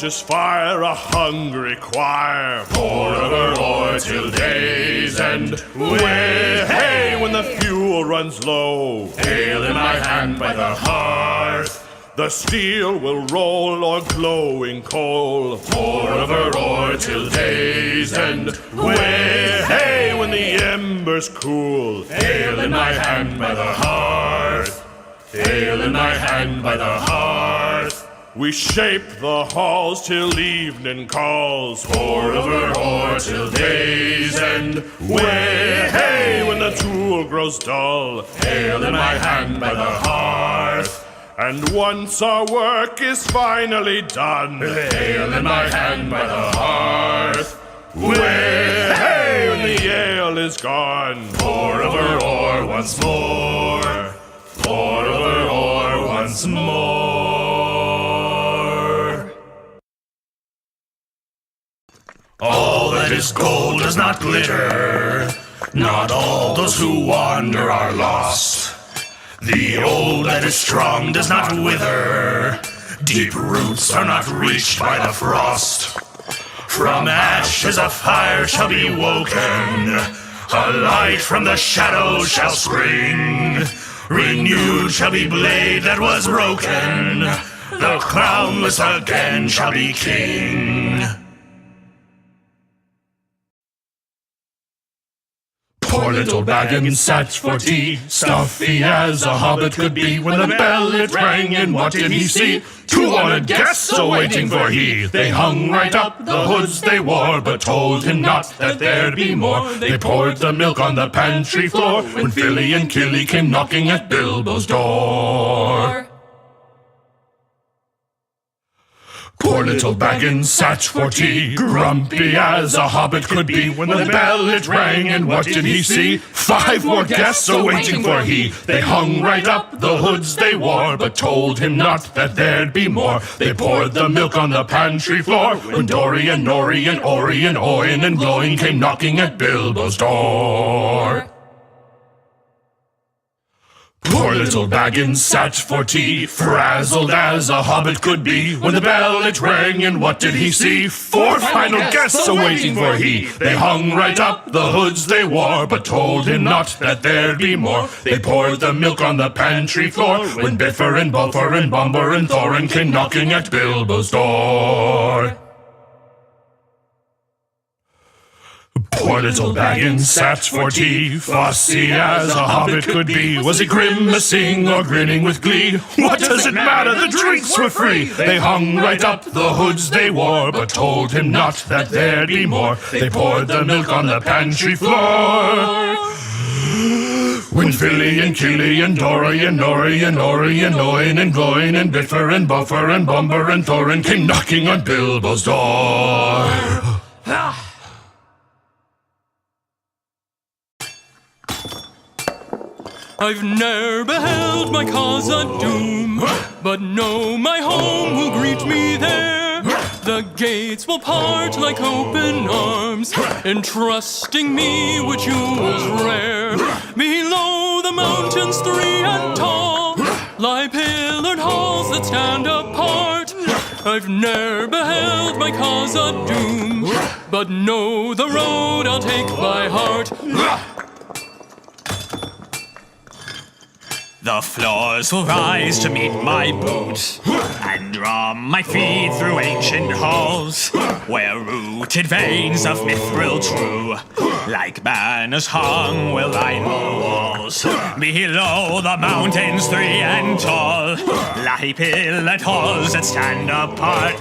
torches fire a hungry choir. Forever or till day's end. Hey, when the fuel runs low. Ale in my hand by the hearth. The steel will roll o'er glowing coal. Forever or till day's end. Hey, when the embers cool. Ale in my hand by the hearth. Ale in my hand by the hearth. We shape the halls till evening calls. Forever or till day's end. Hey, when the tool grows dull. Ale in my hand by the hearth. And once our work is finally done, ale in my hand by the hearth. Hey, when the ale is gone, forever or once more. Forever or once more. All that is gold does not glitter. Not all those who wander are lost. The old that is strong does not wither. Deep roots are not reached by the frost. From ashes a fire shall be woken. A light from the shadows shall spring. Renewed shall be blade that was broken. The crownless again shall be king. Poor little Baggins sat for tea, stuffy as a hobbit could be. When the bell it rang, and what did he see? 2 honored guests awaiting for he. They hung right up the hoods they wore, but told him not that there'd be more. They poured the milk on the pantry floor, when Philly and Killy came knocking at Bilbo's door. Poor little Baggins sat for tea, grumpy as a hobbit could be. When the bell it rang, and what did he see? 5 more guests awaiting for he. They hung right up the hoods they wore, but told him not that there'd be more. They poured the milk on the pantry floor, when Dorian, Nori, and Ori, and Oin, and Gloin came knocking at Bilbo's door. Poor little Baggins sat for tea, frazzled as a hobbit could be. When the bell it rang, and what did he see? 4 final guests awaiting for he. They hung right up the hoods they wore, but told him not that there'd be more. They poured the milk on the pantry floor, when Biffer and Buffer and Bumber and Thorin came knocking at Bilbo's door. Poor little Baggins sat for tea, fussy as a hobbit could be. Was he grimacing or grinning with glee? What does it matter? The drinks were free. They hung right up the hoods they wore, but told him not that there'd be more. They poured the milk on the pantry floor, when Philly and Killy and Dory and Nori and Ori and Oin and Gloin and Biffer and Buffer and Bumber and Thorin came knocking on Bilbo's door. I've ne'er beheld my cause a doom, but know my home will greet me there. The gates will part like open arms, entrusting me with jewels rare. Below the mountains 3 and tall lie pillared halls that stand apart. I've ne'er beheld my cause a doom, but know the road I'll take by heart. The floors will rise to meet my boots, and drum my feet through ancient halls, where rooted veins of mithril true, like banners hung, will line the walls. Below the mountains 3 and tall lie pillared halls that stand apart.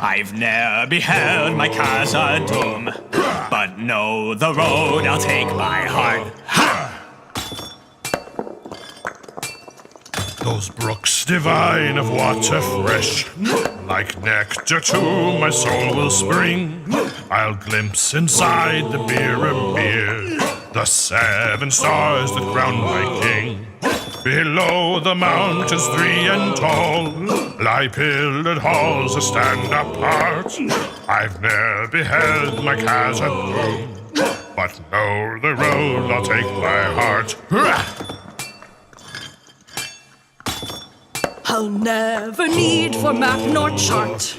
I've ne'er beheld my casa doom, but know the road I'll take by heart. Ha! Those brooks divine of water fresh, like nectar to my soul will spring. I'll glimpse inside the beerer beer, the 7 stars that crown my king. Below the mountains 3 and tall lie pillared halls that stand apart. I've ne'er beheld my casa doom, but know the road I'll take by heart. I'll never need for map nor chart.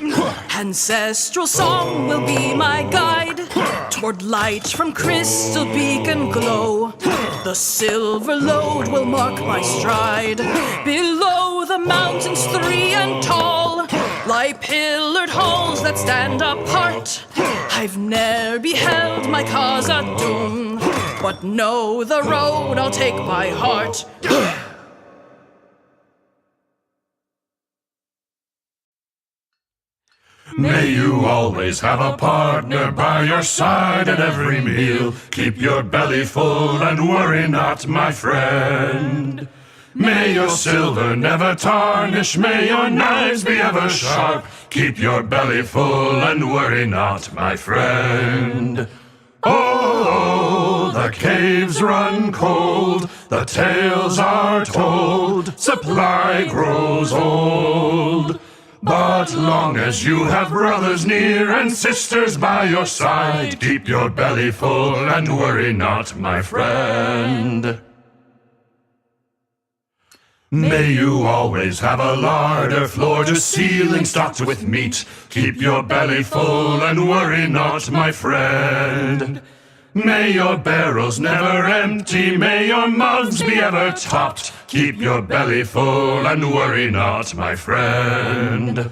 Ancestral song will be my guide toward light from crystal beacon glow. The silver load will mark my stride. Below the mountains 3 and tall lie pillared halls that stand apart. I've ne'er beheld my cause at doom, but know the road I'll take by heart. May you always have a partner by your side at every meal. Keep your belly full and worry not, my friend. May your silver never tarnish, may your knives be ever sharp. Keep your belly full and worry not, my friend. Oh, the caves run cold, the tales are told, supply grows old. But long as you have brothers near and sisters by your side, keep your belly full and worry not, my friend. May you always have a larder, floor to ceiling stocked with meat. Keep your belly full and worry not, my friend. May your barrels never empty, may your mugs be ever topped. Keep your belly full and worry not, my friend.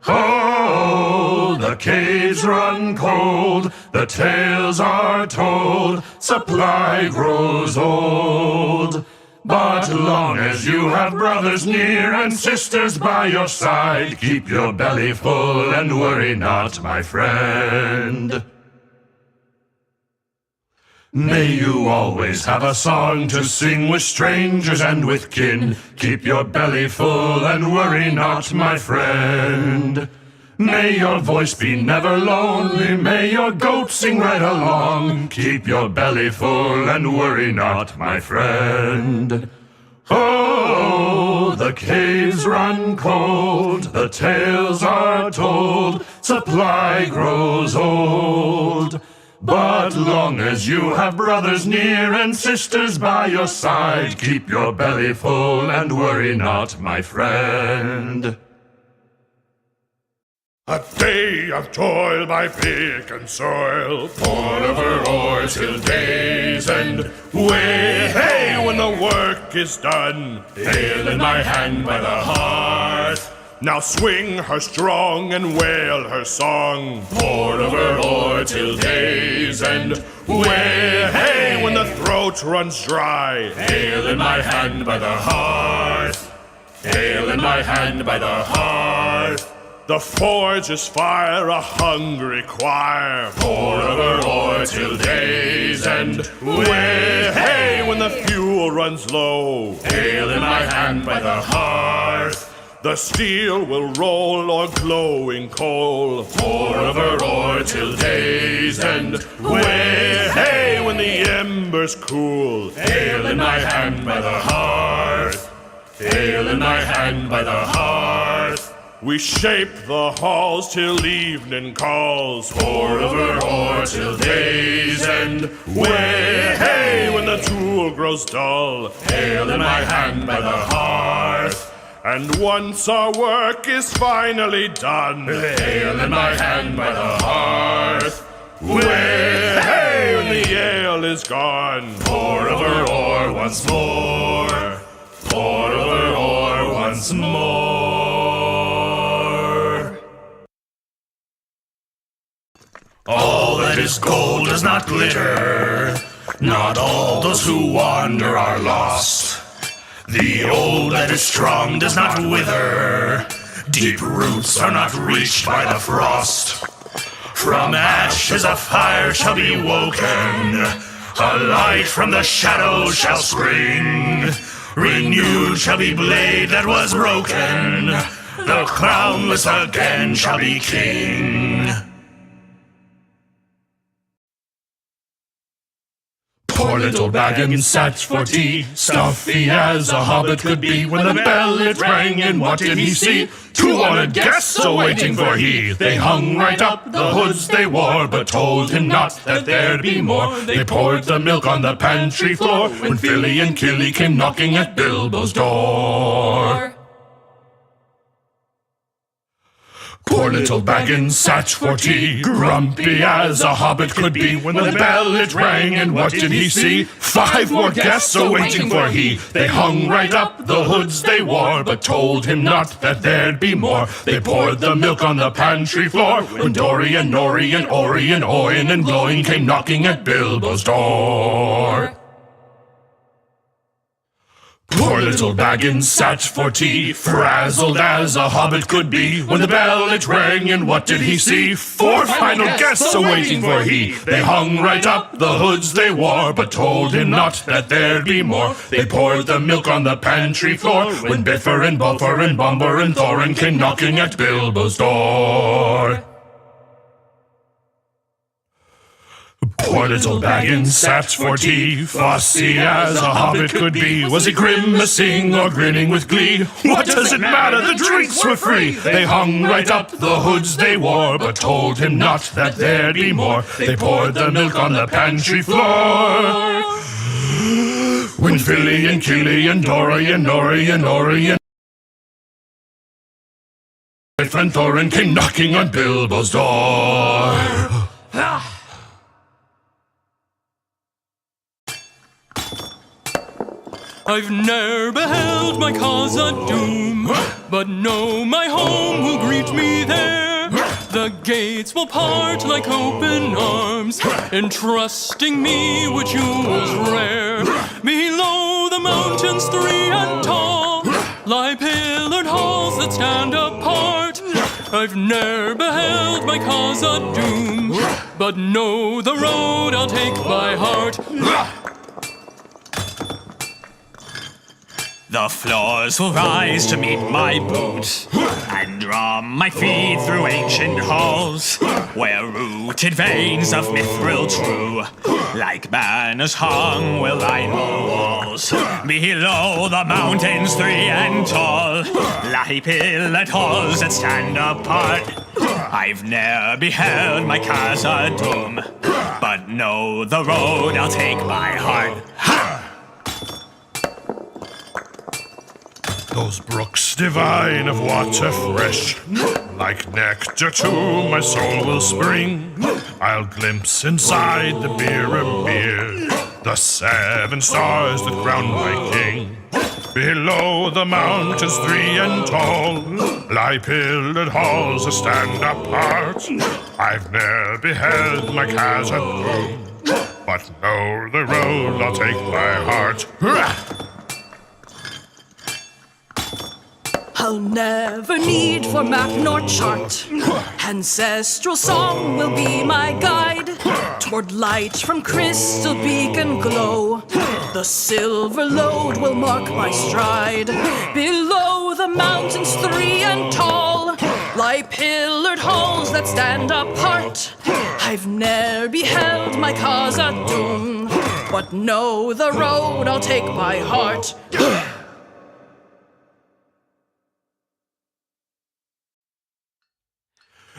Oh, the caves run cold, the tales are told, supply grows old. But long as you have brothers near and sisters by your side, keep your belly full and worry not, my friend. May you always have a song to sing with strangers and with kin. Keep your belly full and worry not, my friend. May your voice be never lonely, may your goat sing right along. Keep your belly full and worry not, my friend. Oh, the caves run cold, the tales are told, supply grows old. But long as you have brothers near and sisters by your side, keep your belly full and worry not, my friend. A day of toil by pick and soil, poured over ore till day's end. Way, hey, when the work is done, pail in my hand by the hearth. Now swing her strong and wail her song, poured over ore till day's end. Way, hey, when the throat runs dry, ale in my hand by the hearth. Ale in my hand by the hearth. The forge is fire, a hungry choir, pour over ore till day's end. Way, hey, when the fuel runs low, ale in my hand by the hearth. The steel will roll o'er glowing coal, pour over ore till day's end. Way, hey, when the embers cool, ale in my hand by the hearth. Ale in my hand by the hearth. We shape the halls till evening calls, pour over ore till day's end. Way, hey, when the tool grows dull, ale in my hand by the hearth. And once our work is finally done, ale in my hand by the hearth. Way, hey, when the ale is gone, pour over ore once more, pour over ore once more. All that is gold does not glitter, not all those who wander are lost. The old that is strong does not wither, deep roots are not reached by the frost. From ashes a fire shall be woken, a light from the shadows shall spring. Renewed shall be blade that was broken, the crownless again shall be king. Poor little Baggins sat for tea, stuffy as a hobbit could be. When the bell it rang, and what did he see? 2 honored guests awaiting for he. They hung right up the hoods they wore, but told him not that there'd be more. They poured the milk on the pantry floor, when Philly and Killy came knocking at Bilbo's door. Poor little Baggins sat for tea, grumpy as a hobbit could be. When the bell it rang, and what did he see? 5 more guests a-waiting for he. They hung right up the hoods they wore, but told him not that there'd be more. They poured the milk on the pantry floor, when Dory and Nori and Ori and Oin and Glowing came knocking at Bilbo's door. Poor little Baggins sat for tea, frazzled as a hobbit could be. When the bell it rang, and what did he see? 4 final guests a-waiting for he. They hung right up the hoods they wore, but told him not that there'd be more. They poured the milk on the pantry floor, when Biffer and Buffer and Bumber and Thorin came knocking at Bilbo's door. Poor little Baggins sat for tea, fussy as a hobbit could be. Was he grimacing or grinning with glee? What does it matter? The drinks were free. They hung right up the hoods they wore, but told him not that there'd be more. They poured the milk on the pantry floor, when Philly and Killy and Dory and Nori and Ori and my friend Thorin came knocking on Bilbo's door. I've ne'er beheld my cause a doom, but know my home will greet me there. The gates will part like open arms, entrusting me with jewels rare. Below the mountains 3 and tall lie pillared halls that stand apart. I've ne'er beheld my cause a doom, but know the road I'll take by heart. The floors will rise to meet my boot, and drum my feet through ancient halls, where rooted veins of mithril true, like banners hung, will line the walls. Below the mountains 3 and tall lie pillared halls that stand apart. I've ne'er beheld my casa doom, but know the road I'll take by heart. Those brooks divine of water fresh, like nectar to my soul will spring. I'll glimpse inside the beer, the 7 stars that crown my king. Below the mountains 3 and tall lie pillared halls that stand apart. I've ne'er beheld my casa doom, but know the road I'll take by heart. I'll never need for map nor chart. Ancestral song will be my guide toward light from crystal beacon glow. The silver load will mark my stride. Below the mountains 3 and tall lie pillared halls that stand apart. I've ne'er beheld my casa doom, but know the road I'll take by heart.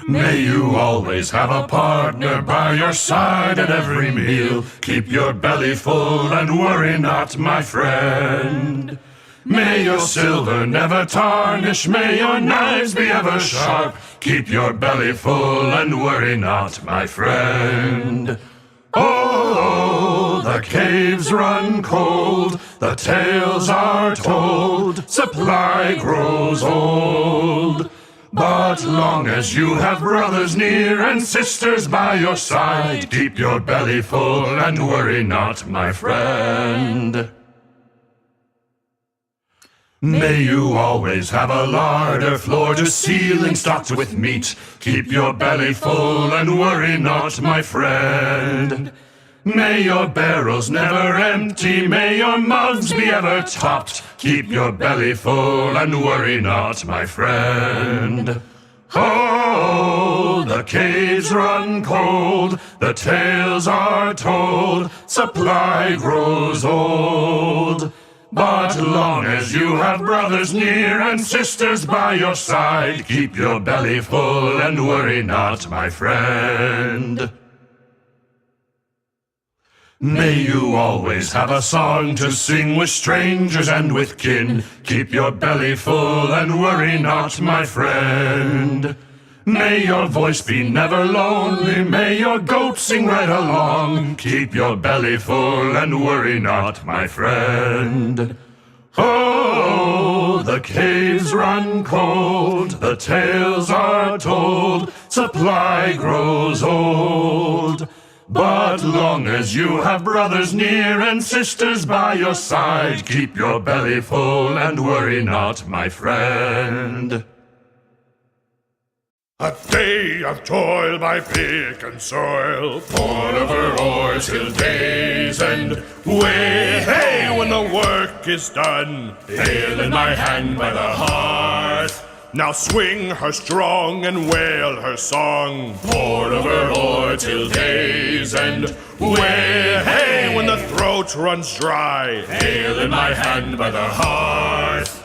May you always have a partner by your side at every meal. Keep your belly full and worry not, my friend. May your silver never tarnish, may your knives be ever sharp. Keep your belly full and worry not, my friend. Oh, the caves run cold, the tales are told, supply grows old. But long as you have brothers near and sisters by your side, keep your belly full and worry not, my friend. May you always have a larder, floor to ceiling stocked with meat. Keep your belly full and worry not, my friend. May your barrels never empty, may your mugs be ever topped. Keep your belly full and worry not, my friend. Oh, the caves run cold, the tales are told, supply grows old. But long as you have brothers near and sisters by your side, keep your belly full and worry not, my friend. May you always have a song to sing with strangers and with kin. Keep your belly full and worry not, my friend. May your voice be never lonely, may your goat sing right along. Keep your belly full and worry not, my friend. Oh, the caves run cold, the tales are told, supply grows old. But long as you have brothers near and sisters by your side, keep your belly full and worry not, my friend. A day of toil by pick and soil, pour over ore till day's end. Way, hey, when the work is done, pail in my hand by the hearth. Now swing her strong and wail her song, pour over ore till day's end. Way, hey, when the throat runs dry, pail in my hand by the hearth.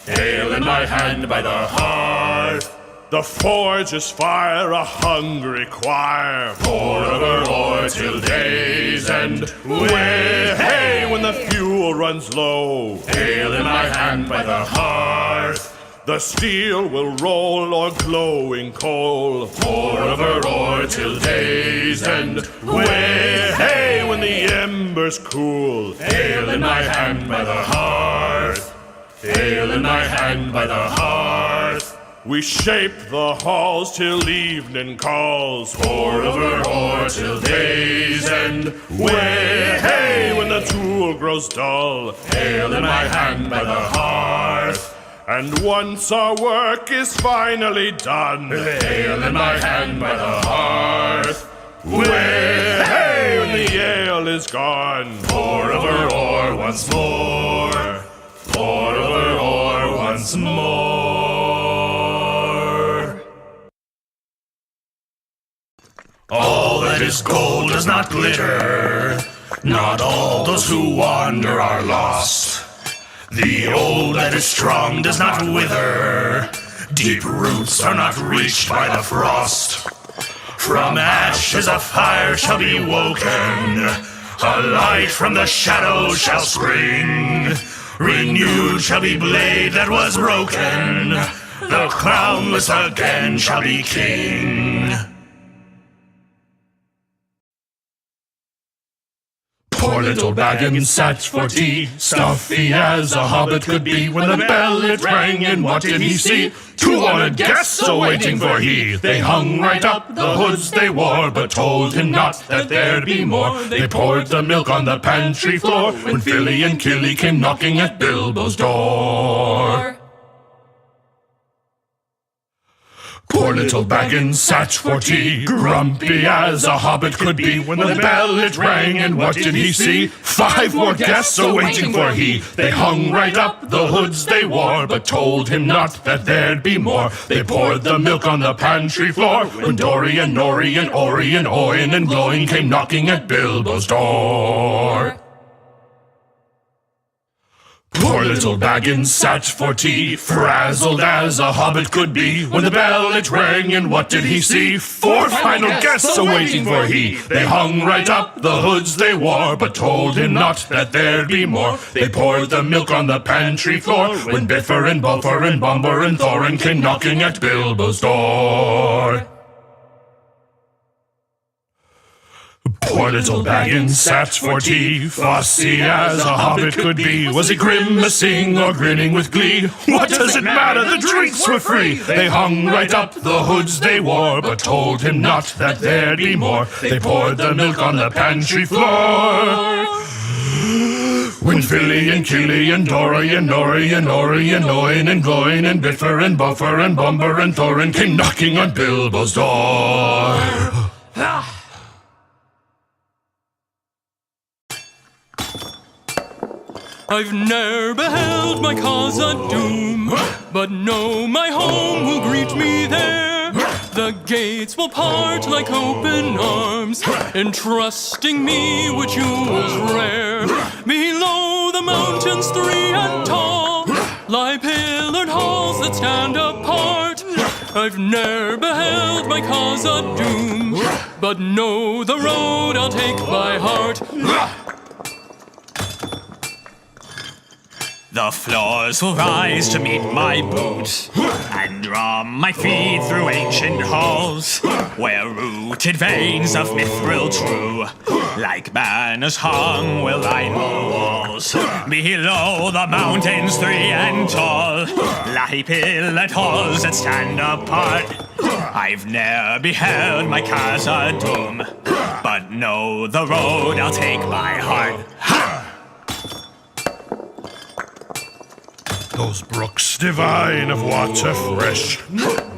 Pail in my hand by the hearth. The forge is fire, a hungry choir, pour over ore till day's end. Way, hey, when the fuel runs low, pail in my hand by the hearth. The steel will roll o'er glowing coal, pour over ore till day's end. Way, hey, when the embers cool, pail in my hand by the hearth. Pail in my hand by the hearth. We shape the halls till evening calls, pour over ore till day's end. Way, hey, when the tool grows dull, pail in my hand by the hearth. And once our work is finally done, pail in my hand by the hearth. Way, hey, when the ale is gone, pour over ore once more. Pour over ore once more. All that is gold does not glitter, not all those who wander are lost. The old that is strong does not wither, deep roots are not reached by the frost. From ashes a fire shall be woken, a light from the shadows shall spring. Renewed shall be blade that was broken, the crownless again shall be king. Poor little Baggins sat for tea, stuffy as a hobbit could be, when the bell it rang, and what did he see? 2 honored guests awaiting for he. They hung right up the hoods they wore, but told him not that there'd be more. They poured the milk on the pantry floor, when Philly and Killy came knocking at Bilbo's door. Poor little Baggins sat for tea, grumpy as a hobbit could be, when the bell it rang, and what did he see? 5 more guests awaiting for he. They hung right up the hoods they wore, but told him not that there'd be more. They poured the milk on the pantry floor, when Dorian, Nori, and Ori, and Oin, and Glowing came knocking at Bilbo's door. Poor little Baggins sat for tea, frazzled as a hobbit could be, when the bell it rang, and what did he see? 4 final guests awaiting for he. They hung right up the hoods they wore, but told him not that there'd be more. They poured the milk on the pantry floor, when Biffer and Buffer and Bumber and Thorin came knocking at Bilbo's door. Poor little Baggins sat for tea, fussy as a hobbit could be. Was he grimacing or grinning with glee? What does it matter? The drinks were free. They hung right up the hoods they wore, but told him not that there'd be more. They poured the milk on the pantry floor, when Philly and Killy and Dory and Nori and Ori and Oin and Gloin and Biffer and Buffer and Bumber and Thorin came knocking on Bilbo's door. I've ne'er beheld my cause a doom, but know my home will greet me there. The gates will part like open arms, entrusting me with jewels rare. Below the mountains 3 and tall lie pillared halls that stand apart. I've ne'er beheld my cause a doom, but know the road I'll take by heart. The floors will rise to meet my boot, and drum my feet through ancient halls, where rooted veins of mithril true, like banners hung, will line the walls. Below the mountains 3 and tall, lie pillared halls that stand apart. I've ne'er beheld my casa doom, but know the road I'll take by heart. Those brooks divine of water fresh,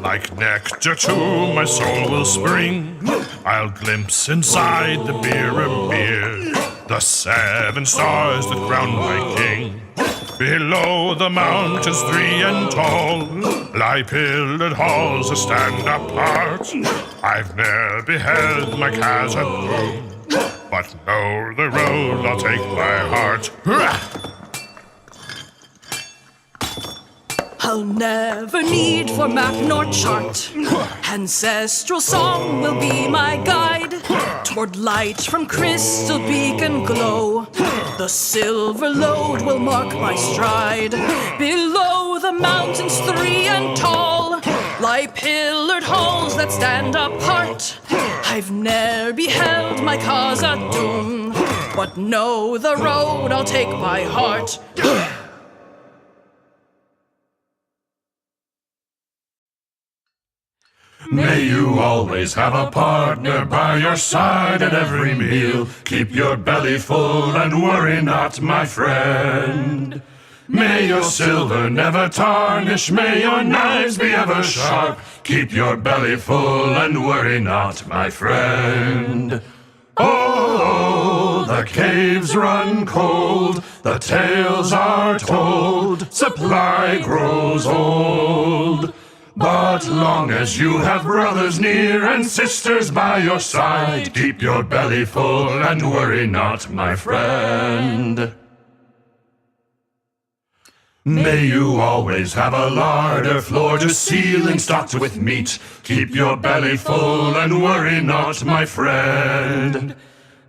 like nectar to my soul will spring. I'll glimpse inside the beerer beer, the 7 stars that crown my king. Below the mountains 3 and tall, lie pillared halls that stand apart. I've ne'er beheld my casa doom, but know the road I'll take by heart. I'll never need for map nor chart. Ancestral song will be my guide toward light from crystal beacon glow. The silver load will mark my stride. Below the mountains 3 and tall, lie pillared halls that stand apart. I've ne'er beheld my casa doom, but know the road I'll take by heart. May you always have a partner by your side at every meal. Keep your belly full and worry not, my friend. May your silver never tarnish, may your knives be ever sharp. Keep your belly full and worry not, my friend. Oh, the caves run cold, the tales are told, supply grows old. But long as you have brothers near and sisters by your side, keep your belly full and worry not, my friend. May you always have a larder, floor to ceiling stocked with meat. Keep your belly full and worry not, my friend.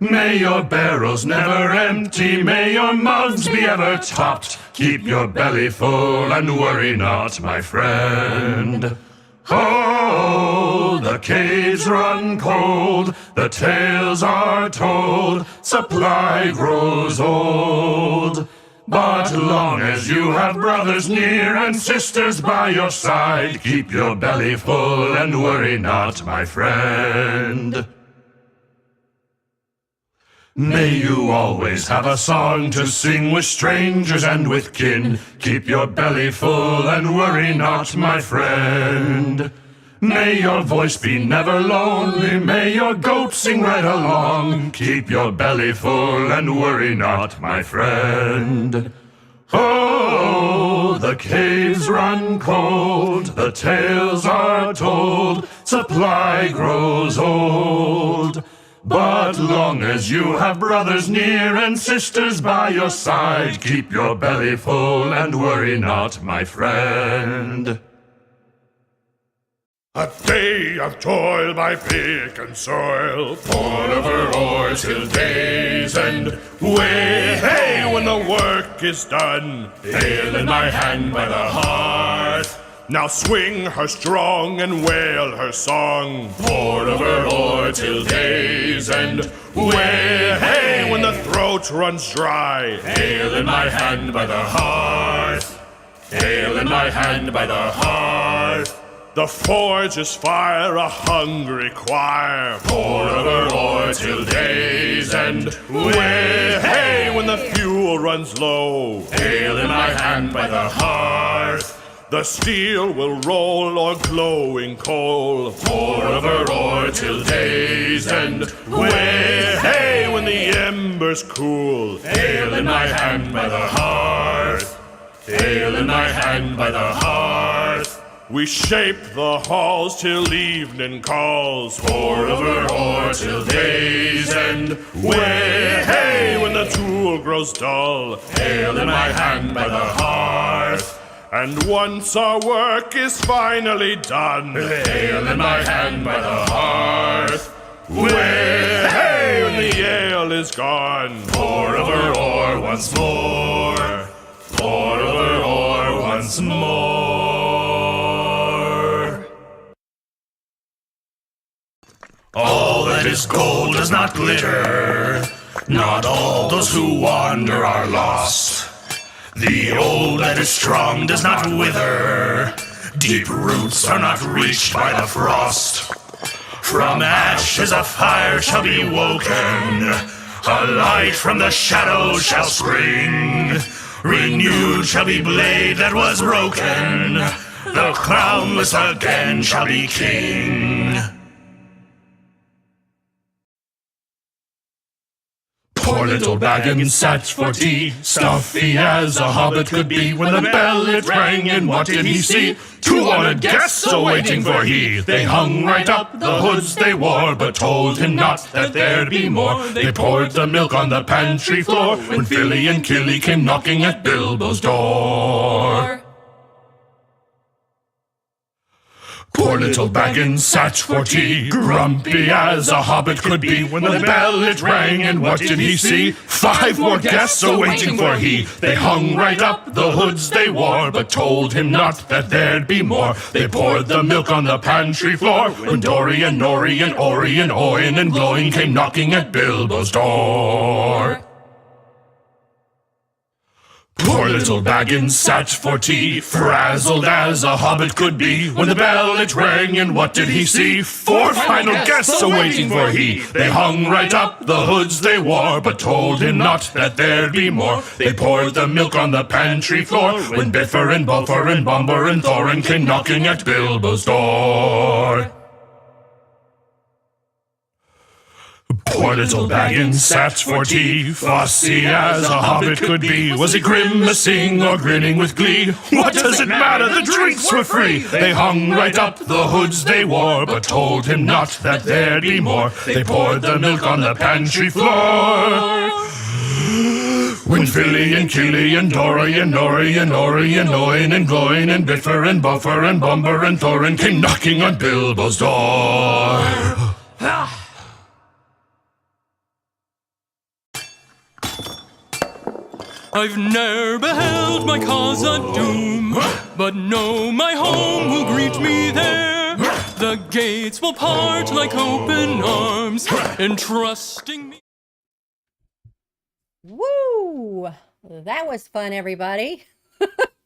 May your barrels never empty, may your mugs be ever topped. Keep your belly full and worry not, my friend. Oh, the caves run cold, the tales are told, supply grows old. But long as you have brothers near and sisters by your side, keep your belly full and worry not, my friend. May you always have a song to sing with strangers and with kin. Keep your belly full and worry not, my friend. May your voice be never lonely, may your goat sing right along. Keep your belly full and worry not, my friend. Oh, the caves run cold, the tales are told, supply grows old. But long as you have brothers near and sisters by your side, keep your belly full and worry not, my friend. A day of toil by pick and soil, poured over ore till day's end. Way, hey, when the work is done, pail in my hand by the hearth. Now swing her strong and wail her song, poured over ore till day's end. Way, hey, when the throat runs dry, ale in my hand by the hearth. Ale in my hand by the hearth. The forge is fire, a hungry choir, pour over ore till day's end. Way, hey, when the fuel runs low, ale in my hand by the hearth. The steel will roll o'er glowing coal, pour over ore till day's end. Way, hey, when the embers cool, ale in my hand by the hearth. Ale in my hand by the hearth. We shape the halls till evening calls, pour over ore till day's end. Way, hey, when the tool grows dull, ale in my hand by the hearth. And once our work is finally done, ale in my hand by the hearth. Way, hey, when the ale is gone, pour over ore once more. for ore once more. All that is gold does not glitter. Not all those who wander are lost. The old that is strong does not wither. Deep roots are not reached by the frost. From ashes a fire shall be woken. A light from the shadows shall spring. Renewed shall be blade that was broken. The crownless again shall be king. Poor little Baggins sat for tea, stuffy as a hobbit could be. When the bell it rang, and what did he see? 2 honored guests awaiting for he. They hung right up the hoods they wore, but told him not that there'd be more. They poured the milk on the pantry floor, when Philly and Killy came knocking at Bilbo's door. Poor little Baggins sat for tea, grumpy as a hobbit could be. When the bell it rang, and what did he see? 5 more guests awaiting for he. They hung right up the hoods they wore, but told him not that there'd be more. They poured the milk on the pantry floor, when Dorian, Nori, and Ori, and Oin, and Glowing came knocking at Bilbo's door. Poor little Baggins sat for tea, frazzled as a hobbit could be. When the bell it rang, and what did he see? 4 final guests awaiting for he. They hung right up the hoods they wore, but told him not that there'd be more. They poured the milk on the pantry floor, when Biffer and Buffer and Bumber and Thorin came knocking at Bilbo's door. Poor little Baggins sat for tea, fussy as a hobbit could be. Was he grimacing or grinning with glee? What does it matter? The drinks were free. They hung right up the hoods they wore, but told him not that there'd be more. They poured the milk on the pantry floor, when Philly and Killy and Dory and Nori and Ori and Oin and Gloin and Biffer and Buffer and Bumber and Thorin came knocking on Bilbo's door. I've ne'er beheld my cause a doom, but know my home will greet me there. The gates will part like open arms, entrusting me. Woo! That was fun, everybody.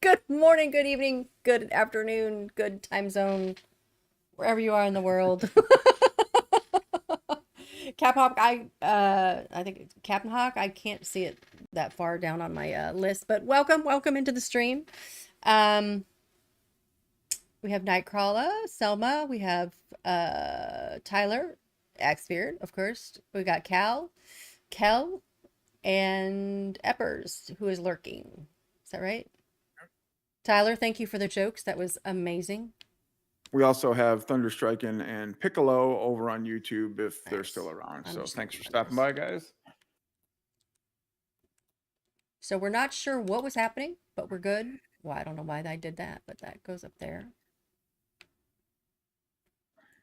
Good morning, good evening, good afternoon, good time zone, wherever you are in the world. Captain Hawk, I think it's Captain Hawk. I can't see it that far down on my list, but welcome into the stream. We have Nightcrawler, Selma, we have Tyler, Axbeard, of course. We got Kel, and Eppers, who is lurking. Is that right? Tyler, thank you for the jokes. That was amazing. We also have Thunderstriking and Piccolo over on YouTube if they're still around. So thanks for stopping by, guys. So we're not sure what was happening, but we're good. Well, I don't know why I did that, but that goes up there.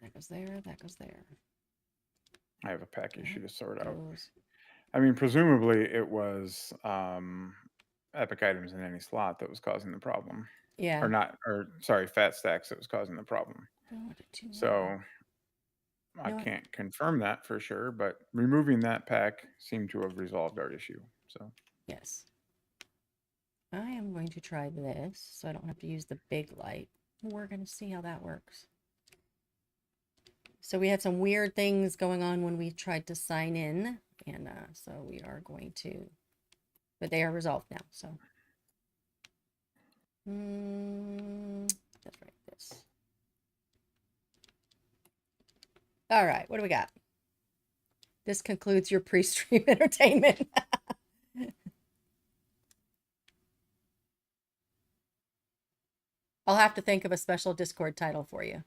That goes there. That goes there. I have a pack issue to sort out. I mean, presumably it was epic items in any slot that was causing the problem. Yeah. Sorry, fat stacks that was causing the problem. So I can't confirm that for sure, but removing that pack seemed to have resolved our issue. So yes. I am going to try this so I don't have to use the big light. We're going to see how that works. So we had some weird things going on when we tried to sign in, and so we are going to, but they are resolved now. So that's right. This. All right. What do we got? This concludes your pre-stream entertainment. I'll have to think of a special Discord title for you.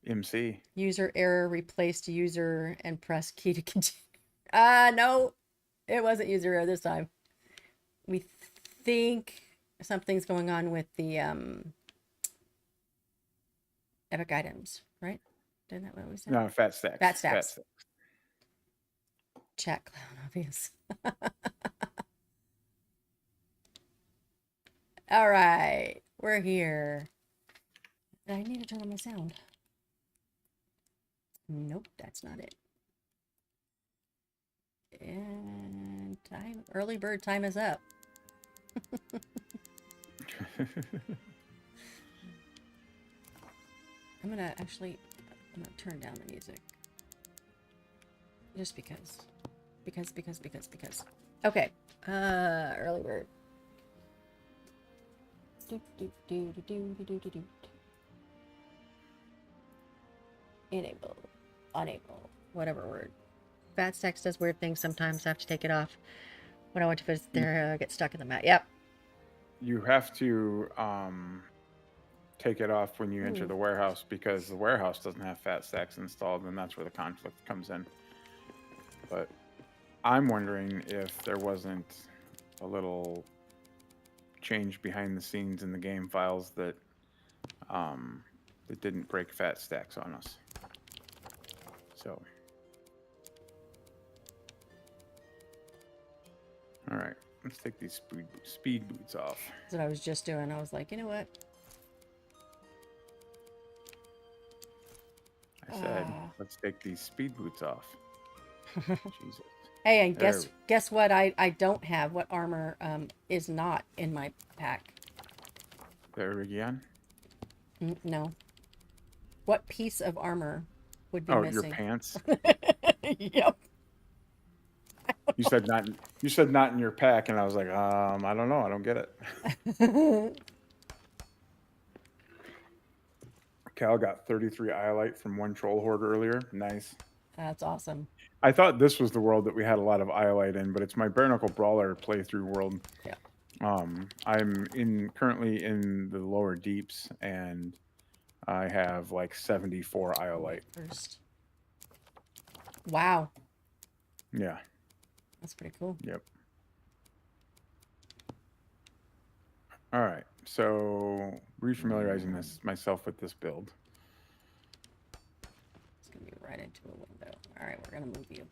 MC. User error, replaced user, and press key to continue. No, it wasn't user error this time. We think something's going on with the epic items, right? Isn't that what we said? No, fat stacks. Fat stacks. Chat clown, obvious. All right, we're here. I need to turn on my sound. Nope, that's not it. And early bird time is up. I'm gonna turn down the music. Just because. Because. Okay. Early bird. Enable. Unable. Whatever word. Fat stacks does weird things sometimes. I have to take it off when I want to visit there. Get stuck in the mat. Yep. You have to take it off when you enter the warehouse because the warehouse doesn't have fat stacks installed, and that's where the conflict comes in. But I'm wondering if there wasn't a little change behind the scenes in the game files that that didn't break fat stacks on us. So, all right, let's take these speed boots off. That's what I was just doing. I was like, you know what? I said, let's take these speed boots off. Jesus. Hey, and guess what? I don't have what armor is not in my pack. There again? No. What piece of armor would be missing? Your pants. Yep. You said not in your pack, and I was like, I don't know, I don't get it. Cal got 33 iolite from one troll horde earlier. Nice. That's awesome. I thought this was the world that we had a lot of iolite in, but it's my bare knuckle brawler playthrough world. Yeah. I'm currently in the lower deeps, and I have like 74 iolite. First. Wow. Yeah. That's pretty cool. Yep. All right. So refamiliarizing myself with this build. It's gonna be right into a window. All right, we're gonna move you.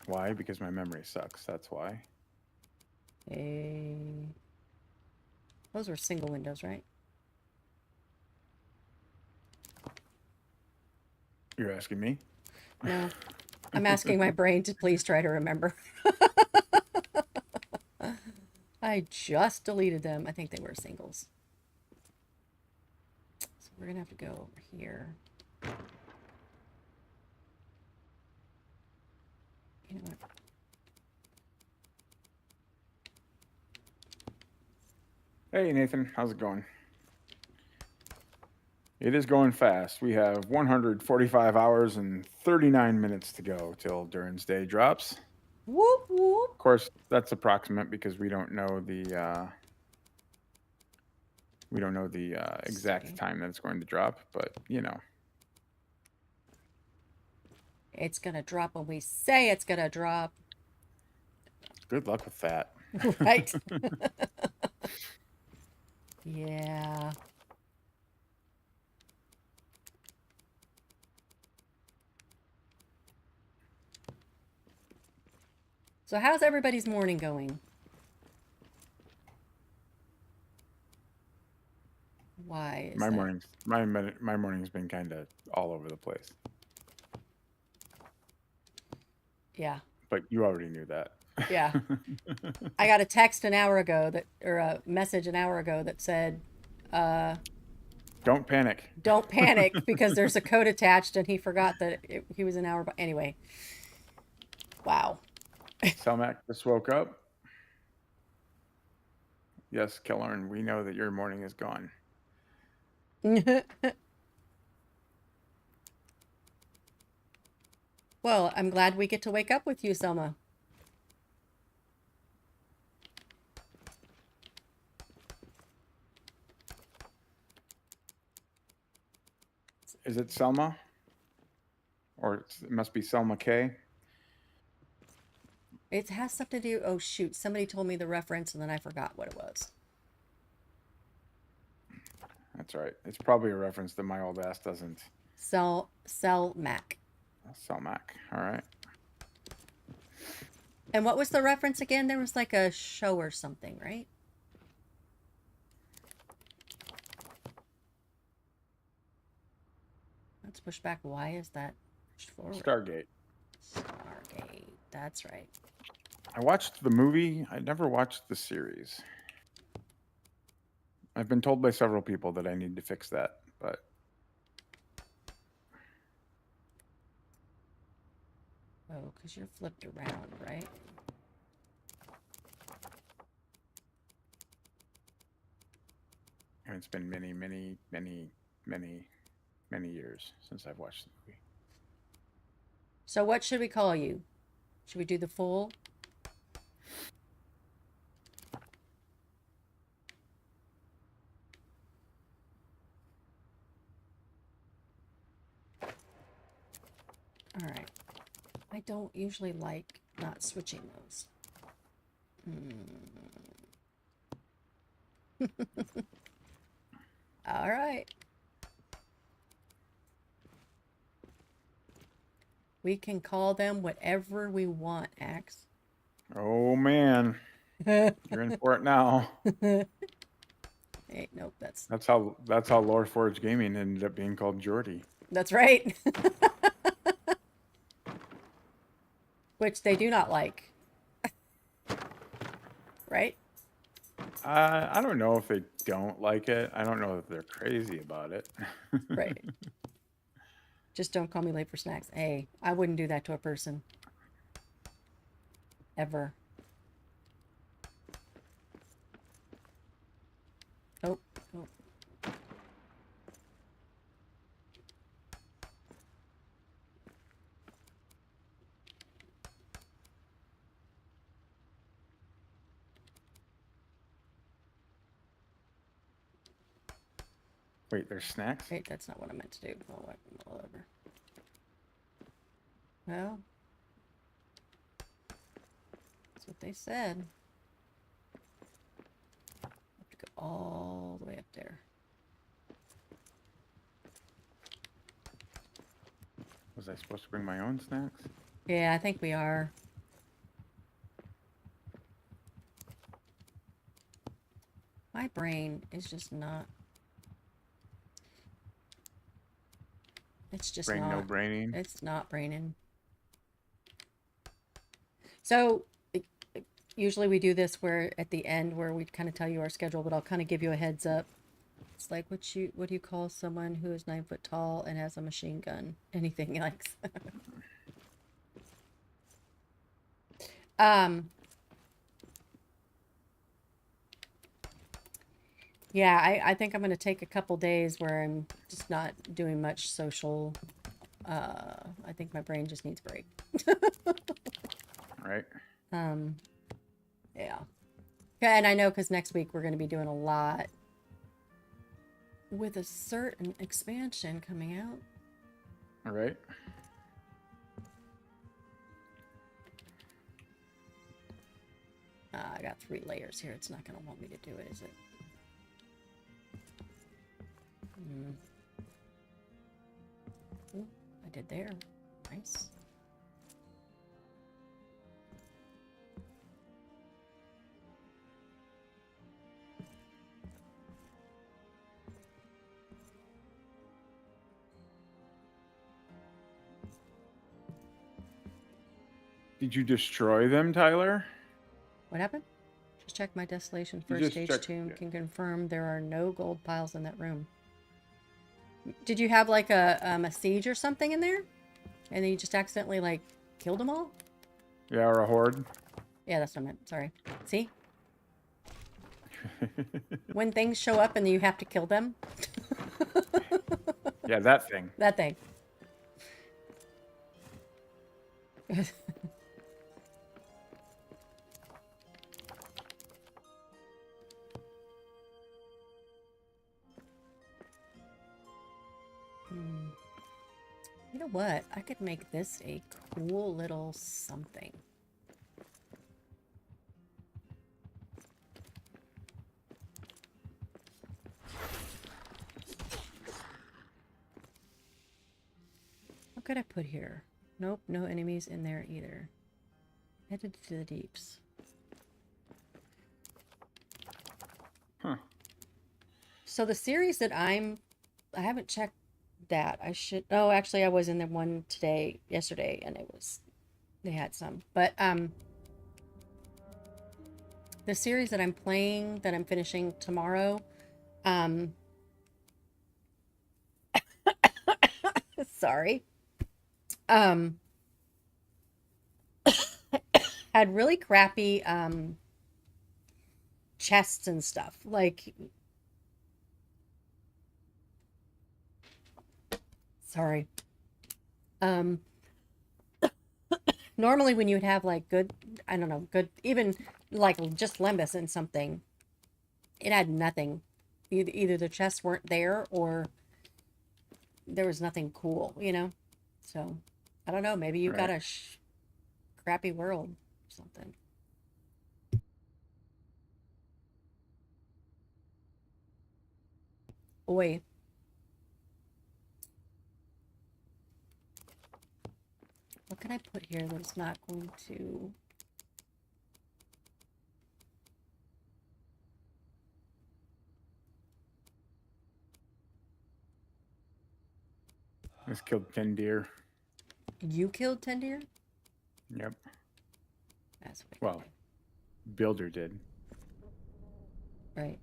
Why? Because my memory sucks. That's why. Those were single windows, right? You're asking me? No. I'm asking my brain to please try to remember. I just deleted them. I think they were singles. So we're gonna have to go over here. You know what? Hey, Nathan. How's it going? It is going fast. We have 145 hours and 39 minutes to go till Durin's Day drops. Whoop, whoop. Of course, that's approximate because we don't know the exact time that it's going to drop, but you know. It's gonna drop when we say it's gonna drop. Good luck with that. Right? Yeah. So how's everybody's morning going? Why is my morning's been kind of all over the place. Yeah. But you already knew that. Yeah. I got a text an hour ago or a message an hour ago that said, don't panic. Don't panic because there's a code attached and he forgot that he was an hour. But anyway. Wow. Selmac just woke up. Yes, Killorn, we know that your morning is gone. Well, I'm glad we get to wake up with you, Selma. Is it Selma? Or it must be Selma K? It has something to do... Oh, shoot. Somebody told me the reference, and then I forgot what it was. That's right. It's probably a reference that my old ass doesn't... Selmac. Selmac. All right. And what was the reference again? There was like a show or something, right? Let's push back. Why is that pushed forward? Stargate. Stargate. That's right. I watched the movie. I never watched the series. I've been told by several people that I need to fix that, but Oh, because you're flipped around, right? it's been many years since I've watched the movie. So what should we call you? Should we do the full? All right. I don't usually like not switching those. All right. We can call them whatever we want, Axe. Oh man, you're in for it now. Hey, nope, That's how Loreforge Gaming ended up being called Geordie. that's right. Which they do not like. Right? I don't know if they don't like it. I don't know if they're crazy about it. Right. Just don't call me late for snacks. Hey, I wouldn't do that to a person. Ever. Oh, oh. Wait, there's snacks? Wait, that's not what I meant to do. Oh, whatever. Well, that's what they said. I have to go all the way up there. Was I supposed to bring my own snacks? Yeah, I think we are. My brain is just not. It's just Brain not. no braining. It's not braining. So usually we do this where at the end where we kind of tell you our schedule, but I'll kind of give you a heads up. It's like what do you call someone who is 9 foot tall and has a machine gun? Anything he likes. Yeah, I think I'm going to take a couple days where I'm just not doing much social. I think my brain just needs a break. Right. Yeah. And I know because next week we're going to be doing a lot with a certain expansion coming out. All right. I got 3 layers here. It's not going to want me to do it, is it? Ooh, I did there. Nice. Did you destroy them, Tyler? What happened? Just check my desolation You first just stage checked- 2 yeah. can confirm there are no gold piles in that room. Did you have like a siege or something in there? And then you just accidentally like killed them all? Yeah, or a horde? Yeah, that's what I meant. Sorry. See? When things show up and you have to kill them. Yeah, that thing. That thing. You know what? I could make this a cool little something. What could I put here? Nope, no enemies in there either. Headed to the deeps. Huh. So the series that I haven't checked that. I should. Oh, actually, I was in the one yesterday, and they had some. But the series that I'm playing, that I'm finishing tomorrow, sorry, had really crappy chests and stuff. Like, sorry. Normally when you would have like good, I don't know, good, even like just Limbus and something, it had nothing. Either the chests weren't there or there was nothing cool, you know? So, I don't know, maybe you got Right. a crappy world or something. Oi. What can I put here that's not going to... Just killed 10 deer. You killed 10 deer? Yep. That's what I Well, Builder did. do. Right.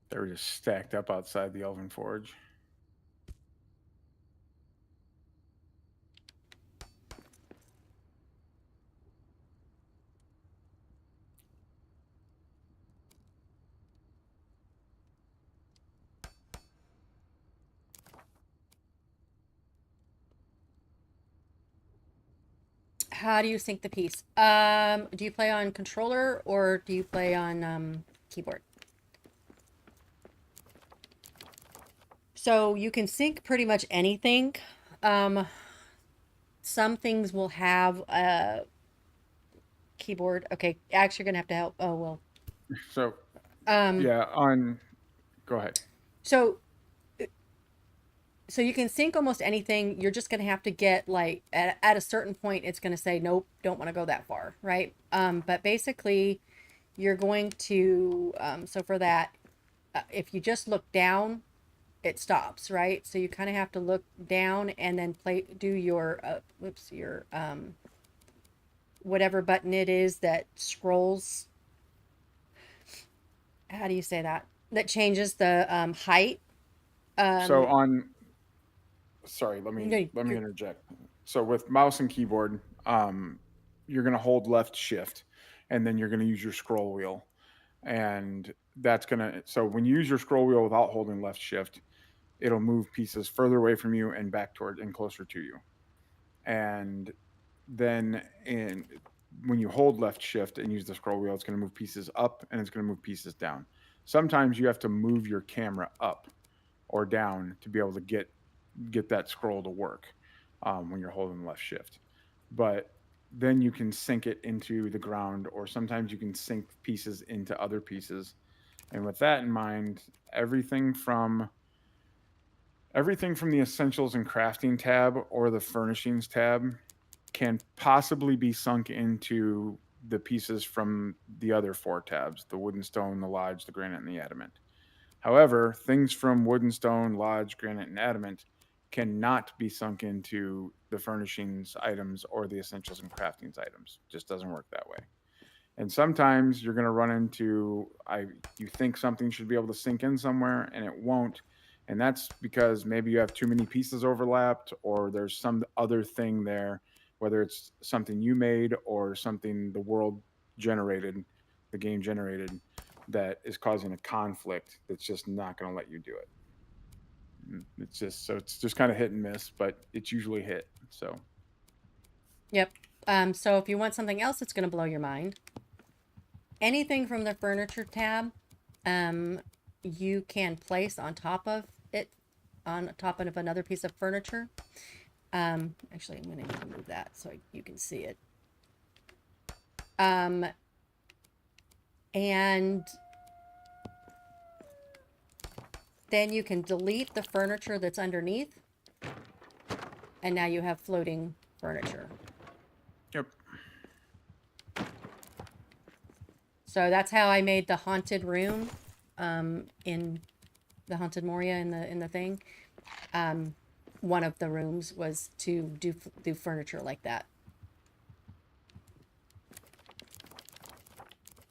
They were just stacked up outside the Elven Forge. How do you sync the piece? Do you play on controller or do you play on keyboard? So you can sync pretty much anything. Some things will have a keyboard. Okay, actually, you're gonna have to help. Oh well. So, yeah, go ahead. So you can sync almost anything. You're just gonna have to get like at a certain point, it's gonna say nope, don't want to go that far, right? But basically, you're going to so for that, if you just look down, it stops, right? So you kind of have to look down and then do your your whatever button it is that scrolls. How do you say that? That changes the height. So sorry, let No, me interject. So with mouse and keyboard, you're going to hold left shift, and then you're going to use your scroll wheel, and that's going to. So when you use your scroll wheel without holding left shift, it'll move pieces further away from you and back toward and closer to you. And then when you hold left shift and use the scroll wheel, it's going to move pieces up and it's going to move pieces down. Sometimes you have to move your camera up or down to be able to get that scroll to work when you're holding left shift. But then you can sink it into the ground, or sometimes you can sink pieces into other pieces. And with that in mind, everything from the essentials and crafting tab or the furnishings tab can possibly be sunk into the pieces from the other 4 tabs: the wood and stone, the lodge, the granite, and the adamant. However, things from wood and stone, lodge, granite, and adamant cannot be sunk into the furnishings items or the essentials and craftings items. Just doesn't work that way. And sometimes you're going to run into you think something should be able to sink in somewhere and it won't. And that's because maybe you have too many pieces overlapped, or there's some other thing there, whether it's something you made or something the world generated, the game generated, that is causing a conflict that's just not going to let you do it. It's just kind of hit and miss, but it's usually hit. So Yep. So if you want something else that's going to blow your mind, anything from the furniture tab, you can place on top of it, on top of another piece of furniture. Actually, I'm going to move that so you can see it. And then you can delete the furniture that's underneath. And now you have floating furniture. Yep. So that's how I made the haunted room in the Haunted Moria in the thing. One of the rooms was to do furniture like that.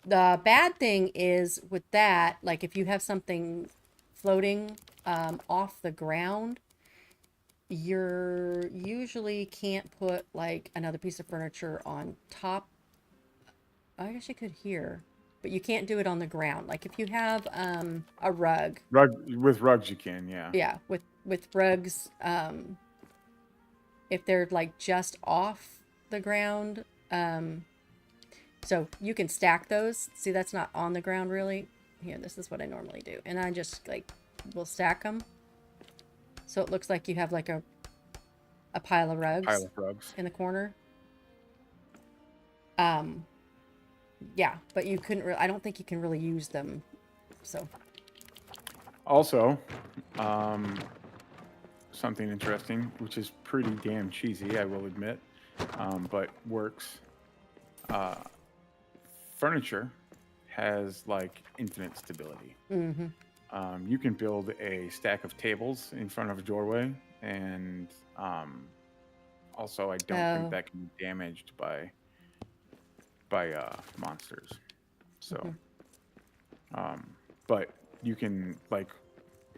The bad thing is with that, like if you have something floating off the ground, you usually can't put like another piece of furniture on top. I guess you could here, but you can't do it on the ground. Like if you have a rug. With rugs you can, yeah. Yeah, with rugs, if they're like just off the ground, so you can stack those. See, that's not on the ground really. Here, this is what I normally do. And I just like will stack them. So it looks like you have like a pile of rugs in the corner. Yeah, but you couldn't I don't think you can really use them. So also, something interesting, which is pretty damn cheesy, I will admit, but works. Furniture has like infinite stability. mm-hmm. You can build a stack of tables in front of a doorway, and also I don't think that can be damaged by monsters. So, but you can, like,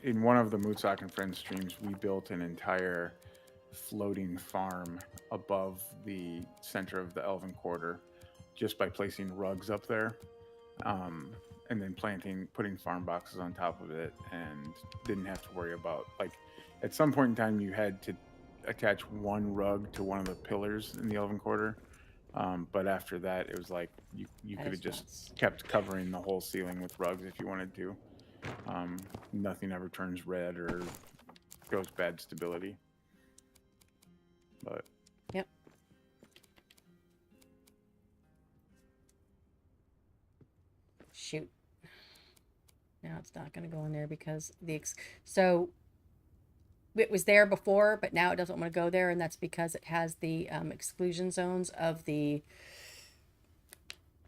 in one of the Mootsock and Friends streams, we built an entire floating farm above the center of the Elven Quarter just by placing rugs up there, and then putting farm boxes on top of it, and didn't have to worry about, like, at some point in time you had to attach one rug to one of the pillars in the Elven Quarter, but after that it was like you could have just kept covering the whole ceiling with rugs if you wanted to. Nothing ever turns red or goes bad stability. But yep. Shoot. Now it's not going to go in there because so it was there before, but now it doesn't want to go there, and that's because it has the exclusion zones of these.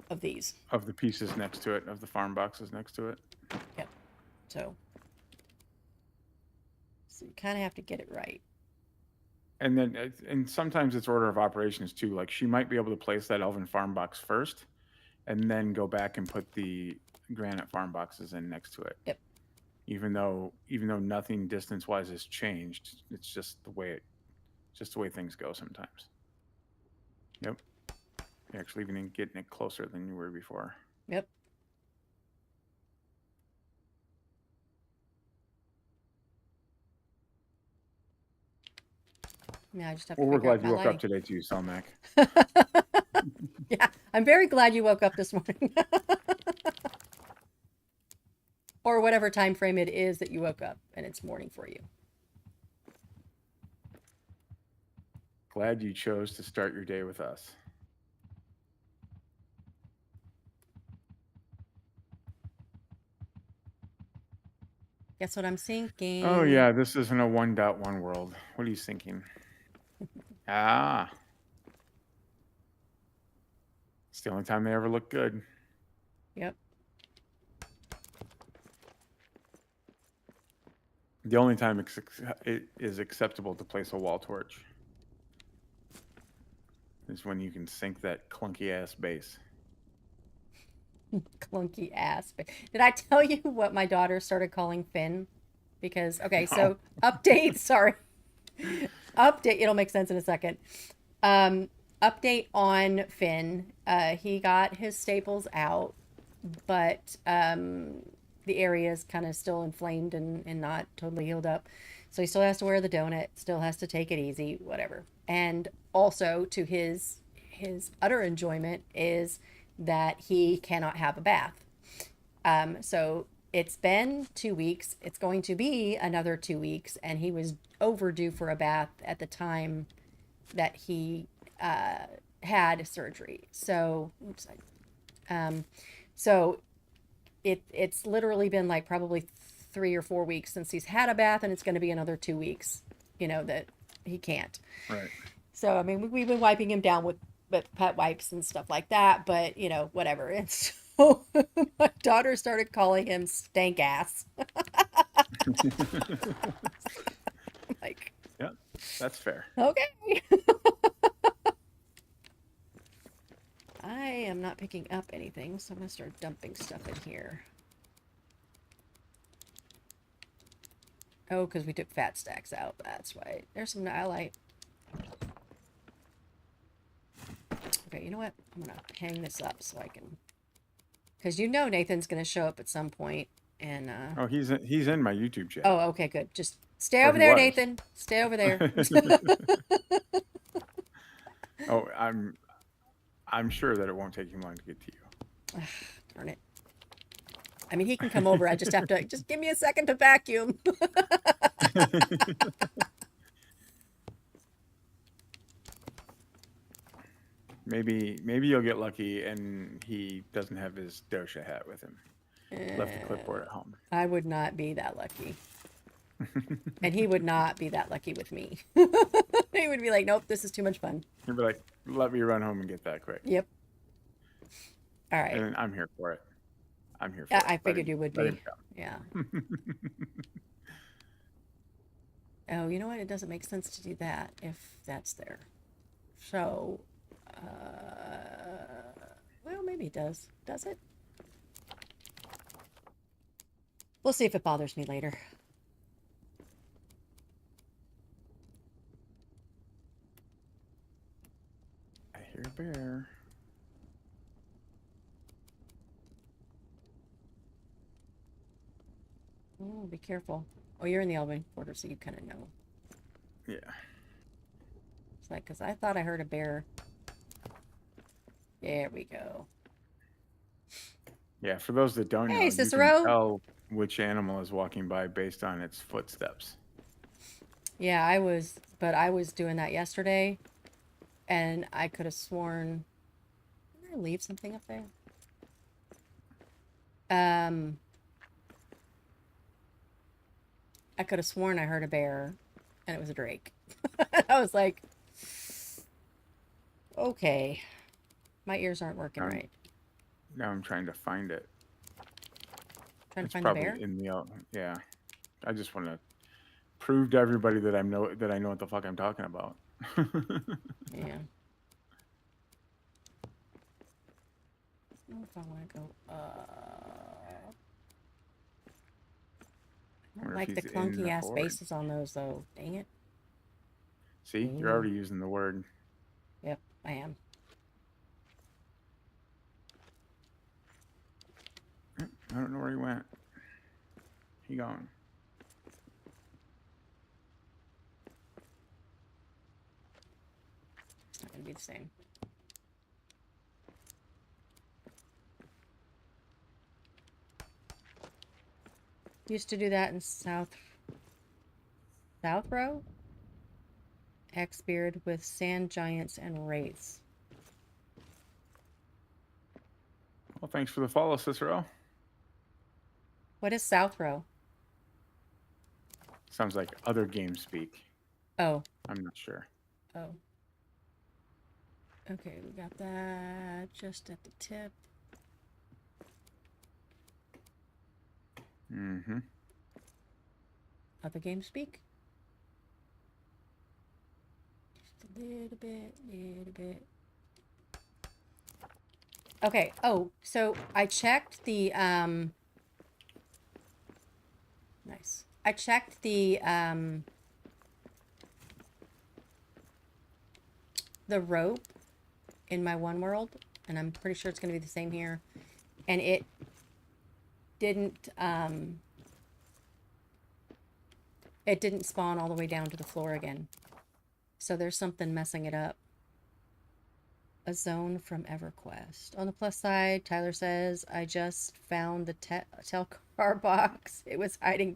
Of the pieces next to it, of the farm boxes next to it. Yep. So you kind of have to get it right. And then, and sometimes it's order of operations too. Like she might be able to place that elven farm box first, and then go back and put the granite farm boxes in next to it. Yep. Even though nothing distance wise has changed, it's just the way things go sometimes. Yep. You're actually even getting it closer than you were before. Yep. Yeah, I just have to we're glad out you woke lighting. up today too, Selmac. Yeah, I'm very glad you woke up this morning. Or whatever time frame it is that you woke up and it's morning for you. Glad you chose to start your day with us. Guess what I'm thinking? Oh yeah, this isn't a 1.1 world. What are you thinking? It's the only time they ever look good. Yep. The only time it is acceptable to place a wall torch is when you can sink that clunky ass base. Clunky ass. Did I tell you what my daughter started calling Finn? Because, okay, so update, sorry. Update, it'll make sense in a second. Update on Finn. He got his staples out, but the area is kind of still inflamed and not totally healed up. So he still has to wear the donut, still has to take it easy, whatever. And also to his utter enjoyment is that he cannot have a bath. So it's been 2 weeks. It's going to be another 2 weeks. And he was overdue for a bath at the time that he had surgery. So, oops, so it's literally been like probably 3 or 4 weeks since he's had a bath, and it's going to be another 2 weeks, that he can't. Right. So, I mean, we've been wiping him down with pet wipes and stuff like that, but, whatever. And so my daughter started calling him stank ass. Like, Yeah, that's fair. okay. I am not picking up anything, so I'm going to start dumping stuff in here. Oh, because we took fat stacks out. That's right. There's some nihilite. Okay, you know what? I'm going to hang this up so I can... Because Nathan's going to show up at some point, and... Oh, he's in my YouTube chat. Oh, okay, good. Just stay Or over he there, was. Nathan. Stay over there. Oh, I'm sure that it won't take him long to get to you. Darn it. I mean, he can come over. I just have to... Just give me a second to vacuum. Maybe you'll get lucky and he doesn't have his dosha hat with him. Left the clipboard at home. I would not be that lucky. And he would not be that lucky with me. He would be like, nope, this is too much fun. He'd be like, let me run home and get that quick. Yep. All right. And I'm here for it. I'm here for Yeah, it. I figured you would let be. him go. Yeah. Oh, you know what? It doesn't make sense to do that if that's there. So, well, maybe it does. Does it? We'll see if it bothers me later. I hear a bear. Oh, be careful. Oh, you're in the Albany border, so you kind of know. Yeah. It's like, because I thought I heard a bear. There we go. Yeah, for those that don't know, Hey, you Cicero. can tell which animal is walking by based on its footsteps. Yeah, I was doing that yesterday, and I could have sworn... Did I leave something up there? I could have sworn I heard a bear, and it was a drake. I was like, okay, my ears aren't working right. Now I'm trying to find it. Trying to It's find the probably bear? in the yeah. I just want to prove to everybody that I know what the fuck I'm talking about. Yeah. I don't know if I want to go up. I don't Wonder if like the he's in the clunky ass horde. bases on those though. Dang it. See, you're already using the word. Yep, I am. I don't know where he went. He gone. It's not gonna be the same. Used to do that in South Row. AxbeardXIII with sand giants and wraiths. Well, thanks for the follow, Cicero. What is South Row? Sounds like other game speak. Oh. I'm not sure. Oh. Okay, we got that just at the tip. Mm-hmm. Other game speak? Just a little bit. Okay, oh, so I checked the, nice. I checked the rope in my one world, and I'm pretty sure it's going to be the same here. And it didn't spawn all the way down to the floor again. So there's something messing it up. A zone from EverQuest. On the plus side, Tyler says, I just found the Telcar box. It was hiding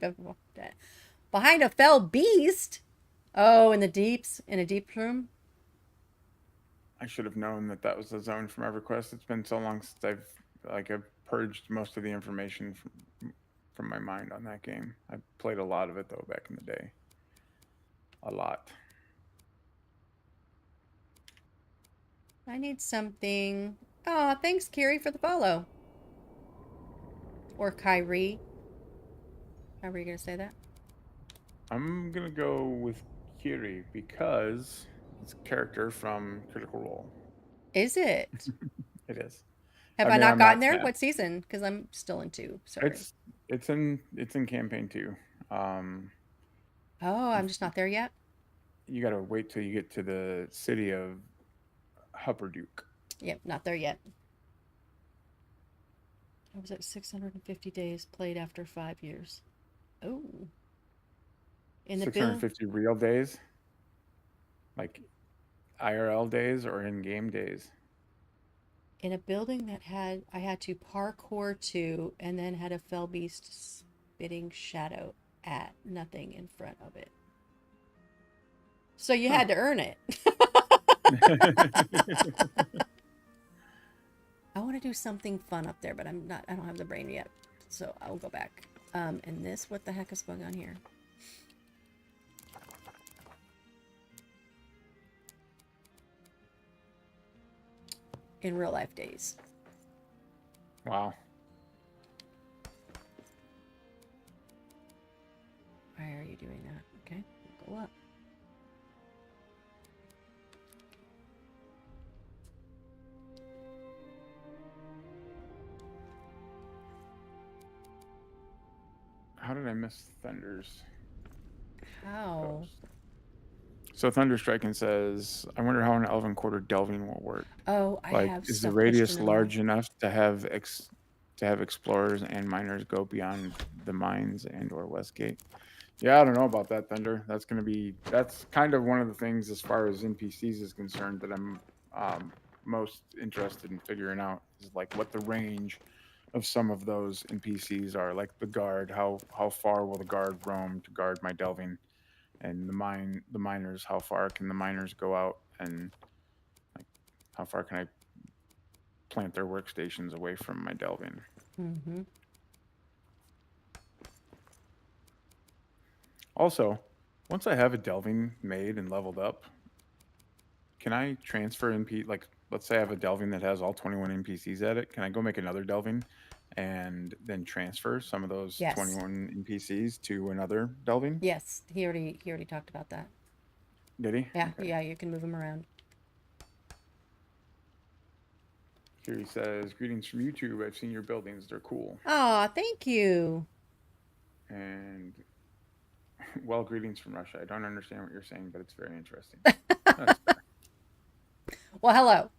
behind a fell beast. Oh, in the deeps, in a deep room. I should have known that that was the zone from EverQuest. It's been so long since I've purged most of the information from my mind on that game. I played a lot of it though back in the day. A lot. I need something. Oh, thanks, Carrie, for the follow. Or Kyrie. How were you gonna say that? I'm gonna go with Kiri because it's a character from Critical Role. Is it? It is. Have I I mean, not I'm gotten not there? mad. What season? Because I'm still in 2. Sorry. It's in campaign 2. Oh, I'm just not there yet. You gotta wait till you get to the city of Hupperduke. Yep, not there yet. I was at 650 days played after 5 years. Oh. In the bill, 650 real days, like IRL days or in-game days. in a building that I had to parkour to and then had a fell beast spitting shadow at nothing in front of it. So you had to earn it. I want to do something fun up there, but I don't have the brain yet. So I'll go back. And this, what the heck is going on here? In real life days. Wow. Why are you doing that? Okay, go up. How did I miss Thunder's How? post? So Thunderstriking says, I wonder how an Elven Quarter delving will work. Oh, I Like, have is the stuff radius pushed in the middle. large enough to have explorers and miners go beyond the mines and or Westgate? Yeah, I don't know about that, Thunder. That's kind of one of the things as far as NPCs is concerned that I'm most interested in figuring out is like what the range of some of those NPCs are. Like the guard, how far will the guard roam to guard my delving? And the miners, how far can the miners go out, and like how far can I plant their workstations away from my delving? Mm-hmm. Also, once I have a delving made and leveled up, can I transfer like let's say I have a delving that has all 21 NPCs at it, can I go make another delving and then transfer some of those Yes. 21 NPCs to another delving? Yes, he already talked about that. Did he? Yeah, Okay. yeah, you can move him around. Here he says, greetings from YouTube. I've seen your buildings. They're cool. Aw, thank you. And well, greetings from Russia. I don't understand what you're saying, but it's very interesting. Well, hello.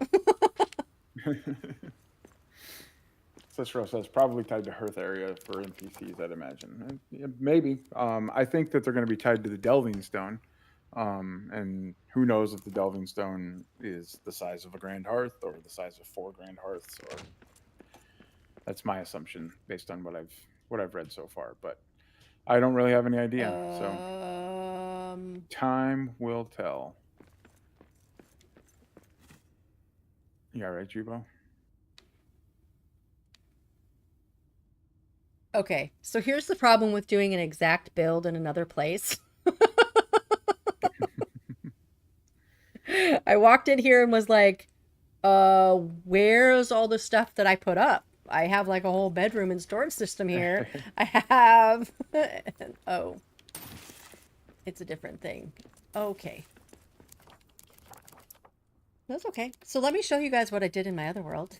Cicero says probably tied to Hearth area for NPCs, I'd imagine. Yeah, maybe. I think that they're going to be tied to the Delving Stone. And who knows if the Delving Stone is the size of a Grand Hearth or the size of 4 Grand Hearths, or that's my assumption based on what I've read so far. But I don't really have any idea. So time will tell. You all right, Jubo? Okay, so here's the problem with doing an exact build in another place. I walked in here and was like, where's all the stuff that I put up? I have like a whole bedroom and storage system here. I have... Oh. It's a different thing. Okay. That's okay. So let me show you guys what I did in my other world.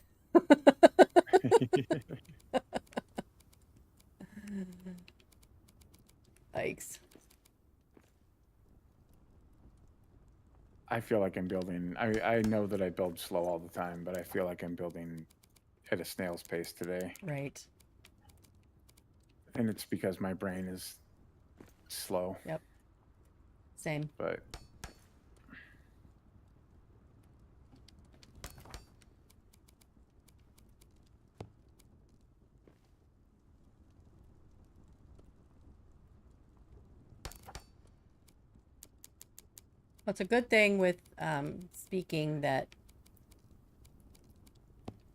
Yikes. I feel like I'm building. I know that I build slow all the time, but I feel like I'm building at a snail's pace today. Right. And it's because my brain is slow. Yep. Same. But Well, it's a good thing with speaking that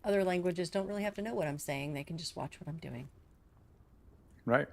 other languages don't really have to know what I'm saying. They can just watch what I'm doing. Right.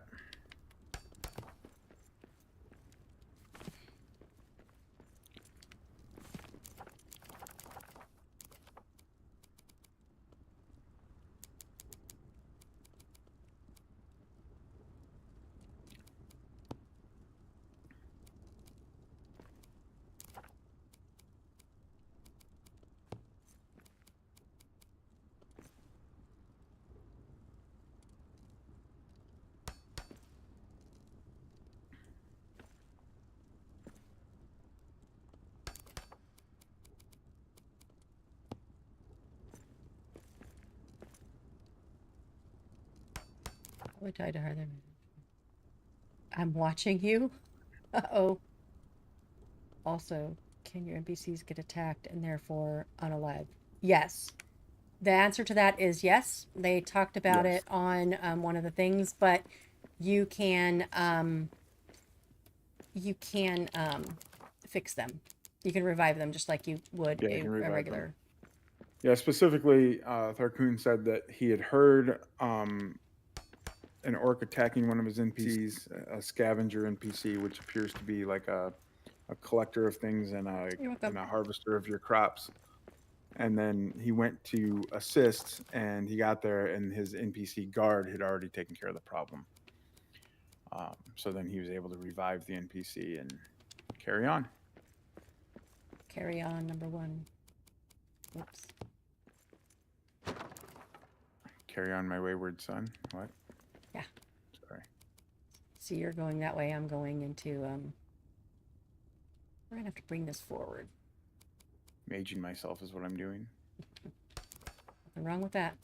I would die to her then. I'm watching you. Uh-oh. Also, can your NPCs get attacked and therefore unalive? Yes. The answer to that is yes. They talked about Yes. it on one of the things, but you can fix them. You can revive them just like you would Yeah, you a can revive them. regular. Yeah, specifically, Tharkoon said that he had heard an orc attacking one of his NPCs, a scavenger NPC, which appears to be like a collector of things and You're welcome. a harvester of your crops. And then he went to assist, and he got there, and his NPC guard had already taken care of the problem. So then he was able to revive the NPC and carry on. Carry on, number one. Whoops. Carry on, my wayward son. What? Yeah. Sorry. See, you're going that way. I'm going into. We're gonna have to bring this forward. Maging myself is what I'm doing. Nothing wrong with that.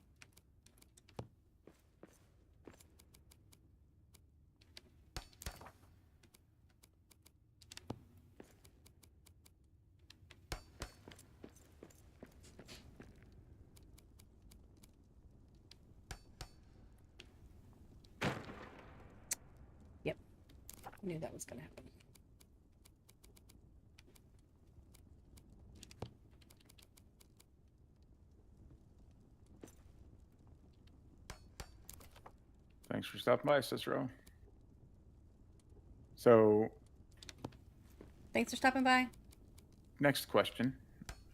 Yep. Knew that was gonna happen. Thanks for stopping by, Cicero. So, Thanks for stopping by. next question.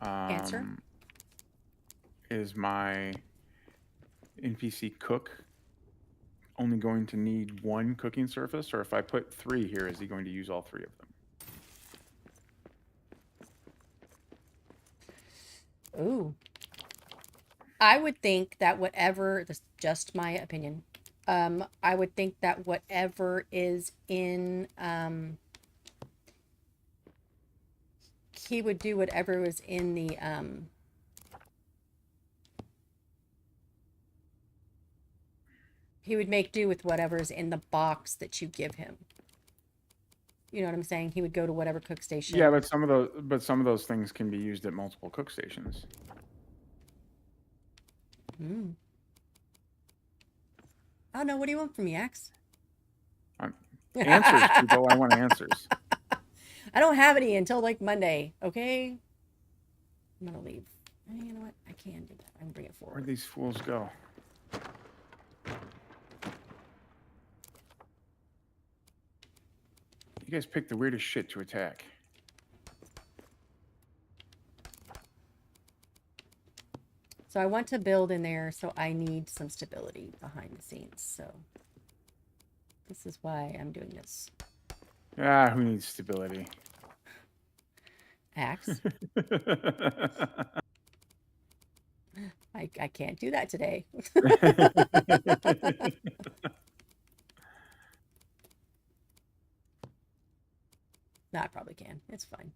Answer. Is my NPC cook only going to need one cooking surface, or if I put 3 here, is he going to use all 3 of them? Ooh. I would think that whatever, this is just my opinion, I would think that whatever is in, he would do whatever was in the, he would make do with whatever's in the box that you give him. You know what I'm saying? He would go to whatever cook station. Yeah, but some of those things can be used at multiple cook stations. Oh no, what do you want from me, Axe? Answers, people. I want answers. I don't have any until like Monday, okay? I'm gonna leave. You know what? I can do that. I can bring it forward. Where'd these fools go? You guys picked the weirdest shit to attack. So I want to build in there, so I need some stability behind the scenes. So this is why I'm doing this. Ah, who needs stability? Axe. I can't do that today. No, I probably can. It's fine.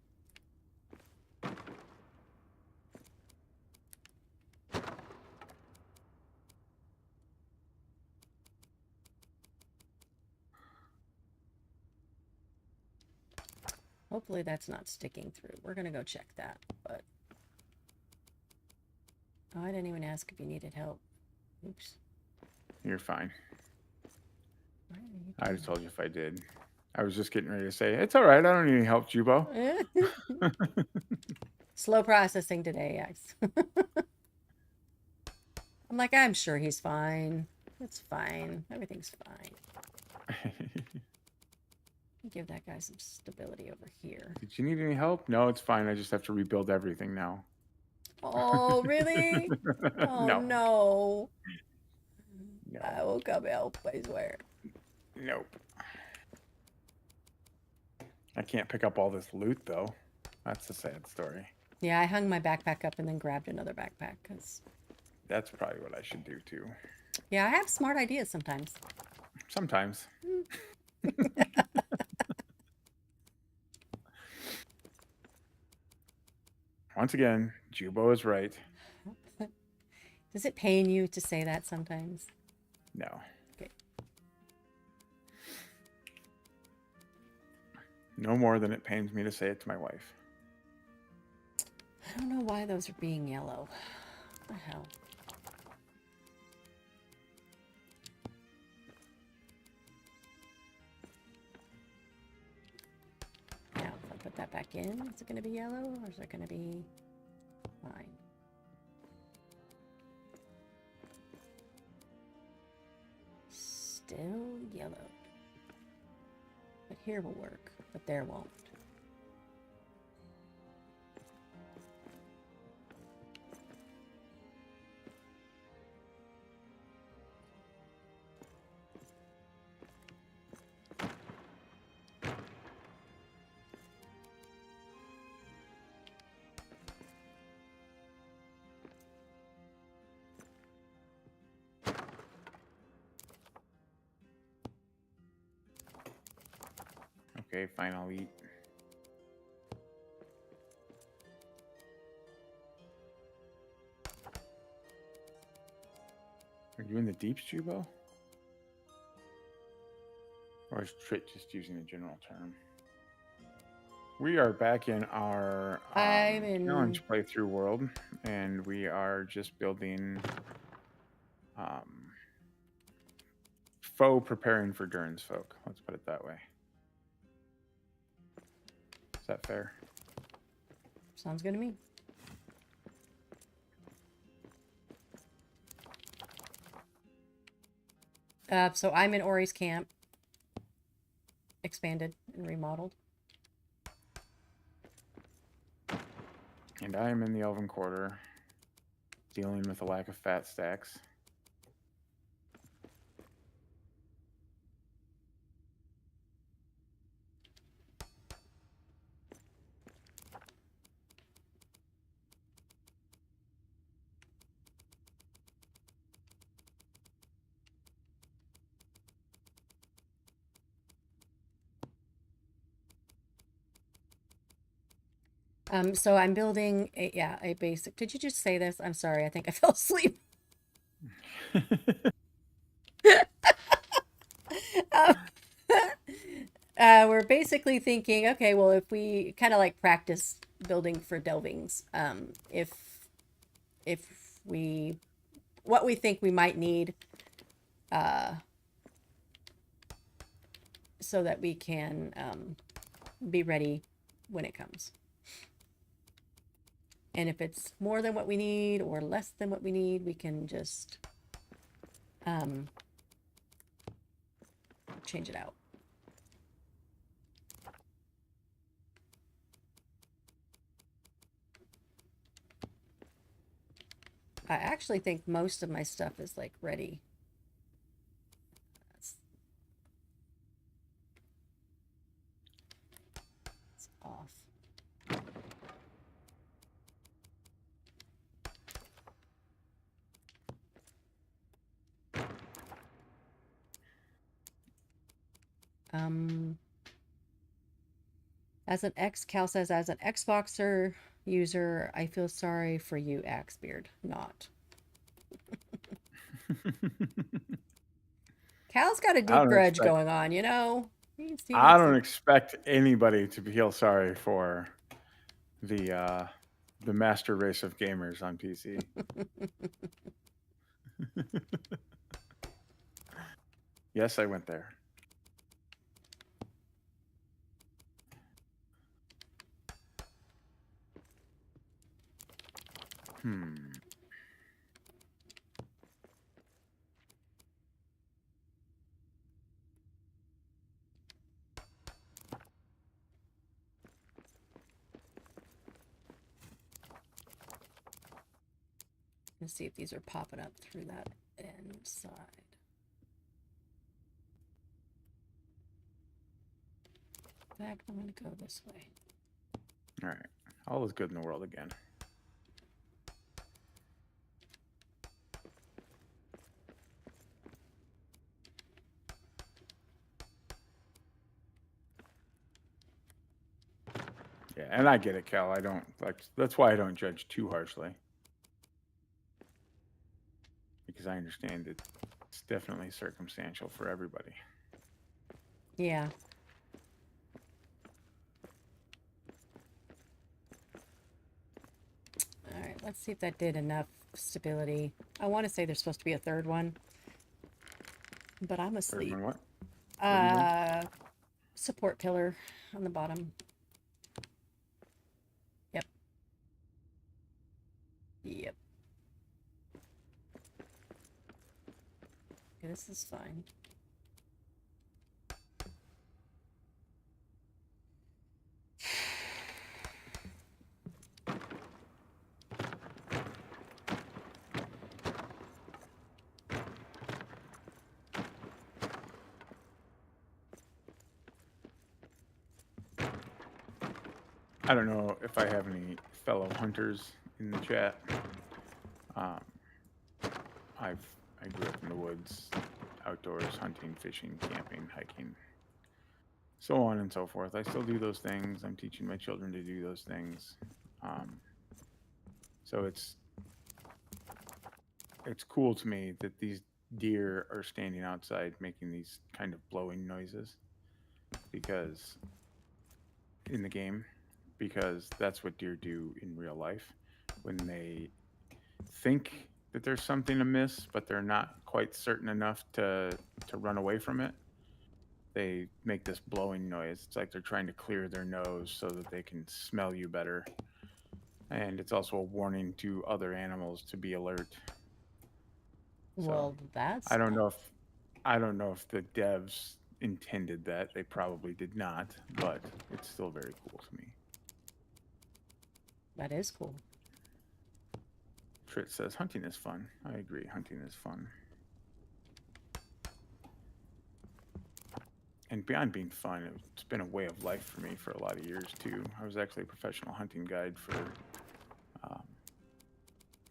Hopefully that's not sticking through. We're going to go check that, but... Oh, I didn't even ask if you needed help. Oops. You're fine. What are you I doing? just told you if I did. I was just getting ready to say, it's all right. I don't need any help, Jubo. Slow processing today, Axe. I'm like, I'm sure he's fine. It's fine. Everything's fine. Give that guy some stability over here. Did you need any help? No, it's fine. I just have to rebuild everything now. Oh, really? Oh, No. no. No. I will come help, I swear. Nope. I can't pick up all this loot, though. That's a sad story. Yeah, I hung my backpack up and then grabbed another backpack. Cause... That's probably what I should do, too. Yeah, I have smart ideas sometimes. Sometimes. Once again, Jubo is right. Does it pain you to say that sometimes? No. Okay. No more than it pains me to say it to my wife. I don't know why those are being yellow. What the hell? Now, if I put that back in, is it going to be yellow or is it going to be fine? Still yellow. But here will work, but there won't. Okay, fine, I'll eat. Are you in the deeps, Jubo? Or is Trit just using a general term? We are back in our challenge playthrough world, and we are just building foe preparing for Durin's folk. Let's put it that way. Is that fair? Sounds good to me. So I'm in Ori's camp. Expanded and remodeled. And I am in the Elven Quarter, dealing with a lack of fat stacks. So I'm building a basic. Did you just say this? I'm sorry. I think I fell asleep. We're basically thinking, okay, well, if we kind of like practice building for delvings, if we, what we think we might need, so that we can be ready when it comes. And if it's more than what we need or less than what we need, we can just change it out. I actually think most of my stuff is like ready. It's off. Cal says, as an Xboxer user, I feel sorry for you, Axbeard. Not. Cal's got a deep grudge going on, you know? I don't expect anybody to feel sorry for the master race of gamers on PC. Yes, I went there. to see if these are popping up through that inside. In fact, I'm going to go this way. All right. All is good in the world again. Yeah, and I get it, Cal. I don't like. That's why I don't judge too harshly, because I understand it's definitely circumstantial for everybody. Yeah. All right, let's see if that did enough stability. I want to say there's supposed to be a third one, but I'm asleep. What? What are you doing? Support pillar on the bottom. Yep. Yep. Okay, this is fine. I don't know if I have any fellow hunters in the chat. I grew up in the woods, outdoors, hunting, fishing, camping, hiking, so on and so forth. I still do those things. I'm teaching my children to do those things. So it's cool to me that these deer are standing outside making these kind of blowing noises because in the game, because that's what deer do in real life when they think that there's something amiss, but they're not quite certain enough to run away from it. They make this blowing noise. It's like they're trying to clear their nose so that they can smell you better. And it's also a warning to other animals to be alert. Well, that's I don't know if the devs intended that. They probably did not, but it's still very cool to me. that is cool. Trit says hunting is fun. I agree, hunting is fun. And beyond being fun, it's been a way of life for me for a lot of years too. I was actually a professional hunting guide for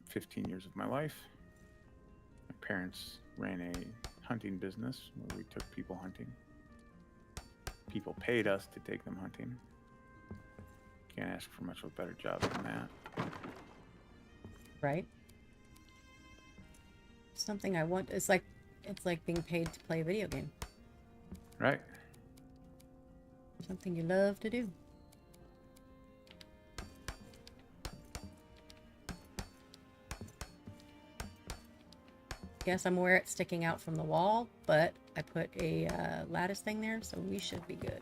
15 years of my life. My parents ran a hunting business where we took people hunting. People paid us to take them hunting. Can't ask for much of a better job than that. Right? Something I want. It's like being paid to play a video game. Right? Something you love to do. Guess I'm aware it's sticking out from the wall, but I put a lattice thing there, so we should be good.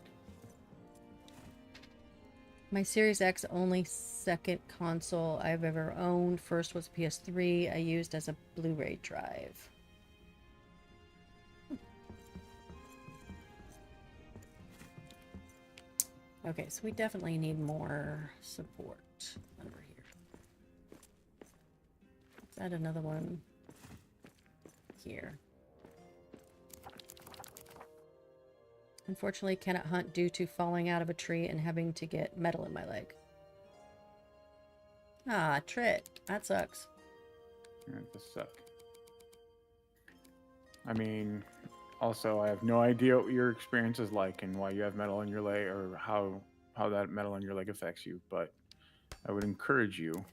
My Series X only second console I've ever owned. First was PS3 I used as a Blu-ray drive. Okay, so we definitely need more support over here. Let's add another one here. Unfortunately, cannot hunt due to falling out of a tree and having to get metal in my leg. Ah, Trit. That sucks. Yeah, it does suck. I mean, also, I have no idea what your experience is like and why you have metal in your leg or how that metal in your leg affects you, but I would encourage you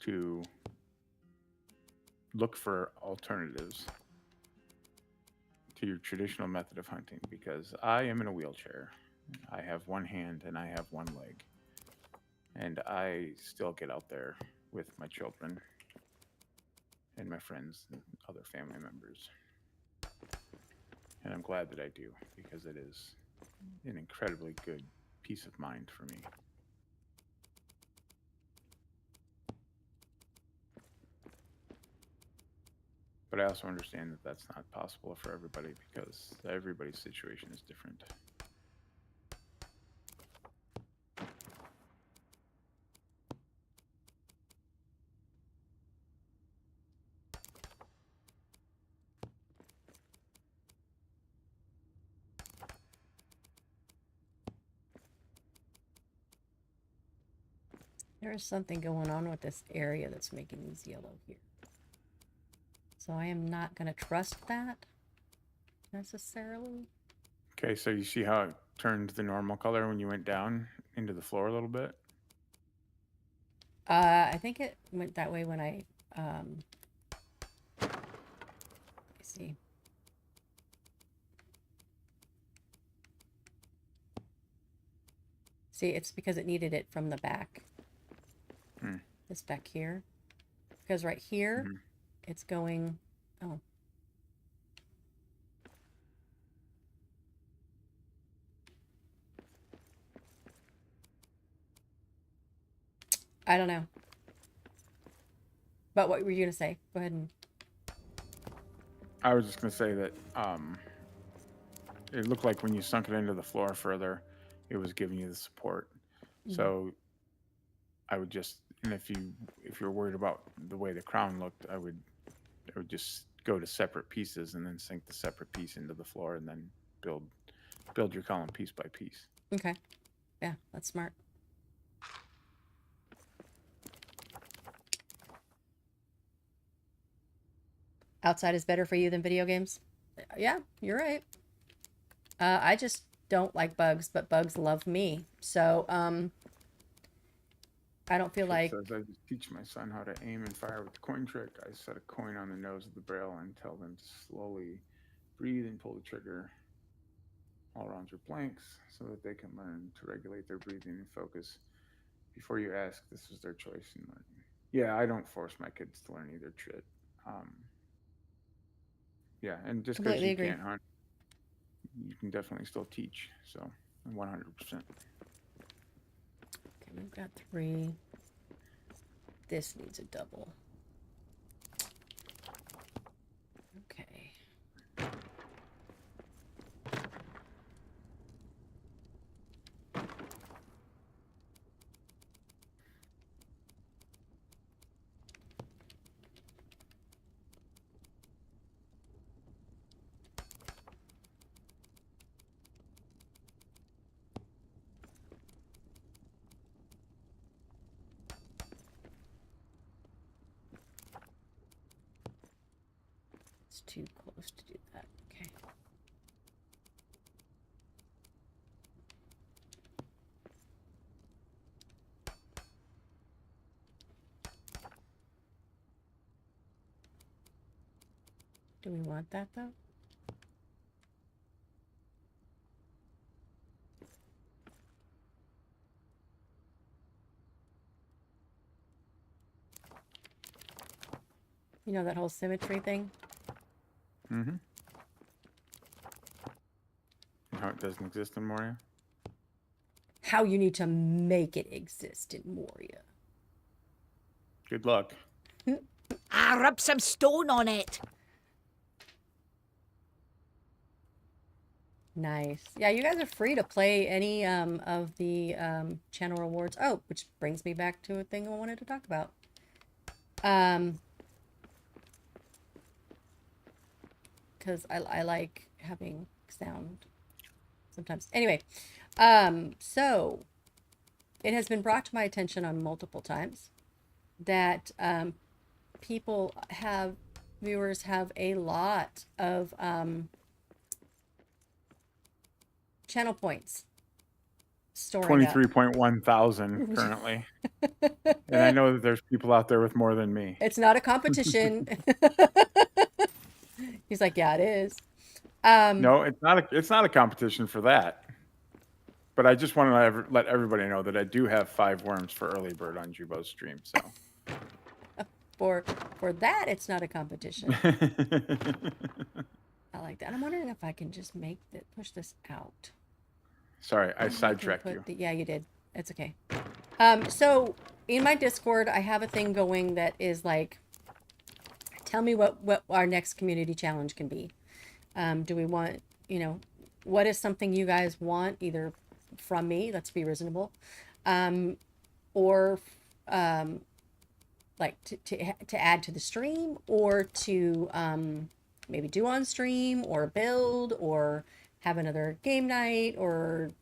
to look for alternatives to your traditional method of hunting, because I am in a wheelchair. I have one hand and I have one leg, and I still get out there with my children and my friends and other family members. And I'm glad that I do, because it is an incredibly good peace of mind for me. But I also understand that that's not possible for everybody, because everybody's situation is different. There's something going on with this area that's making these yellow here. So I am not going to trust that necessarily. Okay, so you see how it turned the normal color when you went down into the floor a little bit? I think it went that way when I let me see. See, it's because it needed it from the back. This back here. Because right here, it's going... Oh. I don't know. But what were you going to say? Go ahead and... I was just going to say that it looked like when you sunk it into the floor further, it was giving you the support. So I would just, and if you're worried about the way the crown looked, I would just go to separate pieces and then sink the separate piece into the floor and then build your column piece by piece. Okay. Yeah, that's smart. Outside is better for you than video games? Yeah, you're right. I just don't like bugs, but bugs love me. So, I don't feel like... It says, I just teach my son how to aim and fire with the coin trick. I set a coin on the nose of the barrel and tell them to slowly breathe and pull the trigger. All rounds are blanks so that they can learn to regulate their breathing and focus. Before you ask, this is their choice. And yeah, I don't force my kids to learn either shit. Yeah, and just because you can't hunt, you can definitely still teach. So, 100%. Okay, we've got 3. This needs a double. Okay. Too close to do that. Okay. Do we want that though? You know that whole symmetry thing? Mm-hmm. How it doesn't exist in Moria? How you need to make it exist in Moria. Good luck. I rub some stone on it. Nice. Yeah, you guys are free to play any of the channel rewards. Oh, which brings me back to a thing I wanted to talk about. Because I like having sound sometimes. Anyway, so it has been brought to my attention on multiple times that viewers have a lot of channel points storing 23.1 thousand currently. And I know that there's people out there with more than me. It's not a competition. He's like, yeah, it is. No, it's not a competition for that. But I just want to let everybody know that I do have 5 worms for early bird on Jubo's stream. So for that, it's not a competition. I like that. I'm wondering if I can just push this out. Sorry, I sidetracked you. Yeah, you did. It's okay. So in my Discord, I have a thing going that is like, tell me what our next community challenge can be. Do we want, what is something you guys want, either from me, let's be reasonable, or like to add to the stream, or to maybe do on stream, or build, or have another game night, or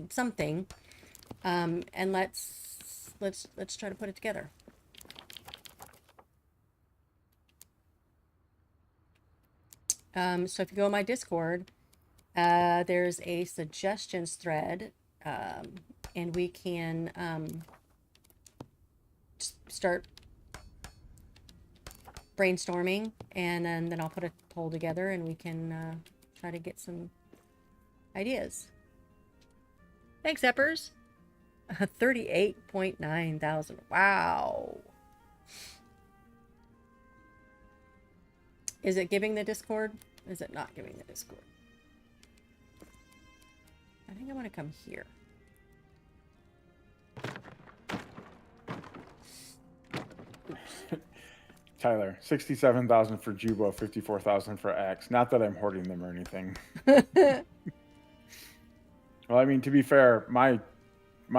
something. And let's let's try to put it together. So if you go on my Discord, there's a suggestions thread, and we can start brainstorming, and then I'll put a poll together, and we can try to get some ideas. Thanks, Eppers. 38.9 thousand. Wow. Is it giving the Discord? Is it not giving the Discord? I think I want to come here. Tyler, 67,000 for Jubo, 54,000 for Axe. Not that I'm hoarding them or anything. Well, I mean, to be fair, my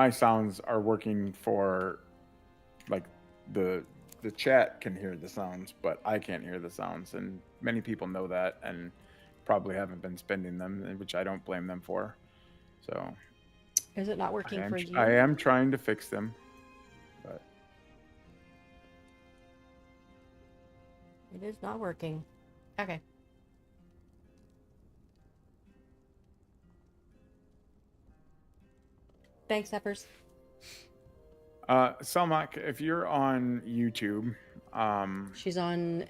sounds are working for, like, the chat can hear the sounds, but I can't hear the sounds, and many people know that and probably haven't been spending them, which I don't blame them for. So, Is it not working for you? I am trying to fix them, but It is not working. Okay. Thanks, Eppers. Selmak, if you're on YouTube, She's on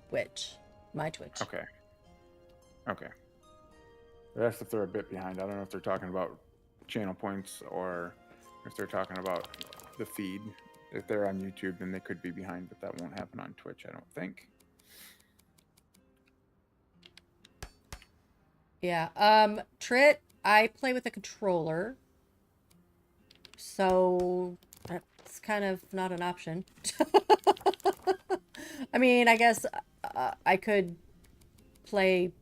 Twitch. My Twitch. okay. That's if they're a bit behind. I don't know if they're talking about channel points or if they're talking about the feed. If they're on YouTube, then they could be behind, but that won't happen on Twitch, I don't think. Yeah. Trit, I play with a controller, so that's kind of not an option. I mean, I guess I could play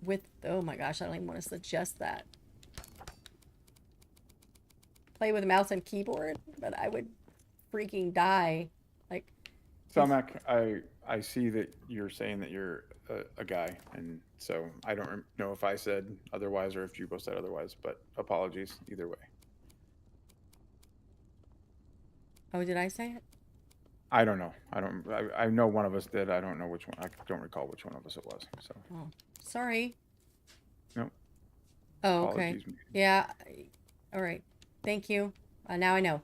with... Oh my gosh, I don't even want to suggest that. Play with a mouse and keyboard, but I would freaking die. Like, Selmak, I see that you're saying that you're a guy, and so I don't know if I said otherwise or if Jubo said otherwise, but apologies either way. oh, did I say it? I don't know. I know one of us did. I don't know which one. I don't recall which one of us it was. So. Oh, sorry. No. Oh, okay. Apologies. Yeah. All right. Thank you. Now I know.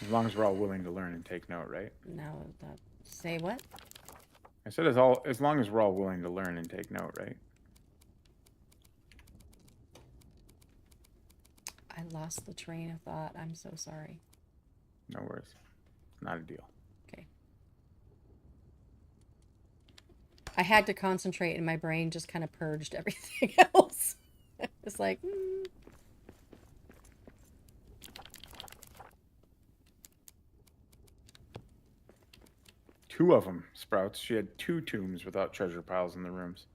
As long as we're all willing to learn and take note, right? Now that... Say what? I said as long as we're all willing to learn and take note, right? I lost the train of thought. I'm so sorry. No worries. Not a deal. Okay. I had to concentrate and my brain just kind of purged everything else. It's like... Two of them, Sprouts. She had 2 tombs without treasure piles in the rooms.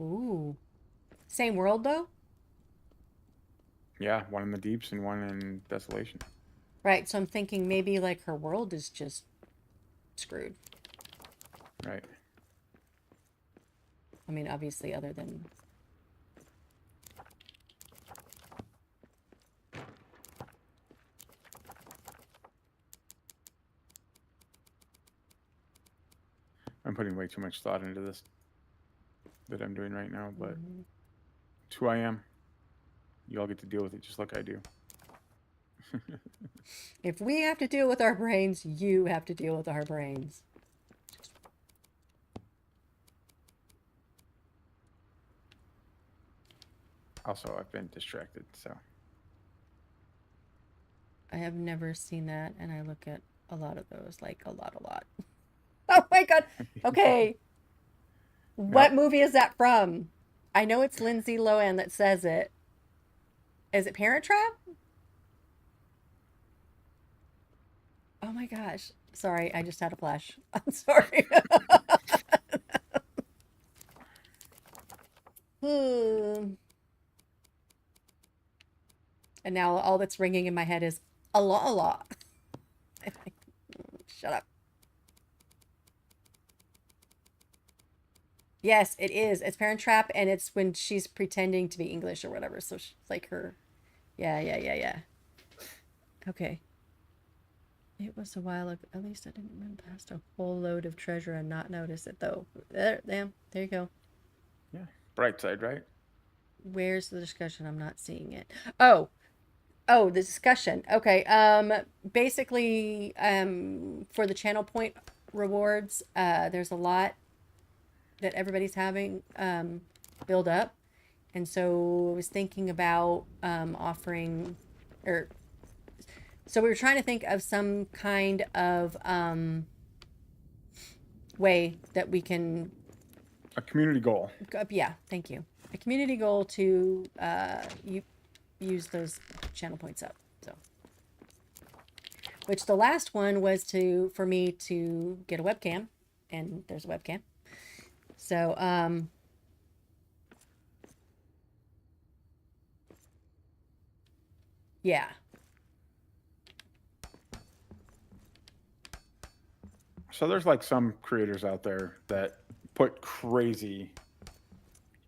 Ooh. Same world, though? Yeah, one in the deeps and one in desolation. Right, so I'm thinking maybe, like, her world is just screwed. Right. I mean, obviously, other than... I'm putting way too much thought into this that I'm doing right now, but it's who I am. You all get to deal with it just like I do. If we have to deal with our brains, you have to deal with our brains. Also, I've been distracted, so. I have never seen that, and I look at a lot of those, like a lot. Oh my god. Okay. What movie is that from? I know it's Lindsay Lohan that says it. Is it Parent Trap? Oh my gosh. Sorry, I just had a flash. I'm sorry. And now all that's ringing in my head is a lot. Shut up. Yes, it is. It's Parent Trap, and it's when she's pretending to be English or whatever. So she's like her. Yeah. Okay. It was a while ago. At least I didn't run past a whole load of treasure and not notice it, though. There you go. Yeah. Bright side, right? Where's the discussion? I'm not seeing it. Oh, the discussion. Okay. Basically, for the channel point rewards, there's a lot that everybody's having build up, and so I was thinking about offering, or so we were trying to think of some kind of way that we can. A community goal. Yeah, thank you. A community goal to use those channel points up. So, which the last one was for me to get a webcam, and there's a webcam. So, yeah. So there's like some creators out there that put crazy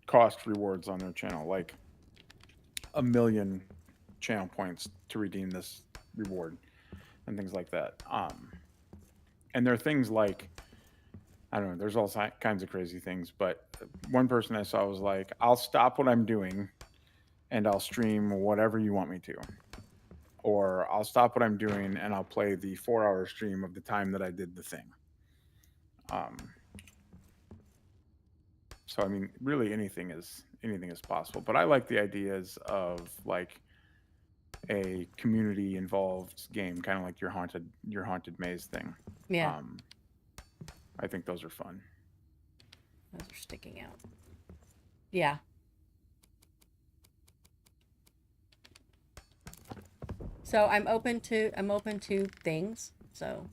cost rewards on their channel, like 1 million channel points to redeem this reward and things like that. And there are things like, I don't know, there's all kinds of crazy things, but one person I saw was like, I'll stop what I'm doing and I'll stream whatever you want me to. Or I'll stop what I'm doing and I'll play the 4-hour stream of the time that I did the thing. So I mean, really anything is possible. But I like the ideas of like a community involved game, kind of like your haunted maze thing. Yeah. I think those are fun. Those are sticking out. Yeah. So I'm open to things. So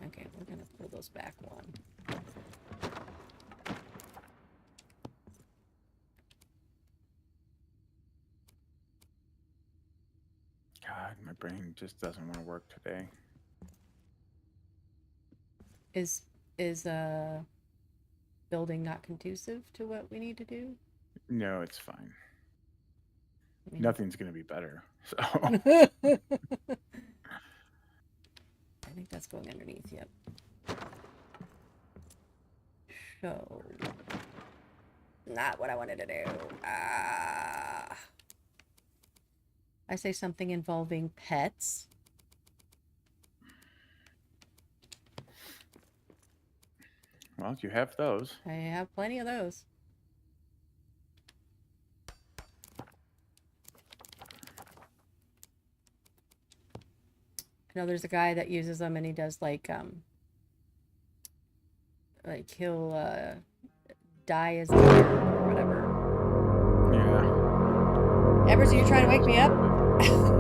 okay, we're gonna pull those back one. God, my brain just doesn't want to work today. Is building not conducive to what we need to do? No, it's fine. I mean, Nothing's gonna be better. So I think that's going underneath. Yep. So, not what I wanted to do. I say something involving pets. well, you have those. I have plenty of those. I know there's a guy that uses them, and he does like he'll die as a deer or whatever. Yeah. Embers, are you trying to wake me up? Stuff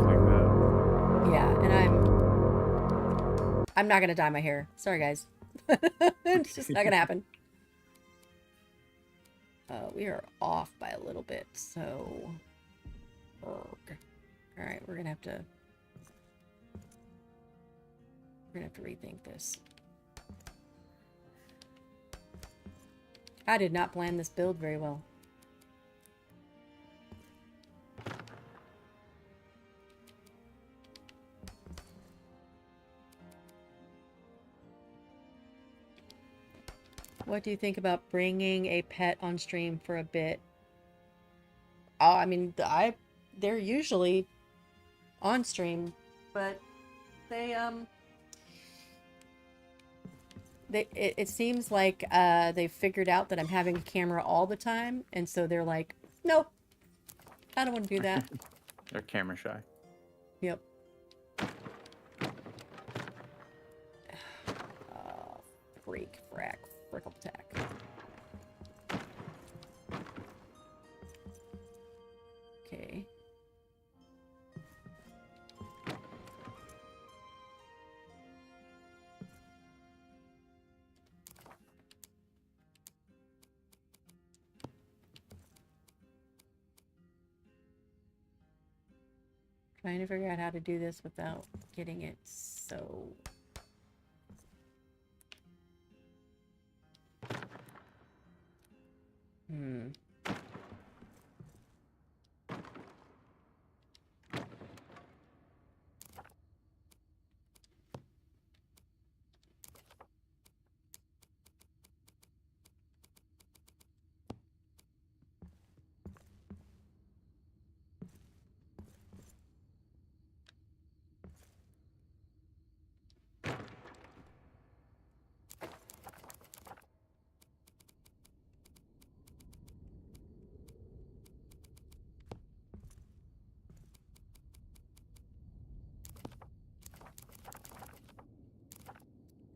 like that. Yeah, and I'm not gonna dye my hair. Sorry, guys. It's just not gonna happen. We are off by a little bit, so. All right, we're gonna have to rethink this. I did not plan this build very well. What do you think about bringing a pet on stream for a bit? Oh, I mean, they're usually on stream, but it seems like they've figured out that I'm having a camera all the time, and so they're like, nope, I don't want to do that. They're camera shy. Yep. Frickle tack. Okay. Trying to figure out how to do this without getting it so...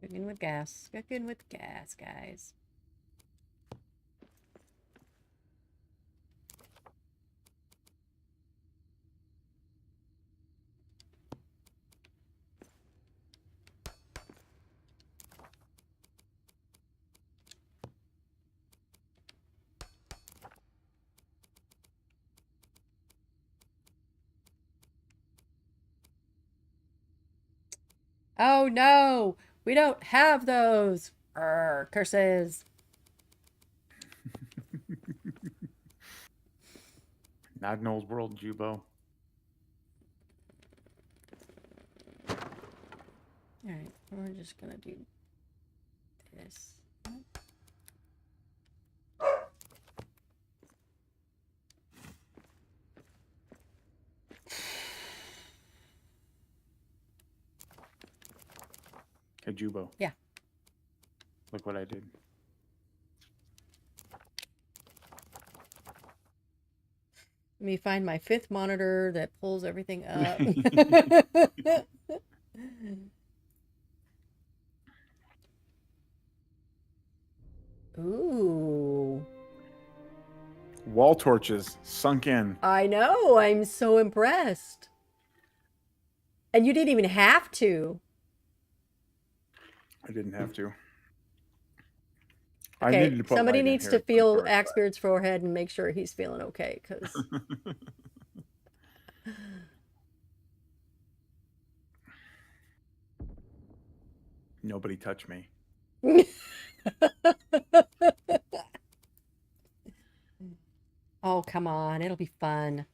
Cooking with gas. Cooking with gas, guys. Oh no! We don't have those! Urgh, curses! Not an old world, Jubo. Alright, we're just gonna do this. Hey, Jubo. Yeah. Look what I did. Let me find my 5th monitor that pulls everything up. Ooh. Wall torches sunk in. I know, I'm so impressed. And you didn't even have to. I didn't have to. I Okay, needed to put somebody light in needs here to for feel sure, but- Axbeard's forehead and make sure he's feeling okay, because... Nobody touch me. Oh, come on. It'll be fun.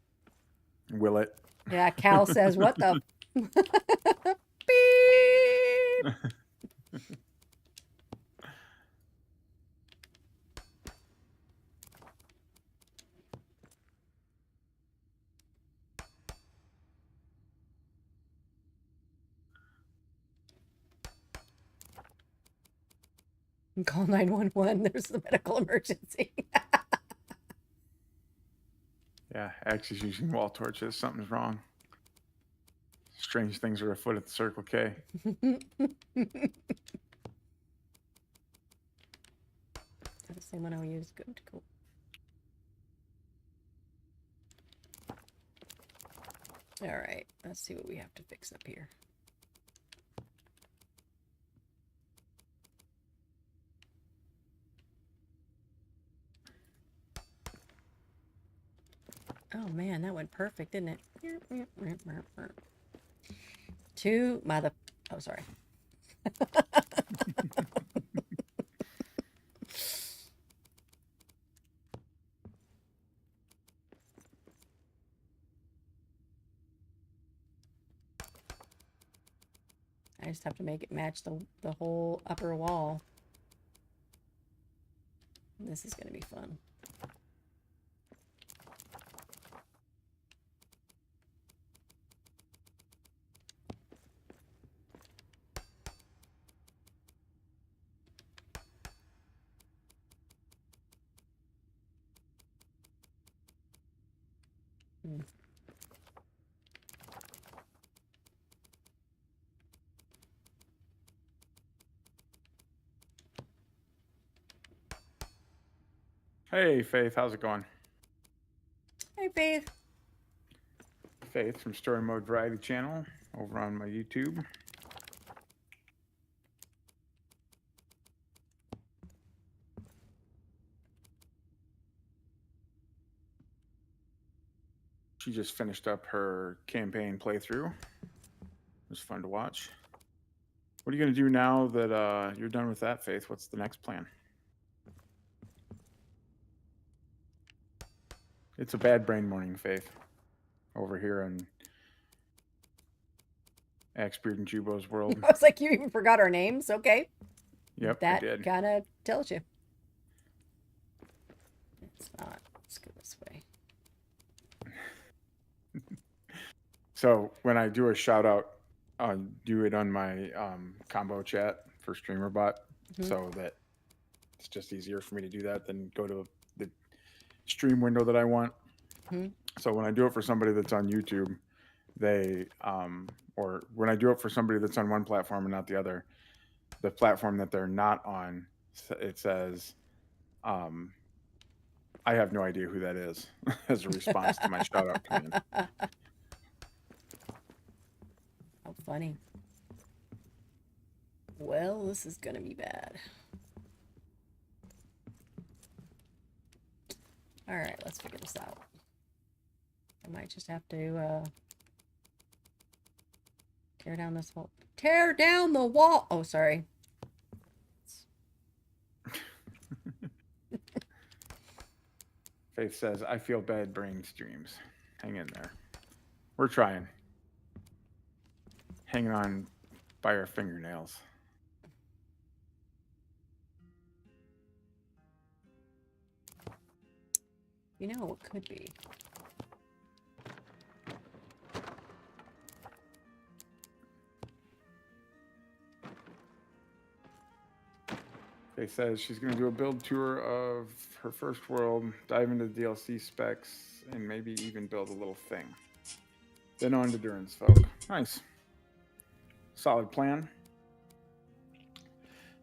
Will it? Yeah, Cal says, what the... Beep! Call 911. There's a medical emergency. Yeah, Axe is using wall torches. Something's wrong. Strange things are afoot at the Circle K. Is that the same one I used? Good, cool. All right, let's see what we have to fix up here. Oh man, that went perfect, didn't it? Two mother... Oh, sorry. I just have to make it match the whole upper wall. This is going to be fun. Hey, Faith, how's it going? Hey, Faith. Faith from Story Mode Variety Channel over on my YouTube. She just finished up her campaign playthrough. It was fun to watch. What are you going to do now that you're done with that, Faith? What's the next plan? It's a bad brain morning, Faith. Over here in Axbeard and Jubo's world. I was like, you even forgot our names? Okay. Yep, That I did. kind of tells you. It's not. Let's go this way. So when I do a shout out, I'll do it on my combo chat for StreamerBot, so that it's just easier for me to do that than go to the stream window that I want. So when I do it for somebody that's on YouTube, they or when I do it for somebody that's on one platform and not the other, the platform that they're not on, it says, I have no idea who that is as a response to my shout out command. How funny. Well, this is gonna be bad. All right, let's figure this out. I might just have to tear down this whole... Tear down the wall! Oh, sorry. Faith says, I feel bad brain streams. Hang in there. We're trying. Hanging on by our fingernails. You know what could be? Faith says she's going to do a build tour of her first world, dive into the DLC specs, and maybe even build a little thing. Then on to Durin's folk. Nice. Solid plan.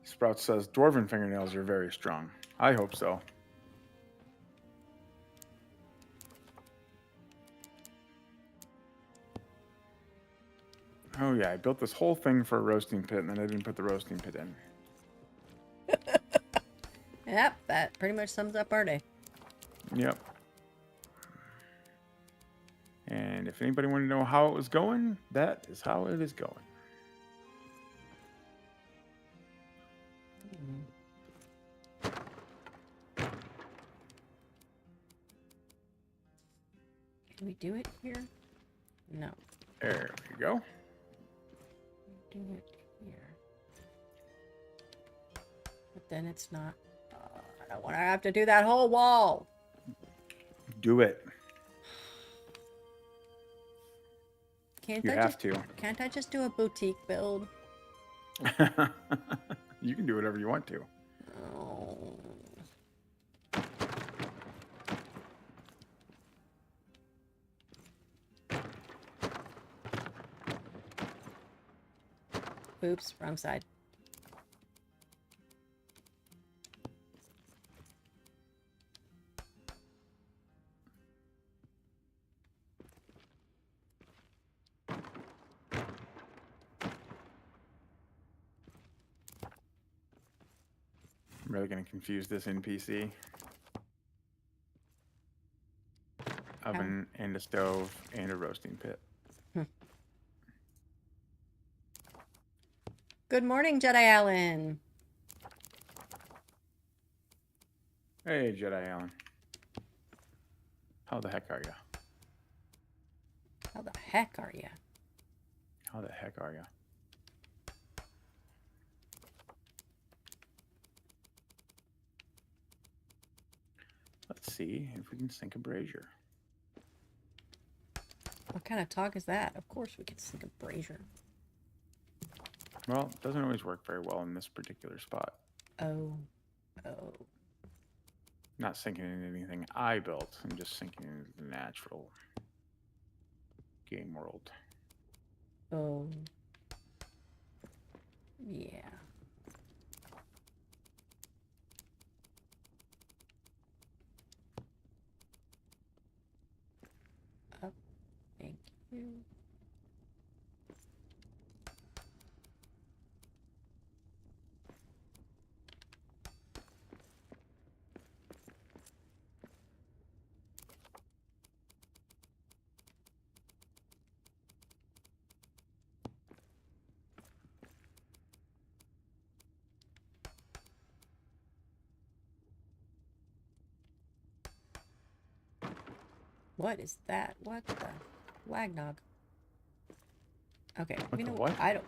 Sprout says dwarven fingernails are very strong. I hope so. Oh yeah, I built this whole thing for a roasting pit, and then I didn't put the roasting pit in. Yep, that pretty much sums up our day. Yep. And if anybody wanted to know how it was going, that is how it is going. Can we do it here? No. There we go. Do it here. But then it's not... I don't want to have to do that whole wall. Do it. Can't You I have just, to. Can't I just do a boutique build? You can do whatever you want to. Oh. Oops, wrong side. I'm really going to confuse this NPC. Oven and a stove and a roasting pit. Good morning, Jedi Allen. Hey, Jedi Allen. How the heck are you? How the heck are you? How the heck are you? Let's see if we can sink a brazier. What kind of talk is that? Of course we can sink a brazier. Well, it doesn't always work very well in this particular spot. Oh. Oh. Not sinking into anything I built. I'm just sinking into the natural game world. Oh. Yeah. Up. Thank you. What is that? What the? Wagnog. Okay, What you the know what? I don't.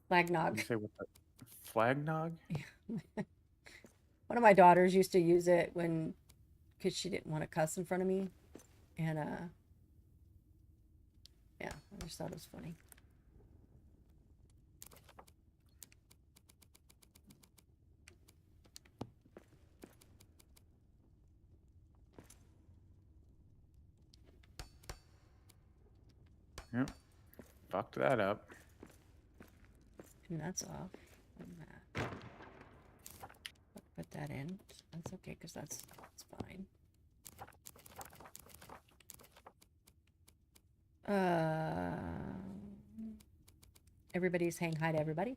Flagnog. You say what the flag nog? One of my daughters used to use it when, because she didn't want to cuss in front of me, and yeah, I just thought it was funny. Yep. Fucked that up. And that's off. And that. Put that in. That's okay, because that's fine. Everybody's saying hi to everybody.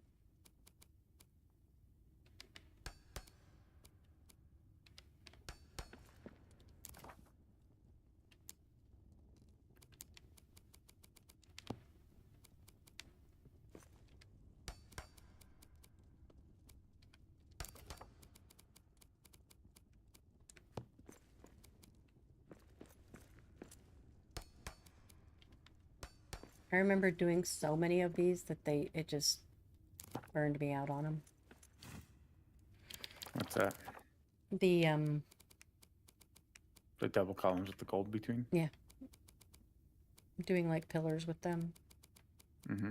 I remember doing so many of these that it just burned me out on them. What's that? The double columns with the gold between? yeah. Doing like pillars with them. Mm-hmm.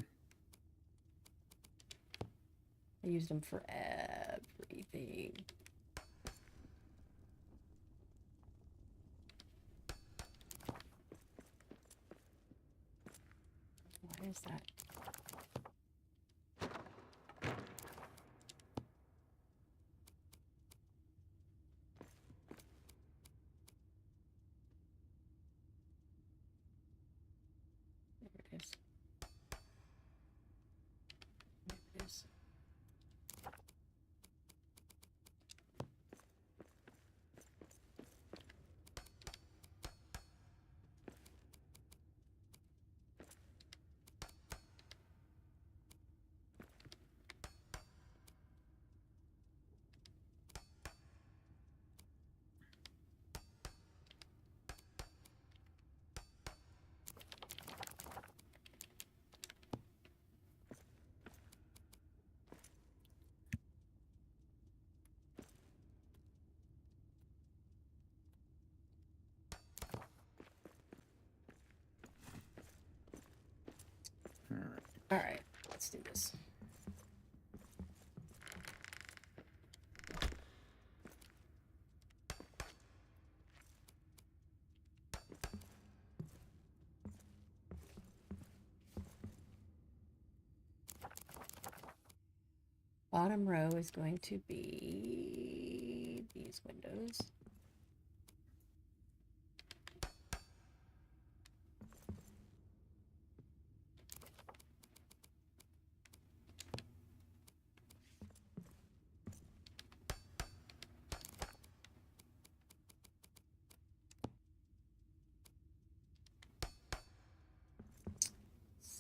I used them for everything. Why is that? There it is. There it is. All right, let's do this. Bottom row is going to be these windows.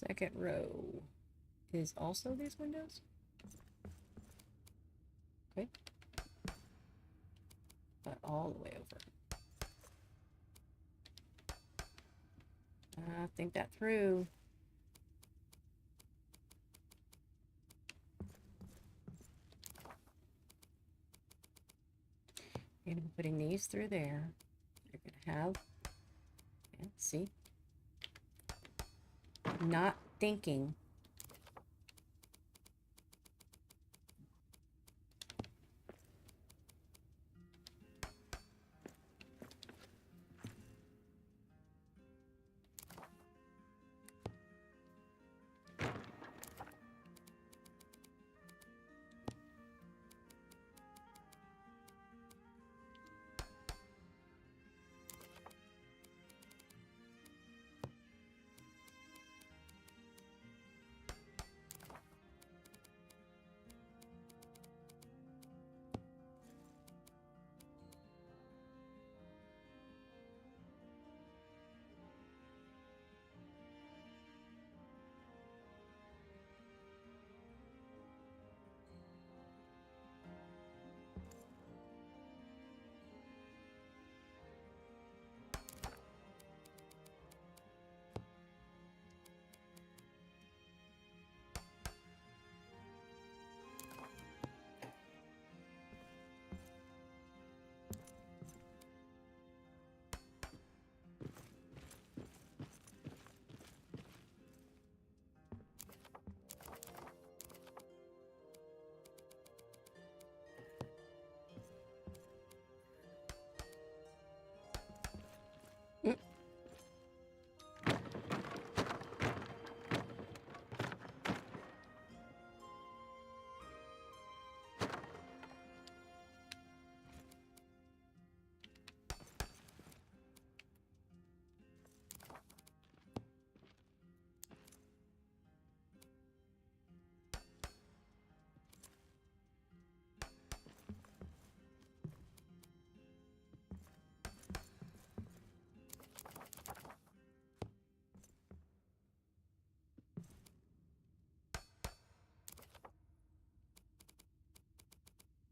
Second row is also these windows. Okay. But all the way over. Think that through. You're going to be putting these through there. You're going to have, yeah, see? Not thinking.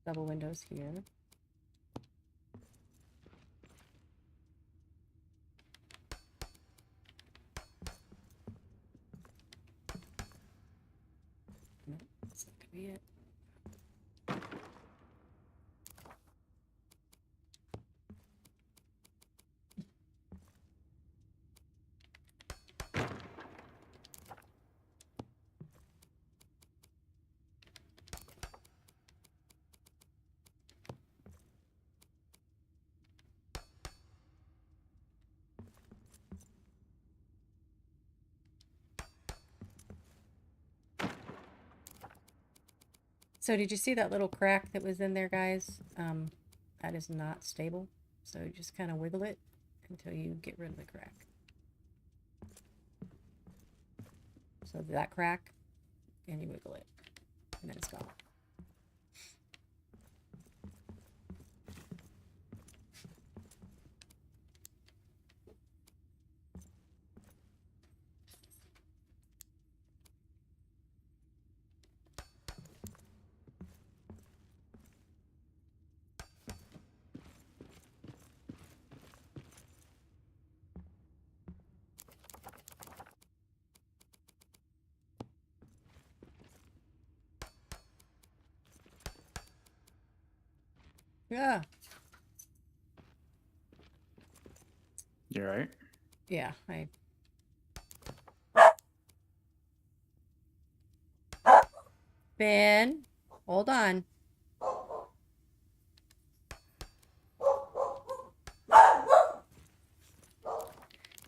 double windows here. No, that's not gonna be it. So did you see that little crack that was in there, guys? That is not stable. So you just kind of wiggle it until you get rid of the crack. So that crack, and you wiggle it, and then it's gone. Yeah. You right? Yeah, I... Ben, hold on.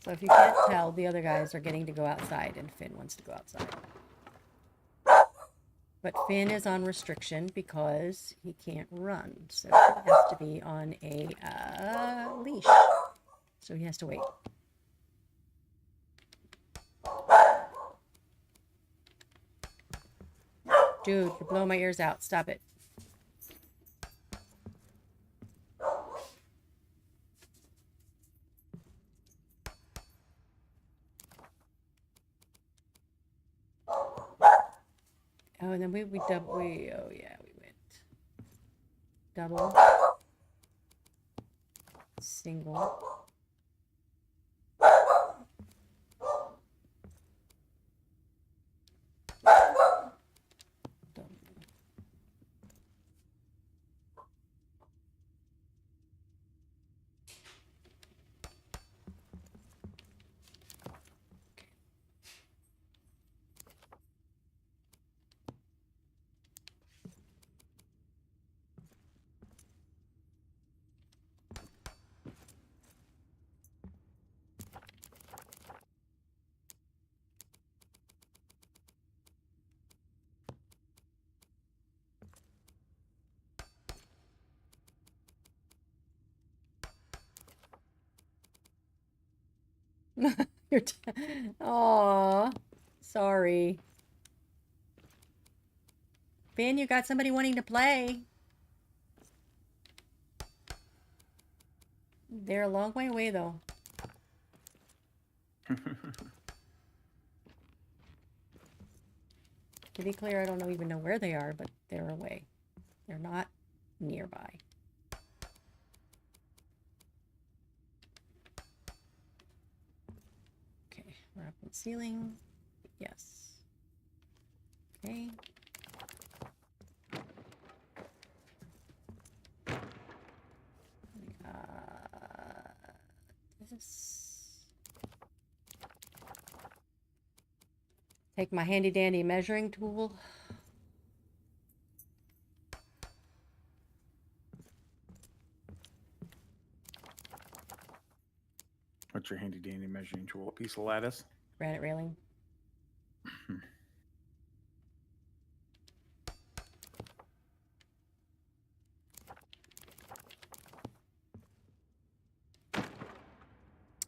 So if you can't tell, the other guys are getting to go outside, and Finn wants to go outside. But Finn is on restriction because he can't run, so he has to be on a leash. So he has to wait. Dude, you're blowing my ears out. Stop it. Oh, and then we double, oh yeah, we went double, single, double. You're Aw, sorry. Ben, you got somebody wanting to play. They're a long way away, though. To be clear, I don't even know where they are, but they're away. They're not nearby. Okay, we're up on ceiling. Yes. Okay. This. Take my handy dandy measuring tool. What's your handy dandy measuring tool? A piece of lattice? Granite railing.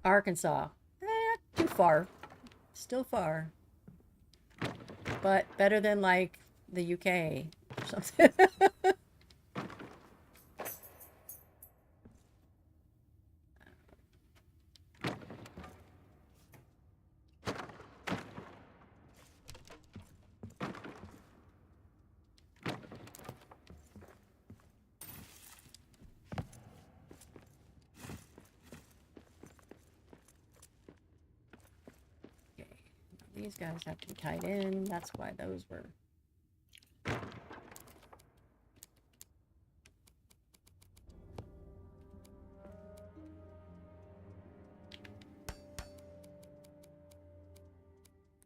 Arkansas. Too far. Still far. But better than like the UK or something. these guys have to be tied in. That's why those were...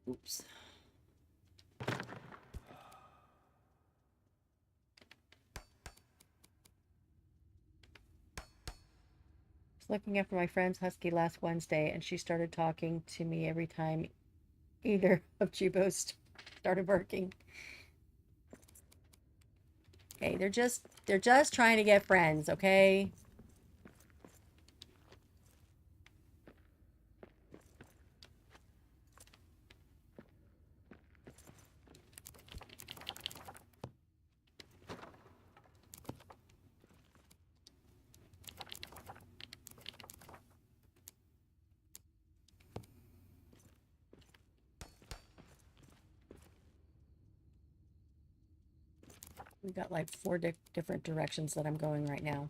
Oops. Looking after my friend's husky last Wednesday, and she started talking to me every time either of Jubos started working. Okay, they're just trying to get friends, okay? We've got like 4 different directions that I'm going right now.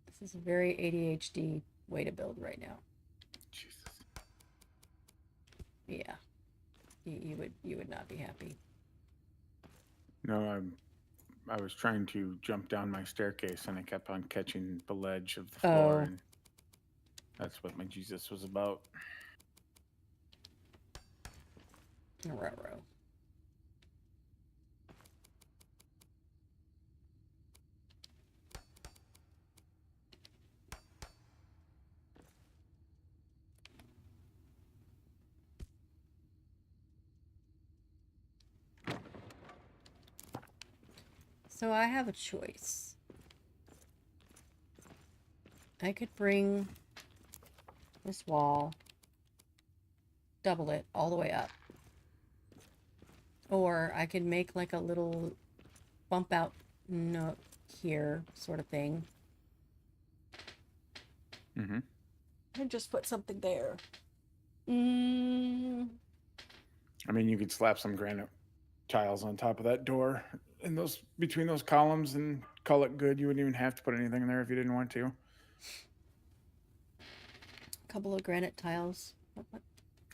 This is a very ADHD way to build right now. Jesus. Yeah. You would not be happy. No, I was trying to jump down my staircase and I kept on catching the ledge of the floor, and that's what my Jesus was about. Ruh-roh. So I have a choice. I could bring this wall, double it all the way up. Or I could make like a little bump out nook here sort of thing. Mm-hmm. And just put something there. I mean, you could slap some granite tiles on top of that door in those between those columns and call it good. You wouldn't even have to put anything in there if you didn't want to. A couple of granite tiles. What?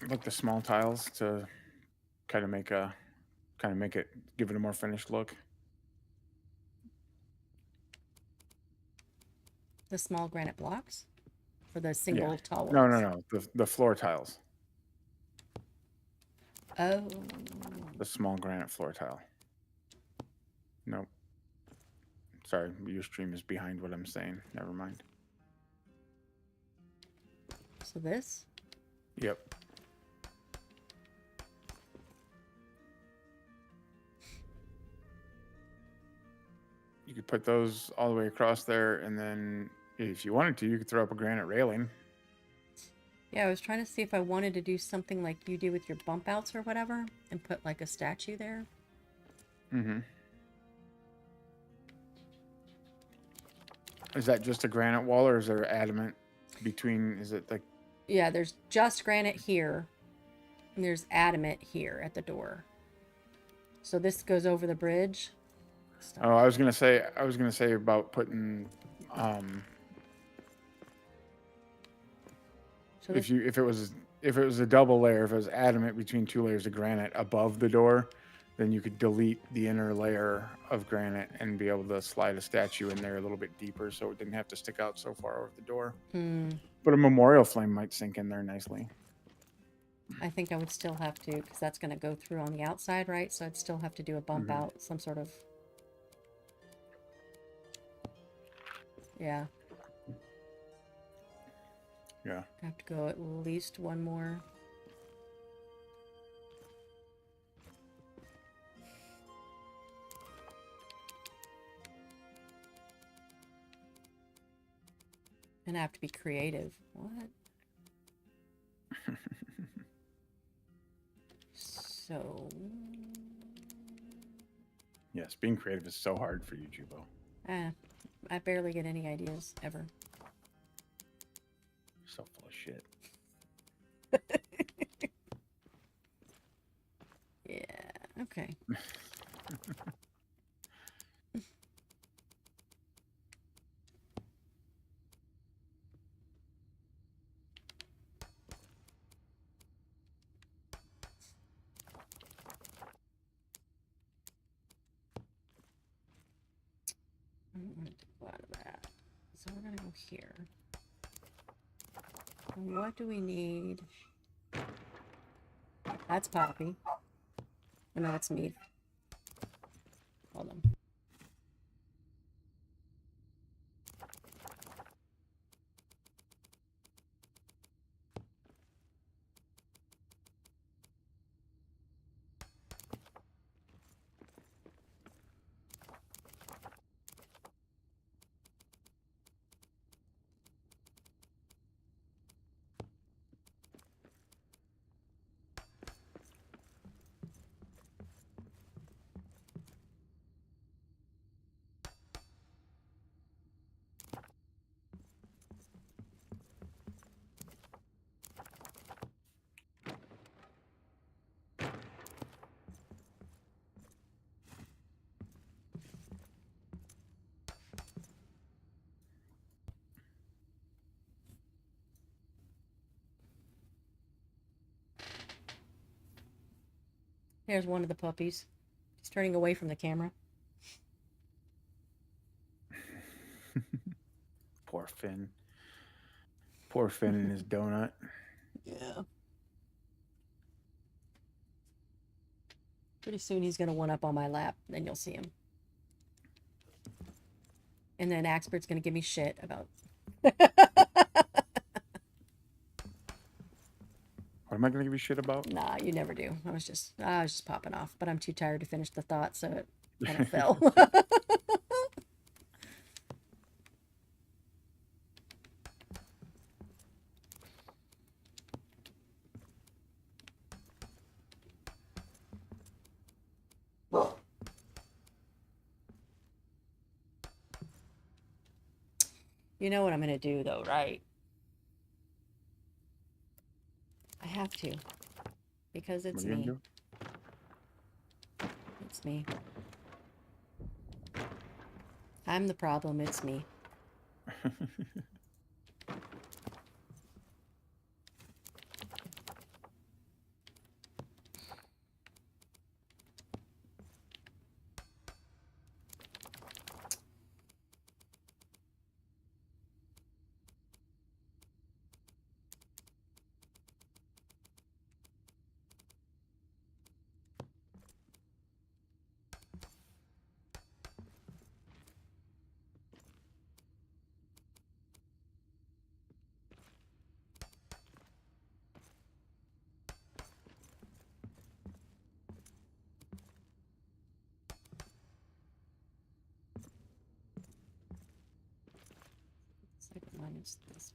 Like the small tiles to kind of make it give it a more finished look. The small granite blocks? For the single tall ones? No. The floor tiles. Oh. The small granite floor tile. Nope. Sorry, your stream is behind what I'm saying. Never mind. So this? Yep. You could put those all the way across there, and then if you wanted to, you could throw up a granite railing. Yeah, I was trying to see if I wanted to do something like you do with your bump outs or whatever, and put like a statue there. Mm-hmm. Is that just a granite wall, or is there adamant between? Is it like? Yeah, there's just granite here, and there's adamant here at the door. So this goes over the bridge. Stop. Oh, I was gonna say about putting. So if it was a double layer, if it was adamant between 2 layers of granite above the door, then you could delete the inner layer of granite and be able to slide a statue in there a little bit deeper, so it didn't have to stick out so far over the door. But a memorial flame might sink in there nicely. I think I would still have to, because that's going to go through on the outside, right? So I'd still have to do a bump out, some sort of... Yeah. Yeah. I have to go at least one more. And I have to be creative. What? So... Yes, being creative is so hard for you, Jubo. I barely get any ideas, ever. So full of shit. Yeah, okay. I don't want to go out of that. So we're gonna go here. And what do we need? That's Poppy. Oh, no, that's me. Hold on. Here's one of the puppies. He's turning away from the camera. Poor Finn. Poor Finn and his donut. Yeah. Pretty soon he's gonna one up on my lap, then you'll see him. And then Axbert's gonna give me shit about. What am I gonna give you shit about? Nah, you never do. I was just popping off, but I'm too tired to finish the thought, so it kind of fell. You know what I'm gonna do though, right? I have to. Because it's What are you me. gonna It's me. I'm the problem, it's me. do? Second one is this.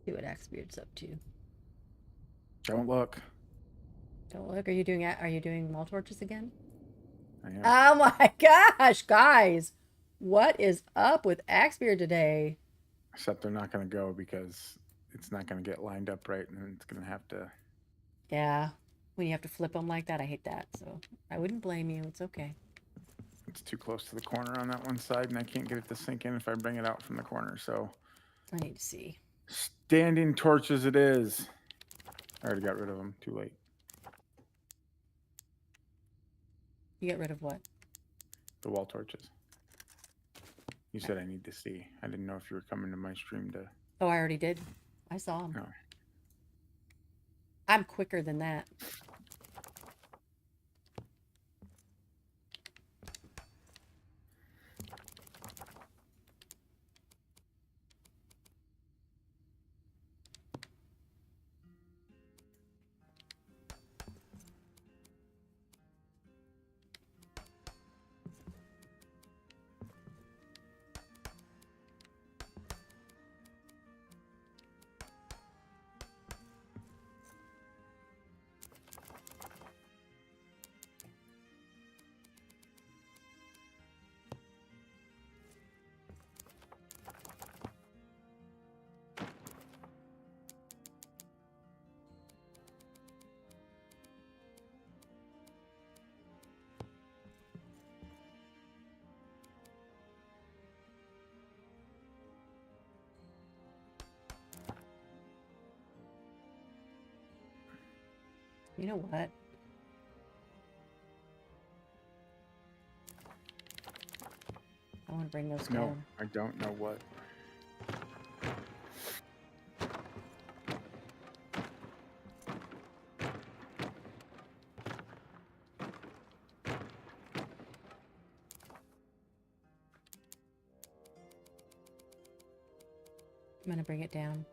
See what Axbeard's up to. Don't look. Don't look. Are you doing wall torches again? I am. Oh my gosh, guys. What is up with Axbeard today? Except they're not gonna go because it's not gonna get lined up right, and then it's gonna have to. Yeah. When you have to flip them like that, I hate that. So I wouldn't blame you. It's okay. It's too close to the corner on that one side, and I can't get it to sink in if I bring it out from the corner. So I need to see. Standing torches it is. I already got rid of them. Too late. You get rid of what? The wall torches. You said I need to see. I didn't know if you were coming to my stream to... Oh, I already did. I saw them. No. I'm quicker than that. You know what? I want to bring those No, down. I don't know what. I'm going to bring it down.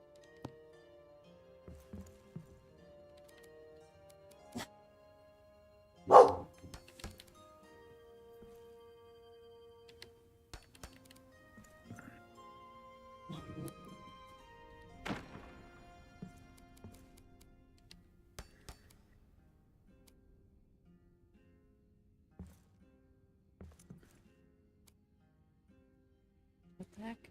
What the heck?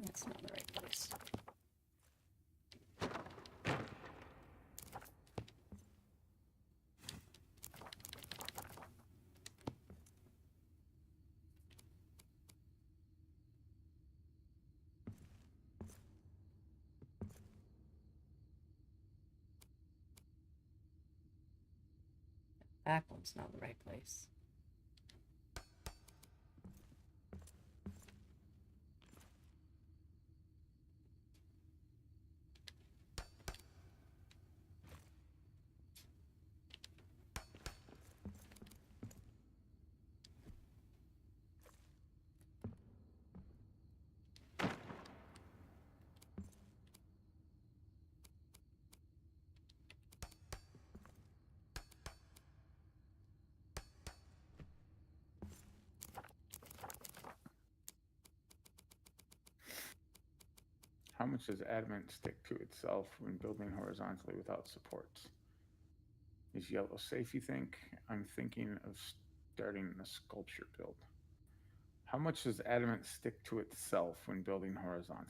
That's not the right place. Back one's not the right place. How much does adamant stick to itself when building horizontally without supports? Is yellow safe, you think? I'm thinking of starting a sculpture build. How much does adamant stick to itself when building horizontally?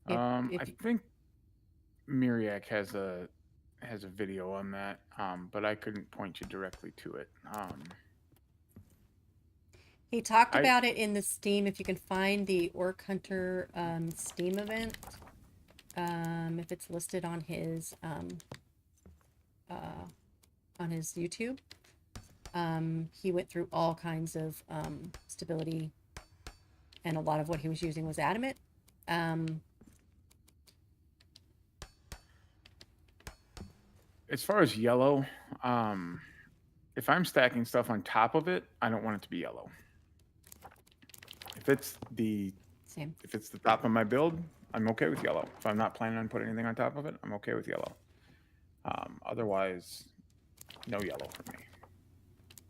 I think Miriak has a video on that, but I couldn't point you directly to it. He talked about it in the Steam. If you can find the Orc Hunter Steam event, if it's listed on his YouTube, he went through all kinds of stability, and a lot of what he was using was adamant. As far as yellow, if I'm stacking stuff on top of it, I don't want it to be yellow. If it's the top of my build, I'm okay with yellow. If I'm not planning on putting anything on top of it, I'm okay with yellow. Otherwise, no yellow for me.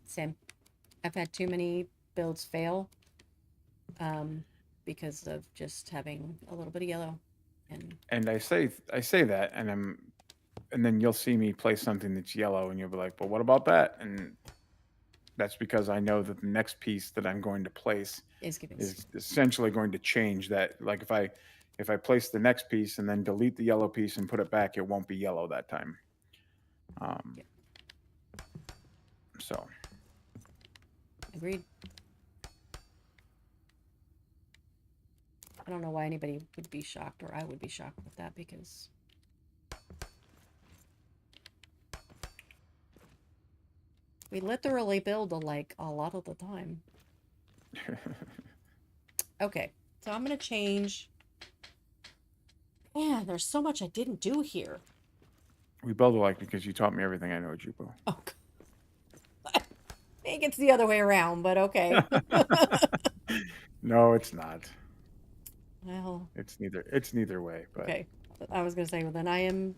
Same. I've had too many builds fail because of just having a little bit of yellow. And I say that, and then you'll see me play something that's yellow, and you'll be like, "Well, what about that?" And that's because I know that the next piece that I'm going to place is essentially going to change that. Like if I if I place the next piece and then delete the yellow piece and put it back, it won't be yellow that time. So. Agreed. I don't know why anybody would be shocked, or I would be shocked with that, because we literally build like a lot of the time. Okay, so I'm gonna change. Man, there's so much I didn't do here. We build alike because you taught me everything I know, Jubo. Oh, I think it's the other way around, but okay. No, it's not. Well, It's neither way. But okay. I was gonna say, well, then I am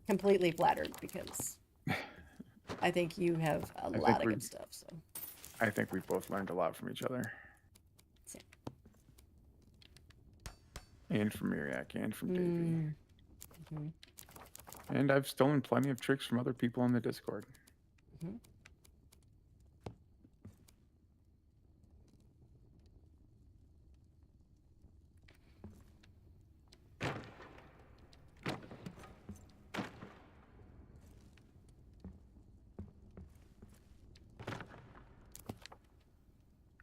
completely flattered, because I think you have a lot of good stuff. So I think we've both learned a lot from each other. Same. And from Miriak, and from Davey. Mm-hmm. And I've stolen plenty of tricks from other people on the Discord. Mm-hmm.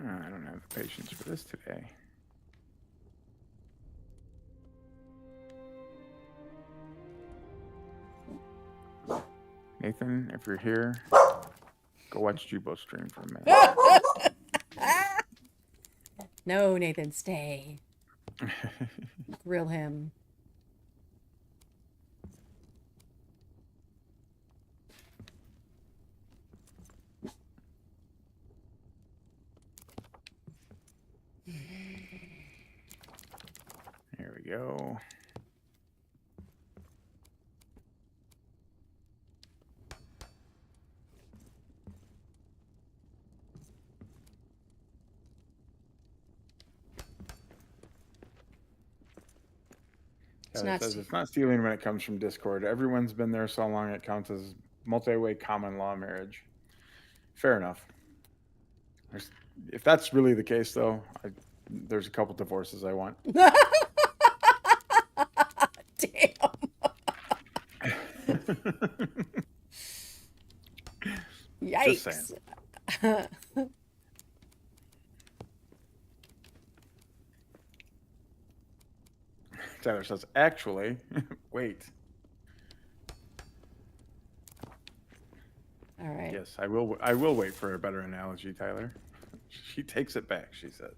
I don't have the patience for this today. Nathan, if you're here, go watch Jubo stream for a minute. No, Nathan, stay. Grill him. Here we go. It's not stealing when it comes from Discord. Everyone's been there so long it counts as multi-way common law marriage. Fair enough. If that's really the case, though, there's a couple divorces I want. Damn. Yikes. Just saying. Tyler says, actually, wait. All right. Yes, I will wait for a better analogy, Tyler. She takes it back, she says.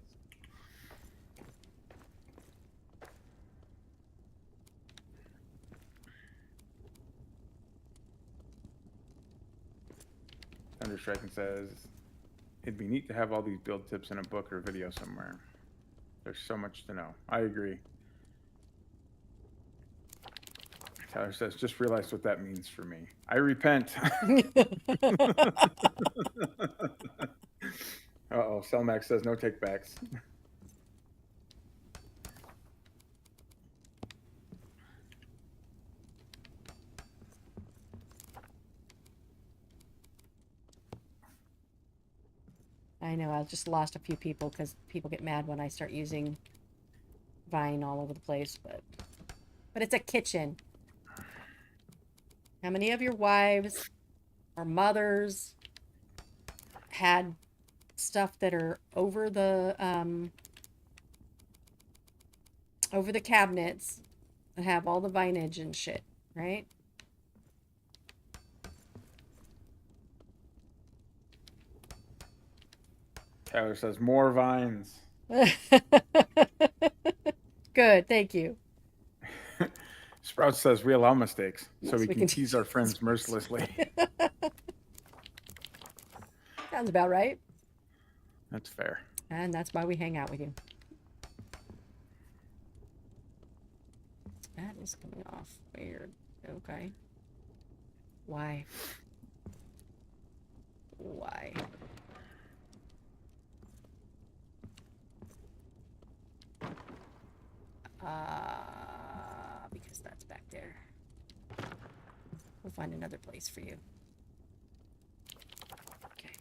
Thunderstriking says, it'd be neat to have all these build tips in a book or video somewhere. There's so much to know. I agree. Tyler says, just realized what that means for me. I repent. Uh-oh, Selmax says no takebacks. I know, I just lost a few people because people get mad when I start using Vine all over the place, but it's a kitchen. How many of your wives or mothers had stuff that are over the cabinets that have all the vinage and shit, right? Tyler says more vines. Good, thank you. Sprout says we allow mistakes, so we can tease our friends mercilessly. Sounds about right. That's fair. And that's why we hang out with you. That is coming off weird. Okay. Why? Why? Because that's back there. We'll find another place for you. Okay.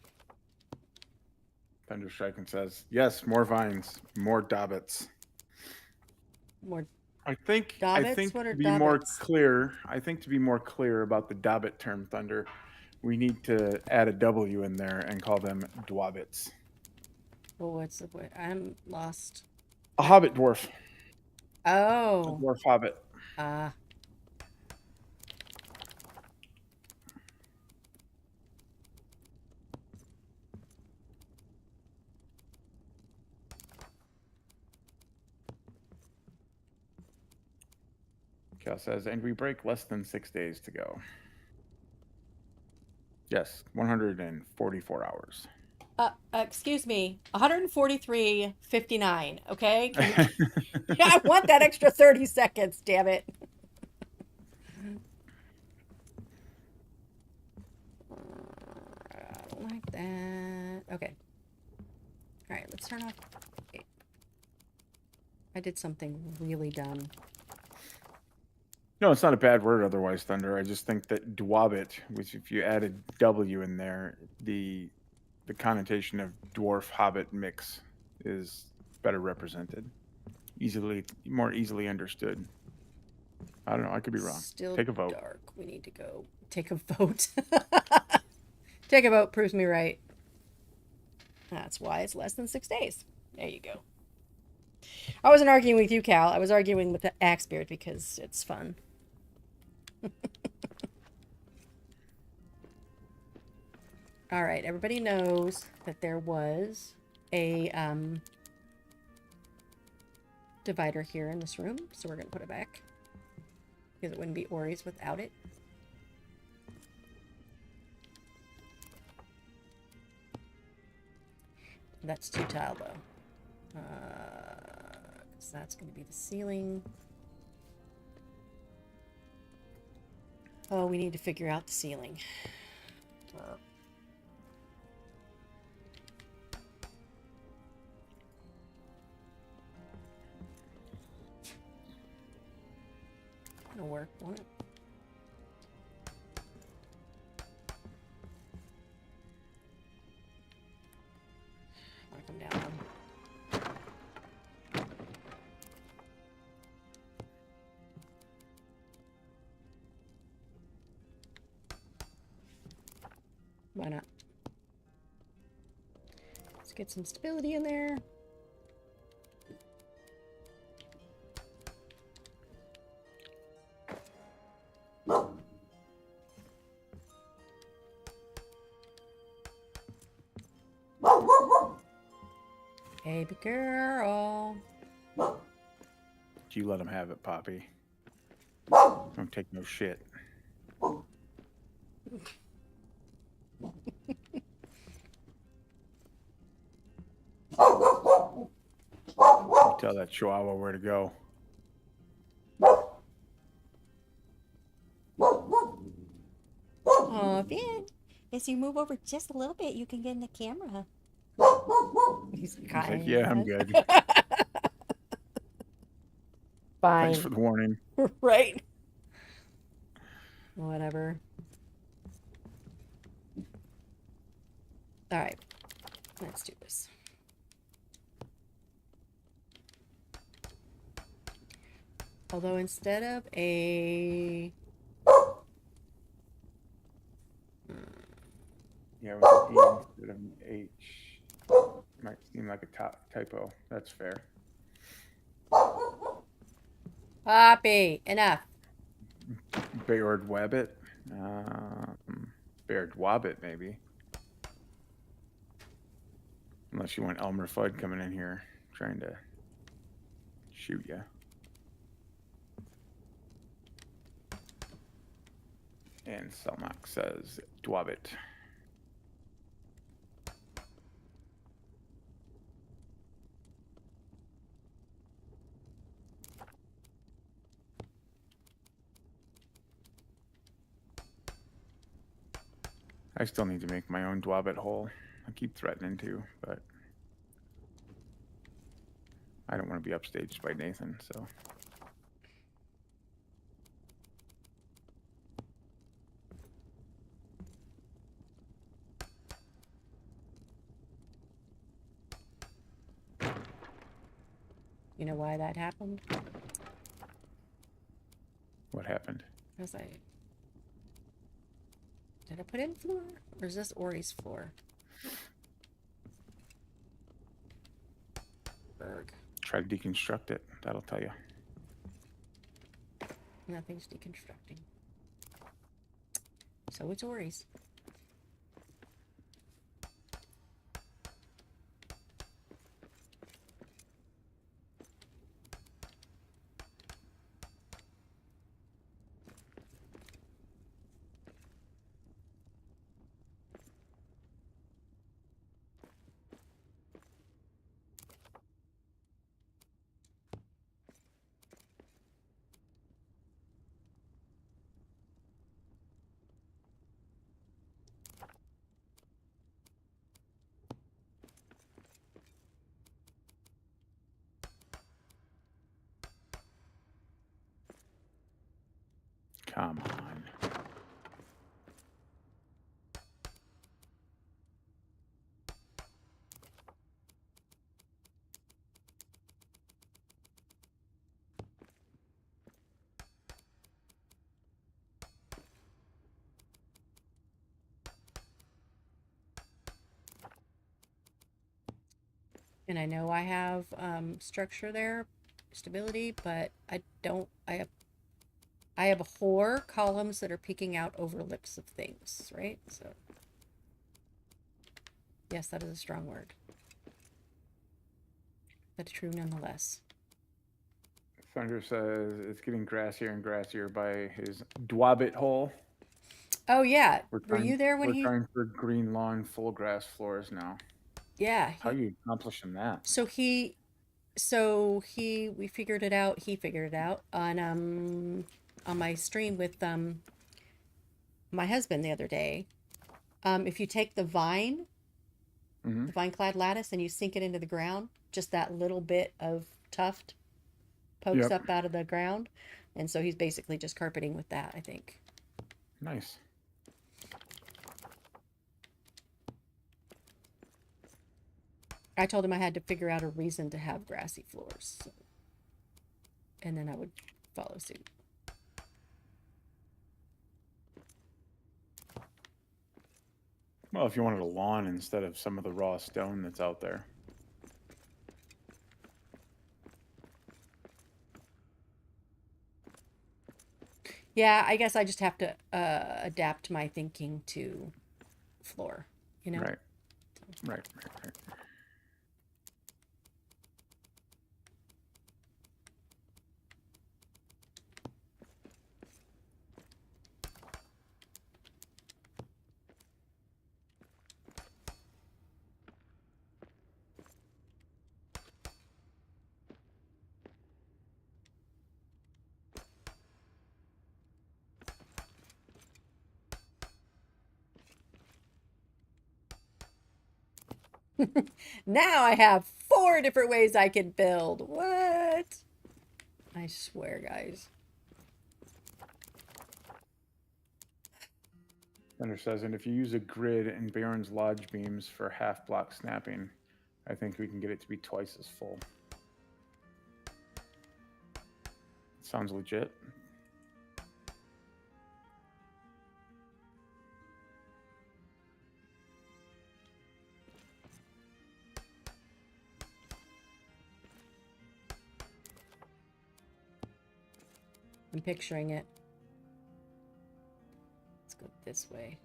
Thunderstriking says, yes, more vines, more dobbits. more I think Dobbits? What to are be more Dobbits? clear, about the Dobbit term, Thunder, we need to add a W in there and call them Dwabits. Well, what's the way? I'm lost. A hobbit dwarf. A Oh. dwarf hobbit. Ah. Cal says, and we break less than 6 days to go. Yes, 144 hours. Excuse me. 143.59. Okay. I want that extra 30 seconds. Damn it. I don't like that. Okay. All right. Let's turn off. Okay. I did something really dumb. No, it's not a bad word otherwise, Thunder. I just think that Dwabit, which if you added W in there, the connotation of dwarf hobbit mix is better represented. More easily understood. I don't know, I could be wrong. Still Take a vote. dark. We need to go take a vote. Take a vote proves me right. That's why it's less than 6 days. There you go. I wasn't arguing with you, Cal. I was arguing with the Axbeard because it's fun. All right, everybody knows that there was a divider here in this room, so we're going to put it back because it wouldn't be Ori's without it. That's 2 tile though. Because that's going to be the ceiling. Oh, we need to figure out the ceiling. It'll work, won't it? I'll come down. Why not? Let's get some stability in there. Baby girl. You let him have it, Poppy. Don't take no shit. Tell that chihuahua where to go. Oh, Ben, as you move over just a little bit, you can get in the camera. He's like, yeah, I'm good. Fine. Thanks for the warning. Right. Whatever. All right. Let's do this. Although instead of a... Yeah, with an E instead of an H. Might seem like a typo. That's fair. Poppy, enough. Baird Wabbit. Baird Wabbit, maybe. Unless you want Elmer Fudd coming in here trying to shoot you. And Selmak says Dwabbit. I still need to make my own Dwabbit hole. I keep threatening to, but I don't want to be upstaged by Nathan, so. You know why that happened? What happened? Did I put in floor? Or is this Ori's floor? Berg. Try to deconstruct it. That'll tell you. Nothing's deconstructing. So it's Ori's. Come on. And I know I have structure there, stability, but I have 4 columns that are peeking out over lips of things, right? So yes, that is a strong word, but true nonetheless. Thunder says it's getting grassier and grassier by his Dwabbit hole. Oh yeah, were you there when we're trying for green lawn, full grass floors now. Yeah. How are you accomplishing that? We figured it out. He figured it out on my stream with my husband the other day. If you take the vine, the vine-clad lattice, and you sink it into the ground, just that little bit of tuft pokes up out of the ground, and so he's basically just carpeting with that, I think. Nice. I told him I had to figure out a reason to have grassy floors, and then I would follow suit. Well, if you wanted a lawn instead of some of the raw stone that's out there. Yeah, I guess I just have to adapt my thinking to floor, you know? Right. Right. Now I have 4 different ways I can build. What? I swear, guys. Thunder says, and if you use a grid and Baron's Lodge beams for half block snapping, I think we can get it to be twice as full. Sounds legit. I'm picturing it. Let's go this way.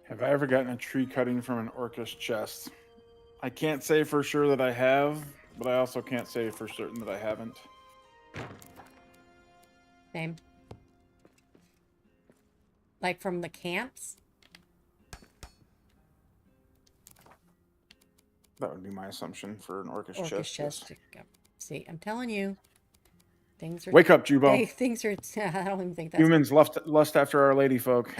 Have I ever gotten a tree cutting from an orcish chest? I can't say for sure that I have, but I also can't say for certain that I haven't. Same. Like from the camps? That would be my assumption for an orcish Orcish chest. Yes. chest. Yep. See, I'm telling you. Things are... Wake up, Jubo. Things are... I don't even think that's... Humans lust after our lady folk.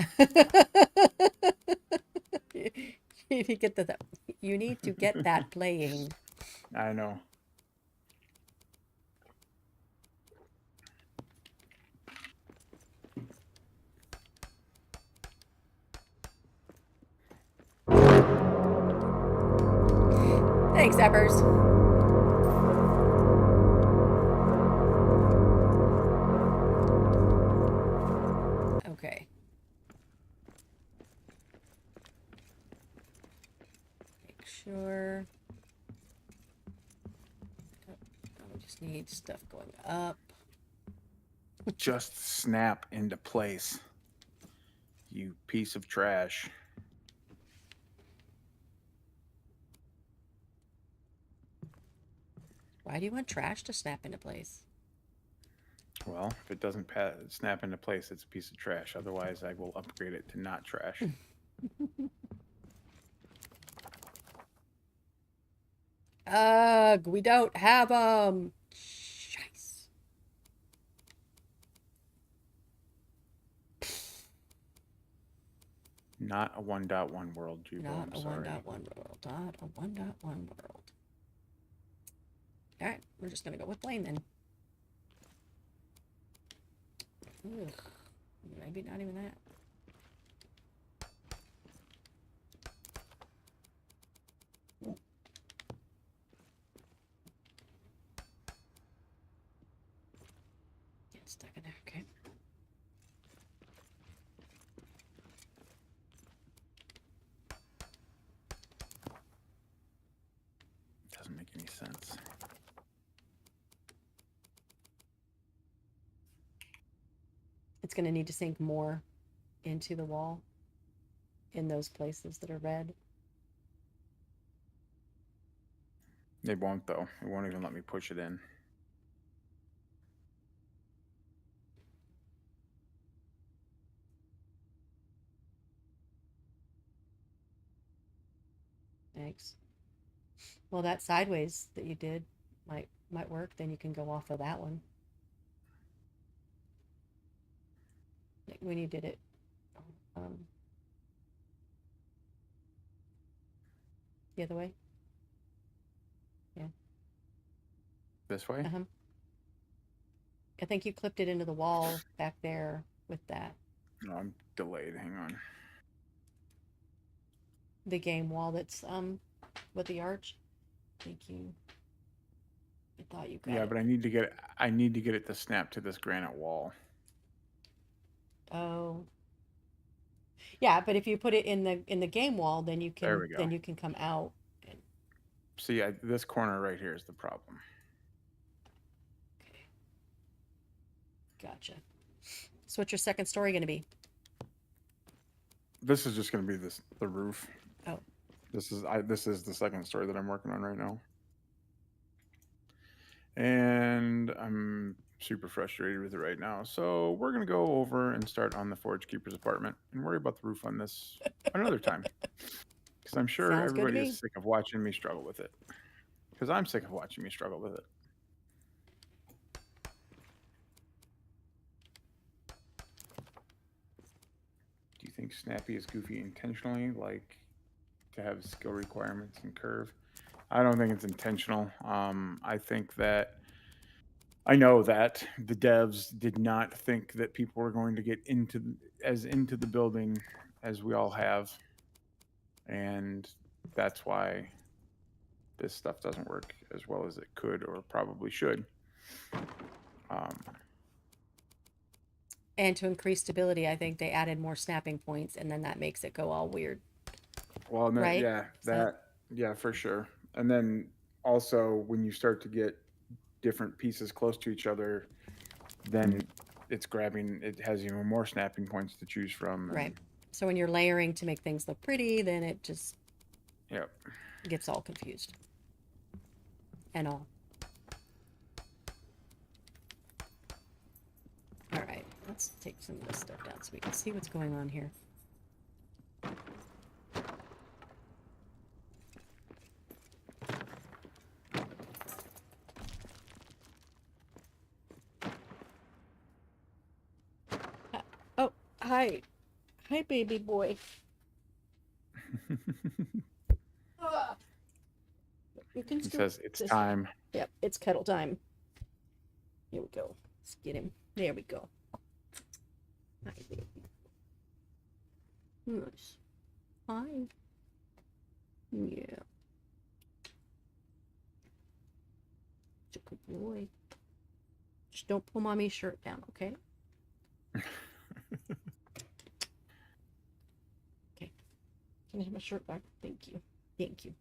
You need to get you need to get that playing. I know. Thanks, Eppers. Okay. Make sure. We just need stuff going up. Just snap into place. You piece of trash. Why do you want trash to snap into place? Well, if it doesn't snap into place, it's a piece of trash. Otherwise, I will upgrade it to not trash. Ugh, we don't have them. Shice. Not a 1.1 world, Jubo. Not I'm a sorry. 1.1 world. Not a 1.1 world. Alright, we're just gonna go with plain then. Ugh, maybe not even that. Get stuck in there, okay. Doesn't make any sense. It's going to need to sink more into the wall in those places that are red. It won't, though. It won't even let me push it in. Thanks. Well, that sideways that you did might work. Then you can go off of that one. Like when you did it. The other way. Yeah. This way? Uh-huh. I think you clipped it into the wall back there with that. No, I'm delayed. Hang on. The game wall that's with the arch. Thank you. I thought you got Yeah, it. but I need to get it to snap to this granite wall. Oh. Yeah, but if you put it in the game wall, then you can There we go. then you can come out. And... See, this corner right here is the problem. Okay. Gotcha. So what's your second story going to be? This is just going to be the roof. Oh. This is the second story that I'm working on right now. And I'm super frustrated with it right now. So we're going to go over and start on the Forge Keeper's apartment and worry about the roof on this another time. Because I'm sure Sounds good to everybody me. is sick of watching me struggle with it. Because I'm sick of watching me struggle with it. Do you think Snappy is goofy intentionally, like to have skill requirements and curve? I don't think it's intentional. I know that the devs did not think that people were going to get into the building as we all have, and that's why this stuff doesn't work as well as it could or probably should. And to increase stability, I think they added more snapping points, and then that makes it go all weird. Well, no, Right? yeah, yeah, for sure. And then also when you start to get different pieces close to each other, then it has even more snapping points to choose from. Right. So when you're layering to make things look pretty, then it just Yep. gets all confused. And all. All right. Let's take some of this stuff down so we can see what's going on here. Oh, hi. Hi, baby boy. You can He still says it's just- time. Yep, it's cuddle time. Here we go. Let's get him. There we go. Hi, baby. Nice. Hi. Yeah. Such a good boy. Just don't pull mommy's shirt down, okay? Okay. Can I have my shirt back? Thank you. Thank you.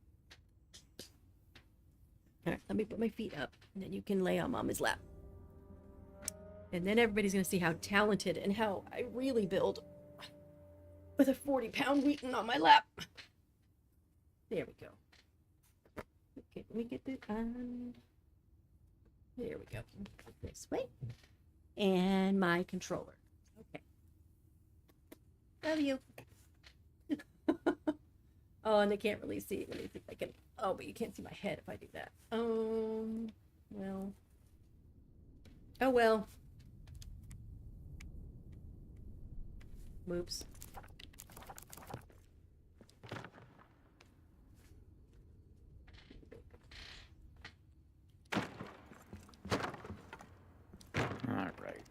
Alright, let me put my feet up, and then you can lay on Mama's lap. And then everybody's going to see how talented and how I really build with a 40-pound Wheaton on my lap. There we go. Okay, let me get this on. There we go. This way. And my controller. Okay. Love you. Oh, and they can't really see. Let me see if I can. Oh, but you can't see my head if I do that. Well. Oh, well. Whoops. All right.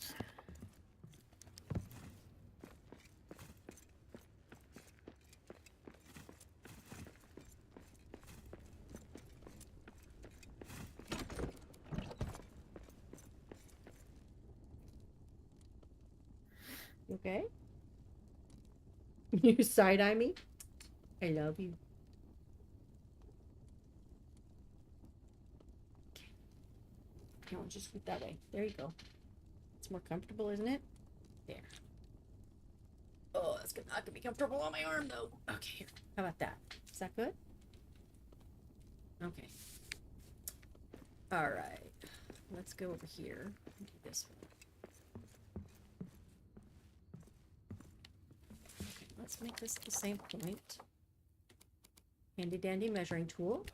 Okay. You side-eye me? I love you. Okay. No, just scoot that way. There you go. It's more comfortable, isn't it? There. Oh, that's not gonna be comfortable on my arm though. Okay, here. How about that? Is that good? Okay. All right. Let's go over here and do this one. Okay, let's make this the same point. Handy dandy measuring tool.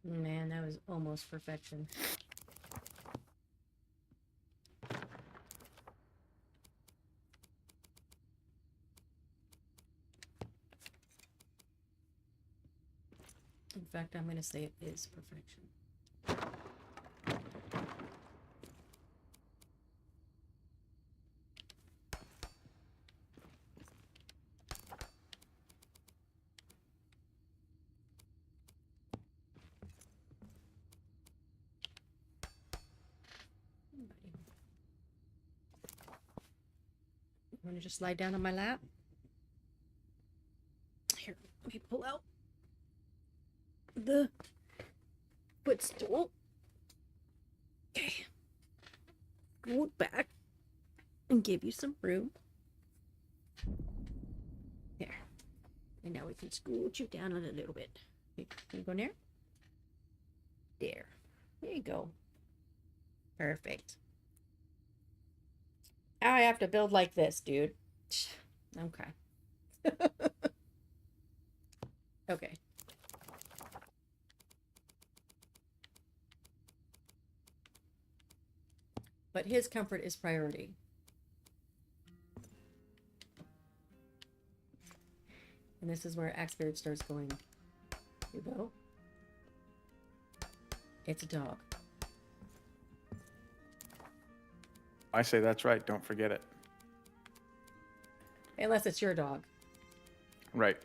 Man, that was almost perfection. In fact, I'm going to say it is perfection. You want to just lie down on my lap? Here, let me pull out the footstool. Okay. Scoot back and give you some room. There. And now we can scooch you down a little bit. Can you go near? There. There you go. Perfect. Now I have to build like this, dude. Okay. Okay. But his comfort is priority. And this is where AxbeardXIII starts going. Jubo. It's a dog. I say that's right. Don't forget it. Unless it's your dog. Right.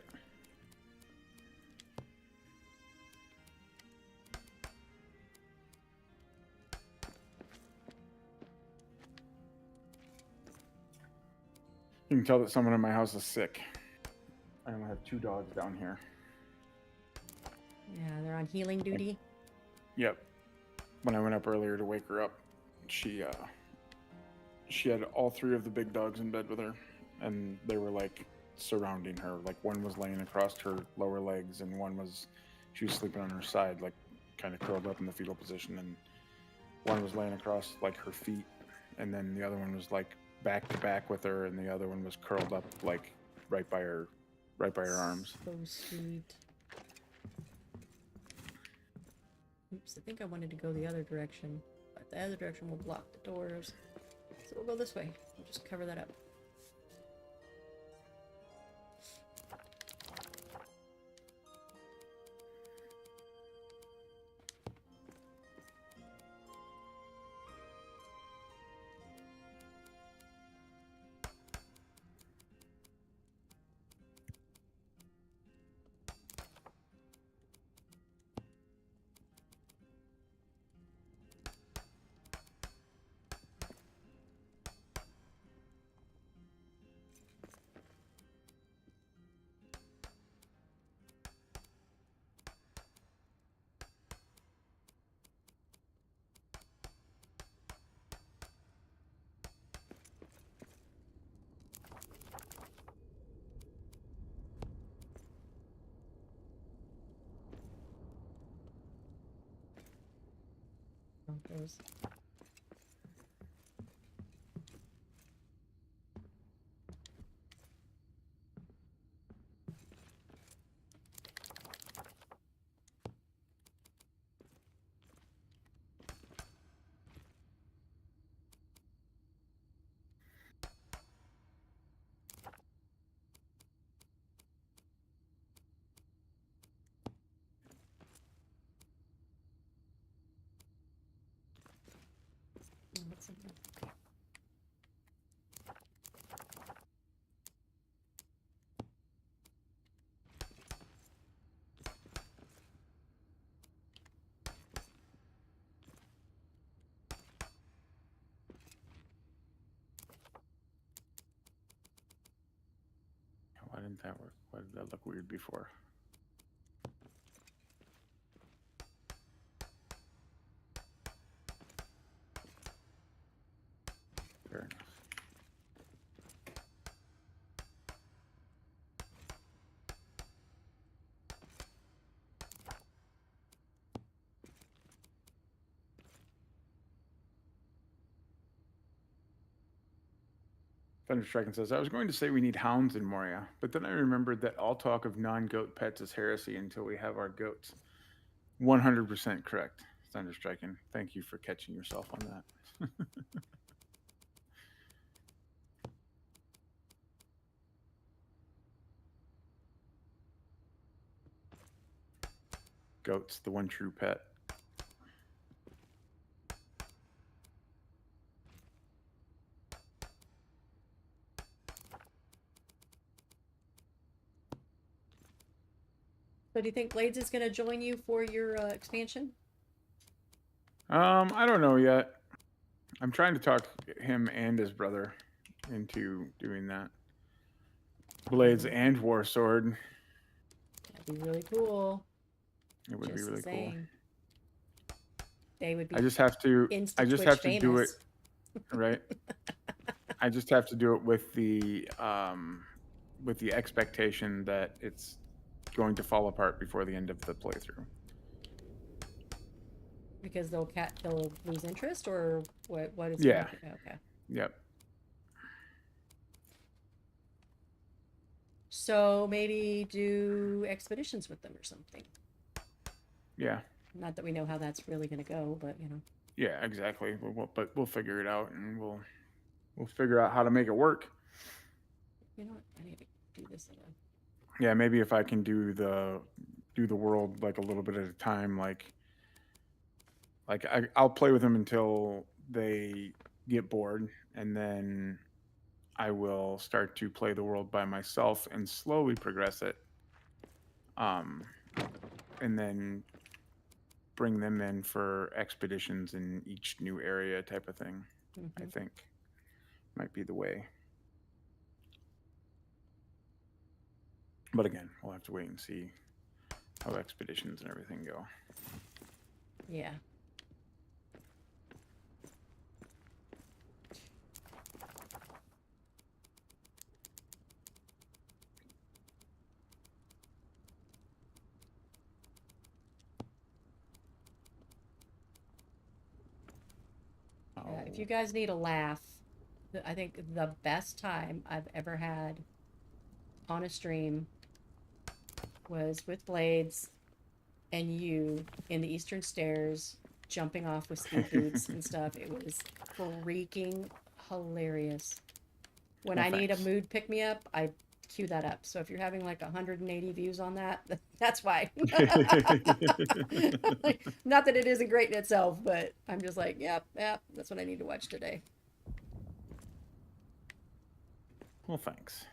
You can tell that someone in my house is sick. I only have 2 dogs down here. Yeah, they're on healing duty. Yep. When I went up earlier to wake her up, she had all 3 of the big dogs in bed with her, and they were like surrounding her. Like one was laying across her lower legs, and she was sleeping on her side, like kind of curled up in the fetal position, and one was laying across like her feet, and then the other one was like back to back with her, and the other one was curled up like right by her arms. So sweet. Oops, I think I wanted to go the other direction, but the other direction will block the doors. So we'll go this way. We'll just cover that up. There's... What's in there? Why didn't that work? Why did that look weird before? Fair enough. Thunderstriking says, I was going to say we need hounds in Moria, but then I remembered that all talk of non-goat pets is heresy until we have our goats. 100% correct, Thunderstriking. Thank you for catching yourself on that. Goat's the one true pet. So do you think Blades is going to join you for your expansion? I don't know yet. I'm trying to talk him and his brother into doing that. Blades and War Sword. That'd be really cool. It would be really cool. They would be. I just have to do it right. I just have to do it with the with the expectation that it's going to fall apart before the end of the playthrough. Because they'll lose interest, or what is Yeah. okay. Yep. So maybe do expeditions with them or something. Yeah. Not that we know how that's really going to go, but you know. Yeah, exactly. But we'll figure it out, and we'll figure out how to make it work. You know what? I need to do this again. Yeah, maybe if I can do the world like a little bit at a time, like I'll play with them until they get bored, and then I will start to play the world by myself and slowly progress it. And then bring them in for expeditions in each new area type of thing. I think might be the way. But again, we'll have to wait and see how expeditions and everything go. Yeah. If you guys need a laugh, I think the best time I've ever had on a stream was with Blades and you in the Eastern Stairs jumping off with speed boots and stuff. It was freaking hilarious. When I need a mood pick-me-up, I cue that up. So if you're having like 180 views on that, that's why. Not that it isn't great in itself, but I'm just like, yep, that's what I need to watch today. Well, thanks.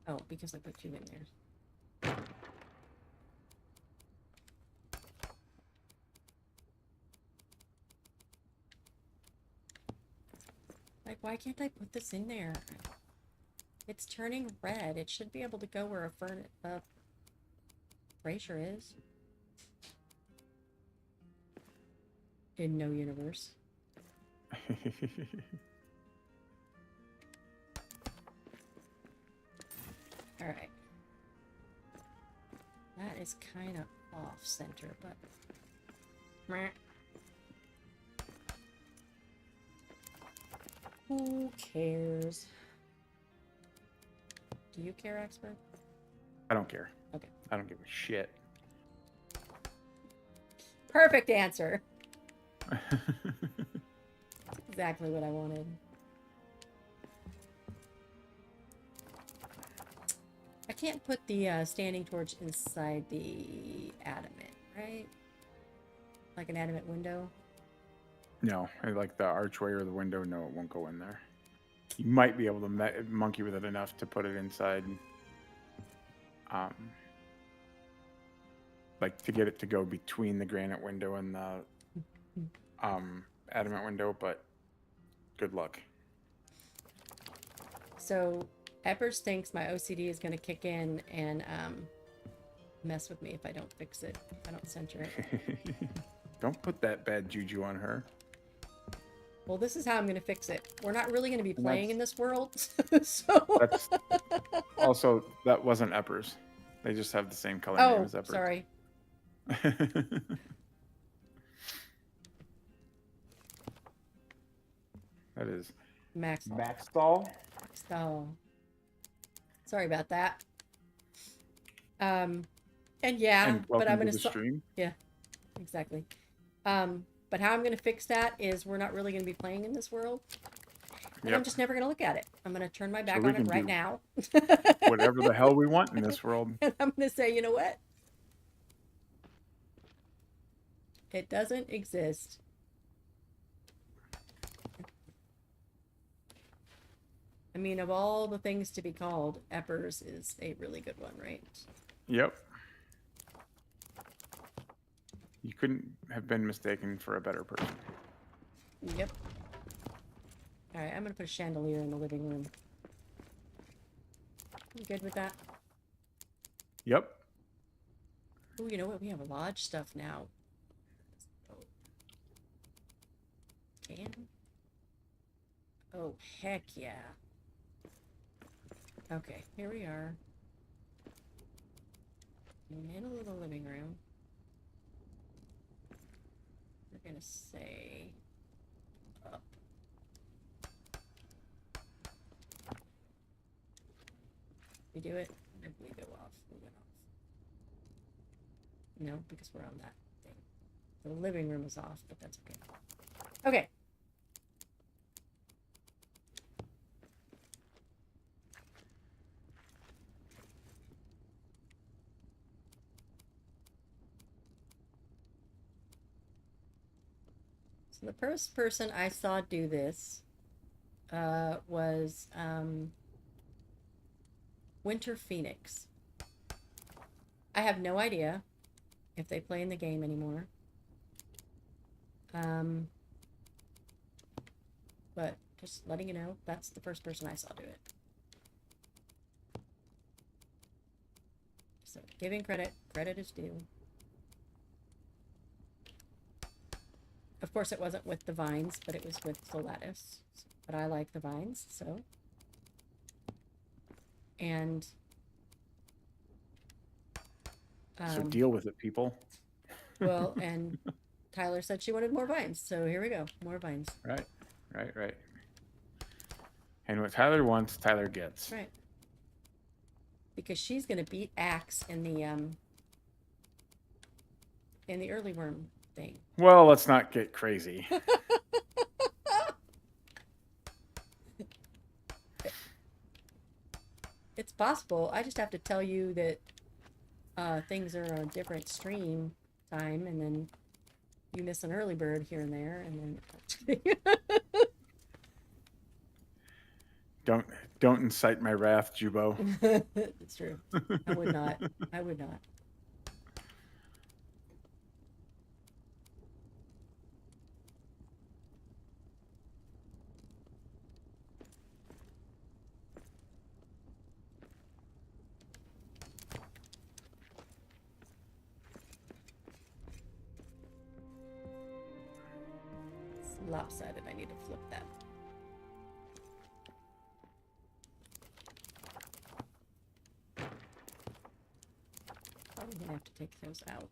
Oh, because I put you in there. Like, why can't I put this in there? It's turning red. It should be able to go where a brazier is. In no universe. Alright. That is kind of off center, but... Meh. Who cares? Do you care, Expert? I don't care. Okay. I don't give a shit. Perfect answer. That's exactly what I wanted. I can't put the standing torch inside the adamant, right? Like an adamant window? No, like the archway or the window, no, it won't go in there. You might be able to monkey with it enough to put it inside, like to get it to go between the granite window and the adamant window, but good luck. So, Eppers thinks my OCD is going to kick in and mess with me if I don't fix it, if I don't center it. Don't put that bad juju on her. Well, this is how I'm going to fix it. We're not really going to be playing in this world, so... That's also, that wasn't Eppers. They just have the same color name as Eppers. Sorry. That is Maxwell. Maxwell. So, sorry about that. And yeah, And but I'm welcome going to the stream. Yeah, exactly. But how I'm going to fix that is we're not really going to be playing in this world. And I'm just never going to look at it. I'm going to turn my back on it right now. Whatever the hell we want in this world. And I'm going to say, you know what? It doesn't exist. I mean, of all the things to be called, Eppers is a really good one, right? Yep. You couldn't have been mistaken for a better person. Yep. Alright, I'm gonna put a chandelier in the living room. You good with that? Yep. Oh, you know what? We have a lodge stuff now. can. Oh, heck yeah. Okay, here we are. Middle of the living room. We're gonna say up. We do it? I believe it off. We went off. No, because we're on that thing. The living room is off, but that's okay. Okay. So the first person I saw do this was Winter Phoenix. I have no idea if they play in the game anymore. But just letting you know, that's the first person I saw do it. So giving credit is due. Of course, it wasn't with the vines, but it was with the lettuce. But I like the vines, so. And So deal with it, people. well, and Tyler said she wanted more vines, so here we go, more vines. Right. And what Tyler wants, Tyler gets. Right. Because she's gonna beat Axe in the early worm thing. Well, let's not get crazy. It's possible. I just have to tell you that things are on a different stream time, and then you miss an early bird here and there, and then Don't incite my wrath, Jubo. it's true. I would not. I would not. It's lopsided. I need to flip that. Probably gonna have to take those out.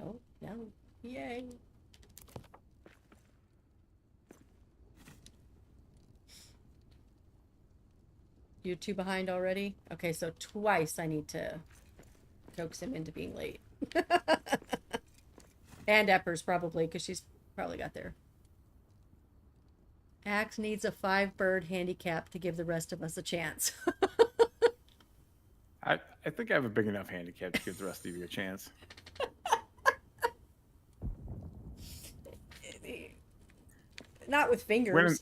Oh, no. Yay. You're 2 behind already? Okay, so twice I need to coax him into being late. And Eppers probably, because she's probably got there. Axe needs a 5-bird handicap to give the rest of us a chance. I think I have a big enough handicap to give the rest of you a chance. Not with fingers.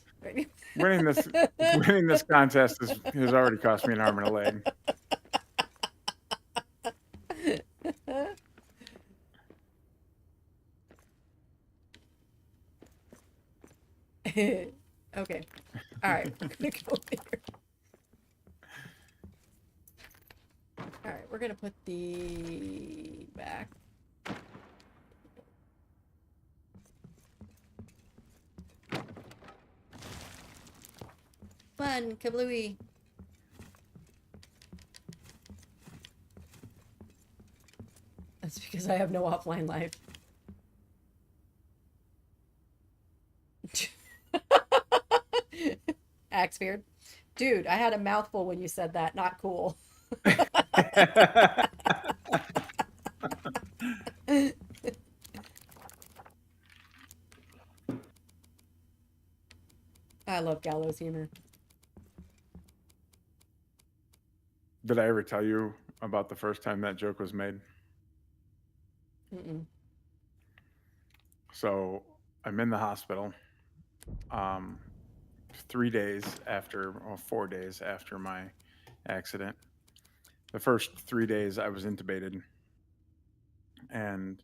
Winning this contest has already cost me an arm and a leg. Okay. All right. We're gonna go here. All right. We're gonna put the back. Fun, kablooey. That's because I have no offline life. Axbeard. Dude, I had a mouthful when you said that. Not cool. I love gallows humor. Did I ever tell you about the first time that joke was made? Mm-mm. So I'm in the hospital 3 days after, or 4 days after my accident. The first 3 days I was intubated, and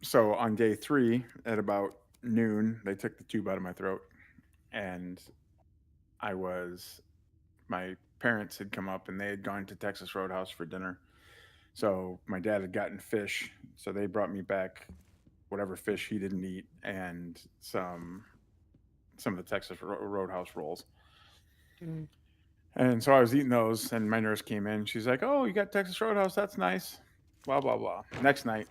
so on day 3 at about noon, they took the tube out of my throat, and my parents had come up and they had gone to Texas Roadhouse for dinner. So my dad had gotten fish, so they brought me back whatever fish he didn't eat and some of the Texas Roadhouse rolls. Mm. And so I was eating those, and my nurse came in. She's like, "Oh, you got Texas Roadhouse? That's nice." Blah blah blah. Next night,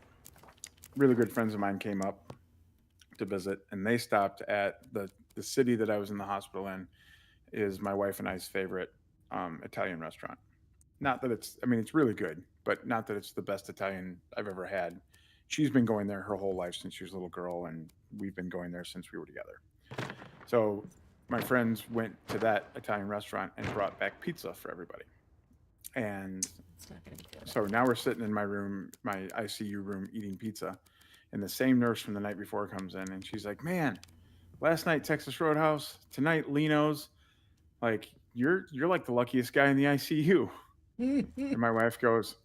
really good friends of mine came up to visit, and they stopped at the city that I was in the hospital in. Is my wife and I's favorite Italian restaurant. Not that I mean, it's really good, but not that it's the best Italian I've ever had. She's been going there her whole life since she was a little girl, and we've been going there since we were together. So my friends went to that Italian restaurant and brought back pizza for everybody. And It's not gonna be good. so now we're sitting in my room, my ICU room, eating pizza. And the same nurse from the night before comes in and she's like, "Man, last night Texas Roadhouse, tonight Lino's. Like, you're like the luckiest guy in the ICU." And my wife goes,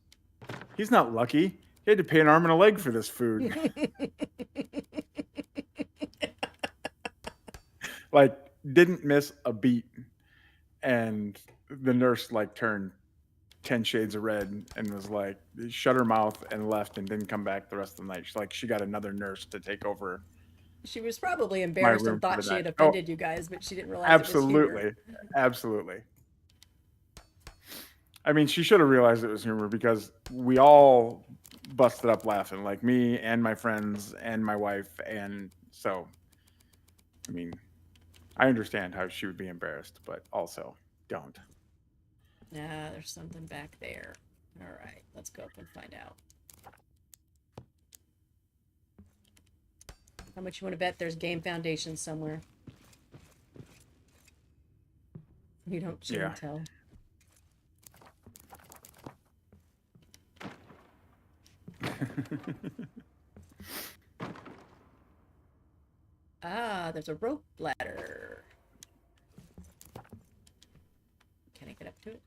"He's not lucky. He had to pay an arm and a leg for this food." Like, didn't miss a beat. And the nurse like turned 10 shades of red and was like, shut her mouth and left and didn't come back the rest of the night. She's like, she got another nurse to take over She was probably my embarrassed room and for thought the she had night. Oh, offended you guys, but she didn't realize it was humor. absolutely. Absolutely. I mean, she should have realized it was humor because we all busted up laughing, like me and my friends and my wife. And so, I mean, I understand how she would be embarrassed, but also don't. Nah, there's something back there. All right, let's go up and find out. How much you want to bet there's Game Foundation somewhere? You don't show and tell. Ah, there's a rope ladder. Can I get up to it?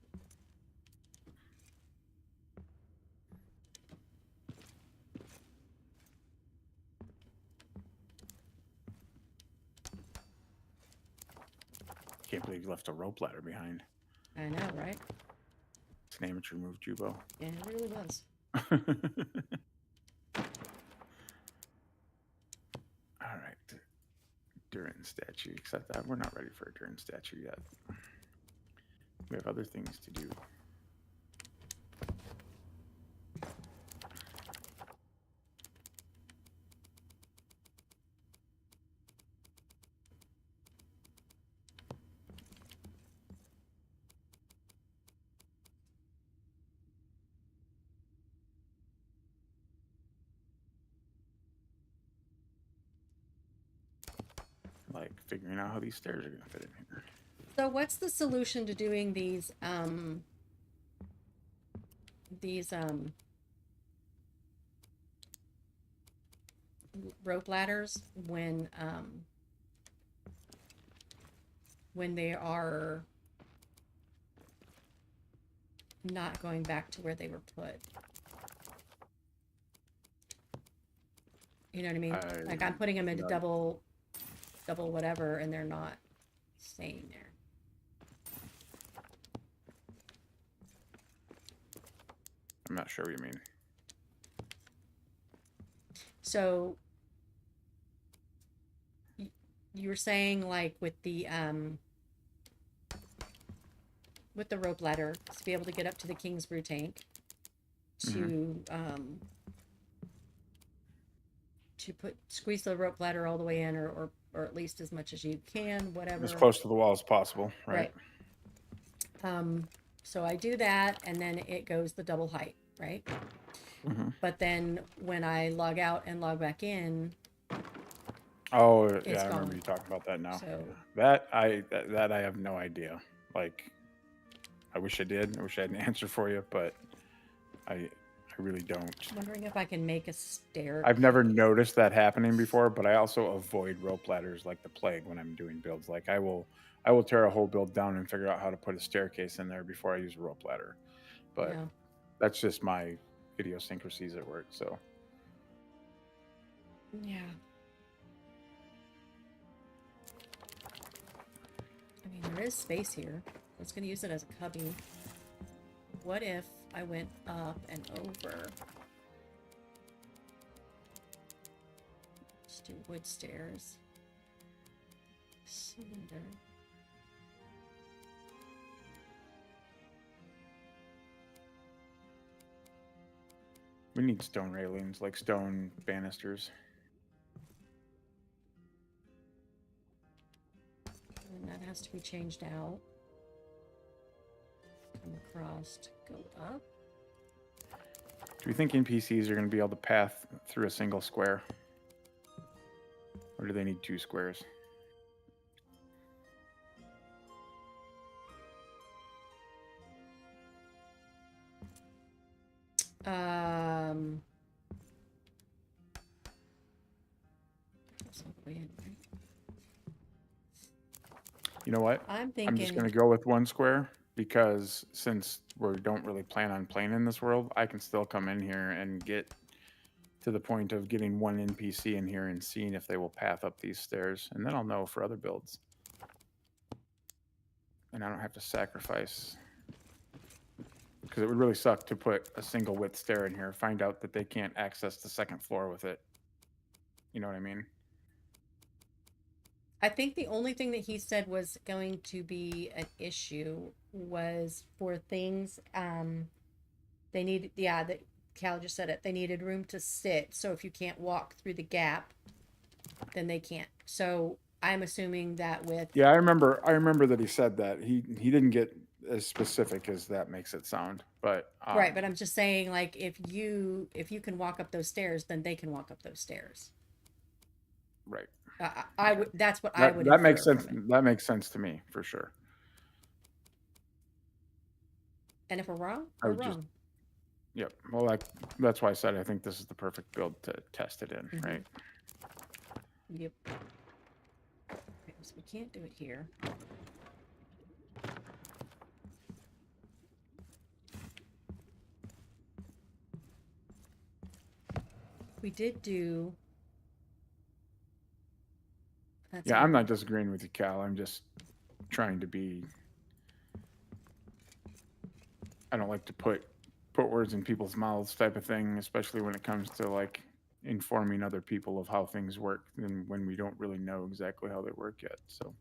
Can't believe you left a rope ladder behind. I know, right? It's an amateur move, Jubo. Yeah, it really was. All right. Durin statue. Except that we're not ready for a Durin statue yet. We have other things to do. Like figuring out how these stairs are going to fit in here. So what's the solution to doing these rope ladders when they are not going back to where they were put? You know what I mean? Like I'm putting them into double whatever and they're not staying there. I'm not sure what you mean. So you were saying like with the rope ladder to be able to get up to the King's Brew tank to squeeze the rope ladder all the way in or at least as much as you can, whatever. As close to the wall as possible, right? So I do that and then it goes the double height, right? But then when I log out and log back in, oh it's yeah, I remember gone. you talking about that now. So That I have no idea. Like, I wish I did. I wish I had an answer for you, but I really don't. I'm wondering if I can make a stair. I've never noticed that happening before, but I also avoid rope ladders like the plague when I'm doing builds. Like I will tear a whole build down and figure out how to put a staircase in there before I use a rope ladder. But Yeah. that's just my idiosyncrasies at work. So Yeah. I mean, there is space here. I was gonna use it as a cubby. What if I went up and over? Let's do wood stairs. Cylinder. We need stone railings, like stone banisters. And that has to be changed out. Come across, go up. Do we think NPCs are going to be able to path through a single square? Or do they need 2 squares? That's all the way in, right? You know what? I'm I'm just thinking. going to go with 1 square because since we don't really plan on playing in this world, I can still come in here and get to the point of getting 1 NPC in here and seeing if they will path up these stairs. And then I'll know for other builds. And I don't have to sacrifice. Because it would really suck to put a single width stair in here, find out that they can't access the 2nd floor with it. You know what I mean? I think the only thing that he said was going to be an issue was for things, they need, yeah, that Cal just said it, they needed room to sit. So if you can't walk through the gap, then they can't. So I'm assuming that with, Yeah, I remember that he said that. He didn't get as specific as that makes it sound, but right, but I'm just saying, like, if you can walk up those stairs, then they can walk up those stairs. right. I would, that's what I would That makes infer sense. from it. That makes sense to me for sure. And if we're wrong, I we're would just- wrong. Yep. Well, that's why I said I think this is the perfect build to test it in, Mhm. right? Yep. Okay, so we can't do it here. We did do. That's Yeah, all. I'm not disagreeing with you, Cal. I'm just trying to be. I don't like to put words in people's mouths, type of thing, especially when it comes to like informing other people of how things work, and when we don't really know exactly how they work yet. So.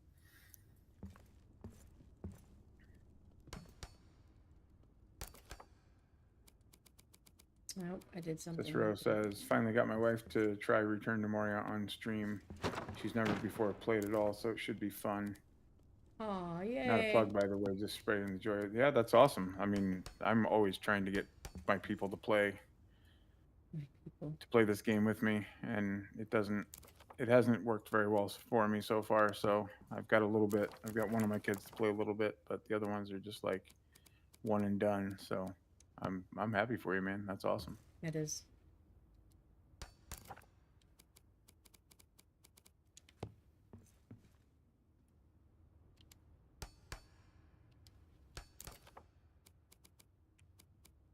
Nope, I did something. Cicero says, finally got my wife to try Return to Moria on stream. She's never before played it all, so it should be fun. Aw, yay. Not a plug, by the way, just spreading the joy. Yeah, that's awesome. I mean, I'm always trying to get my people to play this game with me, and it hasn't worked very well for me so far. So I've got one of my kids to play a little bit, but the other ones are just like one and done. So I'm happy for you, man. That's awesome. It is.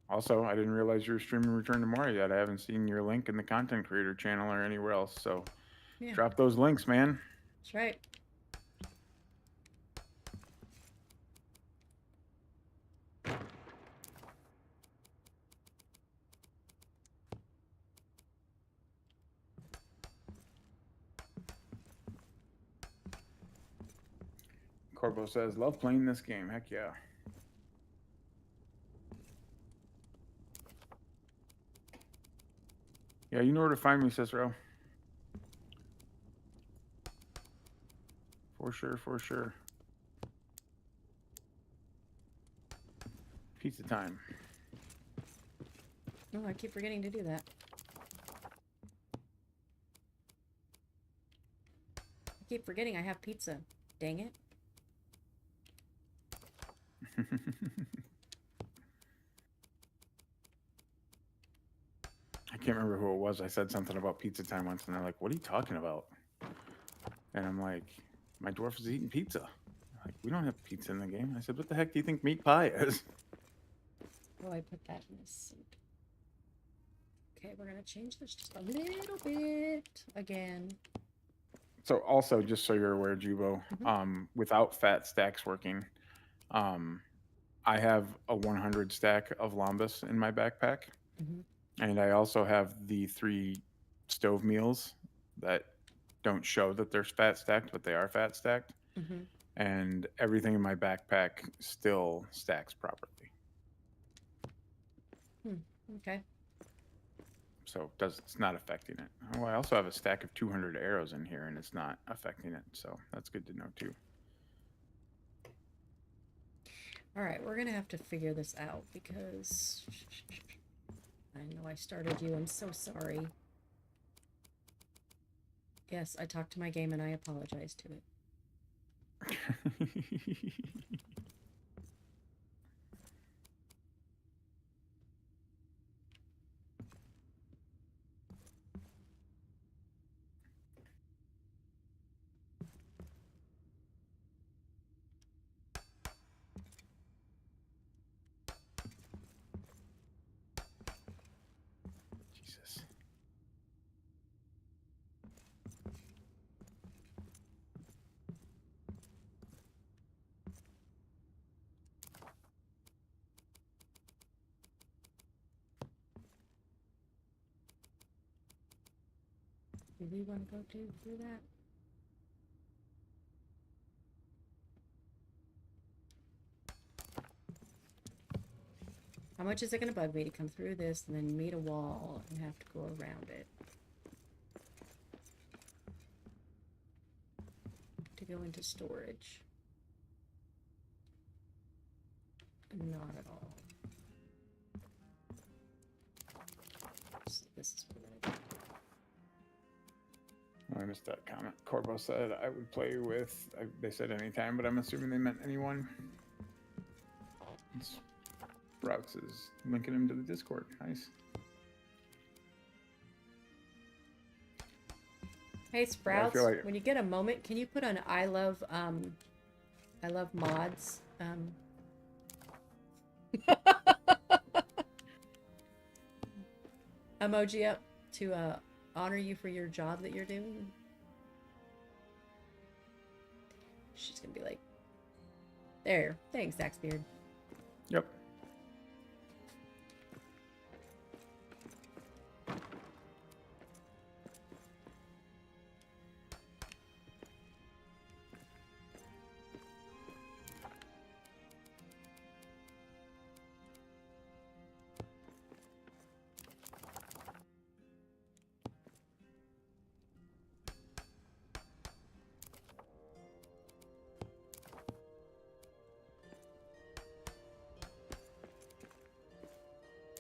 Also, I didn't realize you were streaming Return to Moria yet. I haven't seen your link in the content creator channel or anywhere else. So Yeah. drop those links, man. That's right. Corbo says, love playing this game. Heck yeah. Yeah, you know where to find me, Cicero. For sure, for sure. Pizza time. Oh, I keep forgetting to do that. I keep forgetting I have pizza. Dang it. I can't remember who it was. I said something about pizza time once, and they're like, what are you talking about? And I'm like, my dwarf is eating pizza. They're like, we don't have pizza in the game. I said, what the heck do you think meat pie is? Oh, I put that in the soup. Okay, we're gonna change this just a little bit again. So also, just so you're aware, Jubo, without fat stacks working, I have a 100 stack of Lambus in my backpack, and I also have the 3 stove meals that don't show that they're fat stacked, but they are fat stacked, and everything in my backpack still stacks properly. Okay. So it's not affecting it. Oh, I also have a stack of 200 arrows in here, and it's not affecting it. So that's good to know too. All right, we're gonna have to figure this out because I know I started you. I'm so sorry. Yes, I talked to my game and I apologize to it. Jesus. Do we want to go through that? How much is it going to bug me to come through this and then meet a wall and have to go around it? To go into storage. Not at all. So this is what we're gonna do. Oh, I missed that comment. Corbo said I would play with. They said anytime, but I'm assuming they meant anyone. Sprouts is linking him to the Discord. Nice. Hey Sprouts, like... when you get a moment, can you put an I love mods emoji up to honor you for your job that you're doing? She's gonna be like, there, thanks, Axbeard. Yep.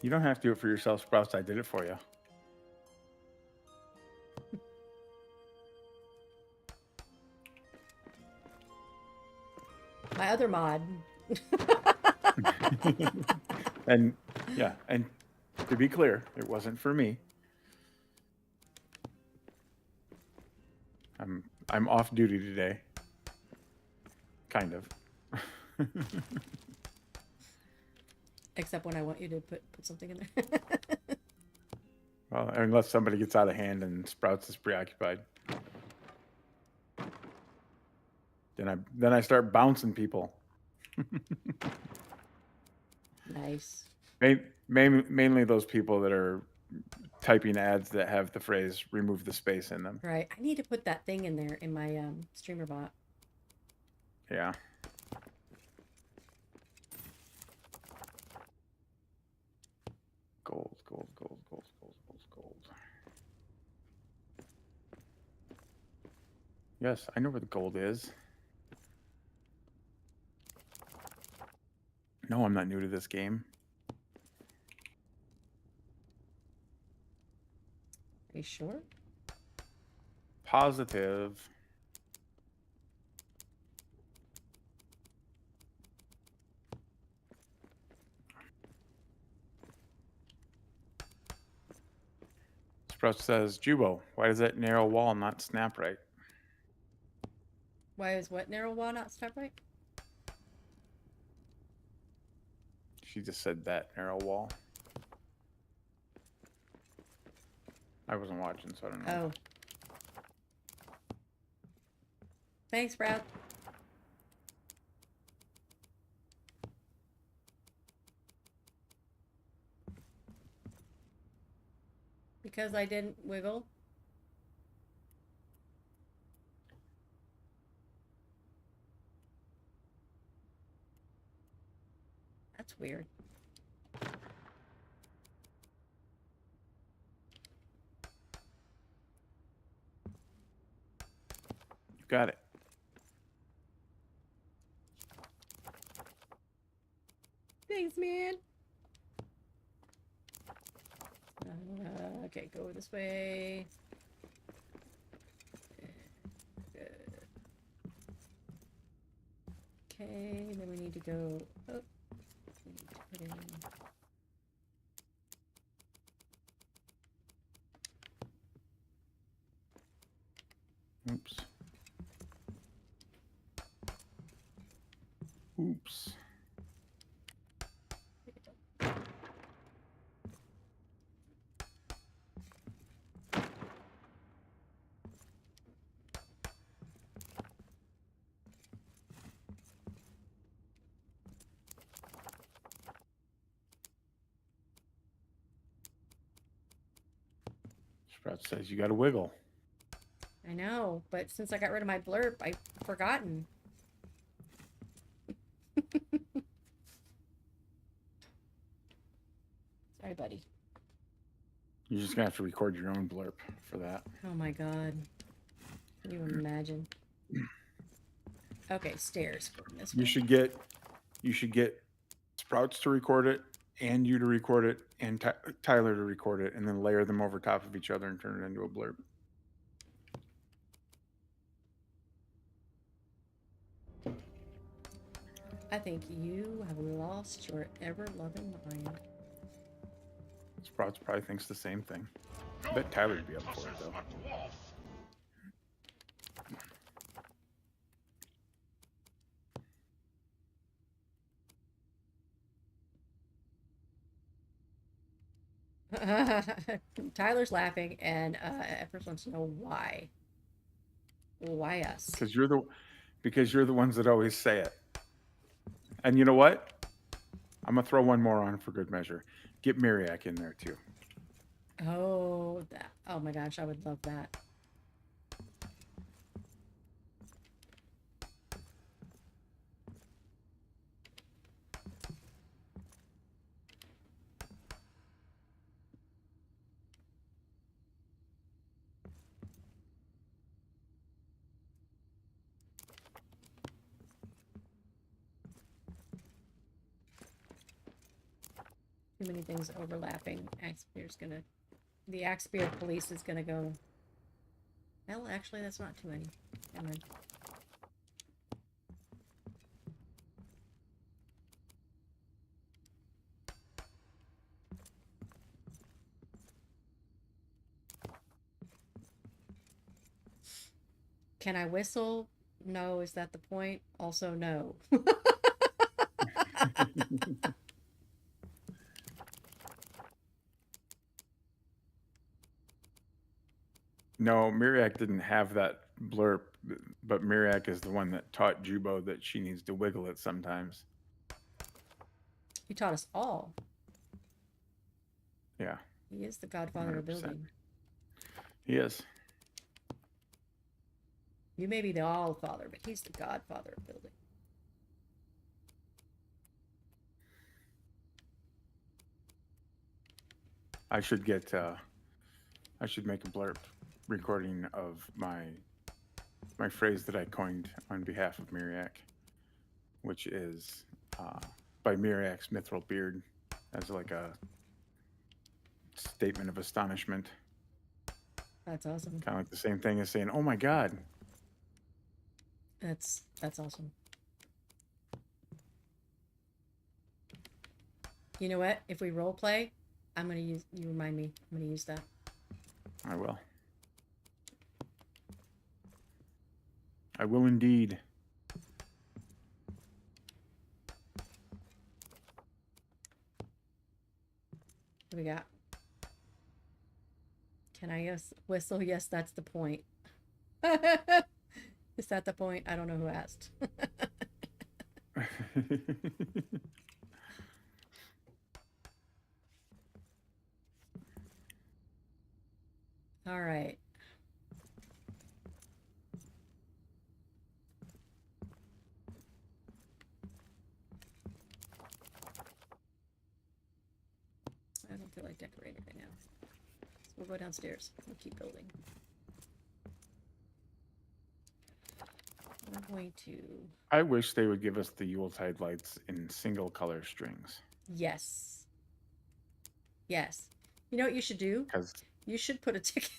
You don't have to do it for yourself, Sprouts. I did it for you. My other mod. And yeah, and to be clear, it wasn't for me. I'm off duty today. Kind of. Except when I want you to put something in there. Well, unless somebody gets out of hand and Sprouts is preoccupied. Then I start bouncing people. Nice. Mainly those people that are typing ads that have the phrase "remove the space" in them. Right. I need to put that thing in there in my streamer bot. Yeah. Gold. Yes, I know where the gold is. No, I'm not new to this game. Are you sure? Positive. Sprouts says, Jubo, why does that narrow wall not snap right? Why is what narrow wall not snap right? She just said that narrow wall. I wasn't watching, so I don't know. Thanks, Brad. Because I didn't wiggle. That's weird. You got it. Thanks, man. Okay, go this way. Okay, then we need to go up. We need to put in... Oops. Oops. Sprout says you got to wiggle. I know, but since I got rid of my blurb, I've forgotten. Sorry, buddy. You're just gonna have to record your own blurb for that. Oh my god. Can you imagine? Okay, stairs. This You way. should get Sprouts to record it, and you to record it, and Tyler to record it, and then layer them over top of each other and turn it into a blurb. I think you have lost your ever-loving mind. Sprouts probably thinks the same thing. I bet Tyler would be up for it though. Tyler's laughing, and Empress wants to know why. Why us? Because you're the ones that always say it. And you know what? I'm gonna throw one more on for good measure. Get Miriak in there too. Oh, that. Oh my gosh, I would love that. Too many things overlapping. The Axbeard police is gonna go. Well, actually, that's not too many. Never mind. Can I whistle? No. Is that the point? Also, no. No, Miriak didn't have that blurb, but Miriak is the one that taught Jubo that she needs to wiggle it sometimes. He taught us all. Yeah. He is the godfather of 100%. building. He is. You may be the all-father, but he's the godfather of building. I should make a blurb recording of my phrase that I coined on behalf of Miriak, which is by Miriak's mithril beard, as like a statement of astonishment. That's awesome. Kind of like the same thing as saying, "Oh my God." That's awesome. You know what? If we role play, I'm gonna use. You remind me. I'm gonna use that. I will. I will indeed. What do we got? Can I whistle? Yes, that's the point. Is that the point? I don't know who asked. All right. I don't feel like decorating right now. So we'll go downstairs. We'll keep building. We're going to... I wish they would give us the Yuletide lights in single color strings. Yes. Yes. You know what you should do? Because You should put a ticket.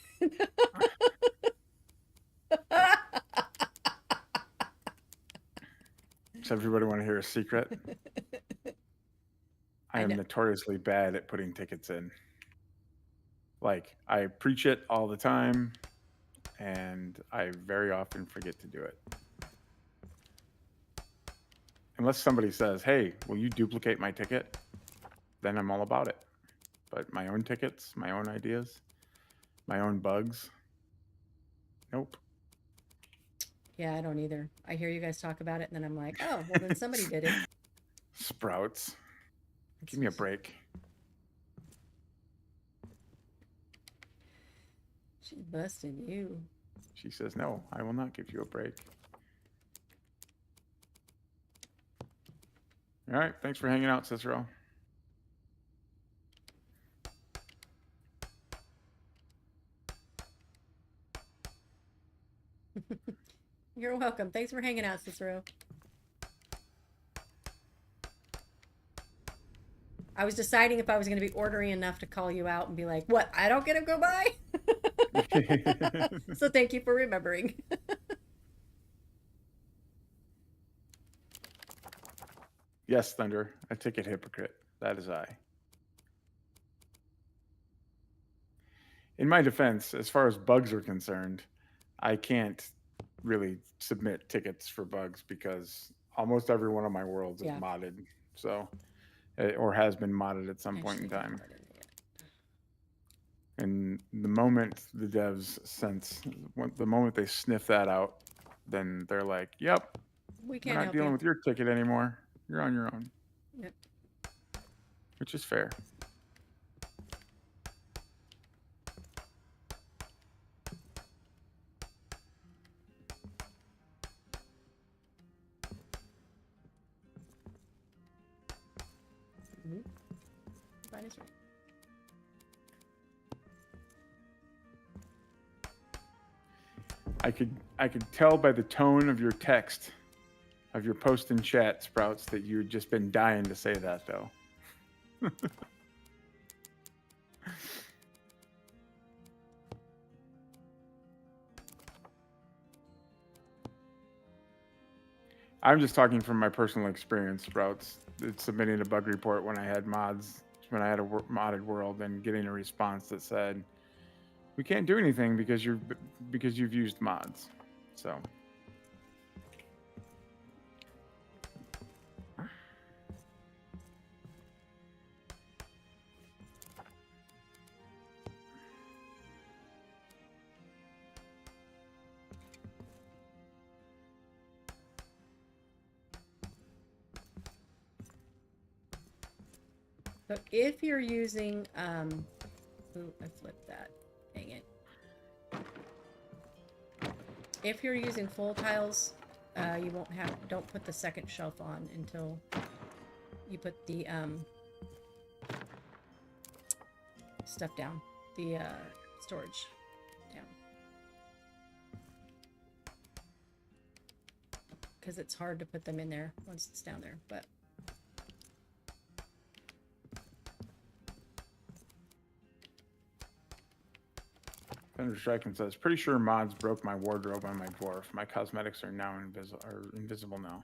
does everybody want to hear a secret? I am know. notoriously bad at putting tickets in. Like, I preach it all the time, and I very often forget to do it. Unless somebody says, hey, will you duplicate my ticket? Then I'm all about it. But my own tickets, my own ideas, my own bugs, nope. Yeah, I don't either. I hear you guys talk about it, and then I'm like, oh, well, then somebody did it. Sprouts. Give me a break. She's busting you. She says, no, I will not give you a break. All right, thanks for hanging out, Cicero. You're welcome. Thanks for hanging out, Cicero. I was deciding if I was going to be ordering enough to call you out and be like, what, I don't get to go by? So thank you for remembering. Yes, Thunder, a ticket hypocrite. That is I. In my defense, as far as bugs are concerned, I can't really submit tickets for bugs because almost every one of my worlds is Yeah. modded. So, or has been modded at some point in time. And the moment the devs the moment they sniff that out, then they're like, yep, We we're can't not help dealing you. with your ticket anymore. You're on your own. Yep. Which is fair. That is right. I could tell by the tone of your text, of your post in chat, Sprouts, that you'd just been dying to say that, though. I'm just talking from my personal experience, Sprouts. It's submitting a bug report when I had mods, when I had a modded world, and getting a response that said, "We can't do anything because you've used mods." So. So if you're using, ooh, I flipped that. Dang it. If you're using full tiles, you won't have, don't put the second shelf on until you put the, stuff down. The, storage down. Because it's hard to put them in there once it's down there, but... Thunder Striking says, pretty sure mods broke my wardrobe on my dwarf. My cosmetics are now invisible now.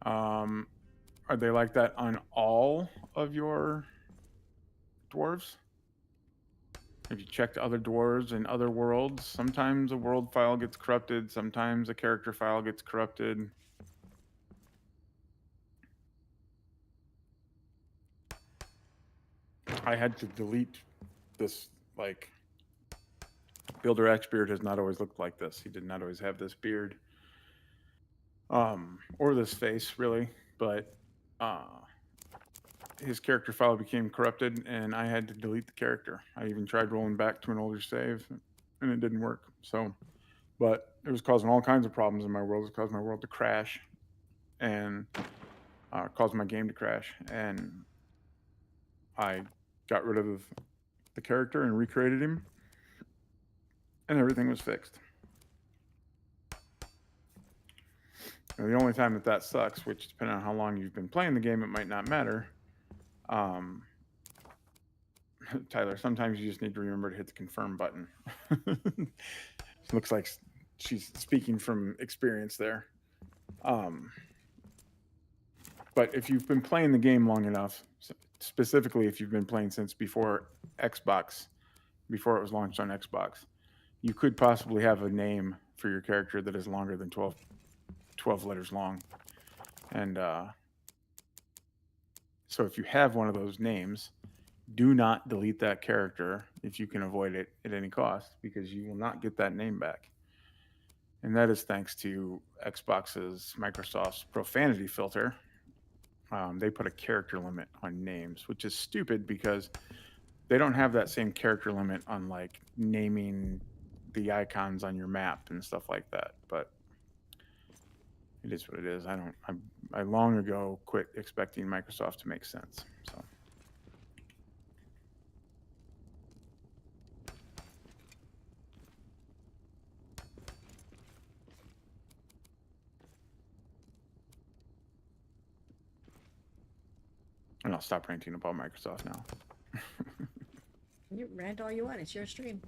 Are they like that on all of your dwarves? Have you checked other dwarves in other worlds? Sometimes a world file gets corrupted. Sometimes a character file gets corrupted. I had to delete this, like... Builder AxbeardXIII has not always looked like this. He did not always have this beard. or this face really, but his character file became corrupted, and I had to delete the character. I even tried rolling back to an older save, and it didn't work. So, but it was causing all kinds of problems in my world. It was causing my world to crash, and caused my game to crash. And I got rid of the character and recreated him, and everything was fixed. And the only time that sucks, which depending on how long you've been playing the game, it might not matter. Tyler, sometimes you just need to remember to hit the confirm button. It looks like she's speaking from experience there. But if you've been playing the game long enough, specifically if you've been playing since before Xbox, before it was launched on Xbox, you could possibly have a name for your character that is longer than 12 letters long. And so if you have one of those names, do not delete that character if you can avoid it at any cost, because you will not get that name back. And that is thanks to Xbox's, Microsoft's profanity filter. They put a character limit on names, which is stupid because they don't have that same character limit on like naming the icons on your map and stuff like that. But it is what it is. I long ago quit expecting Microsoft to make sense. So. And I'll stop ranting about Microsoft now. You rant all you want. It's your stream.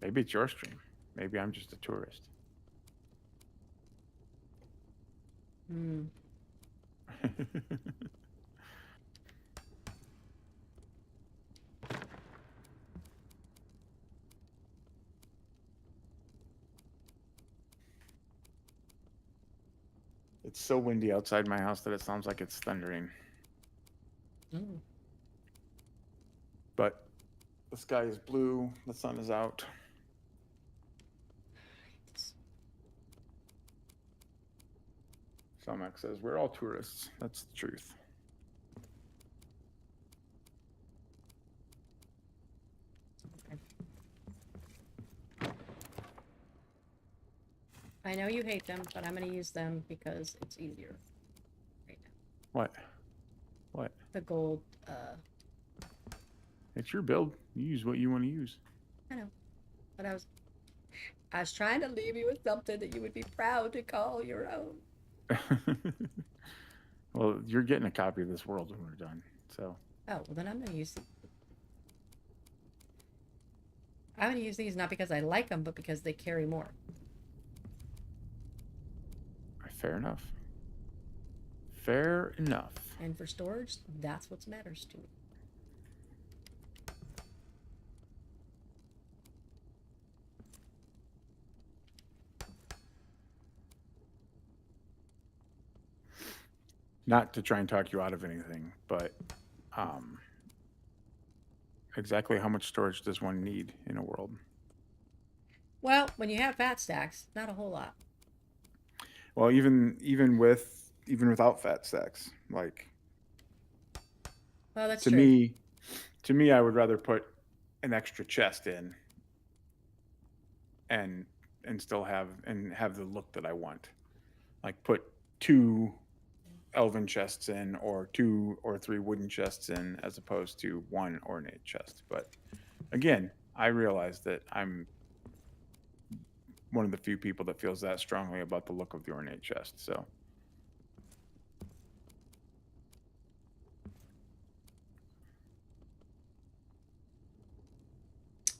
Maybe it's your stream. Maybe I'm just a tourist. Hmm. It's so windy outside my house that it sounds like it's thundering. Mm. But the sky is blue, the sun is out. Somac says, we're all tourists. That's the truth. I know you hate them, but I'm going to use them because it's easier right now. What? What? The gold, It's your build. You use what you want to use. I know, but I was trying to leave you with something that you would be proud to call your own. Well, you're getting a copy of this world when we're done, so. Oh, well then I'm going to use them. I'm going to use these not because I like them, but because they carry more. Fair enough. Fair enough. And for storage, that's what matters to me. Not to try and talk you out of anything, but exactly how much storage does one need in a world? Well, when you have fat stacks, not a whole lot. Well, even without fat stacks, like, Well, that's to true. me, I would rather put an extra chest in and still have the look that I want. Like put 2 elven chests in, or 2 or 3 wooden chests in, as opposed to 1 ornate chest. But again, I realize that I'm one of the few people that feels that strongly about the look of the ornate chest. So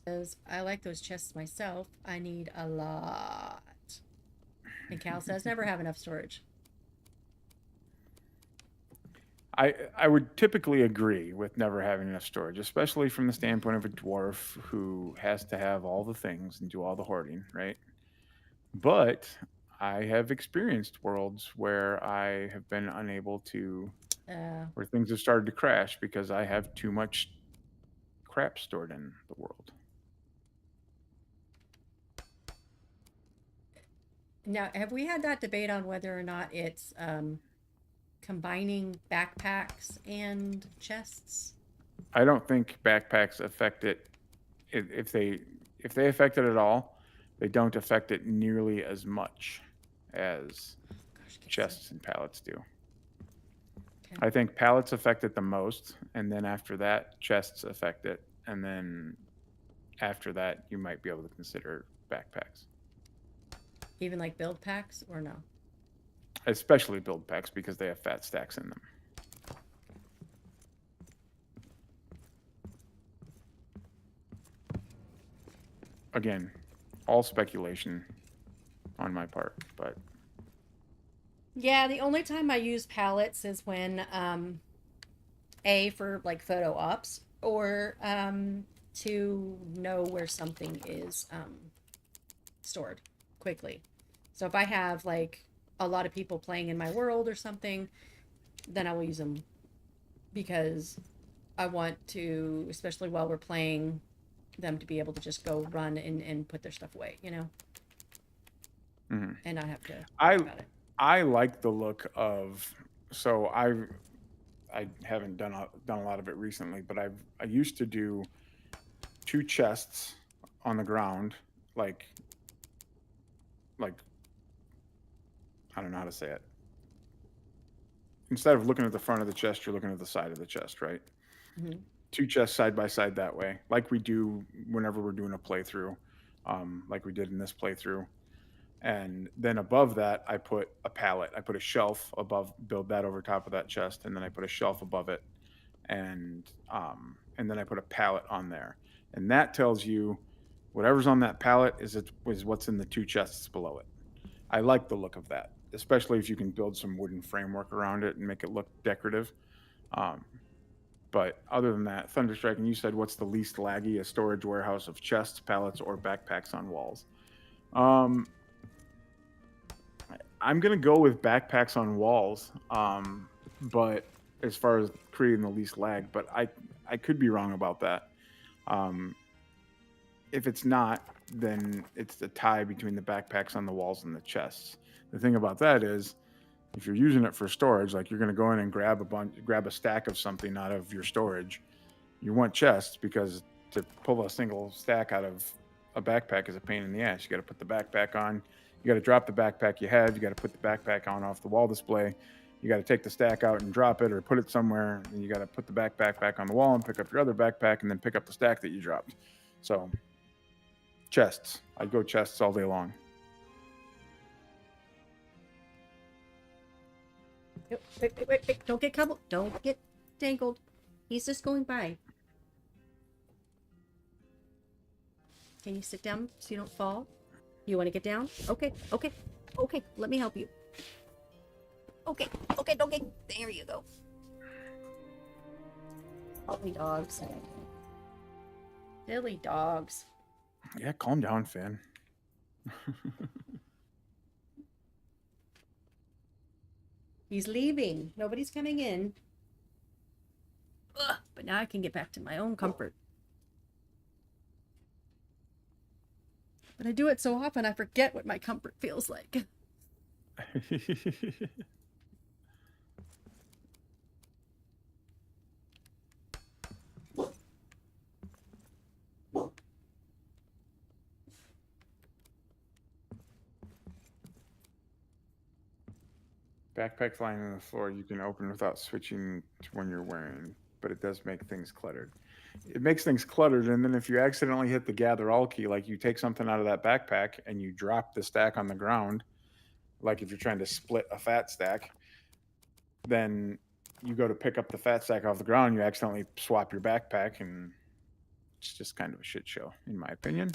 Because I like those chests myself. I need a lot. And Cal says never have enough storage. I would typically agree with never having enough storage, especially from the standpoint of a dwarf who has to have all the things and do all the hoarding, right? But I have experienced worlds where I have been unable to, Uh, where things have started to crash because I have too much crap stored in the world. Now, have we had that debate on whether or not it's combining backpacks and chests? I don't think backpacks affect it. If they affect it at all, they don't affect it nearly as much as Gosh, I can't see. chests and pallets do. Okay. I think pallets affect it the most, and then after that, chests affect it, and then after that, you might be able to consider backpacks, Even like build packs or no? especially build packs because they have fat stacks in them. Again, all speculation on my part, but Yeah, the only time I use palettes is when A, for like photo ops, or to know where something is stored quickly. So if I have like a lot of people playing in my world or something, then I will use them because I want to, especially while we're playing, them to be able to just go run and put their stuff away, you know, mhm. and not have to I worry about it. I like the look of. So I haven't done a lot of it recently, but I used to do two chests on the ground, like like I don't know how to say it. Instead of looking at the front of the chest, you're looking at the side of the chest, right? Hmm. Two chests side by side that way, like we do whenever we're doing a playthrough, like we did in this playthrough. And then above that, I put a pallet. I put a shelf above, build that over top of that chest, and then I put a shelf above it, and then I put a pallet on there, and that tells you whatever's on that pallet is what's in the two chests below it. I like the look of that, especially if you can build some wooden framework around it and make it look decorative. Um, but other than that, Thunderstrike, and you said what's the least laggy? A storage warehouse of chests, pallets, or backpacks on walls. Um, I'm gonna go with backpacks on walls. But as far as creating the least lag, but I could be wrong about that. Um, if it's not, then it's the tie between the backpacks on the walls and the chests. The thing about that is, if you're using it for storage, like you're gonna go in and grab a stack of something out of your storage, you want chests because to pull a single stack out of a backpack is a pain in the ass. You got to put the backpack on. You got to drop the backpack you have. You got to put the backpack on off the wall display. You got to take the stack out and drop it or put it somewhere. And you got to put the backpack back on the wall and pick up your other backpack and then pick up the stack that you dropped. So, chests. I'd go chests all day long. Wait. Don't get coupled. Don't get tangled. He's just going by. Can you sit down so you don't fall? You want to get down? Okay. Let me help you. Okay. There you go. Silly dogs. Silly dogs. Yeah, calm down, Finn. He's leaving. Nobody's coming in. Ugh, but now I can get back to my own comfort. But I do it so often I forget what my comfort feels like. Backpacks lying on the floor you can open without switching to when you're wearing, but it does make things cluttered. It makes things cluttered, and then if you accidentally hit the gather all key, like you take something out of that backpack and you drop the stack on the ground, like if you're trying to split a fat stack, then you go to pick up the fat stack off the ground, you accidentally swap your backpack, and it's just kind of a shit show, in my opinion.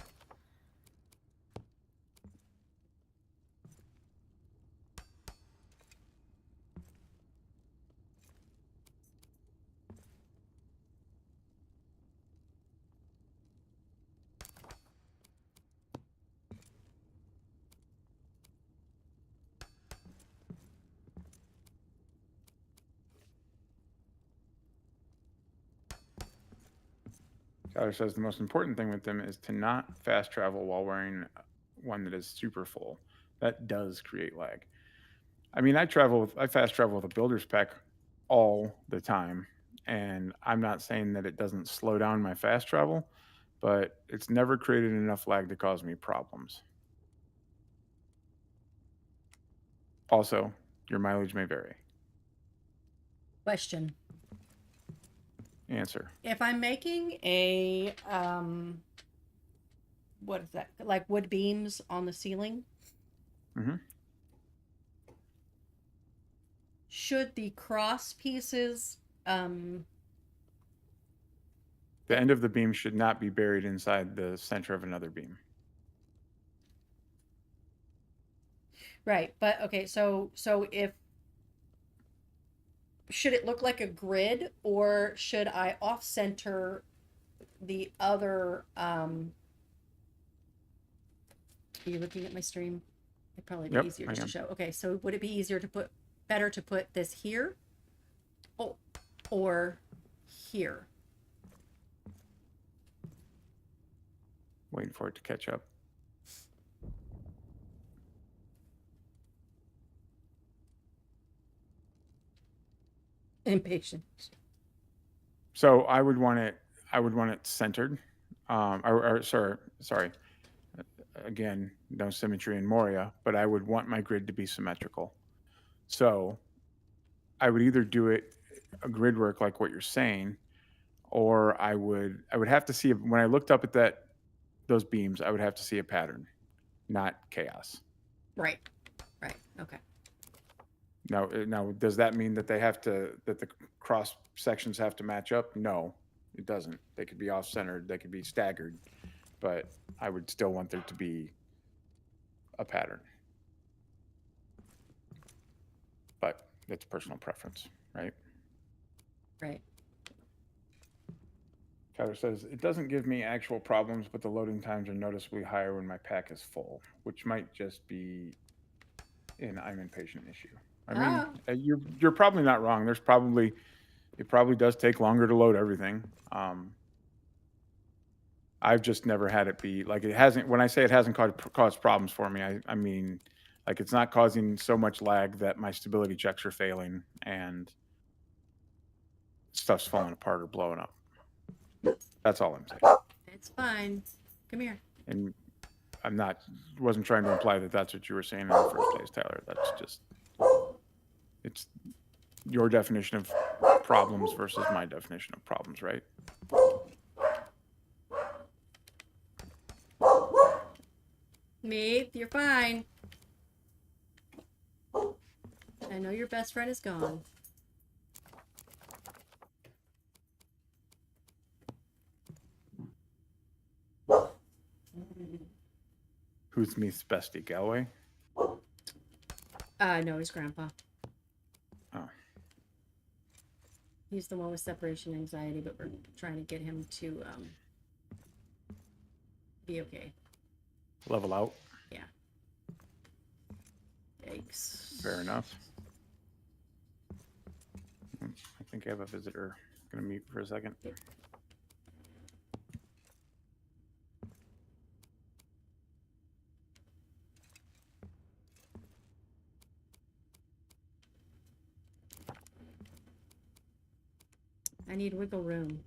Tyler says the most important thing with them is to not fast travel while wearing one that is super full. That does create lag. I mean, I fast travel with a builder's pack all the time, and I'm not saying that it doesn't slow down my fast travel, but it's never created enough lag to cause me problems. Also, your mileage may vary. Question. Answer. If I'm making a what is that? Like wood beams on the ceiling? Mm-hmm. Should the cross pieces The end of the beam should not be buried inside the center of another beam. right, but okay, so if should it look like a grid, or should I off center the other are you looking at my stream? It'd probably be Yep, easier I just to am. show. Okay, so would it be easier to better to put this here? Oh, or here? Waiting for it to catch up. Impatient. So I would want it centered. Sorry. Again, no symmetry in Moria, but I would want my grid to be symmetrical. So I would either do it a grid work like what you're saying, or I would have to see when I looked up at those beams, I would have to see a pattern, not chaos. Right. Right. Okay. Now, does that mean that that the cross sections have to match up? No, it doesn't. They could be off-centered, they could be staggered, but I would still want there to be a pattern. But it's personal preference, right? Right. Tyler says, it doesn't give me actual problems, but the loading times are noticeably higher when my pack is full, which might just be an I'm impatient issue. I mean, you're probably not wrong. It probably does take longer to load everything. I've just never had it be like it hasn't. When I say it hasn't caused problems for me, I mean, like it's not causing so much lag that my stability checks are failing and stuff's falling apart or blowing up. That's all I'm saying. It's fine. Come here. And wasn't trying to imply that that's what you were saying in the first place, Tyler. That's just, it's your definition of problems versus my definition of problems, right? Meath, you're fine. I know your best friend is gone. Who's Meath's bestie, Galway? No, his grandpa. Oh. He's the one with separation anxiety, but we're trying to get him to be okay. Level out. Yeah. Yikes. Fair enough. I think I have a visitor. Gonna mute for a second. Yep. I need wiggle room.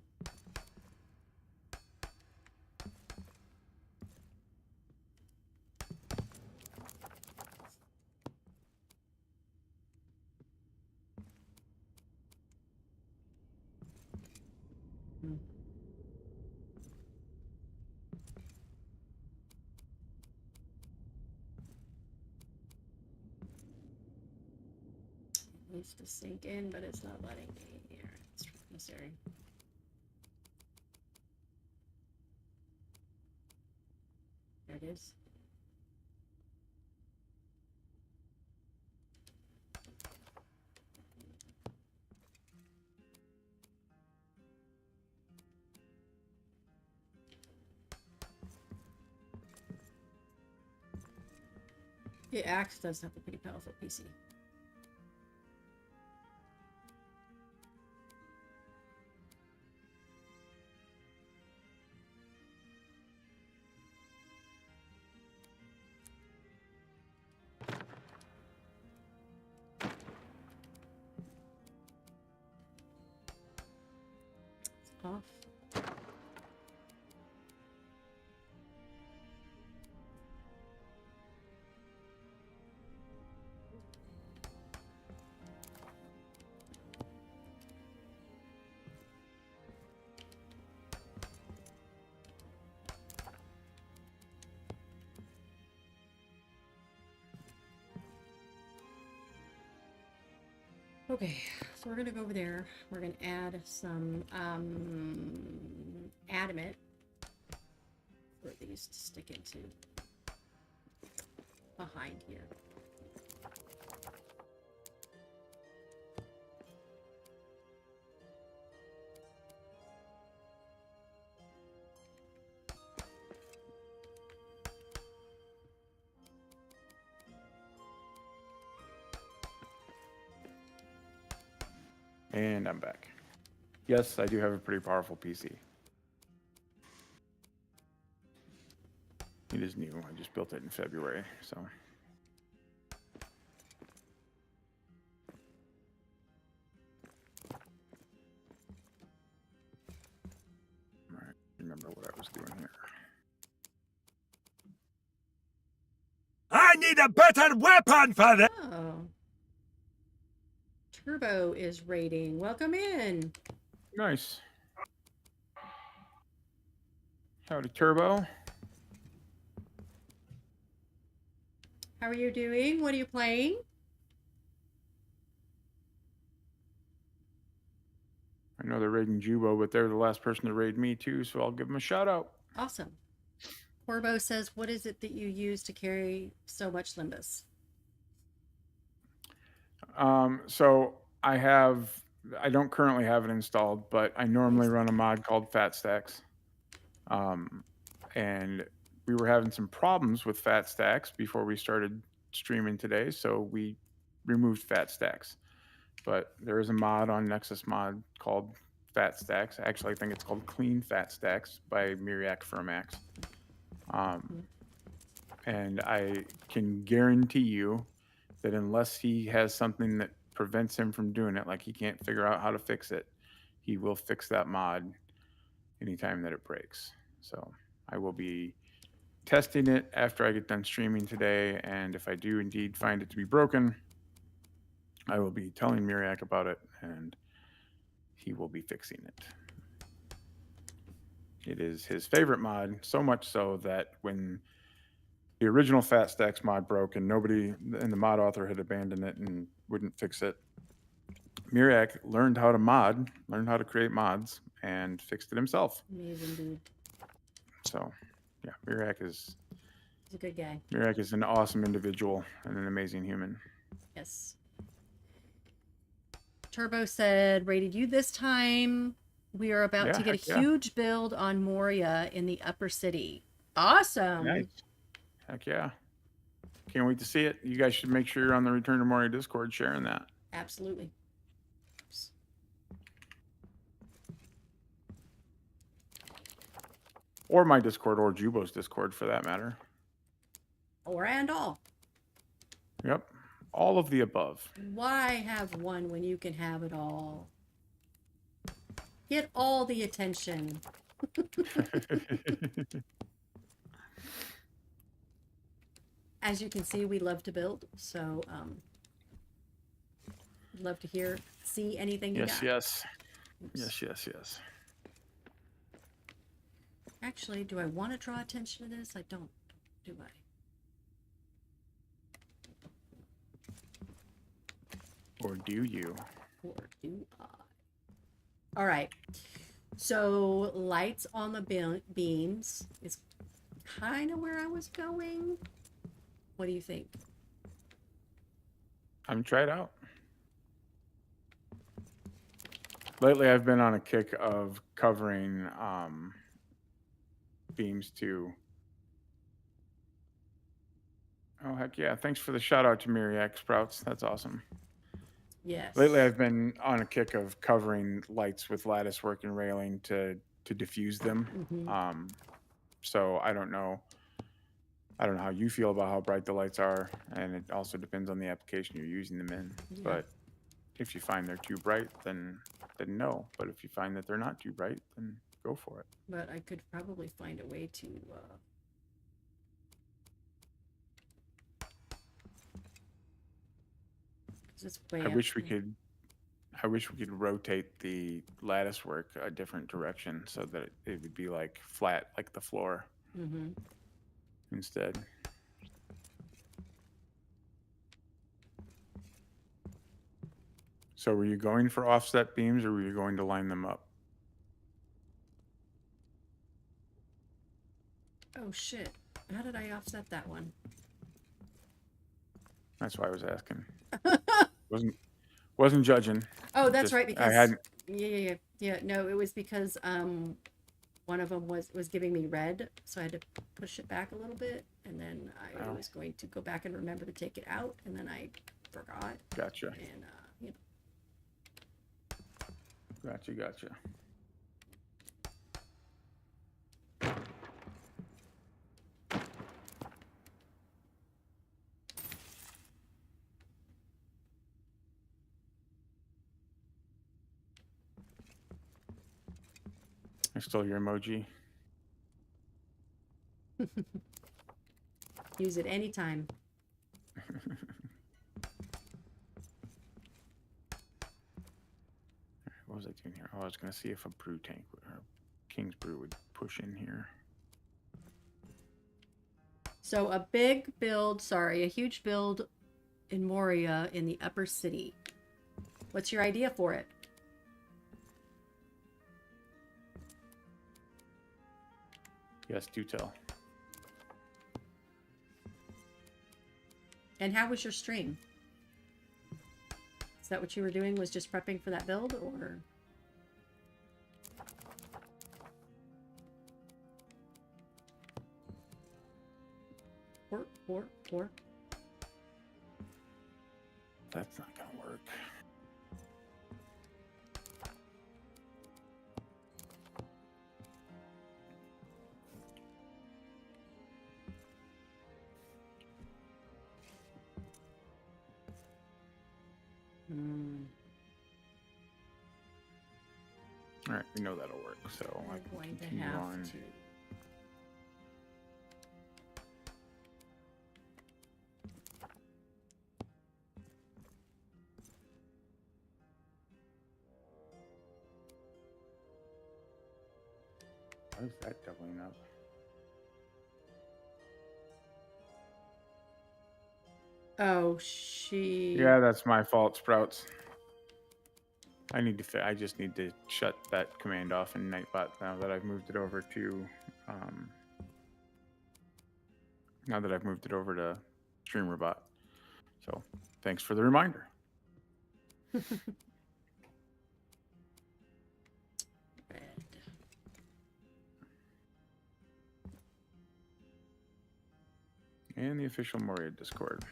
Needs to sink in, but it's not letting me here. It's necessary. There it is. The Axe does have a pretty powerful PC. off. Okay, so we're gonna go over there. We're gonna add some adamant for these to stick into behind here. And I'm back. Yes, I do have a pretty powerful PC. It is new. I just built it in February, so. All right, remember what I was doing here. I need a better weapon for this. Oh. Turbo is raiding. Welcome in. Nice. Howdy, Turbo. How are you doing? What are you playing? I know they're raiding Jubo, but they're the last person to raid me too, so I'll give them a shout out. Awesome. Corbo says, what is it that you use to carry so much Limbus? So I don't currently have it installed, but I normally run a mod called Fat Stacks. And we were having some problems with Fat Stacks before we started streaming today, so we removed Fat Stacks. But there is a mod on Nexus Mod called Fat Stacks. Actually, I think it's called Clean Fat Stacks by Miriak Firmax. And I can guarantee you that unless he has something that prevents him from doing it, like he can't figure out how to fix it, he will fix that mod anytime that it breaks. So I will be testing it after I get done streaming today, and if I do indeed find it to be broken, I will be telling Miriak about it, and he will be fixing it. It is his favorite mod, so much so that when the original Fat Stacks mod broke and nobody and the mod author had abandoned it and wouldn't fix it, Miriak learned how to create mods, and fixed it himself. Amazing dude. So, yeah, Miriak He's a good guy. is an awesome individual and an amazing human. Yes. Turbo said, rated you this time. We are about to get a huge build on Moria in the upper city. Awesome. Nice. Heck yeah. Can't wait to see it. You guys should make sure you're on the Return to Moria Discord sharing that. Absolutely. Or my Discord, or Jubo's Discord for that matter. Or and all. Yep. All of the above. Why have one when you can have it all? Get all the attention. As you can see, we love to build, so love to see anything you got. Yes. Yes. Actually, do I want to draw attention to this? I don't, do I? Or do you? Or do I? All right. So lights on the beams is kind of where I was going. What do you think? I'm gonna try it out. Lately, I've been on a kick of covering beams too. Oh, heck yeah. Thanks for the shout out to Miriak Sprouts. That's awesome. Yes. Lately, I've been on a kick of covering lights with lattice work and railing to diffuse them. Mm-hmm. So I don't know how you feel about how bright the lights are, and it also depends on the application you're using them in. Yeah. But If you find they're too bright, then no. But if you find that they're not too bright, then go for it. But I could probably find a way to It's way I up wish we here. could. I wish we could rotate the lattice work a different direction so that it would be like flat, like the floor, instead. So were you going for offset beams, or were you going to line them up? Oh shit. How did I offset that one? That's why I was asking. wasn't judging. Oh, that's Just- right, I because hadn't. yeah. No, it was because one of them was giving me red, so I had to push it back a little bit, and then I Oh. was going to go back and remember to take it out, and then I forgot, Gotcha. and Gotcha. I stole your emoji. use it anytime. What was I doing here? Oh, I was going to see if a brew tank or King's Brew would push in here. So a huge build in Moria in the upper city. What's your idea for it? Yes, do tell. And how was your stream? Is that what you were doing, was just prepping for that build, or? Or. That's not going to work. All right, we know that'll work, so I I'm can going to continue have on. to. Why is that doubling up? Oh, she. Yeah, that's my fault, Sprouts. I just need to shut that command off in Nightbot now that I've moved it over to StreamerBot. So, thanks for the reminder. Red. And the official Moria Discord.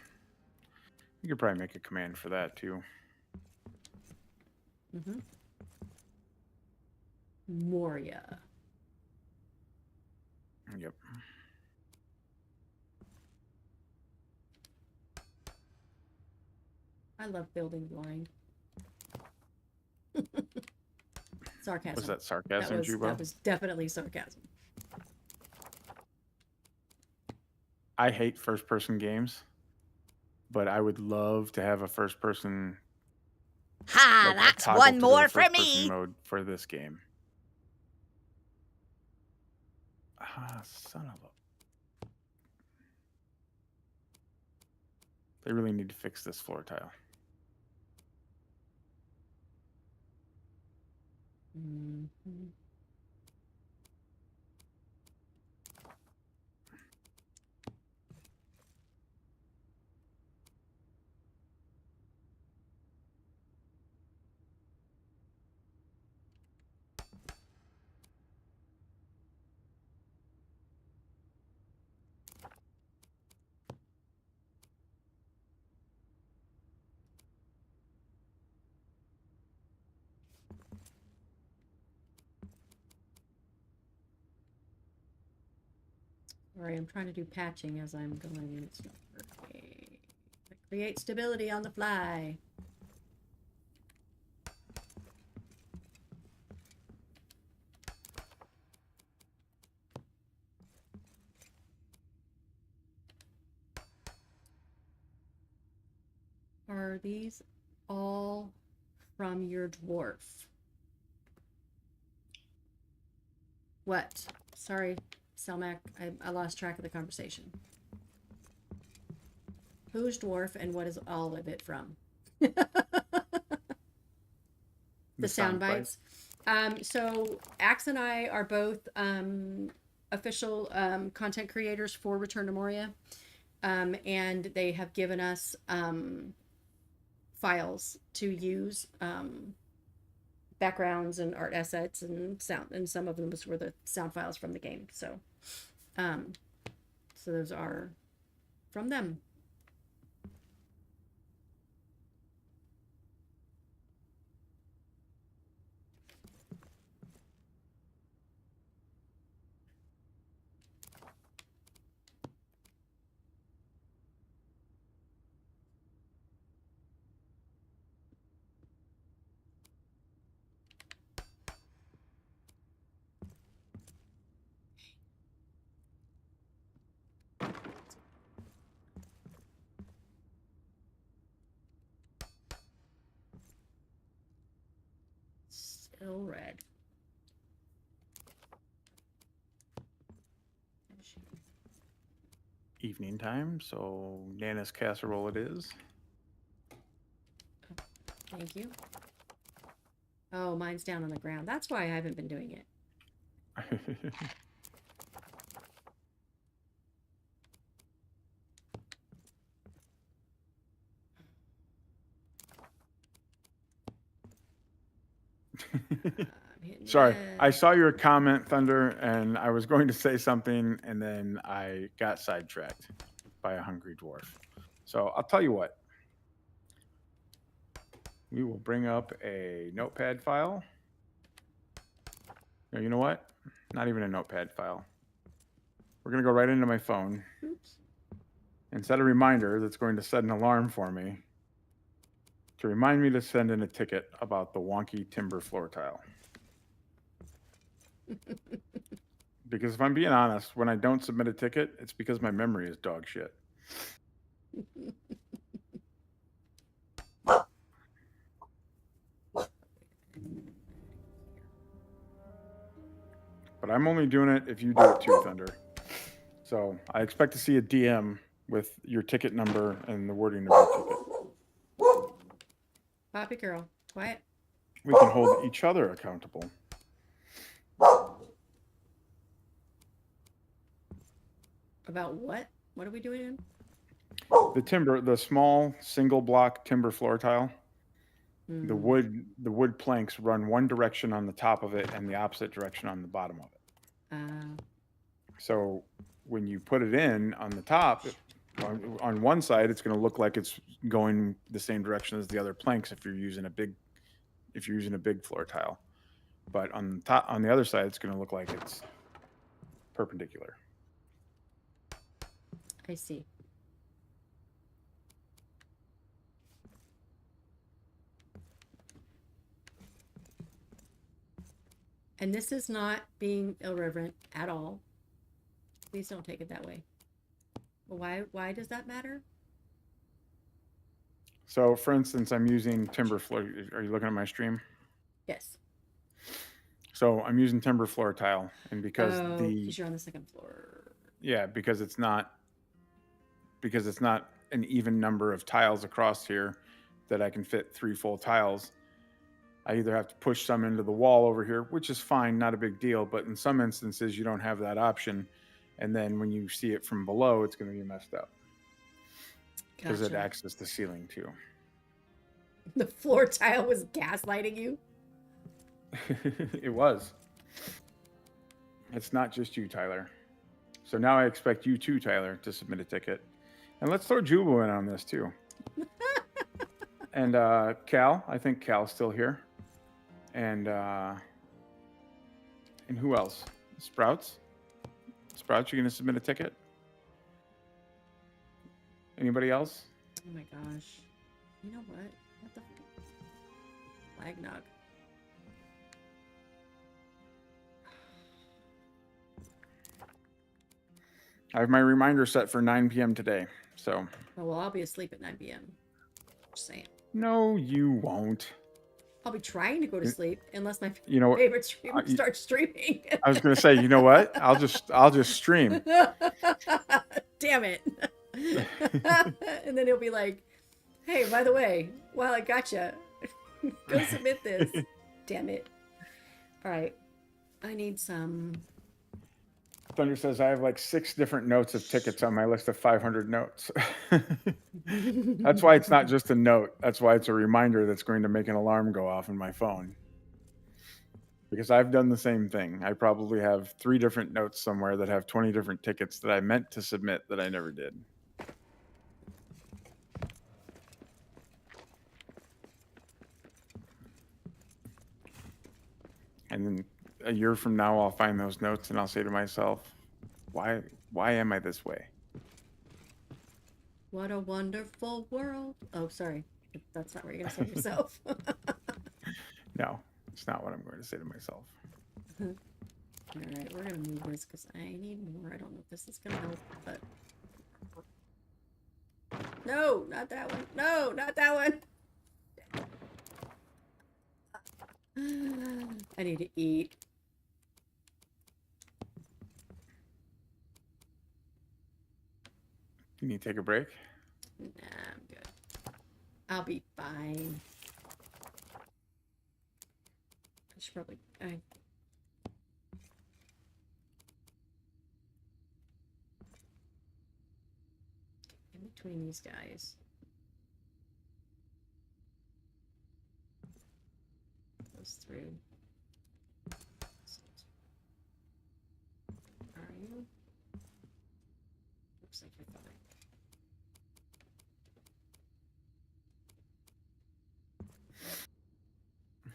You could probably make a command for that too. Moria. Yep. I love building blind. Sarcasm. Was that sarcasm, Jubo? That was definitely sarcasm. I hate first-person games, but I would love to have a first-person. Ha, that's one more for me. Mode for this game. Ah, son of a. They really need to fix this floor tile. Sorry, I'm trying to do patching as I'm going and it's not working. I create stability on the fly. are these all from your dwarf? What? Sorry, Selmac, I lost track of the conversation. Who's dwarf and what is all of it from? The sound bites. So Axe and I are both official content creators for Return to Moria, and they have given us files to use, backgrounds and art assets and sound, and some of them were the sound files from the game. So, so those are from them. Still red. Evening time, so Nana's casserole it is. Thank you. Oh, mine's down on the ground. That's why I haven't been doing it. Sorry, I saw your comment, Thunder, and I was going to say something, and then I got sidetracked by a hungry dwarf. So I'll tell you what. We will bring up a notepad file. No, you know what? Not even a notepad file. We're going to go right into my phone. Oops. And set a reminder that's going to set an alarm for me to remind me to send in a ticket about the wonky timber floor tile. Because if I'm being honest, when I don't submit a ticket, it's because my memory is dog shit. But I'm only doing it if you do it too, Thunder. So I expect to see a DM with your ticket number and the wording of your ticket. Poppy girl, quiet. We can hold each other accountable. About what? What are we doing in? The timber, the small single block timber floor tile. The wood planks run one direction on the top of it and the opposite direction on the bottom of it. So when you put it in on the top, on one side, it's going to look like it's going the same direction as the other planks if you're using a big floor tile. But on the other side, it's going to look like it's perpendicular. I see. And this is not being irreverent at all. Please don't take it that way. Why does that matter? So, for instance, I'm using timber floor. Are you looking at my stream? Yes. So I'm using timber floor tile, and because you're on the second floor. Yeah, because it's not an even number of tiles across here that I can fit 3 full tiles. I either have to push some into the wall over here, which is fine, not a big deal, but in some instances you don't have that option, and then when you see it from below, it's going to be messed up because it acts as the ceiling too. The floor tile was gaslighting you? It was. It's not just you, Tyler. So now I expect you too, Tyler, to submit a ticket. And let's throw Jubo in on this too. And Cal, I think Cal's still here. And who else? Sprouts? Sprouts, you gonna submit a ticket? Anybody else? Oh my gosh. You know what? What the Lagnog. I have my reminder set for 9 p.m. today. So. Oh, well, I'll be asleep at 9 p.m. Just saying. No, you won't. I'll be trying to go to sleep unless my You know what? favorite streamer starts streaming. I was gonna say, you know what? I'll just stream. Damn it. And then he'll be like, hey, by the way, while I gotcha, go submit this. Damn it. All right. I need some. Thunder says I have like 6 different notes of tickets on my list of 500 notes. That's why it's not just a note. That's why it's a reminder that's going to make an alarm go off on my phone. Because I've done the same thing. I probably have 3 different notes somewhere that have 20 different tickets that I meant to submit that I never did. And then a year from now, I'll find those notes and I'll say to myself, why am I this way? What a wonderful world. Oh, sorry. That's not what you're going to say to yourself. No, it's not what I'm going to say to myself. All right, we're going to move this because I need more. I don't know if this is going to help, but... No, not that one. No, not that one. I need to eat. You need to take a break? Nah, I'm good. I'll be fine. I should probably... in between these guys. Goes through. Are you? Looks like you're fine.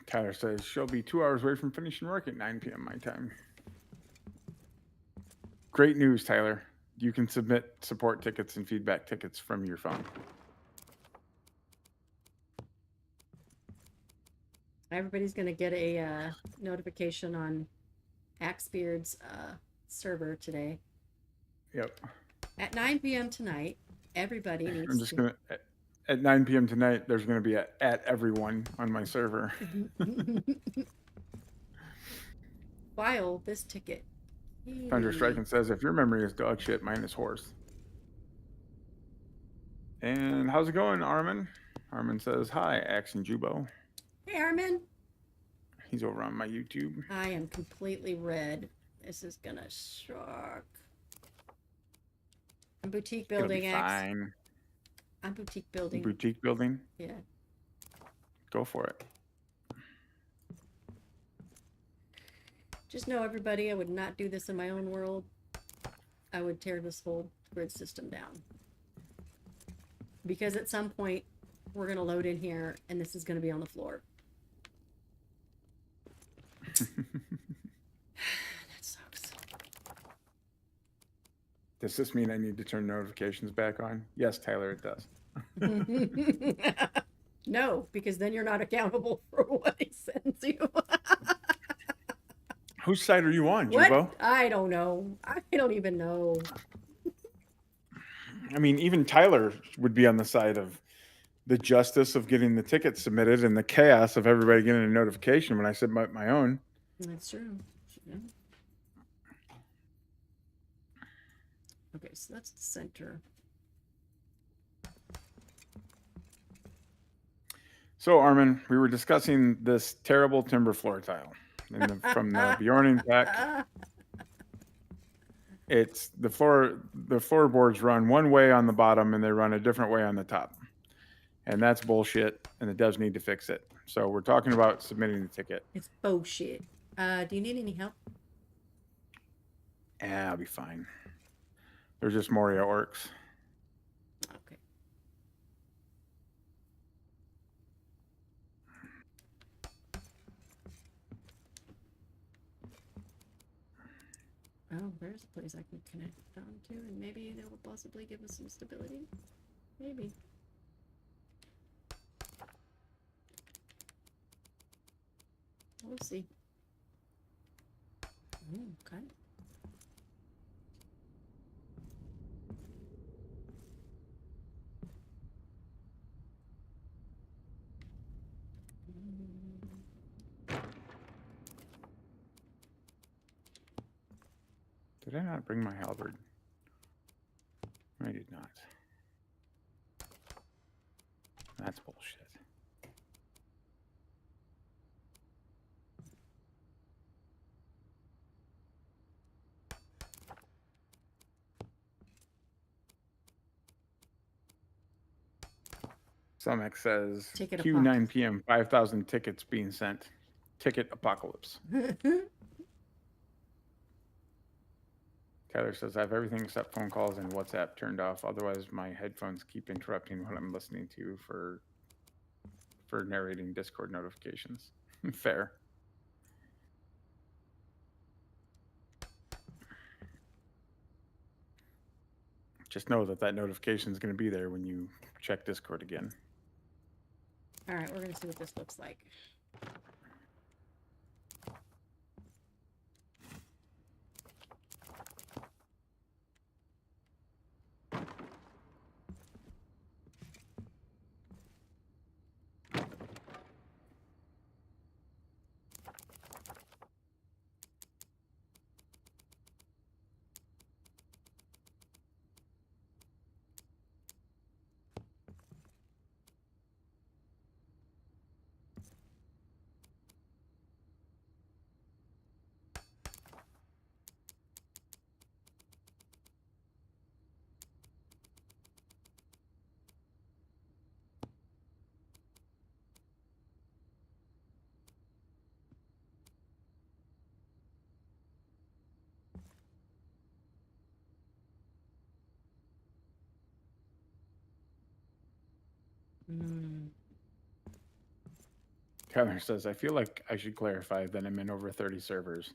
Tyler says she'll be 2 hours away from finishing work at 9 p.m. my time. Great news, Tyler. You can submit support tickets and feedback tickets from your phone. Everybody's going to get a notification on AxbeardXIII's server today. Yep. At 9 p.m. tonight, everybody needs I'm just going to... At 9 p.m. tonight, there's going to be at everyone on my server. File this ticket. Thunder Striking says, if your memory is dog shit, mine is horse. And how's it going, Armin? Armin says, hi, Ax and Jubo. Hey, Armin. He's over on my YouTube. I am completely red. This is going to suck. I'm boutique building, It'll be fine. I'm boutique building. Boutique building? Yeah. Go for it. Just know, everybody, I would not do this in my own world. I would tear this whole grid system down. Because at some point, we're going to load in here, and this is going to be on the floor. That sucks. Does this mean I need to turn notifications back on? Yes, Tyler, it does. No, because then you're not accountable for what he sends you. Whose side are you on, What? Jubo? I don't know. I don't even know. I mean, even Tyler would be on the side of the justice of getting the ticket submitted and the chaos of everybody getting a notification when I submit my own. That's true. Yeah. Okay, so that's the center. So, Armin, we were discussing this terrible timber floor tile from the Bjorning pack. It's the floorboards run one way on the bottom and they run a different way on the top. And that's bullshit, and the devs need to fix it. So we're talking about submitting the ticket. It's bullshit. Do you need any help? Yeah, I'll be fine. There's just Moria orcs. Okay. Oh, there's a place I can connect down to, and maybe they will possibly give us some stability. Maybe. We'll see. Okay. Did I not bring my halberd? I did not. That's bullshit. Sumex says Ticket Q 9 p.m. 5,000 tickets being sent. Ticket apocalypse. Tyler says I have everything except phone calls and WhatsApp turned off. Otherwise, my headphones keep interrupting what I'm listening to for narrating Discord notifications. Fair. Just know that notification is going to be there when you check Discord again. All right, we're gonna see what this looks like. Tyler says, I feel like I should clarify that I'm in over 30 servers.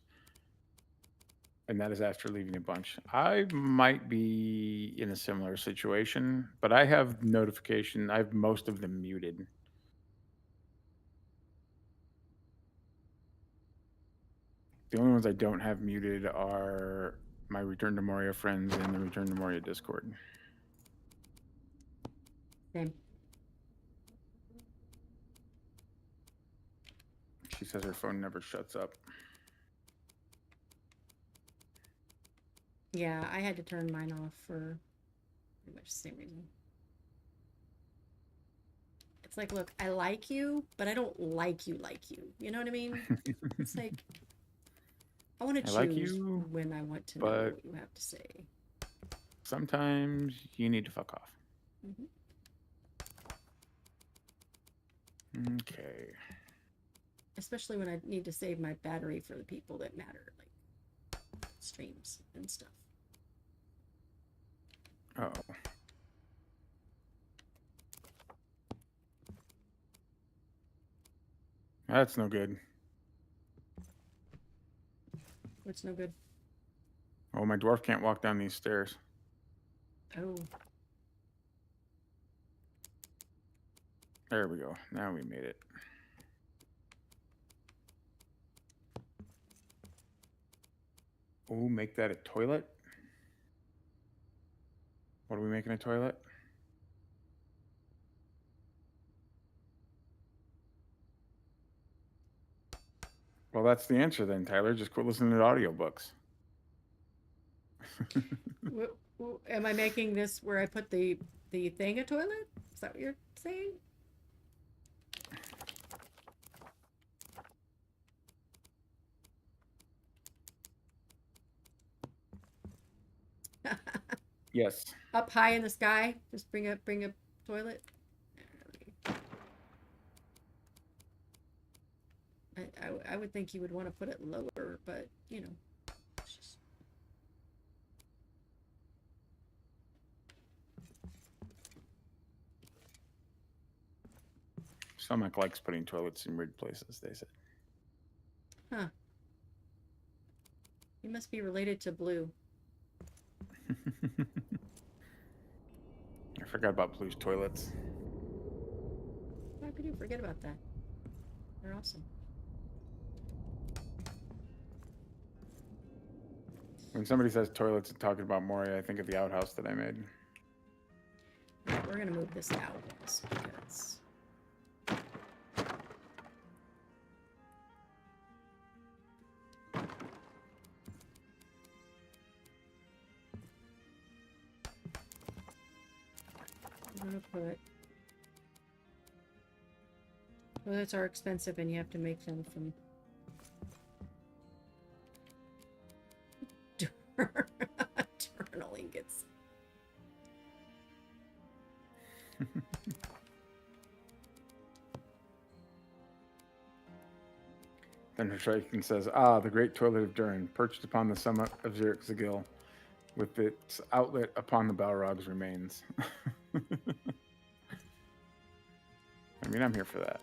And that is after leaving a bunch. I might be in a similar situation, but I have notification. I have most of them muted. The only ones I don't have muted are my Return to Moria friends and the Return to Moria Discord. Same. She says her phone never shuts up. Yeah, I had to turn mine off for pretty much the same reason. It's like, look, I like you, but I don't like you. You know what I mean? It's like, I want to choose like you, when I want to know what you have to say. Sometimes you need to fuck off. Mm-hmm. Okay. Especially when I need to save my battery for the people that matter, like streams and stuff. Oh. That's no good. What's no good? Oh, my dwarf can't walk down these stairs. Oh. There we go. Now we made it. Oh, make that a toilet? What are we making a toilet? Well, that's the answer then, Tyler. Just quit listening to audiobooks. Am I making this where I put the thing a toilet? Is that what you're saying? Yes. Up high in the sky, just bring a toilet. I would think you would want to put it lower, but you know, it's just... Stomach likes putting toilets in weird places, they said. Huh. You must be related to Blue. I forgot about Blue's toilets. How could you forget about that? They're awesome. When somebody says toilets and talking about Moria, I think of the outhouse that I made. Right, we're gonna move this out because I'm gonna put toilets are expensive and you have to make them from eternal ingots. Then Triton says, "Ah, the great toilet of Durin, perched upon the summit of AxbeardXIII, with its outlet upon the Balrog's remains." I mean, I'm here for that.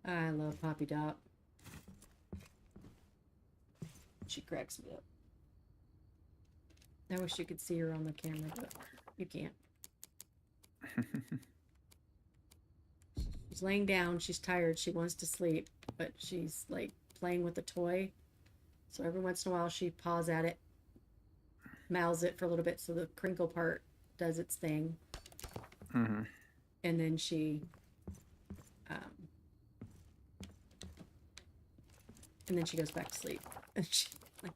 I love Poppy Dot. She cracks me up. I wish you could see her on the camera, but you can't. She's laying down, she's tired, she wants to sleep, but she's like playing with a toy. So every once in a while she paws at it, mouths it for a little bit so the crinkle part does its thing. Mm-hmm. And then she goes back to sleep. And she like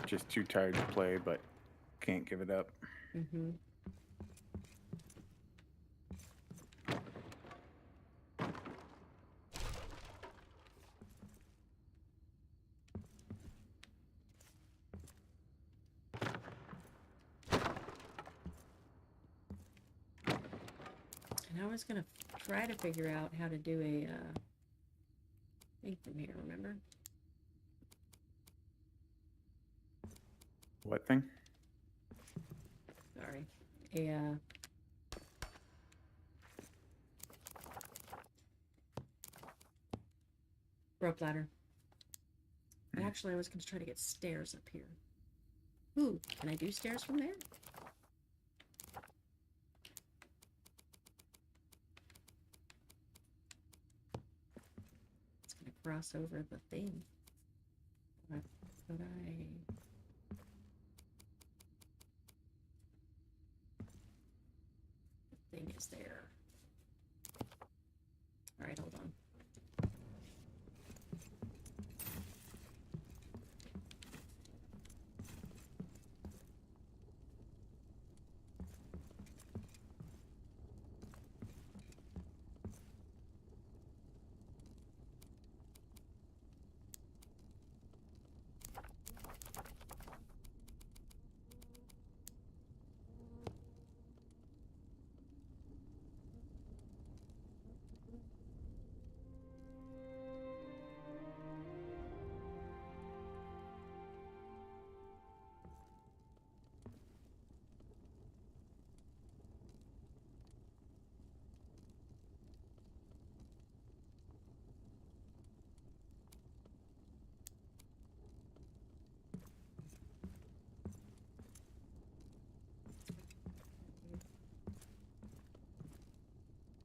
Just too tired to play, but can't give it up. mm-hmm. And I was gonna try to figure out how to do a thing from here, remember? What thing? Sorry. A rope ladder. And actually I was gonna try to get stairs up here. Ooh, can I do stairs from there? It's gonna cross over the thing. But the thing is there. Alright, hold on.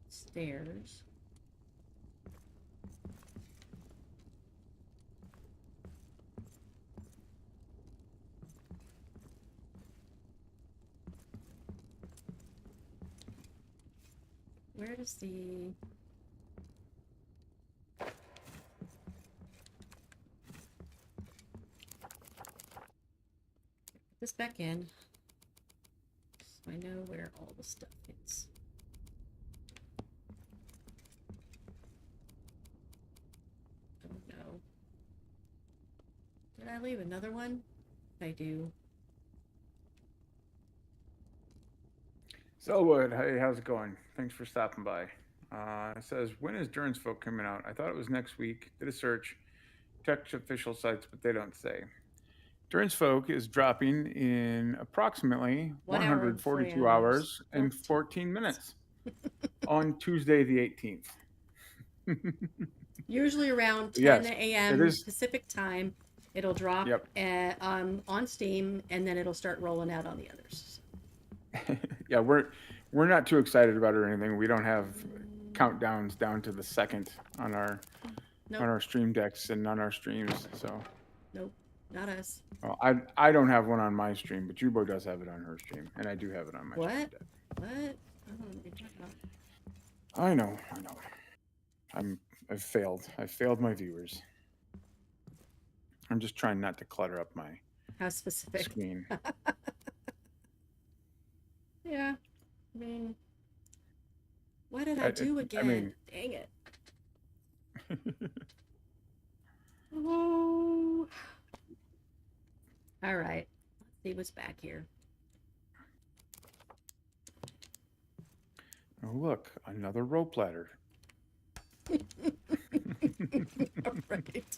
Stairs. Where does the... Put this back in, so I know where all the stuff is. Oh no. Did I leave another one? I do. Selwood, hey, how's it going? Thanks for stopping by. It says, when is Durin's Folk coming out? I thought it was next week. Did a search, checked official sites, but they don't say. Durin's Folk is dropping in approximately 1 hour and 142 40 hours and 14 minutes on Tuesday the 18th. Usually around 10 Yes, a.m. it is. Pacific time. It'll drop Yep. on Steam, and then it'll start rolling out on the others. Yeah, we're not too excited about it or anything. We don't have countdowns down to the second on our Nope. on our stream decks and on our streams. So Nope, not us. well, I don't have one on my stream, but Jubo does have it on her stream, and I do have it on my stream What? deck. What? I don't know what you're talking about. I know. I've failed. I've failed my viewers. I'm just trying not to clutter up my How specific? screen. Yeah. I mean, what did I do again? Dang it. Oh. All right. Let's see what's back here. Oh, look, another rope ladder. Right.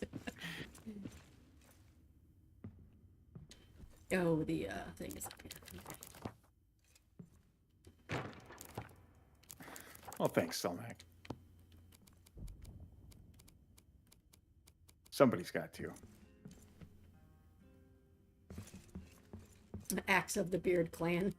Oh, the thing is up here. Well, thanks, Selmac. Somebody's got to. Axe of the Beard Clan.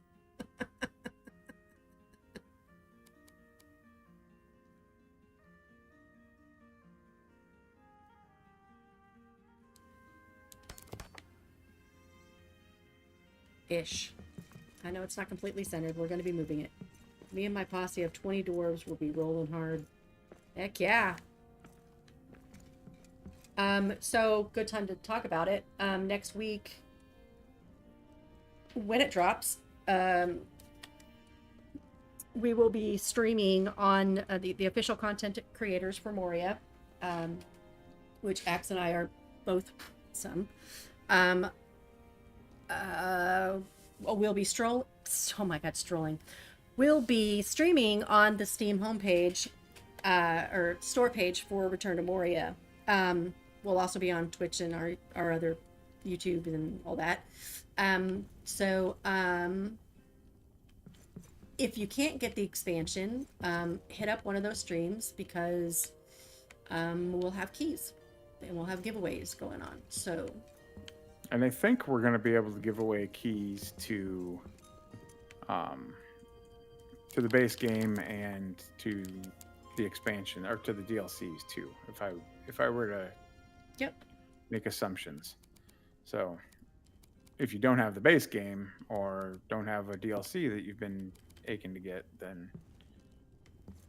Ish. I know it's not completely centered. We're going to be moving it. Me and my posse of 20 dwarves will be rolling hard. Heck yeah. So good time to talk about it. Next week, when it drops, we will be streaming on the official content creators for Moria, which Axe and I are both some. We'll be strolling. We'll be streaming on the Steam homepage or store page for Return to Moria. We'll also be on Twitch and our other YouTube and all that. If you can't get the expansion, hit up one of those streams because we'll have keys and we'll have giveaways going on. So. And I think we're going to be able to give away keys to the base game and to the expansion or to the DLCs too. If I were to make assumptions. So if you don't have the base game or don't have a DLC that you've been aching to get, then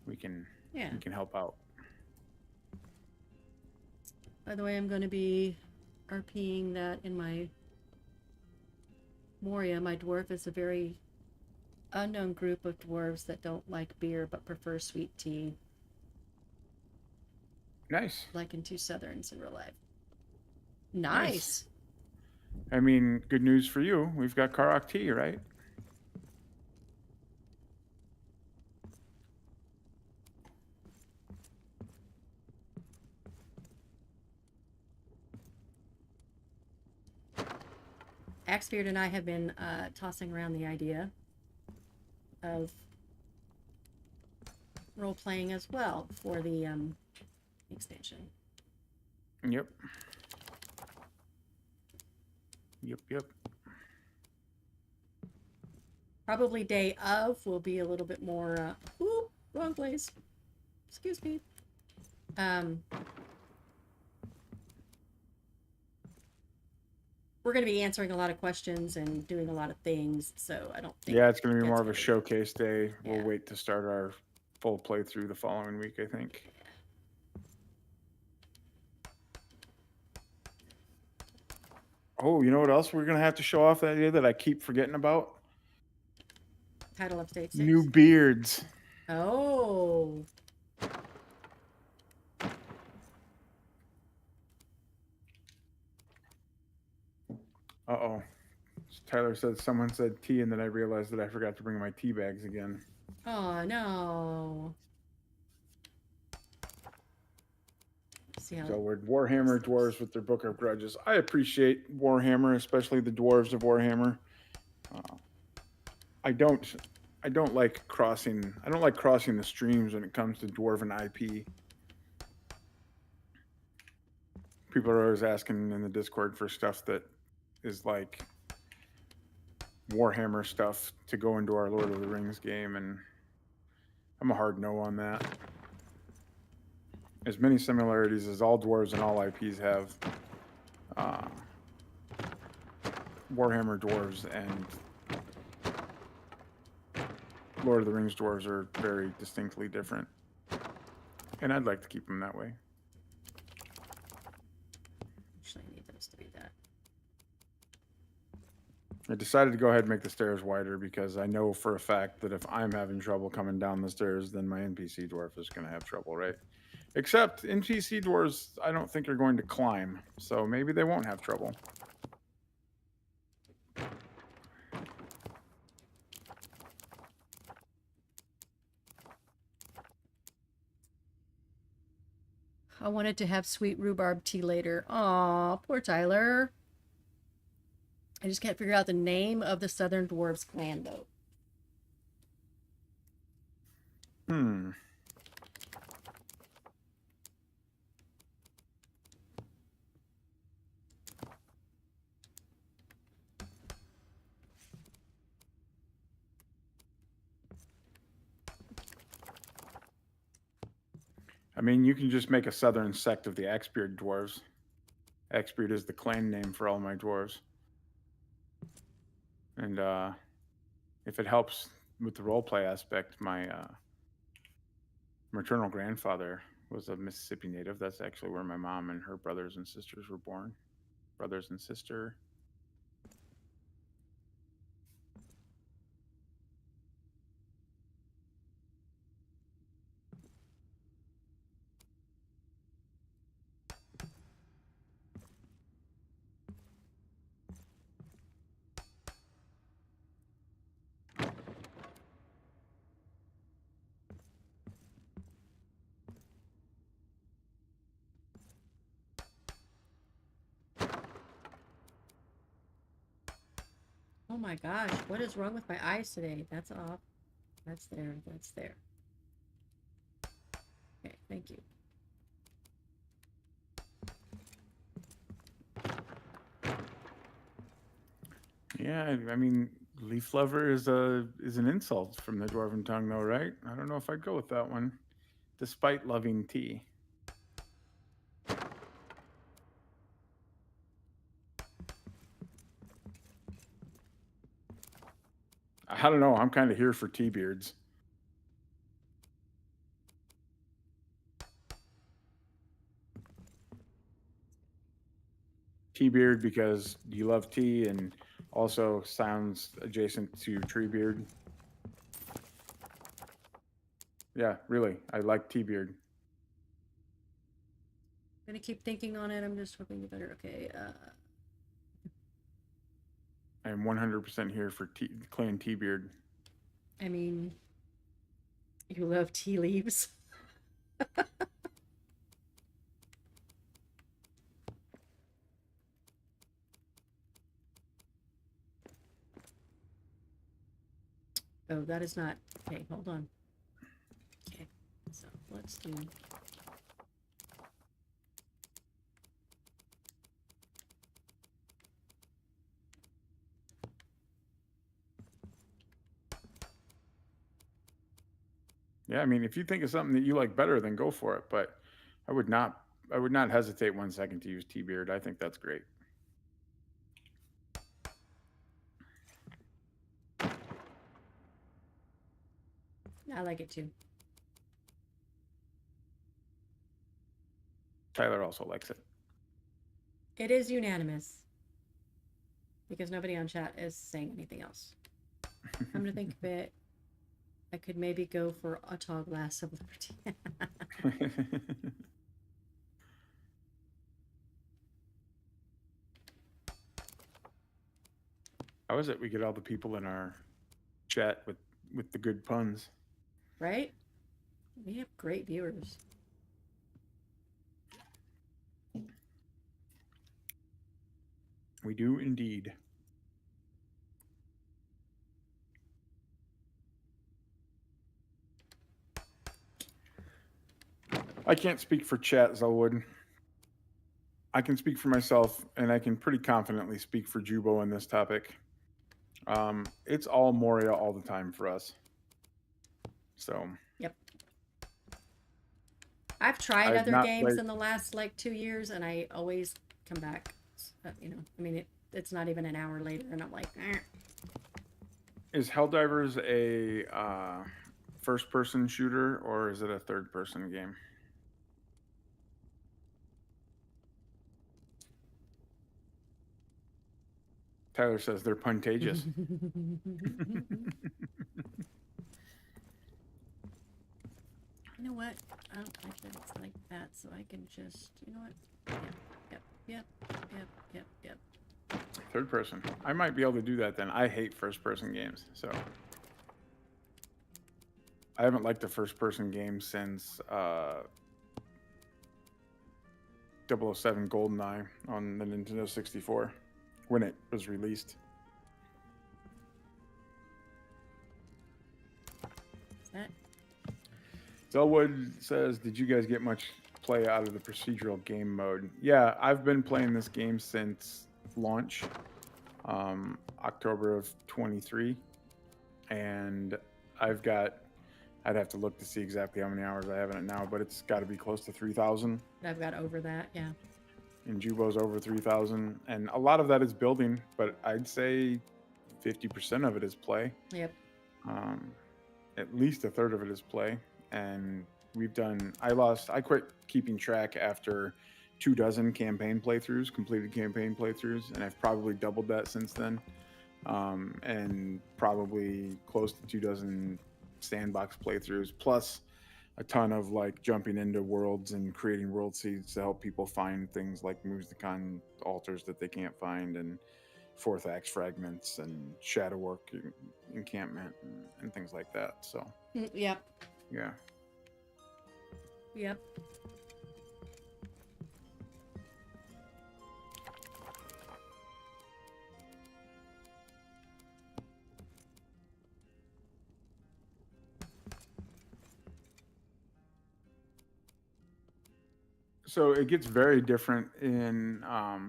we can help out. By the way, I'm going to be RPing that in my Moria. My dwarf is a very unknown group of dwarves that don't like beer but prefer sweet tea. Nice. Like in two southerns in real life. Nice. I mean, good news for you. We've got Karok tea, right? AxbeardXIII and I have been tossing around the idea of role-playing as well for the expansion. Yep. Probably day of will be a little bit more, ooh, wrong place. Excuse me. We're going to be answering a lot of questions and doing a lot of things, so I don't think... Yeah, it's going to be more of a gonna be- showcase day. Yeah. We'll wait to start our full playthrough the following week, I think. Oh, you know what else we're going to have to show off that day that I keep forgetting about? Title of Stage 6. New beards. Oh. Uh-oh. Tyler said someone said tea, and then I realized that I forgot to bring my tea bags again. Oh no. See how So we're Warhammer dwarves with their Book of Grudges. I appreciate Warhammer, especially the dwarves of Warhammer. I don't like crossing. I don't like crossing the streams when it comes to dwarven IP. People are always asking in the Discord for stuff that is like Warhammer stuff to go into our Lord of the Rings game, and I'm a hard no on that. As many similarities as all dwarves and all IPs have. Warhammer dwarves and Lord of the Rings dwarves are very distinctly different, and I'd like to keep them that way. actually I need those to be that. I decided to go ahead and make the stairs wider because I know for a fact that if I'm having trouble coming down the stairs, then my NPC dwarf is going to have trouble, right? Except NPC dwarves, I don't think are going to climb, so maybe they won't have trouble. I wanted to have sweet rhubarb tea later. Aw, poor Tyler. I just can't figure out the name of the Southern Dwarves clan, though. I mean, you can just make a southern sect of the Axbeard dwarves. Axbeard is the clan name for all my dwarves. And if it helps with the roleplay aspect, my maternal grandfather was a Mississippi native. That's actually where my mom and her brothers and sisters were born. Brothers and sister. Oh my gosh, what is wrong with my eyes today? That's off. That's there. That's there. Okay, thank you. Yeah, I mean, leaf lover is an insult from the dwarven tongue, though, right? I don't know if I'd go with that one, despite loving tea. I don't know. I'm kind of here for tea beards. Tea beard because you love tea and also sounds adjacent to tree beard. Yeah, really. I like tea beard. I'm gonna keep thinking on it. I'm just hoping you better. Okay. I am 100% here for clan tea beard. I mean, you love tea leaves. Oh, that is not. Okay, hold on. Okay, so let's do. Yeah, I mean, if you think of something that you like better, then go for it. But I would not hesitate 1 second to use tea beard. I think that's great. I like it too. Tyler also likes it. It is unanimous. Because nobody on chat is saying anything else. I'm gonna think of it. I could maybe go for a tall glass of liberty. How is it we get all the people in our chat with the good puns? Right? We have great viewers. We do indeed. I can't speak for chat, Zelwood. I can speak for myself, and I can pretty confidently speak for Jubo on this topic. It's all Moria all the time for us. So. Yep. I've tried I've other not games played- in the last like 2 years, and I always come back. You know, I mean, it's not even an hour later, and I'm like, eh. Is Helldivers a first-person shooter, or is it a third-person game? Tyler says they're puntageous. You know what? I don't like that it's like that, so I can just, you know what? Yep. Third person. I might be able to do that then. I hate first-person games, so I haven't liked a first-person game since 007 GoldenEye on the Nintendo 64 when it was released. Is that? Zelwood says, did you guys get much play out of the procedural game mode? Yeah, I've been playing this game since launch, October of 23, and I'd have to look to see exactly how many hours I have in it now, but it's got to be close to 3,000. I've got over that, yeah. And Jubo's over 3,000, and a lot of that is building, but I'd say 50% of it is play. Yep. At least a third of it is play. And I quit keeping track after 24 campaign playthroughs, completed campaign playthroughs, and I've probably doubled that since then. And probably close to 24 sandbox playthroughs, plus a ton of like jumping into worlds and creating world seeds to help people find things like Muzdakan altars that they can't find, and fourth axe fragments and shadow work encampment and things like that. So Yep. yeah. Yep. So it gets very different in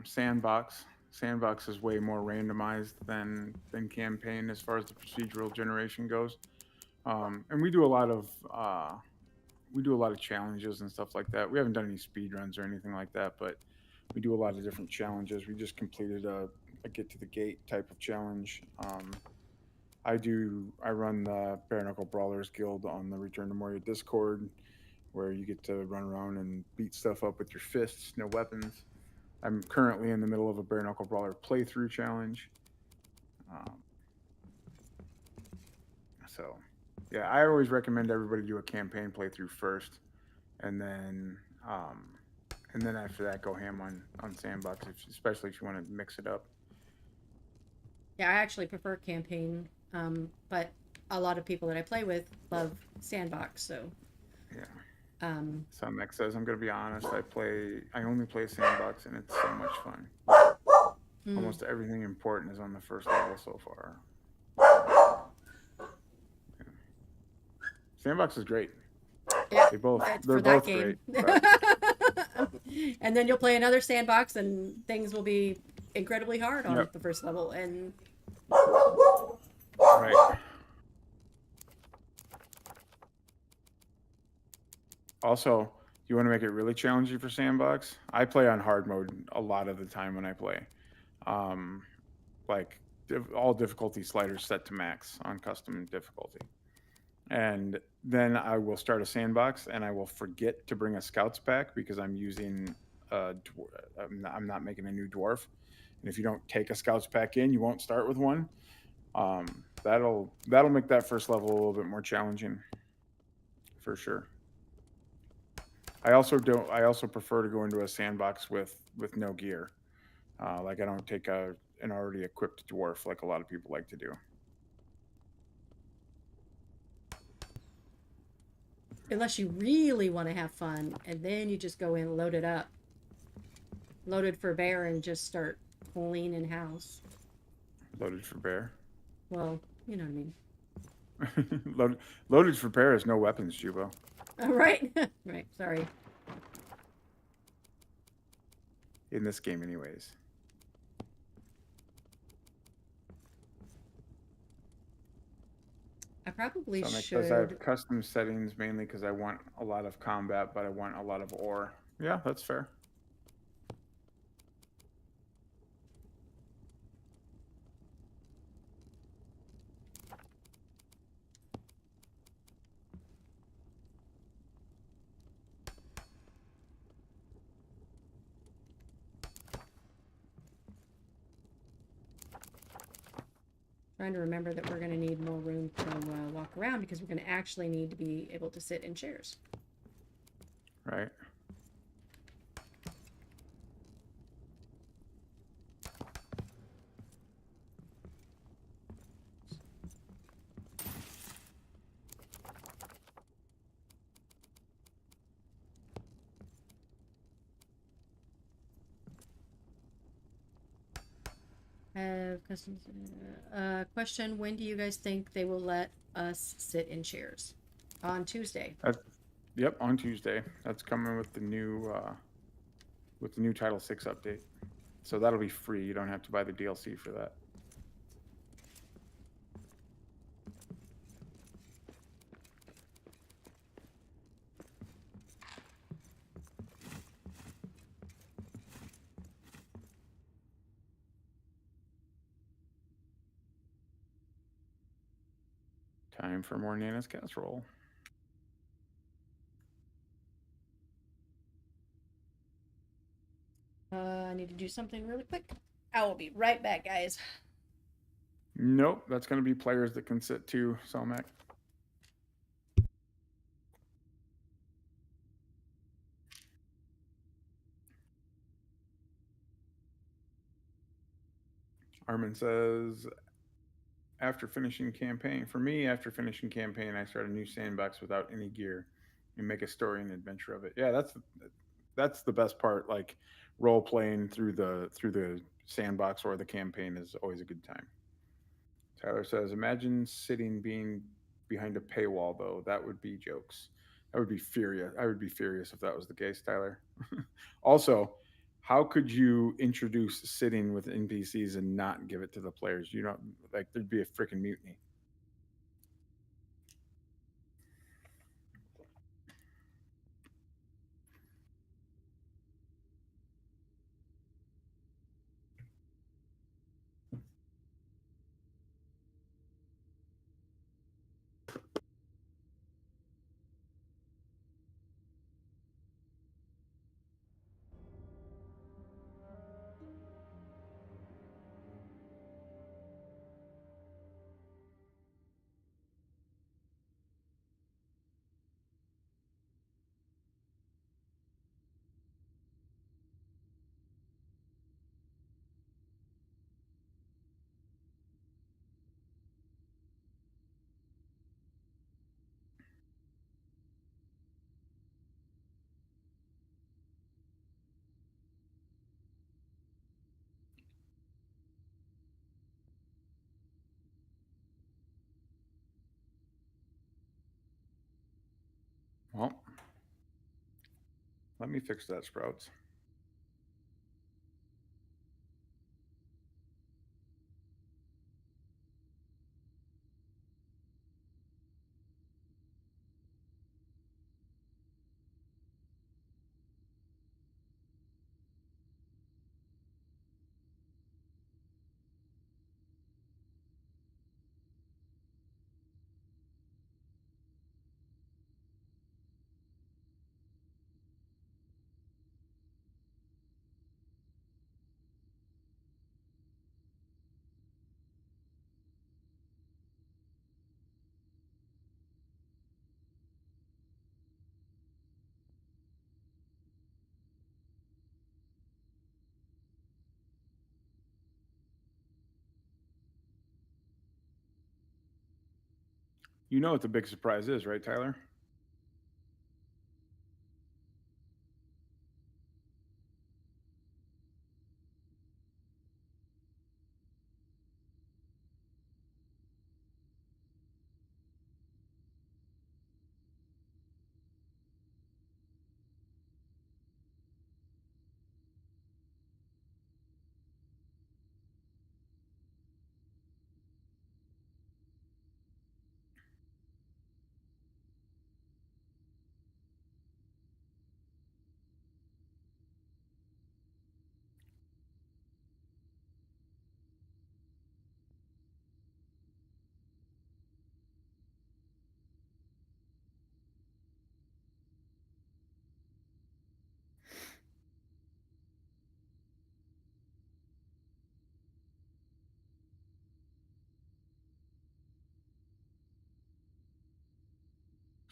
Sandbox. Sandbox is way more randomized than campaign as far as the procedural generation goes, and we do a lot of challenges and stuff like that. We haven't done any speed runs or anything like that, but we do a lot of different challenges. We just completed a get to the gate type of challenge. I run the Bare Knuckle Brawlers Guild on the Return to Moria Discord, where you get to run around and beat stuff up with your fists, no weapons. I'm currently in the middle of a Bare Knuckle Brawler playthrough challenge. So, yeah, I always recommend everybody do a campaign playthrough first, and then after that, go ham on Sandbox, especially if you want to mix it up. Yeah, I actually prefer campaign, but a lot of people that I play with love Sandbox, so. Yeah. Sunmec says, I'm going to be honest, I only play Sandbox, and it's so much fun. Almost everything important is on the first level so far. Yeah. Sandbox is great. Yeah, they're both game. great. But... And then you'll play another Sandbox, and things will be incredibly hard on Yep. the first level. And right. Also, you want to make it really challenging for Sandbox? I play on hard mode a lot of the time when I play. All difficulty sliders set to max on custom difficulty. And then I will start a Sandbox, and I will forget to bring a Scouts pack because I'm using I'm not making a new dwarf. And if you don't take a Scouts pack in, you won't start with one. That'll make that first level a little bit more challenging, for sure. I also prefer to go into a Sandbox with no gear. I don't take a an already equipped dwarf like a lot of people like to do. Unless you really want to have fun, and then you just go in, load it up. Loaded for bear and just start cleaning house. Loaded for bear? Well, you know what I mean. Loaded for bear is no weapons, Jubo. Right? Right, sorry. In this game, anyways. I probably So should. because I have custom settings mainly because I want a lot of combat, but I want a lot of ore. Yeah, that's fair. Trying to remember that we're going to need more room to walk around because we're going to actually need to be able to sit in chairs. Right. Customs. Question: when do you guys think they will let us sit in chairs? On Tuesday. Yep, on Tuesday. That's coming with the new Title 6 update. So that'll be free. You don't have to buy the DLC for that. Time for more Nana's casserole. I need to do something really quick. I will be right back, guys. Nope, that's going to be players that can sit too, Selmac. Armin says, after finishing campaign, after finishing campaign, I start a new sandbox without any gear and make a story and adventure of it. Yeah, that's the best part. Like role playing through the sandbox or the campaign is always a good time. Tyler says, imagine being behind a paywall though. That would be jokes. I would be furious. I would be furious if that was the case, Tyler. Also, how could you introduce sitting with NPCs and not give it to the players? You know, like there'd be a freaking mutiny. Well, let me fix that, Sprouts. You know what the big surprise is, right, Tyler?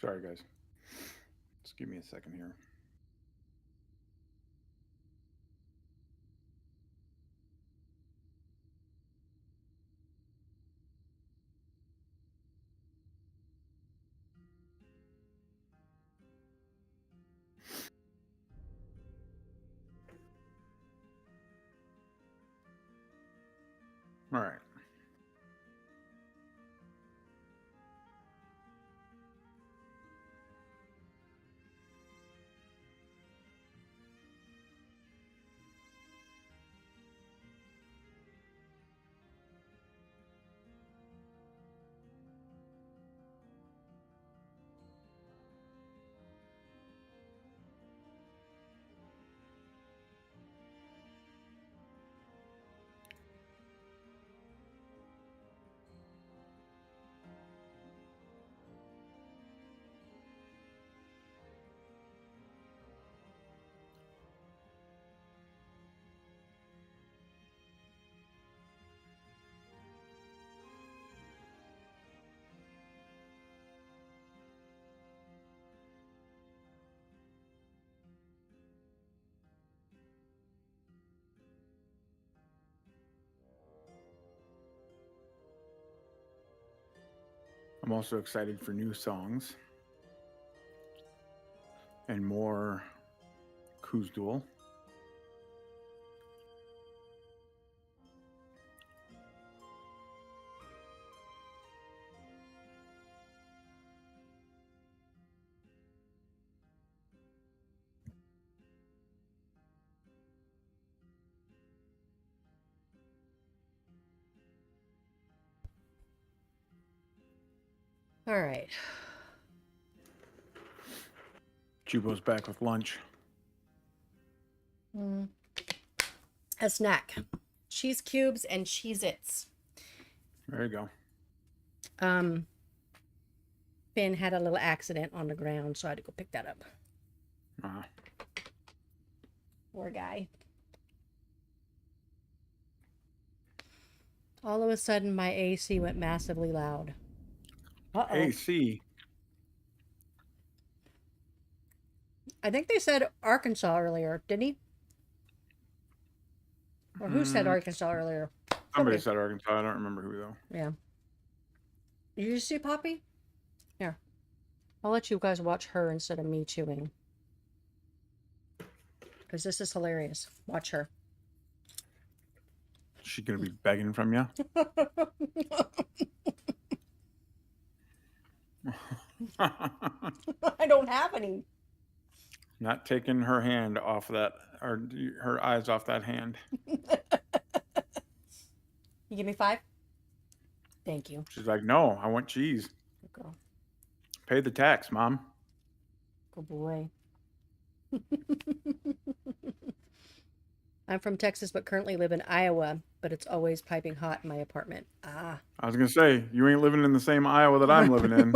Sorry, guys. Just give me a second here. All right. I'm also excited for new songs and more Coos Duel. All right. Jubo's back with lunch. A snack. Cheese cubes and Cheez-Its. There you go. Finn had a little accident on the ground, so I had to go pick that up. Poor guy. All of a sudden, my AC went massively loud. Uh-oh. AC. I think they said Arkansas earlier, didn't he? Or who said Arkansas earlier? Somebody said Arkansas. I don't remember who, though. Yeah. Did you see Poppy? Here. I'll let you guys watch her instead of me chewing. Because this is hilarious. Watch her. Is she going to be begging from you? I don't have any. Not taking her hand off that, or her eyes off that hand. You give me 5? Thank you. She's like, no, I want cheese. Good girl. Pay the tax, Mom. Good boy. I'm from Texas, but currently live in Iowa, but it's always piping hot in my apartment. Ah. I was going to say, you ain't living in the same Iowa that I'm living in.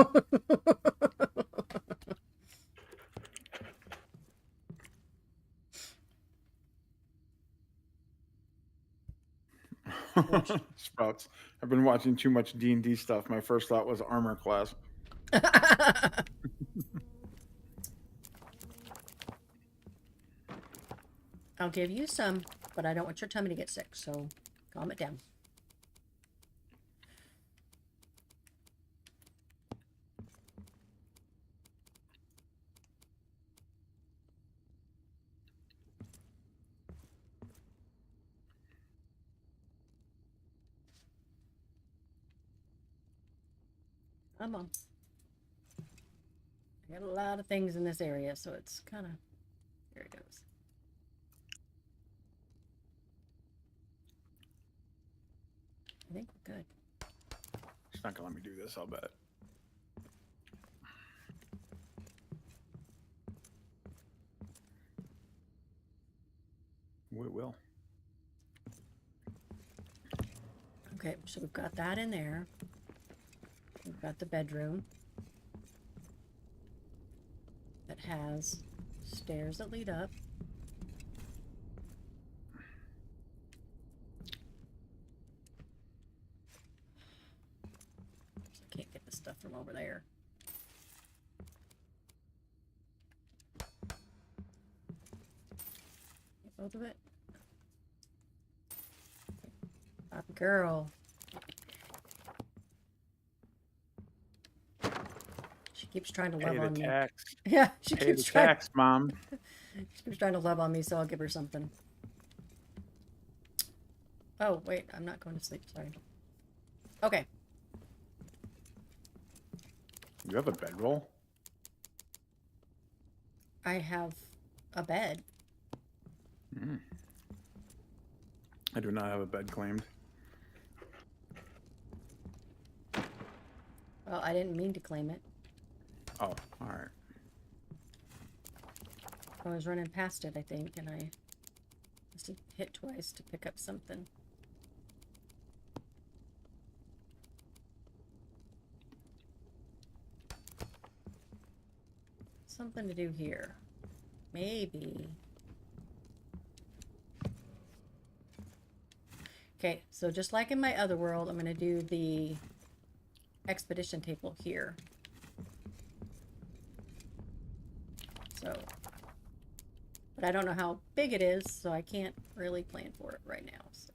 Sprouts. I've been watching too much D&D stuff. My first thought was armor class. I'll give you some, but I don't want your tummy to get sick, so calm it down. Come on. I got a lot of things in this area, so it's kind of... There it goes. I think we're good. It's not gonna let me do this, I'll bet. We will. Okay, so we've got that in there. We've got the bedroom that has stairs that lead up. I can't get the stuff from over there. Get both of it. Up girl. She keeps trying to love Pay on the me. tax. Yeah, she Pay keeps the trying. tax, Mom. She keeps trying to love on me, so I'll give her something. Oh, wait, I'm not going to sleep, sorry. Okay. You have a bedroll? I have a bed. I do not have a bed claimed. Well, I didn't mean to claim it. Oh, alright. I was running past it, I think, and I must have hit twice to pick up something. Something to do here. Maybe. Okay, so just like in my other world, I'm going to do the expedition table here. So, but I don't know how big it is, so I can't really plan for it right now. So.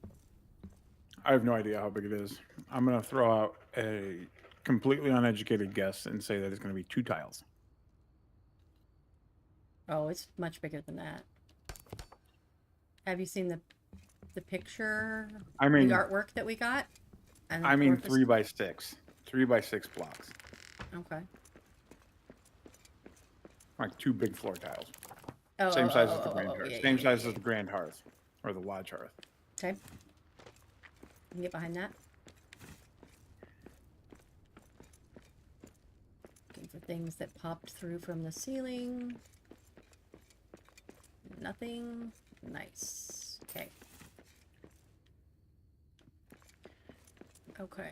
I have no idea how big it is. I'm going to throw out a completely uneducated guess and say that it's going to be 2 tiles. Oh, it's much bigger than that. Have you seen the picture? I mean, the artwork that we got? And I mean 3 by 6. 3 by 6 blocks. Okay. Like 2 big floor tiles. Oh, Same size as the grand hearth. yeah, Same yeah, size yeah. as the grand hearth. Or the lodge hearth. Okay. You can get behind that. Looking for things that popped through from the ceiling. Nothing. Nice. Okay. Okay.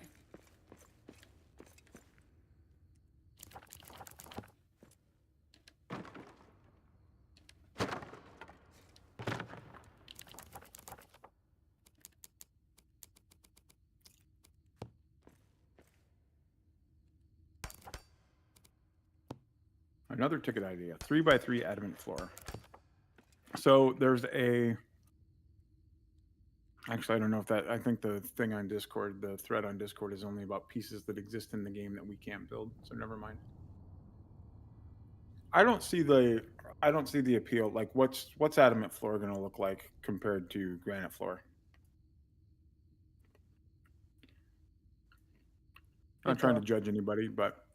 Another ticket idea. 3 by 3 adamant floor. So there's a... Actually, I don't know if that... I think the thing on Discord, the thread on Discord is only about pieces that exist in the game that we can't build. So never mind. I don't see the appeal. Like, what's adamant floor going to look like compared to granite floor? I'm not trying to judge anybody, but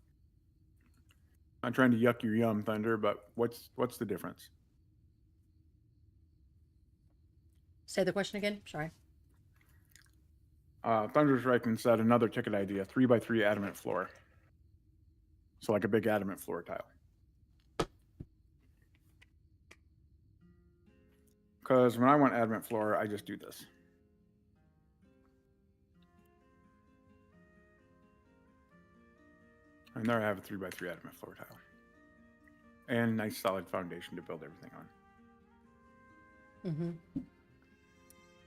I'm trying to yuck your yum, Thunder. But what's the difference? Say the question again. Sorry. Thunder's Reichen said another ticket idea: 3 by 3 adamant floor. So like a big adamant floor tile. Because when I want adamant floor, I just do this. And there I have a 3 by 3 adamant floor tile. And nice solid foundation to build everything on. Mm-hmm.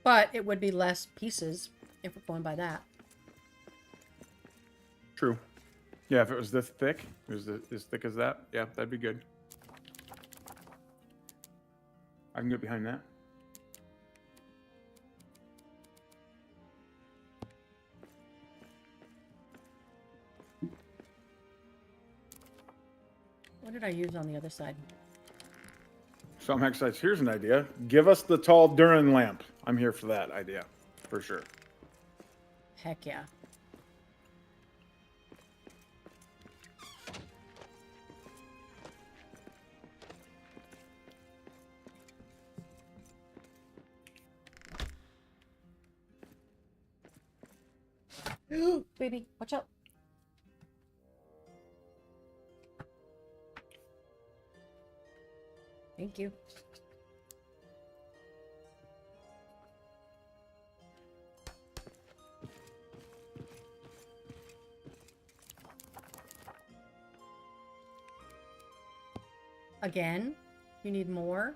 But it would be less pieces if we're going by that. True. Yeah, if it was this thick, it was as thick as that, yeah, that'd be good. I can get behind that. What did I use on the other side? Some hex sites, here's an idea. Give us the tall Durin lamp. I'm here for that idea, for sure. Heck yeah. Baby, watch out. Thank you. Again? You need more?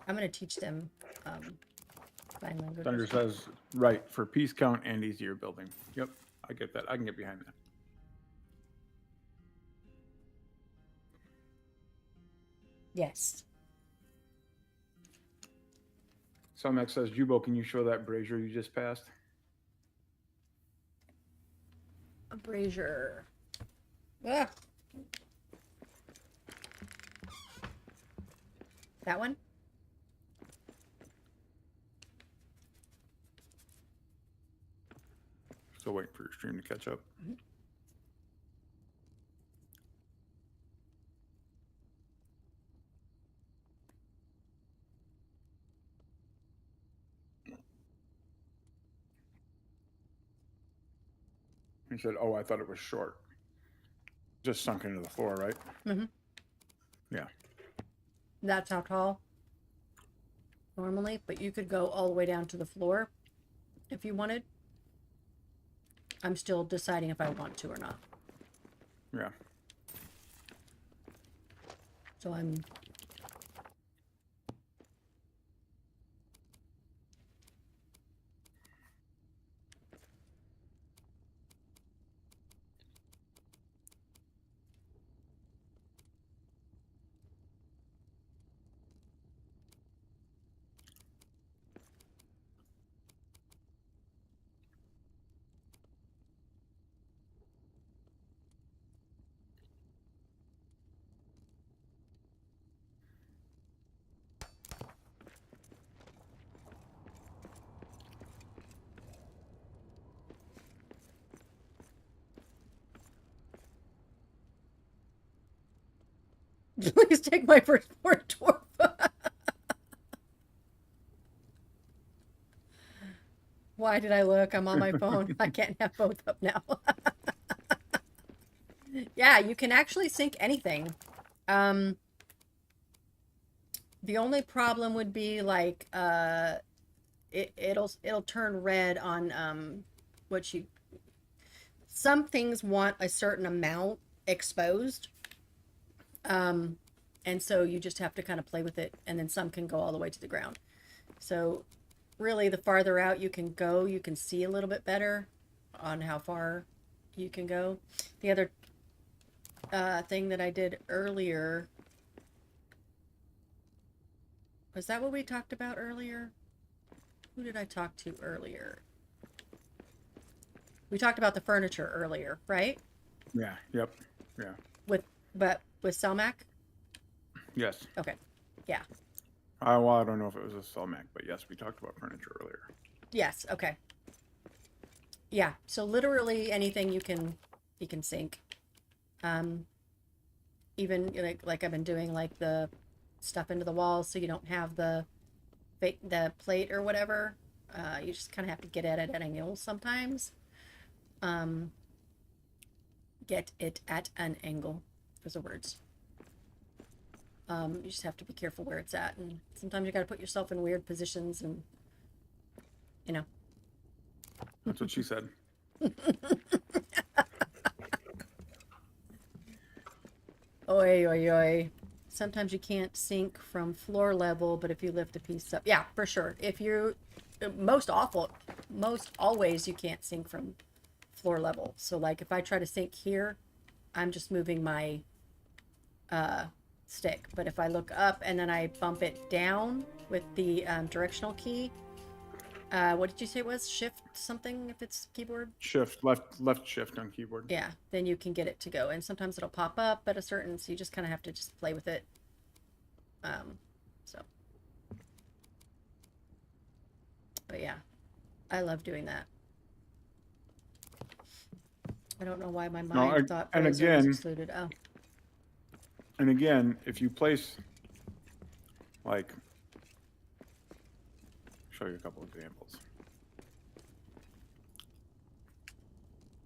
I'm going to teach them sign language. Thunder says, right, for piece count and easier building. Yep, I get that. I can get behind that. Yes. Somex says, Jubo, can you show that brazier you just passed? A brazier. Ah. That one? Still waiting for your stream to catch up. He said, oh, I thought it was short. Just sunk into the floor, right? Mm-hmm. Yeah. That's how tall normally, but you could go all the way down to the floor if you wanted. I'm still deciding if I want to or not. Yeah. So I'm... Please take my firstborn dwarf. Why did I look? I'm on my phone. I can't have both up now. Yeah, you can actually sync anything. The only problem would be like it'll turn red on what you... Some things want a certain amount exposed. And so you just have to kind of play with it, and then some can go all the way to the ground. So really, the farther out you can go, you can see a little bit better on how far you can go. The other thing that I did earlier, was that what we talked about earlier? Who did I talk to earlier? We talked about the furniture earlier, right? Yeah. Yep. Yeah. With Selmac? Yes. Okay. Yeah. Well, I don't know if it was a Selmac, but yes, we talked about furniture earlier. Yes. Okay. Yeah. So literally anything you can sync. Even like I've been doing, like the stuff into the walls, so you don't have the plate or whatever. You just kind of have to get at it at angles sometimes. Get it at an angle. Those are words. You just have to be careful where it's at, and sometimes you got to put yourself in weird positions, and you know. That's what she said. Oi, oi, oi. Sometimes you can't sync from floor level, but if you lift a piece up, yeah, for sure. If you're most always you can't sync from floor level. So like if I try to sync here, I'm just moving my stick. But if I look up and then I bump it down with the directional key, what did you say it was? Shift something if it's keyboard? Shift, left shift on keyboard. Yeah, then you can get it to go. And sometimes it'll pop up at a certain, so you just kind of have to just play with it. So. But yeah, I love doing that. I don't know why my mind thought and Brazier again, was excluded. Oh. And again, if you place, like, show you a couple examples.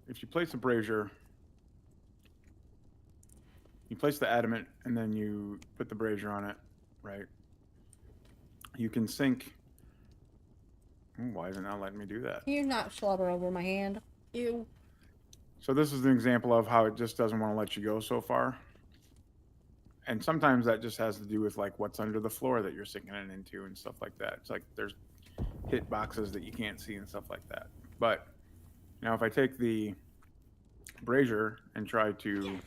if you place a brazier, you place the adamant and then you put the brazier on it, right? You can sink. Ooh, why isn't that letting me do that? Can you not slobber over my hand? Ew. So this is an example of how it just doesn't want to let you go so far. And sometimes that just has to do with like what's under the floor that you're sinking it into and stuff like that. It's like there's hit boxes that you can't see and stuff like that. But now if I take the brazier and try to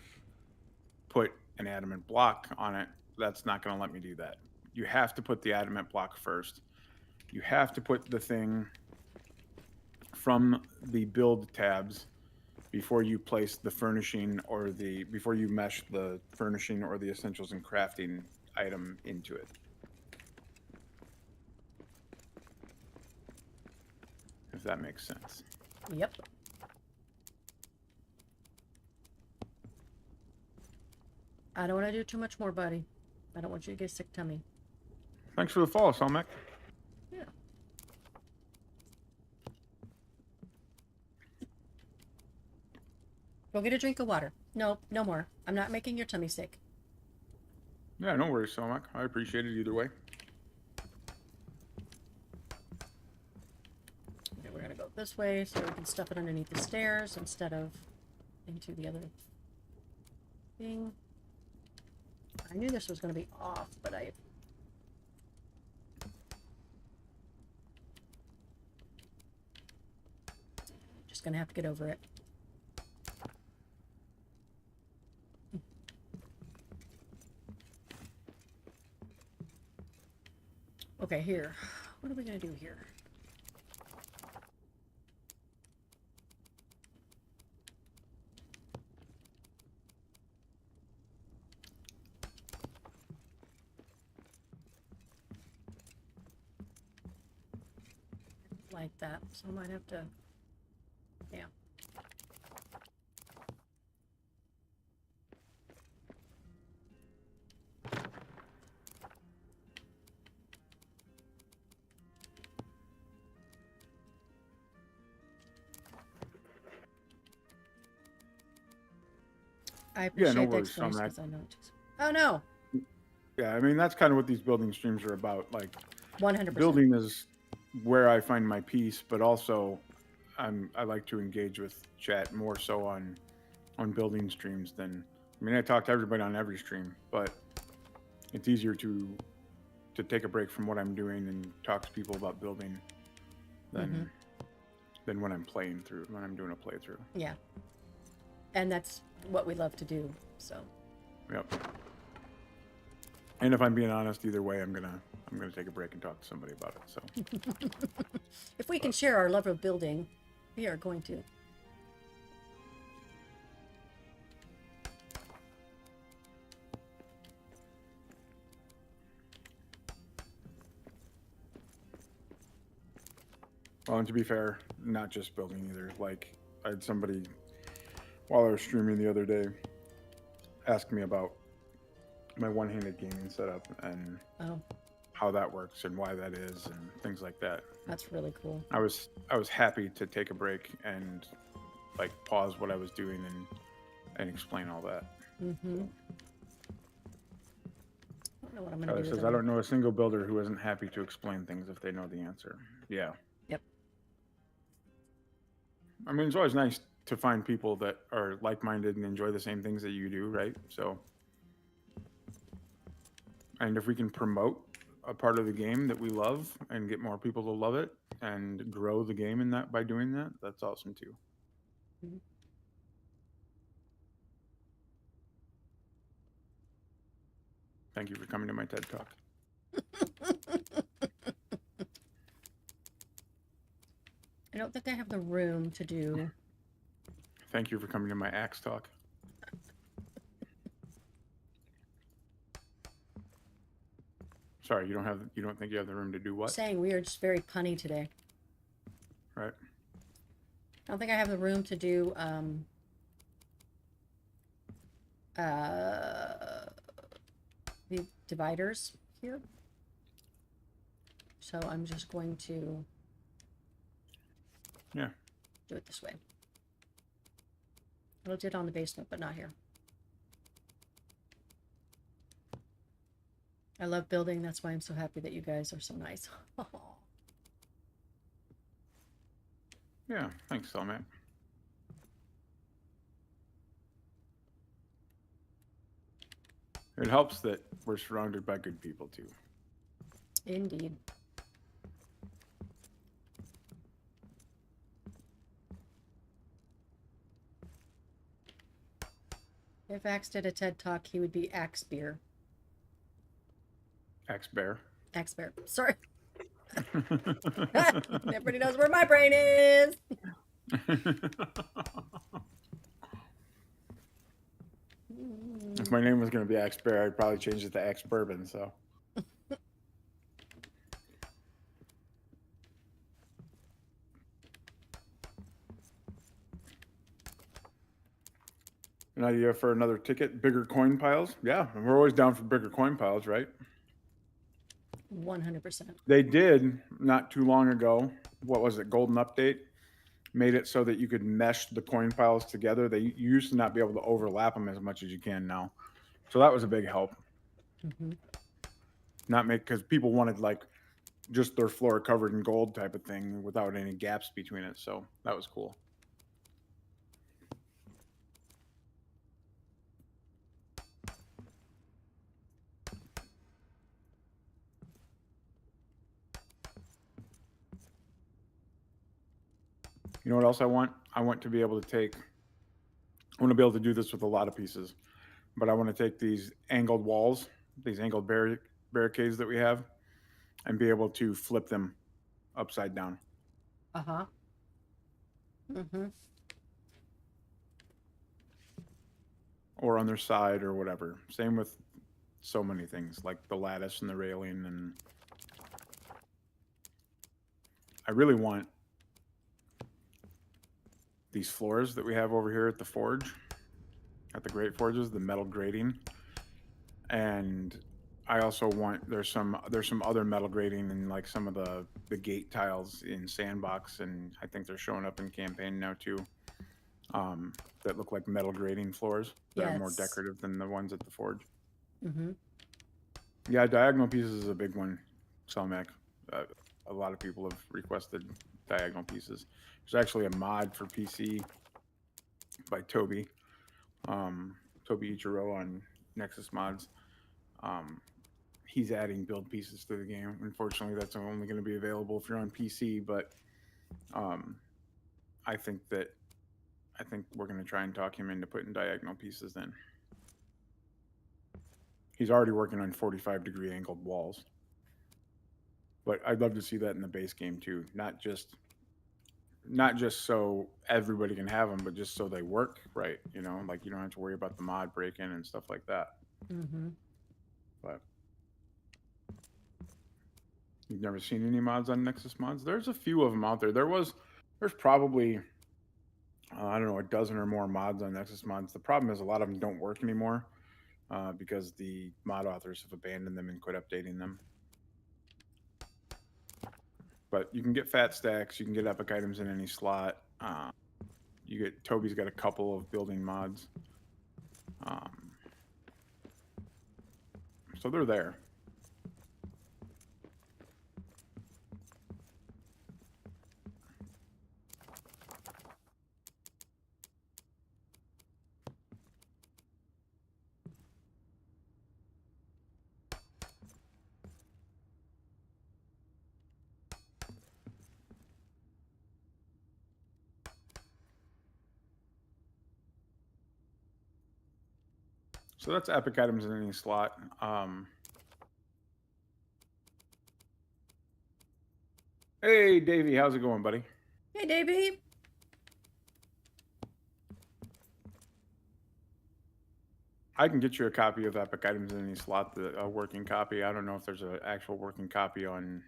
put an adamant block on it, that's not going to let me do that. You have to put the adamant block first. You have to put the thing from the build tabs before you place the furnishing or before you mesh the furnishing or the essentials and crafting item into it. If that makes sense. Yep. I don't want to do too much more, buddy. I don't want you to get a sick tummy. Thanks for the follow, Salmek. Yeah. Go get a drink of water. No, no more. I'm not making your tummy sick. Yeah, no worries, Salmek. I appreciate it either way. Okay, we're gonna go this way so we can stuff it underneath the stairs instead of into the other thing. I knew this was gonna be off, but I just gonna have to get over it. Okay, here. What are we gonna do here? Like that, so I might have to, yeah. I appreciate no the worries, explanation Salmek. because I know it takes. Oh no, Yeah, I mean, that's kind of what these building streams are about. Like, 100%. building is where I find my peace, but also I like to engage with chat more so on building streams than, I mean, I talk to everybody on every stream, but it's easier to take a break from what I'm doing and talk to people about building than when I'm playing through, when I'm doing a playthrough. Yeah, and that's what we love to do. So. Yep. And if I'm being honest, either way, I'm gonna take a break and talk to somebody about it. So. If we can share our love of building, we are going to. Well, and to be fair, not just building either. Like, I had somebody, while I was streaming the other day, ask me about my one-handed gaming setup and how that works and why that is and things like that. That's really cool. I was happy to take a break and like pause what I was doing and explain all that. Mm-hmm. I don't know what I'm gonna do. Says, I don't know a single builder who isn't happy to explain things if they know the answer. Yeah. Yep. I mean, it's always nice to find people that are like-minded and enjoy the same things that you do, right? So, and if we can promote a part of the game that we love and get more people to love it and grow the game in that by doing that, that's awesome too. Mm-hmm. Thank you for coming to my TED Talk. I don't think I have the room to do. Thank you for coming to my Axe Talk. Sorry, you don't think you have the room to do what? Saying we are just very punny today. Right. I don't think I have the room to do the dividers here. So I'm just going to Yeah. do it this way. I did on the basement, but not here. I love building. That's why I'm so happy that you guys are so nice. Yeah, thanks, Selmac. It helps that we're surrounded by good people, too. Indeed. If Axe did a TED Talk, he would be AxbeardXIII. Axe-Bear. AxbeardXIII. Sorry. Everybody knows where my brain is. If my name was going to be Axe-Bear, I'd probably change it to Axe-Bourbon, so. An idea for another ticket? Bigger coin piles? Yeah, we're always down for bigger coin piles, right? 100%. They did, not too long ago, what was it, Golden Update? Made it so that you could mesh the coin piles together. You used to not be able to overlap them as much as you can now. So that was a big help. Mm-hmm. Not make, because people wanted like just their floor covered in gold type of thing without any gaps between it. So that was cool. You know what else I want? I want to be able to take, I want to be able to do this with a lot of pieces, but I want to take these angled walls, these angled barricades that we have, and be able to flip them upside down. Uh-huh. Mm-hmm. Or on their side or whatever. Same with so many things like the lattice and the railing. And I really want these floors that we have over here at the forge, at the Great Forges, the metal grating. And I also want, there's some other metal grating and like some of the gate tiles in Sandbox, and I think they're showing up in campaign now too. That look like metal grating floors that are more decorative than the ones at the forge. Mm-hmm. Yeah, diagonal pieces is a big one, Selmac. A lot of people have requested diagonal pieces. There's actually a mod for PC by Toby. Toby Ichiro on Nexus Mods. He's adding build pieces to the game. Unfortunately, that's only going to be available if you're on PC, but I think we're going to try and talk him into putting diagonal pieces in. He's already working on 45-degree angled walls. But I'd love to see that in the base game too. Not just so everybody can have them, but just so they work right, you know, like you don't have to worry about the mod break-in and stuff like that. Mm-hmm. But you've never seen any mods on Nexus Mods? There's a few of them out there. There's probably I don't know, a dozen or more mods on Nexus Mods. The problem is a lot of them don't work anymore because the mod authors have abandoned them and quit updating them. But you can get fat stacks, you can get epic items in any slot. Toby's got a couple of building mods. So they're there. So that's epic items in any slot. Hey, Davey, how's it going, buddy? Hey, Davey. I can get you a copy of epic items in any slot, a working copy. I don't know if there's an actual working copy on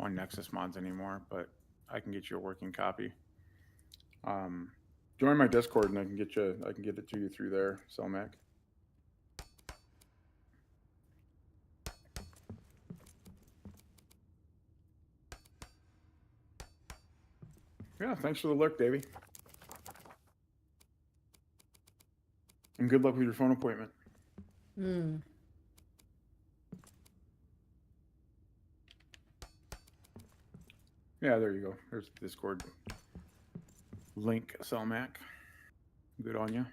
Nexus Mods anymore, but I can get you a working copy. Join my Discord and I can get it to you through there, Selmac. Yeah, thanks for the look, Davey. And good luck with your phone appointment. Hmm. Yeah, there you go. There's the Discord link, Selmac. Good on you.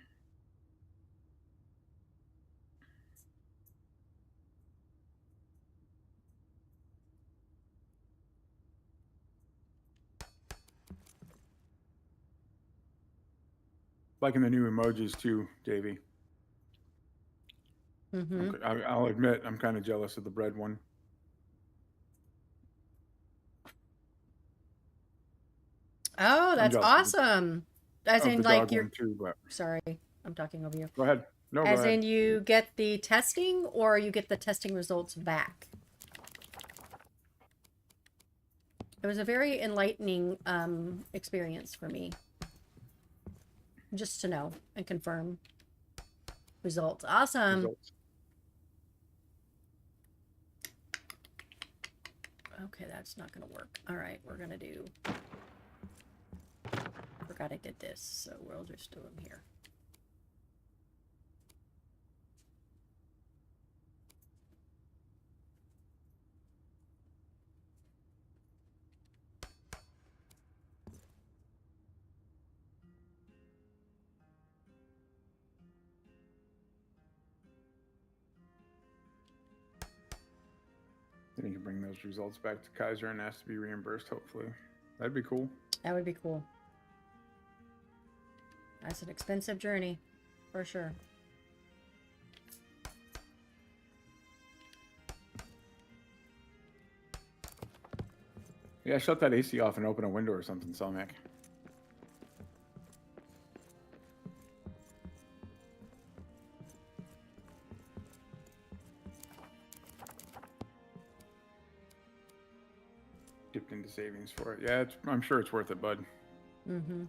Liking the new emojis too, Davey. Mm-hmm. I'll admit I'm kind of jealous of the bread one. Oh, that's jealous of awesome. As Of in, the like, dog you're. one too, but Sorry, I'm talking over you. go ahead. No, As go ahead. in, you get the testing or you get the testing results back. It was a very enlightening experience for me. Just to know and confirm results. Awesome. Results. Okay, that's not gonna work. All right, we're gonna do. Forgot I did this, so we'll just do them here. Then you can bring those results back to Kaiser and ask to be reimbursed, hopefully. That'd be cool. That would be cool. That's an expensive journey, for sure. Yeah, shut that AC off and open a window or something, Selmac. Dipped into savings for it. Yeah, I'm sure it's worth it, bud. Mm-hmm.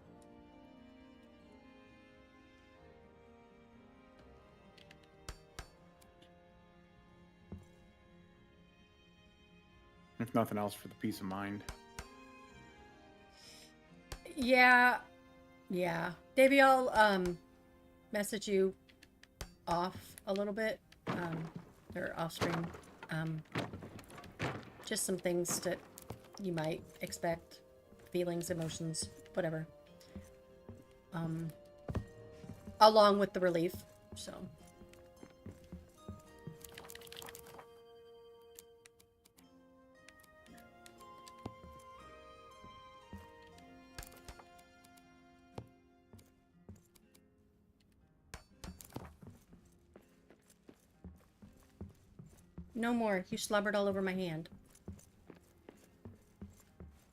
If nothing else, for the peace of mind. Yeah. Yeah. Davey, I'll message you off a little bit. Or off stream. Just some things that you might expect. Feelings, emotions, whatever. Along with the relief. So. No more. You slobbered all over my hand.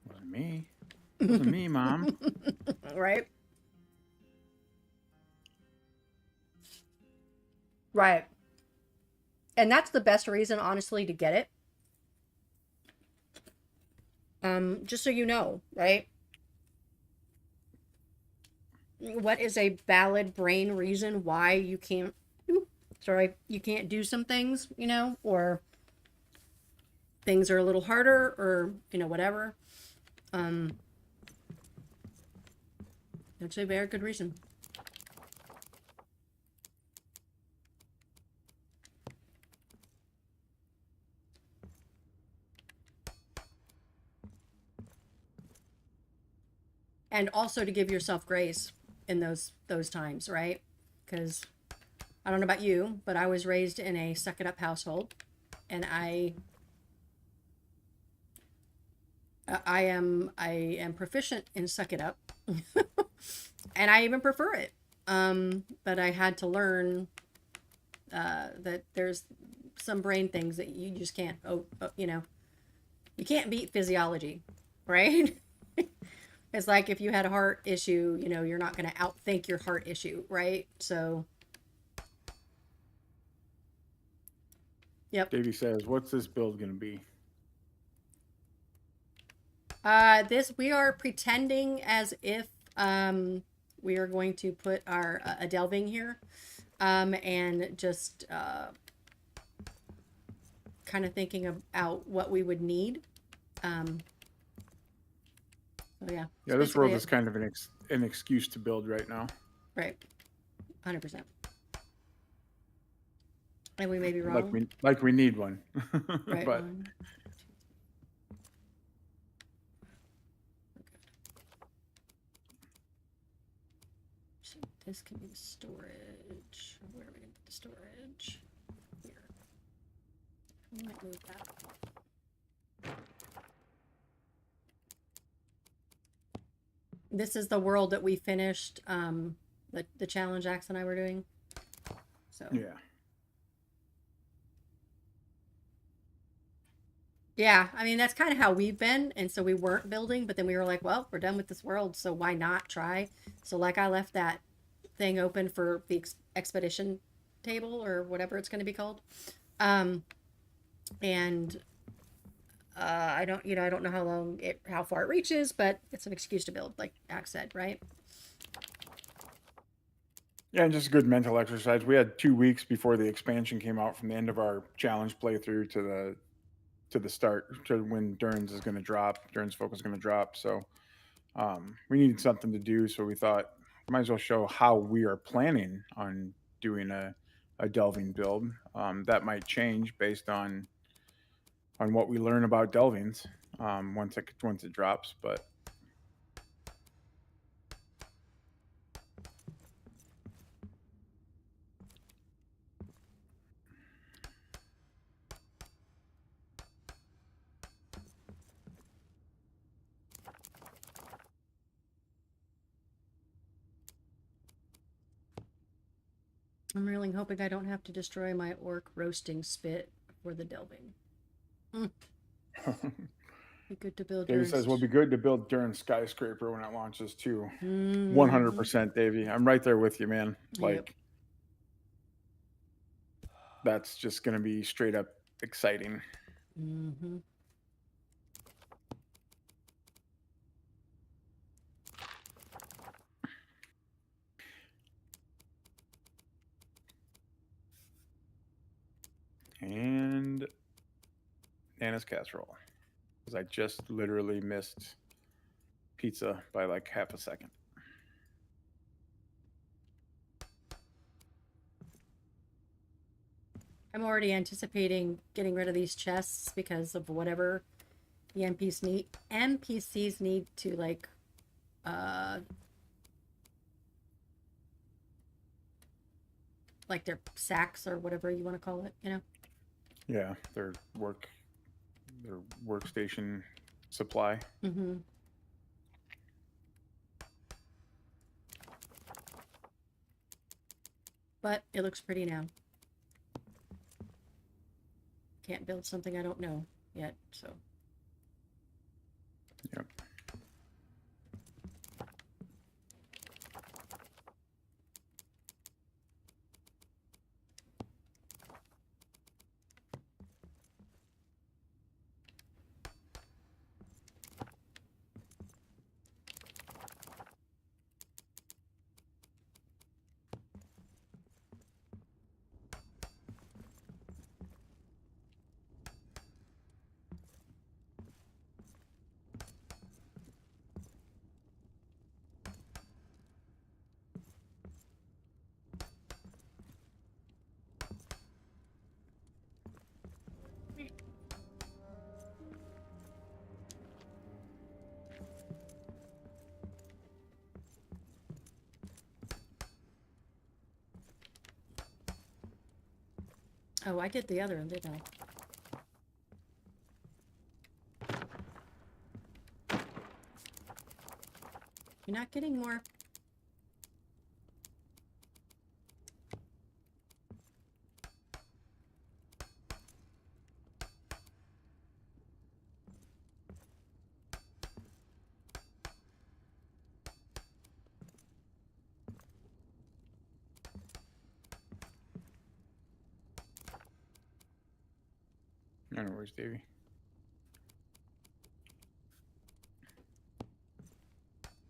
Wasn't me. Wasn't me, Mom. Right? Right. And that's the best reason, honestly, to get it. Just so you know, right? What is a valid brain reason why you can't you can't do some things, you know, or things are a little harder, or, you know, whatever. That's a very good reason. And also to give yourself grace in those times, right? Because I don't know about you, but I was raised in a suck it up household, and I am proficient in suck it up, and I even prefer it. But I had to learn that there's some brain things that you just can't. You know, you can't beat physiology, right? It's like if you had a heart issue, you know, you're not going to outthink your heart issue, right? So, yep. Davey says, what's this build going to be? We are pretending as if we are going to put our a delving here, and just kind of thinking about what we would need. So yeah. Yeah, this world is kind of an excuse to build right now. Right. 100%. And we may be wrong. Like we need one. Right. But One. So this can be the storage. Where are we gonna put the storage? Here. We might move that. This is the world that we finished, the challenge Axe and I were doing. So yeah. yeah, I mean that's kind of how we've been, and so we weren't building, but then we were like, well, we're done with this world, so why not try? So like I left that thing open for the expedition table or whatever it's going to be called, and I don't know how far it reaches, but it's an excuse to build, like Axe said, right? Yeah, and just a good mental exercise. We had 2 weeks before the expansion came out from the end of our challenge playthrough to the start to when Durin's is going to drop. Durin's focus is going to drop. So we needed something to do. So we thought might as well show how we are planning on doing a delving build. That might change based on what we learn about delvings once it drops. But I'm really hoping I don't have to destroy my orc roasting spit for the delving. Be good to build. Davey says, "Will be good to build Durin skyscraper when it launches too." 100%, Davey. I'm right there with you, man. Like, that's just going to be straight up exciting. Mm-hmm. And Nana's casserole. Because I just literally missed pizza by like half a second. I'm already anticipating getting rid of these chests because of whatever the NPCs need to like their sacks or whatever you want to call it, you know? Yeah, their workstation supply. Mm-hmm. But it looks pretty now. Can't build something I don't know yet, so. Yep. Oh, I did the other one, didn't I? You're not getting more. I know where's Davey.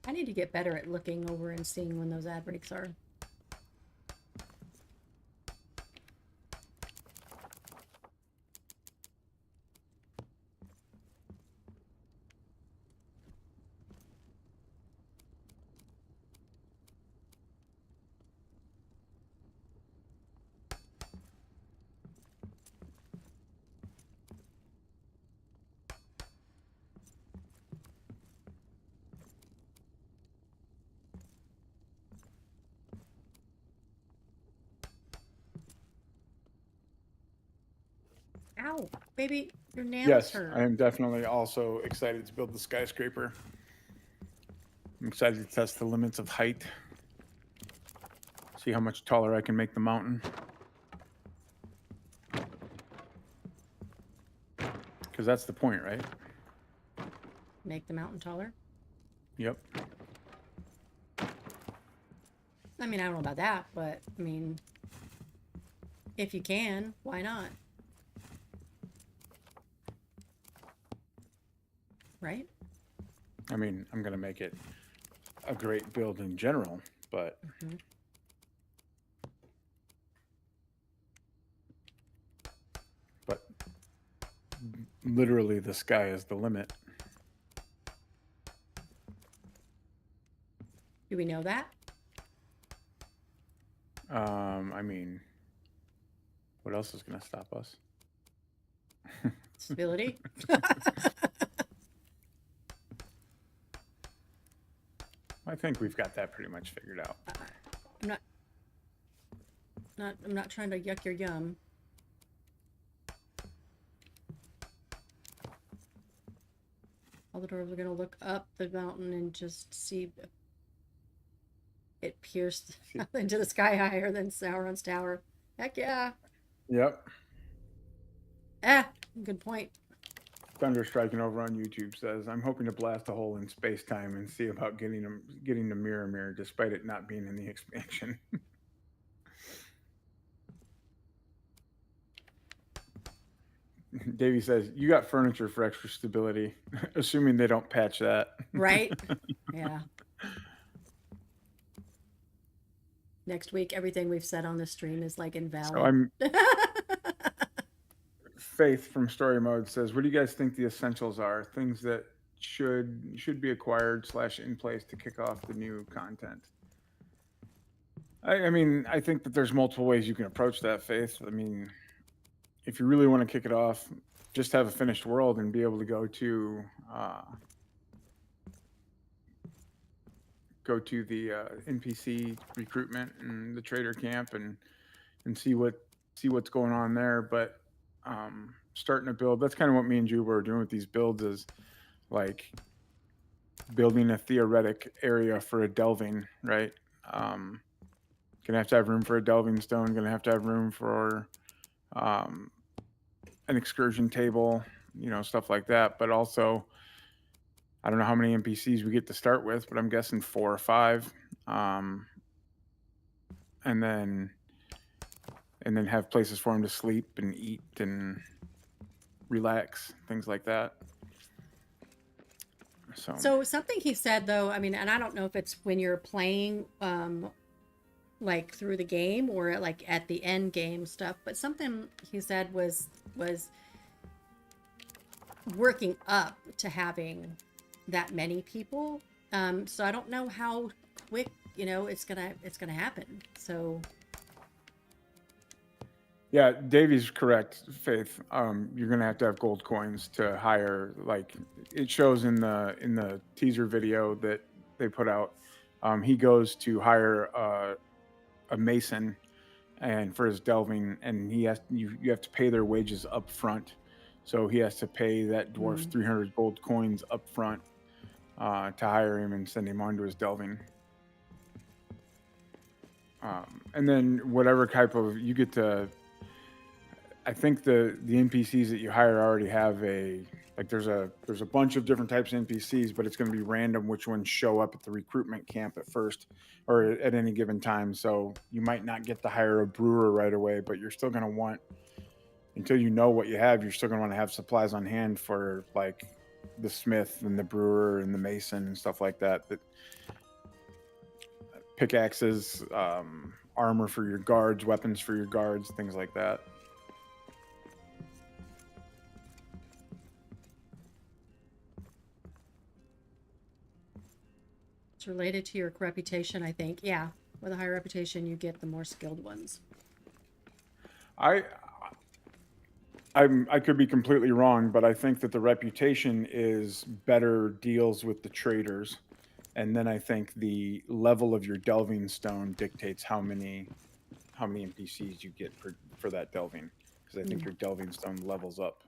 I need to get better at looking over and seeing when those ad breaks are. Oh, baby, your nails Yes, hurt. I am definitely also excited to build the skyscraper. I'm excited to test the limits of height. See how much taller I can make the mountain. Because that's the point, right? Make the mountain taller. Yep. I mean, I don't know about that, but I mean, if you can, why not? Right? I mean, I'm going to make it a great build in general, but but literally the sky is the limit. Do we know that? I mean, what else is going to stop us? Stability? I think we've got that pretty much figured out. I'm not trying to yuck your yum. All the dwarves are gonna look up the mountain and just see it pierced into the sky higher than Sauron's tower. Heck yeah. Yep. Good point. Thunder Striking over on YouTube says, I'm hoping to blast a hole in space-time and see about getting the mirror, despite it not being in the expansion. Davey says, you got furniture for extra stability, assuming they don't patch that. Right? Yeah. Next week, everything we've said on the stream is like invalid. So I'm Faith from Story Mode says, what do you guys think the essentials are? Things that should be acquired / in place to kick off the new content. I mean, I think that there's multiple ways you can approach that, Faith. I mean, if you really want to kick it off, just have a finished world and be able to go to the NPC recruitment and the trader camp and see what's going on there. But starting a build, that's kind of what me and Jubo are doing with these builds, is like building a theoretic area for a delving, right? Gonna have to have room for a delving stone, gonna have to have room for an excursion table, stuff like that. But also, I don't know how many NPCs we get to start with, but I'm guessing 4 or 5. And then have places for them to sleep and eat and relax, things like that. So something he said though, I mean, and I don't know if it's when you're playing like through the game or like at the end game stuff, but something he said was working up to having that many people. So I don't know how quick, it's gonna happen. So yeah, Davey's correct, Faith. You're gonna have to have gold coins to hire. Like it shows in the teaser video that they put out. He goes to hire a mason, and for his delving, and you have to pay their wages up front. So he has to pay that dwarf 300 gold coins up front to hire him and send him on to his delving. And then whatever type of you get to. I think the NPCs that you hire already have there's a bunch of different types of NPCs, but it's going to be random which ones show up at the recruitment camp at first or at any given time. So you might not get to hire a brewer right away, but you're still going to want, until you know what you have, you're still going to want to have supplies on hand for like the smith and the brewer and the mason and stuff like that. That pickaxes, armor for your guards, weapons for your guards, things like that. it's related to your reputation, I think. Yeah, with a higher reputation, you get the more skilled ones. I could be completely wrong, but I think that the reputation is better deals with the traders, and then I think the level of your delving stone dictates how many NPCs you get for that delving. because I think your delving stone levels up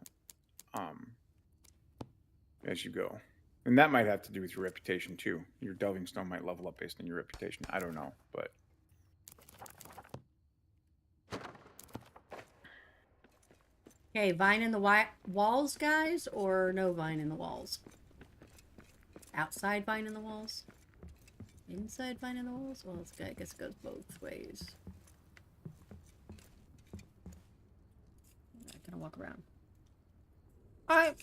as you go. And that might have to do with your reputation too. Your delving stone might level up based on your reputation. I don't know, but Okay, vine in the walls, guys, or no vine in the walls? Outside vine in the walls? Inside vine in the walls? Well, I guess it goes both ways. I'm gonna walk around. All right.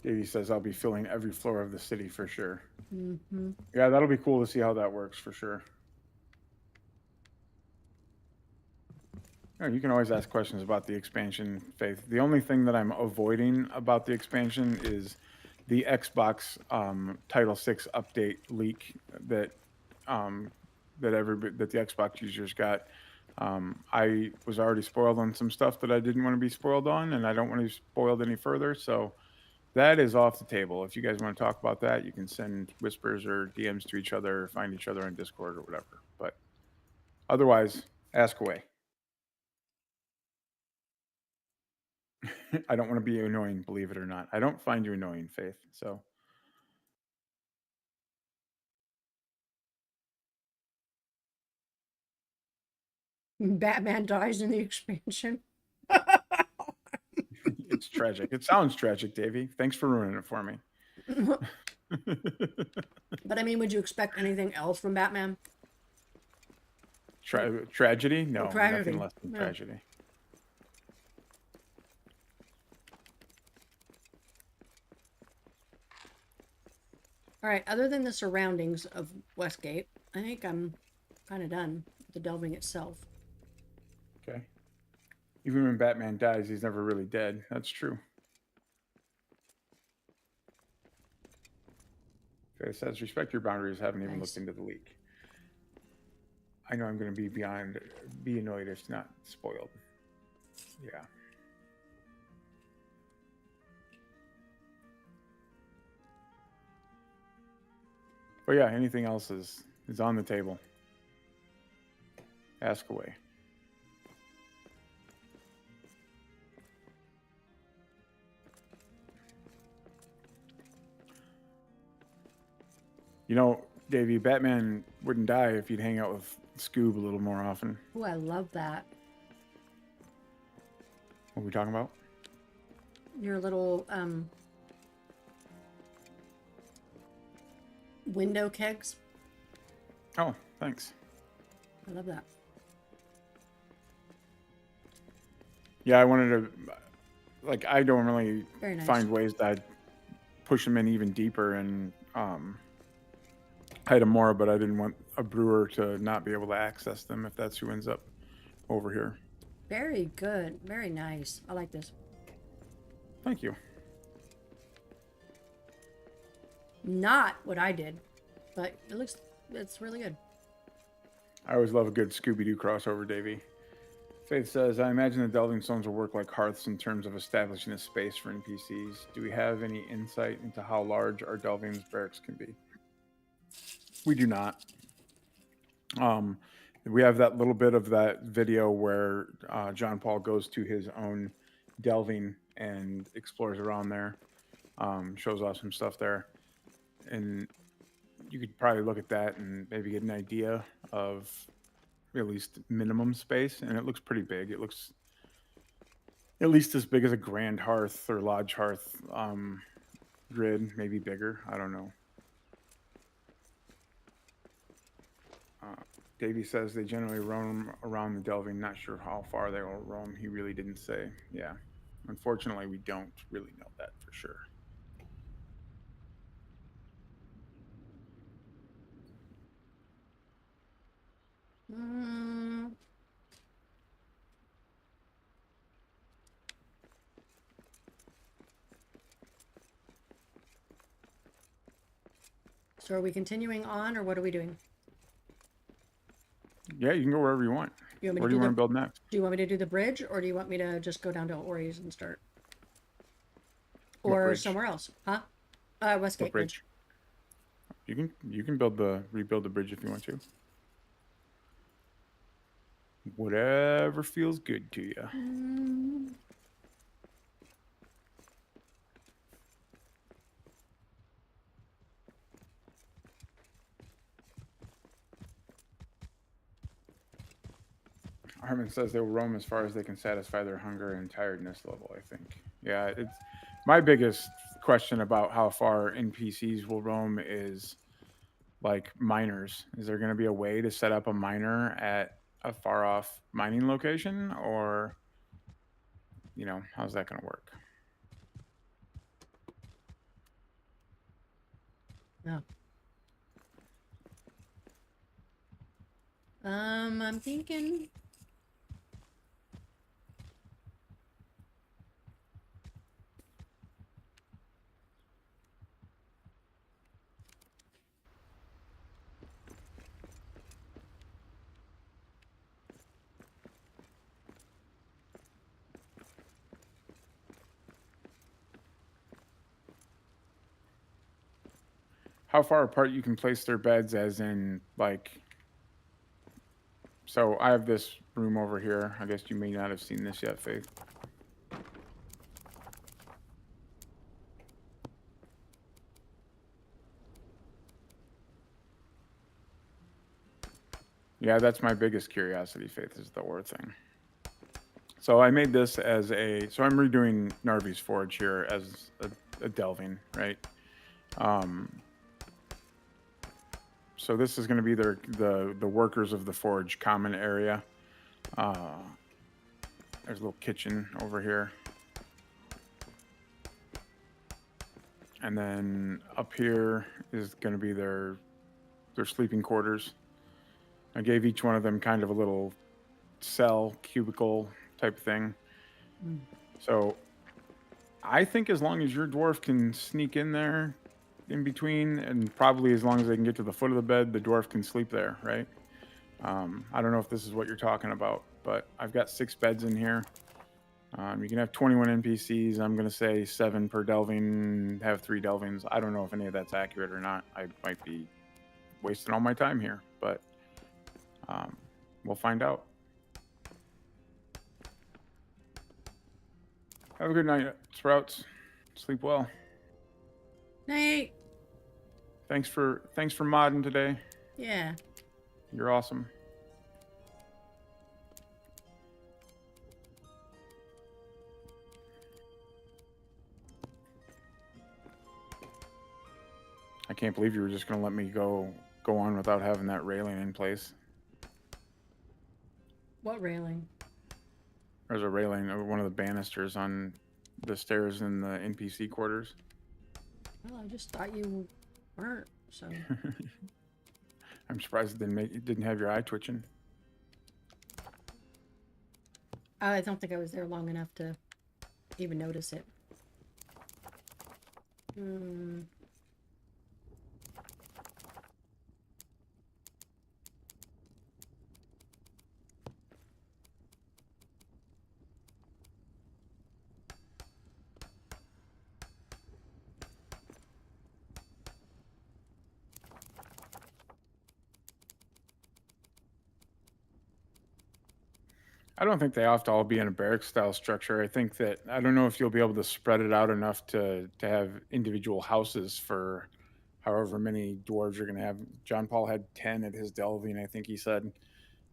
Davey says I'll be filling every floor of the city for sure. Mm-hmm. Yeah, that'll be cool to see how that works for sure. You can always ask questions about the expansion, Faith. The only thing that I'm avoiding about the expansion is the Xbox Title 6 update leak that the Xbox users got. I was already spoiled on some stuff that I didn't want to be spoiled on, and I don't want to be spoiled any further. So that is off the table. If you guys want to talk about that, you can send whispers or DMs to each other, or find each other on Discord or whatever. But otherwise, ask away. I don't want to be annoying, believe it or not. I don't find you annoying, Faith. So Batman dies in the expansion. it's tragic. It sounds tragic, Davey. Thanks for ruining it for me. But I mean, would you expect anything else from Batman? Tragedy? No, tragedy. nothing less than tragedy. All right, other than the surroundings of Westgate, I think I'm kind of done with the delving itself. Okay. Even when Batman dies, he's never really dead. That's true. Okay, it says, respect your boundaries, haven't even looked into the leak. I know I'm going to be annoyed if it's not spoiled. Yeah. But yeah, anything else is on the table. Ask away. You know, Davey, Batman wouldn't die if you'd hang out with Scoob a little more often. Oh, I love that. What are we talking about? Your little window kegs. Oh, thanks. I love that. Yeah, I wanted to, like, I don't really Very nice. find ways that I'd push them in even deeper and hide them more, but I didn't want a brewer to not be able to access them if that's who ends up over here. Very good. Very nice. I like this. Thank you. Not what I did, but it's really good. I always love a good Scooby-Doo crossover, Davey. Faith says, I imagine the delving stones will work like hearths in terms of establishing a space for NPCs. Do we have any insight into how large our delving barracks can be? We do not. We have that little bit of that video where John Paul goes to his own delving and explores around there, shows off some stuff there. And you could probably look at that and maybe get an idea of at least minimum space. And it looks pretty big. It looks at least as big as a grand hearth or lodge hearth grid, maybe bigger. I don't know. Davey says they generally roam around the delving. Not sure how far they will roam. He really didn't say. Yeah. Unfortunately, we don't really know that for sure. So are we continuing on, or what are we doing? Yeah, you can go wherever you want. Where do you want to build next? Do you want me to do the bridge, or do you want me to just go down to Ori's and start? Or somewhere else? Huh? Westgate Bridge. You can rebuild the bridge if you want to. Whatever feels good to you. Harmon says they will roam as far as they can satisfy their hunger and tiredness level, I think. Yeah, it's my biggest question about how far NPCs will roam is like miners. Is there going to be a way to set up a miner at a far off mining location, or how's that going to work? No. I'm thinking. How far apart you can place their beds, as in like. So I have this room over here. I guess you may not have seen this yet, Faith. Yeah, that's my biggest curiosity, Faith, is the ore thing. So I made this as so I'm redoing Narvi's Forge here as a delving, right? So this is going to be the workers of the forge common area. There's a little kitchen over here. And then up here is going to be their sleeping quarters. I gave each one of them kind of a little cell, cubicle type thing. So I think as long as your dwarf can sneak in there in between, and probably as long as they can get to the foot of the bed, the dwarf can sleep there, right? I don't know if this is what you're talking about, but I've got 6 beds in here. You can have 21 NPCs. I'm going to say 7 per delving, have 3 delvings. I don't know if any of that's accurate or not. I might be wasting all my time here, but we'll find out. Have a good night, Sprouts. Sleep well. Night. Thanks for modding today. Yeah. You're awesome. I can't believe you were just going to let me go on without having that railing in place. What railing? There's a railing over one of the banisters on the stairs in the NPC quarters. Well, I just thought you weren't, so. I'm surprised it didn't have your eye twitching. I don't think I was there long enough to even notice it. I don't think they have to all be in a barrack style structure. I think that, I don't know if you'll be able to spread it out enough to have individual houses for however many dwarves you're going to have. John Paul had 10 at his delving, I think he said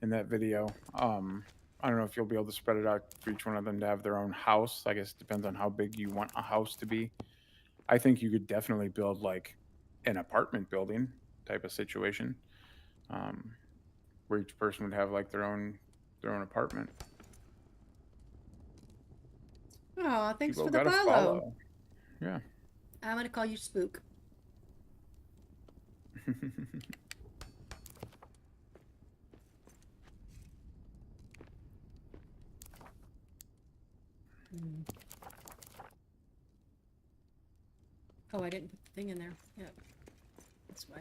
in that video. I don't know if you'll be able to spread it out for each one of them to have their own house. I guess it depends on how big you want a house to be. I think you could definitely build like an apartment building type of situation, where each person would have like their own apartment. Oh, thanks People for the gotta follow. Yeah. I'm gonna call you Spook. Oh, I didn't put the thing in there. Yep. That's why.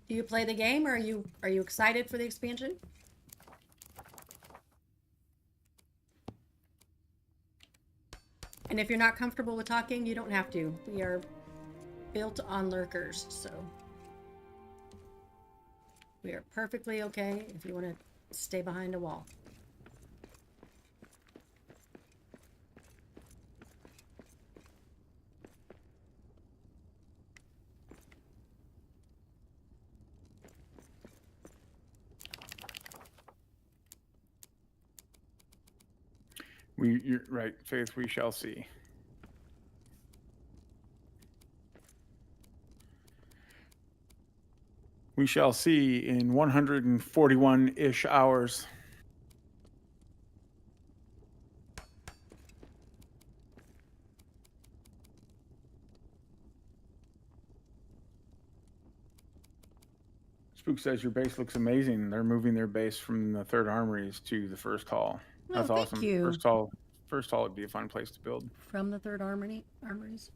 Do you play the game, or are you excited for the expansion? And if you're not comfortable with talking, you don't have to. We are built on lurkers, so we are perfectly okay if you want to stay behind a wall. You're right, Faith. We shall see. We shall see in 141-ish hours. Spook says your base looks amazing. They're moving their base from the third armories to the first hall. That's thank awesome. you. First hall would be a fun place to build. From the third armories.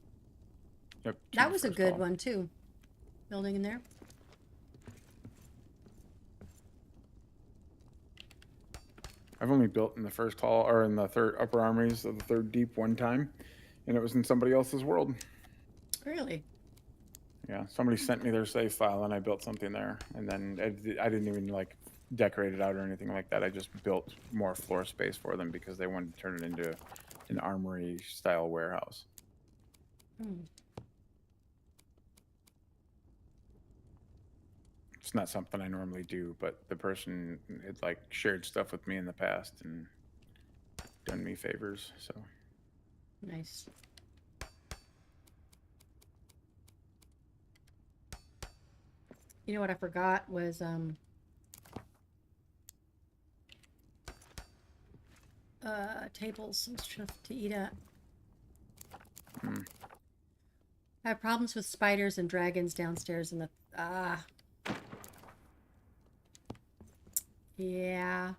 Yep. That was a good one too. Building in there. I've only built in the first hall or in the third upper armories of the third deep one time, and it was in somebody else's world. Really? Yeah, somebody sent me their save file, and I built something there, and then I didn't even like decorate it out or anything like that. I just built more floor space for them because they wanted to turn it into an armory style warehouse. It's not something I normally do, but the person had like shared stuff with me in the past and done me favors, so. Nice. You know what I forgot was tables, some stuff to eat at. I have problems with spiders and dragons downstairs in the yeah.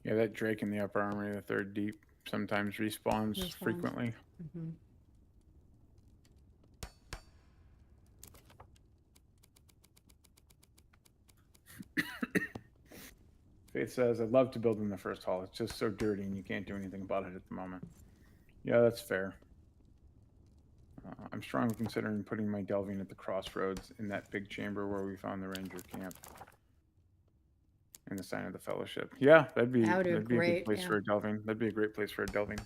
Yeah, that Drake in the upper armory, the third deep, sometimes respawns frequently. Mm-hmm. Faith says, I'd love to build in the first hall. It's just so dirty and you can't do anything about it at the moment. Yeah, that's fair. I'm strongly considering putting my delving at the crossroads in that big chamber where we found the ranger camp. And the sign of the fellowship. Yeah, that'd be a good place for a delving. That'd be a great place for a delving.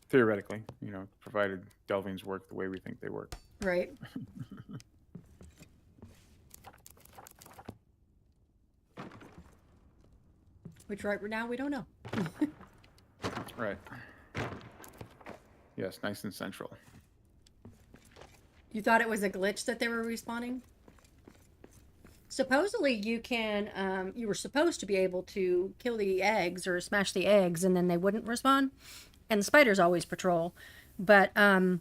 Theoretically, you know, provided delvings work the way we think they work. Right. Which right now we don't know. Right. Yes, nice and central. You thought it was a glitch that they were respawning? Supposedly you can, you were supposed to be able to kill the eggs or smash the eggs and then they wouldn't respawn. And the spiders always patrol. But I've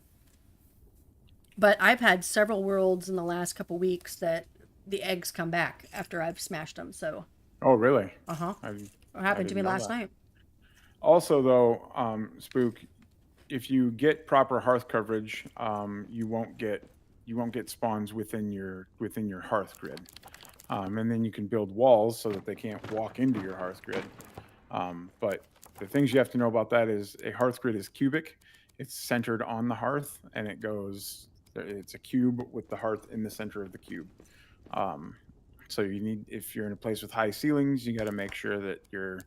had several worlds in the last couple weeks that the eggs come back after I've smashed them, so. Oh, really? Uh-huh. What happened to me last night. Also, though, Spook, if you get proper hearth coverage, you won't get spawns within your hearth grid, and then you can build walls so that they can't walk into your hearth grid. But the things you have to know about that is a hearth grid is cubic. It's centered on the hearth, and it's a cube with the hearth in the center of the cube. So if you're in a place with high ceilings, you got to make sure that you're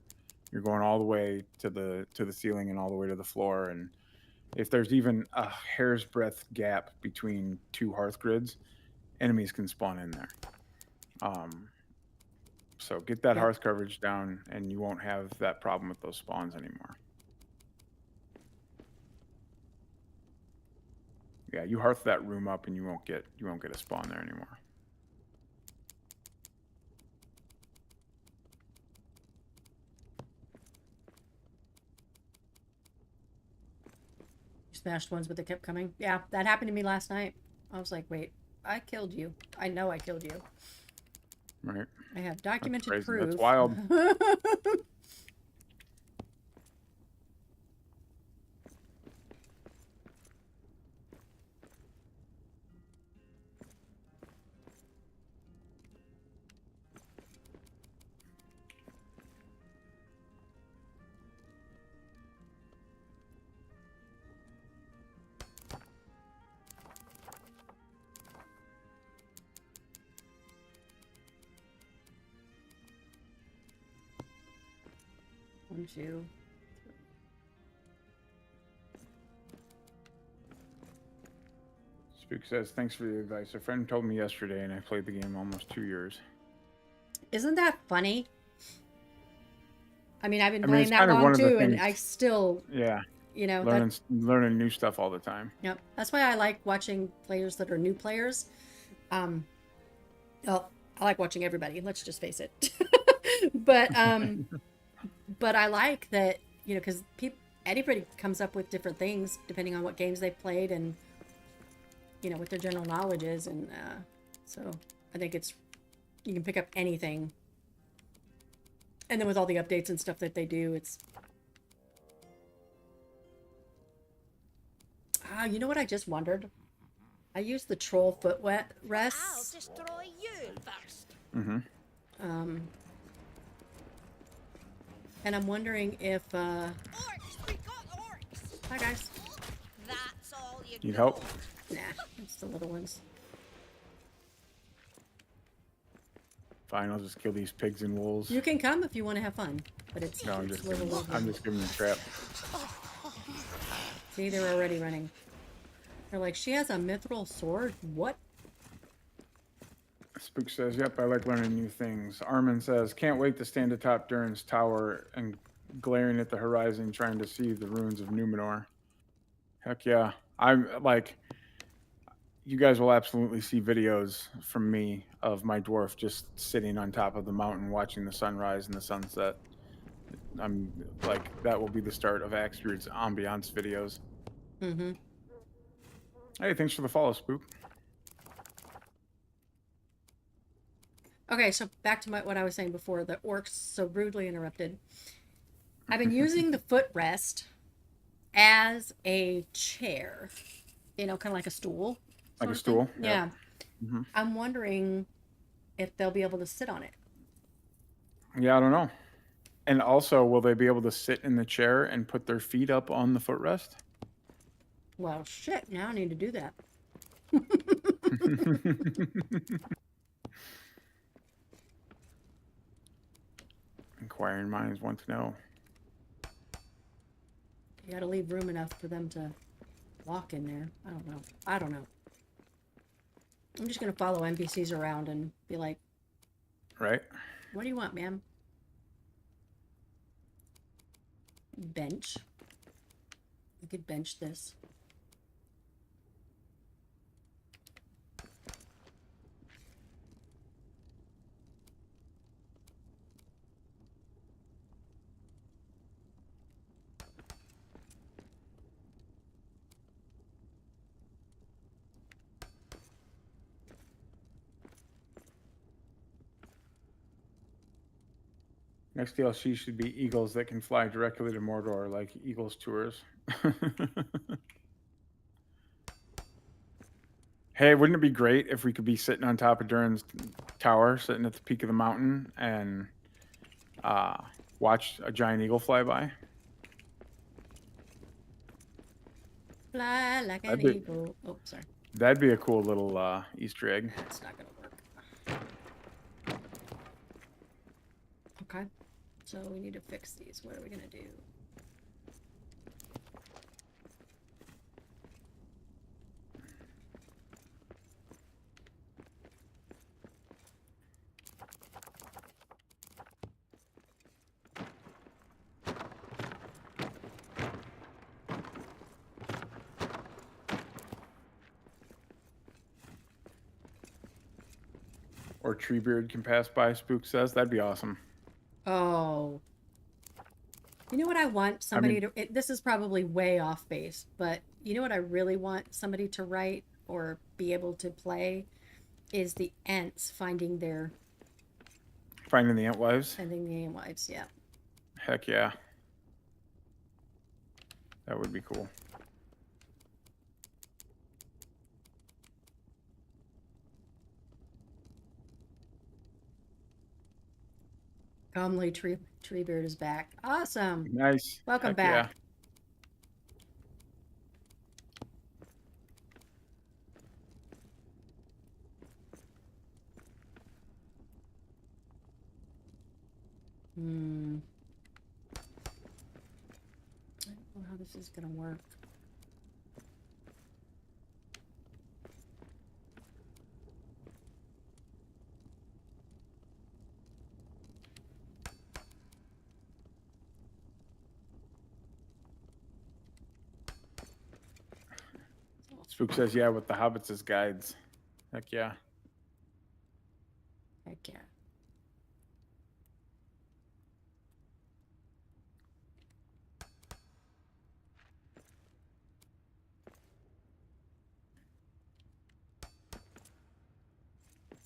going all the way to the ceiling and all the way to the floor. And if there's even a hair's breadth gap between two hearth grids, enemies can spawn in there. So get that hearth coverage down, and you won't have that problem with those spawns anymore. Yeah, you hearth that room up, and you won't get a spawn there anymore. Smashed ones, but they kept coming. Yeah, that happened to me last night. I was like, wait, I killed you. I know I killed you. Right. I have documented proof. That's wild. 1, 2. Spook says, thanks for the advice. A friend told me yesterday, and I played the game almost 2 years. Isn't that funny? I mean, I've been I mean, playing it's that kind of long one of the too, and things- I still, Yeah, you know, learning new stuff all the time. yep. That's why I like watching players that are new players. Well, I like watching everybody. Let's just face it. but I like that, you know, because anybody comes up with different things depending on what games they've played and, you know, what their general knowledge is, and so I think you can pick up anything. And then with all the updates and stuff that they do, it's... you know what I just wondered? I used the troll foot rests. I'll destroy you first. Mm-hmm. And I'm wondering if... Orcs, we got orcs. Hi, guys. That's all you Need got. help? Nah, it's the little ones. Fine, I'll just kill these pigs and wolves. You can come if you want to have fun, but it's... No, I'm it's just little giving, ones. I'm just giving them a trap. See, they're already running. They're like, she has a mithril sword? What? Spook says, yep, I like learning new things. Armin says, can't wait to stand atop Durin's tower and glaring at the horizon trying to see the ruins of Numenor. Heck yeah. I'm like, you guys will absolutely see videos from me of my dwarf just sitting on top of the mountain watching the sunrise and the sunset. I'm like, that will be the start of Axbeard's ambiance videos. Mm-hmm. Hey, thanks for the follow, Spook. Okay, so back to what I was saying before. The orcs so rudely interrupted. I've been using the footrest as a chair. You know, kind of like a stool. Like sort a of stool? thing. Yeah. Yeah. Mm-hmm. I'm wondering if they'll be able to sit on it. Yeah, I don't know. And also, will they be able to sit in the chair and put their feet up on the footrest? Well, shit, now I need to do that. Inquiring minds want to know. You gotta leave room enough for them to walk in there. I don't know. I don't know. I'm just gonna follow NPCs around and be like, Right? what do you want, ma'am? Bench. We could bench this. Next DLC should be eagles that can fly directly to Mordor, like Eagles Tours. Hey, wouldn't it be great if we could be sitting on top of Durin's tower, sitting at the peak of the mountain, and watch a giant eagle fly by? Fly like an That'd be- eagle. Oh, sorry. That'd be a cool little Easter egg. It's not gonna work. Okay. So we need to fix these. What are we gonna do? Or Treebeard can pass by, Spook says. That'd be awesome. Oh. You know what I want somebody to... this is probably way off base, but you know what I really want somebody to write or be able to play is the Ents finding their... Finding the Antwives? Finding the Antwives, yeah. Heck yeah. That would be cool. Comely Treebeard is back. Awesome. Nice. Welcome Heck back. yeah. this is gonna work. Spook says, yeah, with the hobbits as guides. Heck yeah. Heck yeah.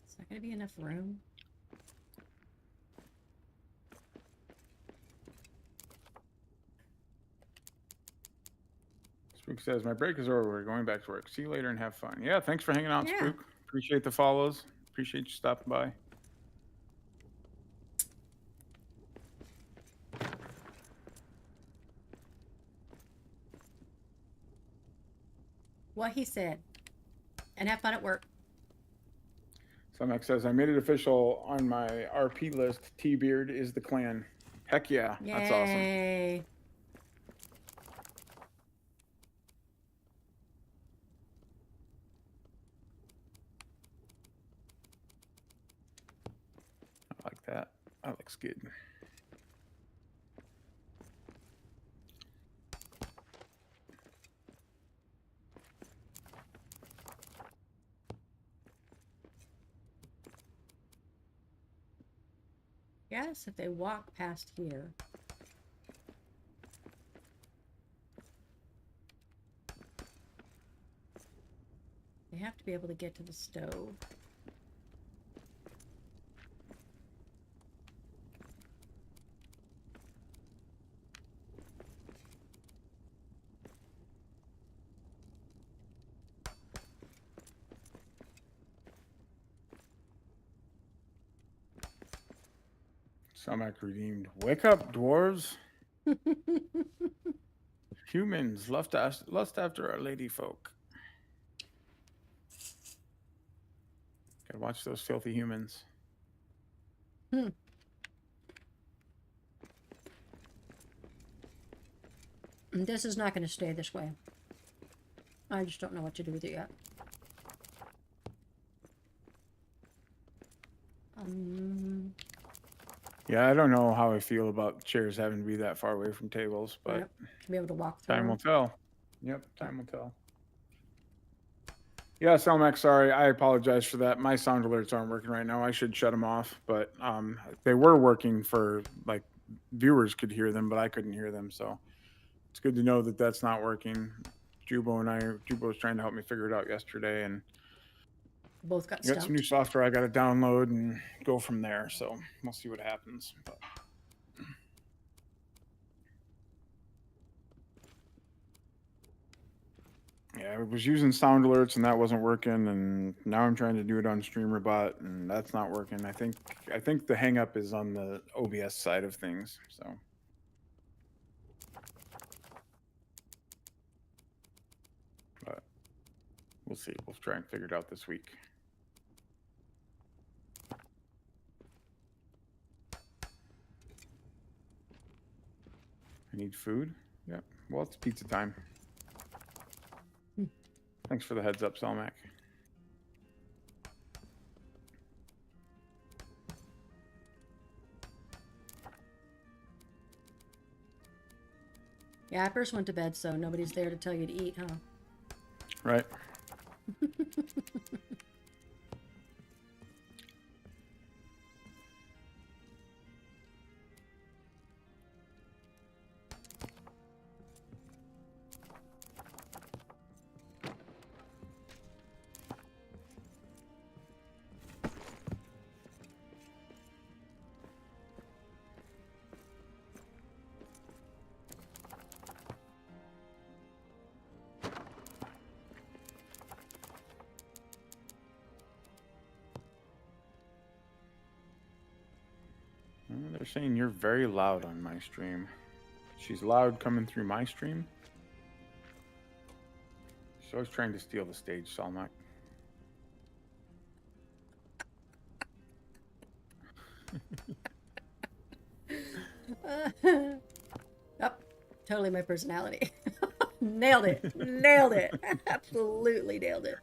Is that gonna be enough room? Spook says, my break is over. We're going back to work. See you later and have fun. Yeah, thanks for hanging out, Yeah. Spook. Appreciate the follows. Appreciate you stopping by. What he said. And have fun at work. Somex says, I made it official on my RP list. T-Beard is the clan. Heck yeah. That's awesome. Yay. I like that. That looks good. Yes, if they walk past here. They have to be able to get to the stove. Samak redeemed. Wake up, dwarves. Humans lust after our lady folk. Gotta watch those filthy humans. Hmm. This is not going to stay this way. I just don't know what to do with it yet. Yeah, I don't know how I feel about chairs having to be that far away from tables, but Yep. To be able to walk through. time will tell. Yep, time will tell. Yeah, Selmac, sorry, I apologize for that. My sound alerts aren't working right now. I should shut them off, but they were working for, like, viewers could hear them, but I couldn't hear them, so it's good to know that that's not working. Jubo was trying to help me figure it out yesterday, and Both got got some stumped. new software I got to download and go from there, so we'll see what happens. But yeah, I was using sound alerts and that wasn't working, and now I'm trying to do it on StreamerBot and that's not working. I think the hang up is on the OBS side of things, so. But we'll see. We'll try and figure it out this week. I need food. Yep. Well, it's pizza time. Thanks for the heads up, Selmac. Yeah, I first went to bed, so nobody's there to tell you to eat, huh? Right. They're saying you're very loud on my stream. She's loud coming through my stream. She's always trying to steal the stage, Salmak. Up. Totally my personality. Nailed it. Nailed it. Absolutely nailed it.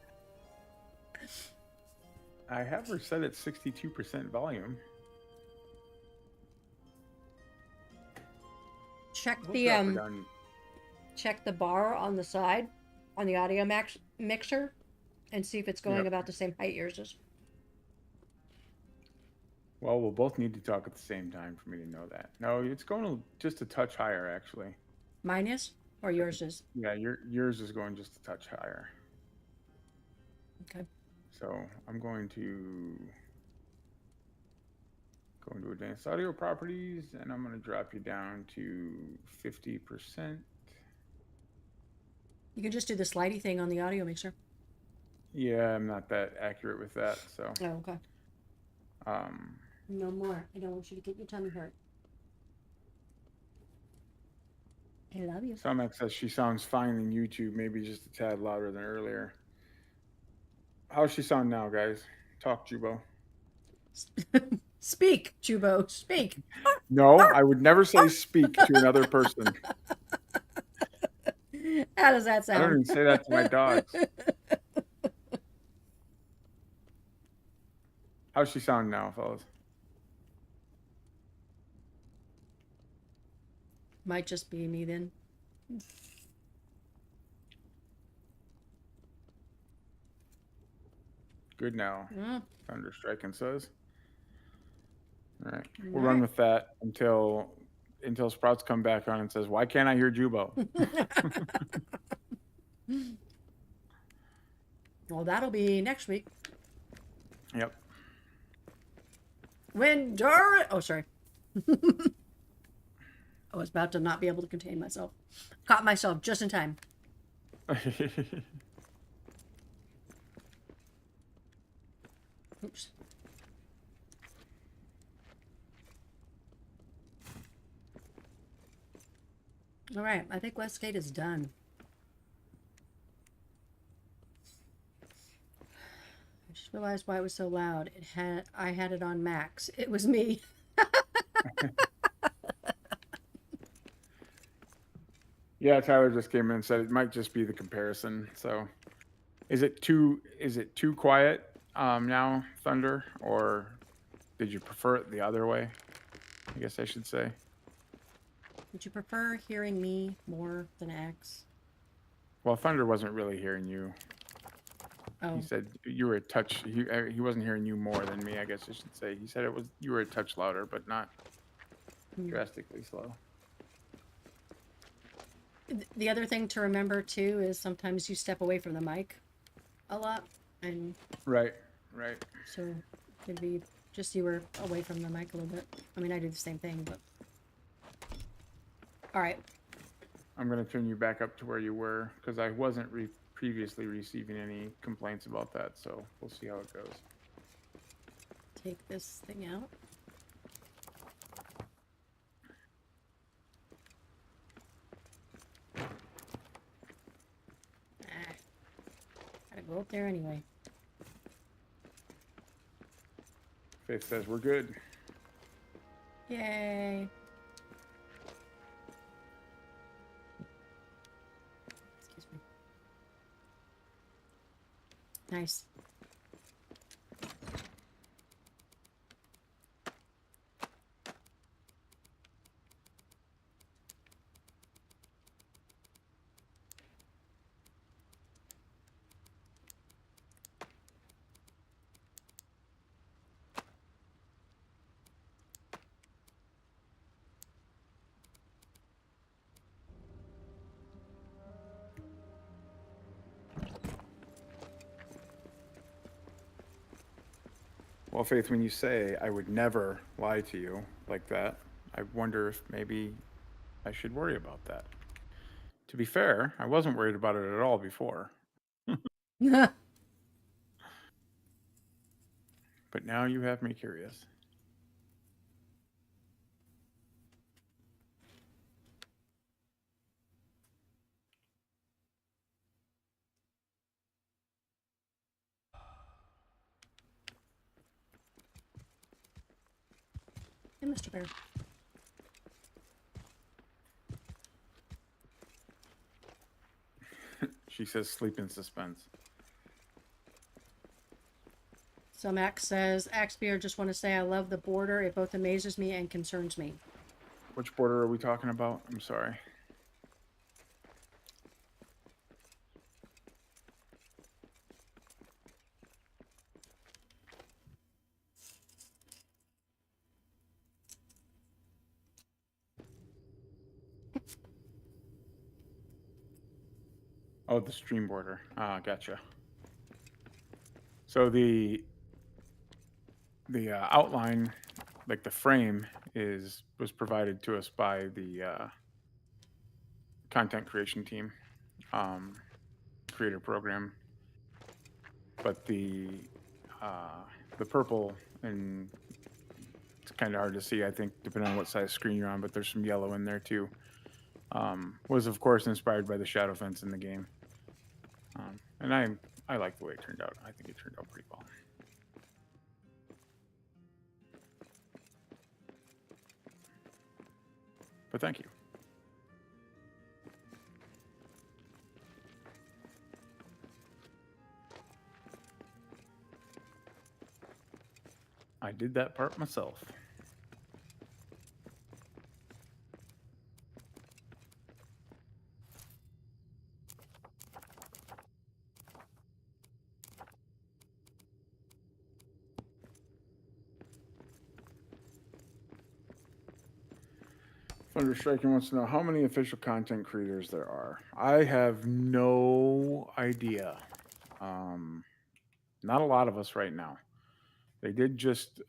I have her set at 62% volume. Check We'll the drop her down. check the bar on the side on the audio mixer and see if it's going Yep. about the same height yours is. Well, we'll both need to talk at the same time for me to know that. No, it's going just a touch higher, actually. Mine is? Or yours is? Yeah, yours is going just a touch higher. Okay. So I'm going to go into advanced audio properties, and I'm going to drop you down to 50%. You can just do the slidey thing on the audio mixer. Yeah, I'm not that accurate with that, so. Oh, okay. No more. I don't want you to get your tummy hurt. I love you. Somex says she sounds fine in YouTube, maybe just a tad louder than earlier. How's she sound now, guys? Talk, Jubo. Speak, Jubo. Speak. No, I would never say speak to another person. How does that I sound? don't even say that to my dogs. How's she sound now, fellas? Might just be me then. Good now. Mm. Thunder Striking says. All right, we'll run with that until Sprouts come back on and says, "Why can't I hear Jubo?" Well, that'll be next week. Yep. When Durin... Oh, sorry. I was about to not be able to contain myself. Caught myself just in time. Oops. All right, I think Westgate is done. I just realized why it was so loud. I had it on max. It was me. Yeah, Tyler just came in and said it might just be the comparison. So, is it too quiet now, Thunder, or did you prefer it the other way? I guess I should say. Would you prefer hearing me more than Axe? Well, Thunder wasn't really hearing you. Oh, He said you were a touch. He wasn't hearing you more than me, I guess I should say. He said you were a touch louder, but not drastically slow. the other thing to remember too is sometimes you step away from the mic a lot, and Right. so it could be just you were away from the mic a little bit. I mean, I do the same thing, but all right. I'm going to turn you back up to where you were because I wasn't previously receiving any complaints about that. So we'll see how it goes. Take this thing out. Gotta go up there anyway. Faith says we're good. Yay. Excuse me. Nice. Well, Faith, when you say I would never lie to you like that, I wonder if maybe I should worry about that. To be fair, I wasn't worried about it at all before. But now you have me curious. Hey, Mr. Bear. She says sleep in suspense. So Max says, Axbeard, just want to say I love the border. It both amazes me and concerns me. Which border are we talking about? I'm sorry. Oh, the stream border. Ah, gotcha. So the outline, like the frame, was provided to us by the content creation team, creator program. But the purple, and it's kind of hard to see, I think, depending on what size screen you're on. But there's some yellow in there too. Was of course inspired by the shadow fence in the game, and I like the way it turned out. I think it turned out pretty well. But thank you. I did that part myself. Thunderstriking wants to know how many official content creators there are. I have no idea. Not a lot of us right now. They did just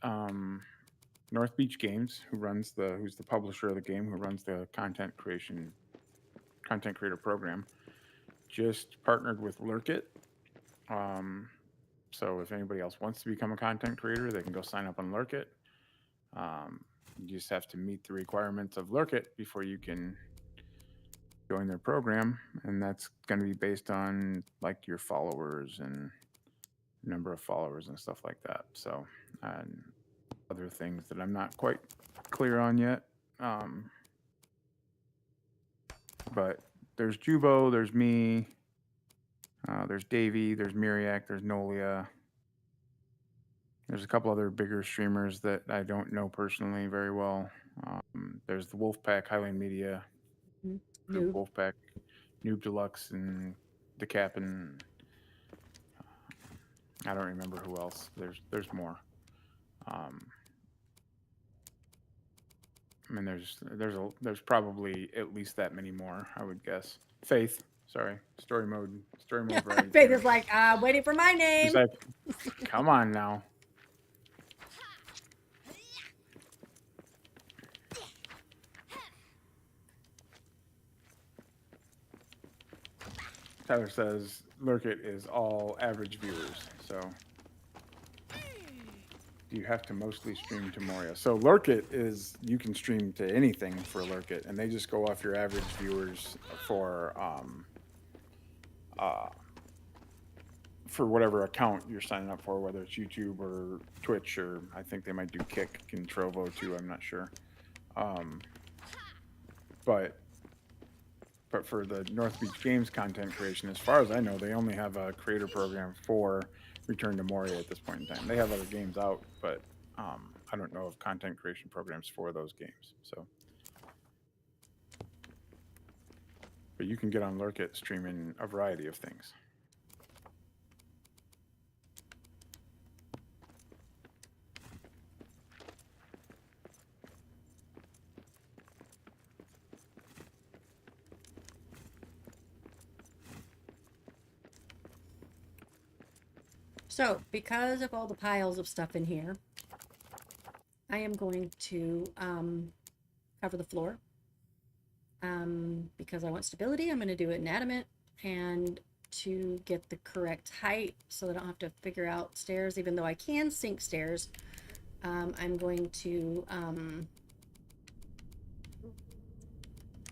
North Beach Games, who's the publisher of the game, who runs the content creator program, just partnered with Lurkit. So if anybody else wants to become a content creator, they can go sign up on Lurkit. You just have to meet the requirements of Lurkit before you can join their program, and that's going to be based on like your followers and number of followers and stuff like that. So, and other things that I'm not quite clear on yet. But there's Jubo, there's me, there's Davey, there's Miriak, there's Nolia. There's a couple other bigger streamers that I don't know personally very well. There's the Wolfpack, Highland Media, Noob. Wolfpack, Noob Deluxe, and the Cap, and I don't remember who else. There's more. I mean, there's probably at least that many more, I would guess. Faith, sorry, story mode. Right. Faith is like, waiting for my name. She's like, come on now. Tyler says Lurkit is all average viewers, so you have to mostly stream to Moria. So Lurkit is, you can stream to anything for Lurkit, and they just go off your average viewers for whatever account you're signing up for, whether it's YouTube or Twitch, or I think they might do Kick and Trovo too, I'm not sure. But for the North Beach Games content creation, as far as I know, they only have a creator program for Return to Moria at this point in time. They have other games out, but I don't know of content creation programs for those games. So, but you can get on Lurkit streaming a variety of things. So, because of all the piles of stuff in here, I am going to cover the floor. Because I want stability, I'm going to do it in adamant, and to get the correct height so that I don't have to figure out stairs, even though I can sink stairs. I'm going to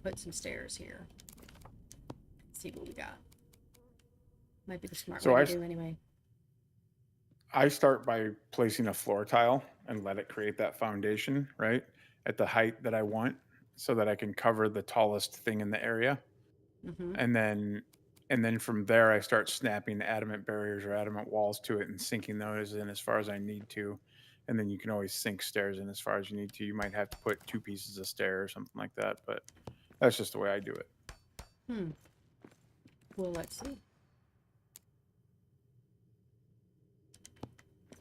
put some stairs here. Let's see what we got. Might be the smart way to do anyway. I start by placing a floor tile and let it create that foundation, right, at the height that I want, so that I can cover the tallest thing in the area. Mm-hmm. And then And then from there, I start snapping adamant barriers or adamant walls to it and sinking those in as far as I need to. And then you can always sink stairs in as far as you need to. You might have to put 2 pieces of stair or something like that, but that's just the way I do it. Well, let's see.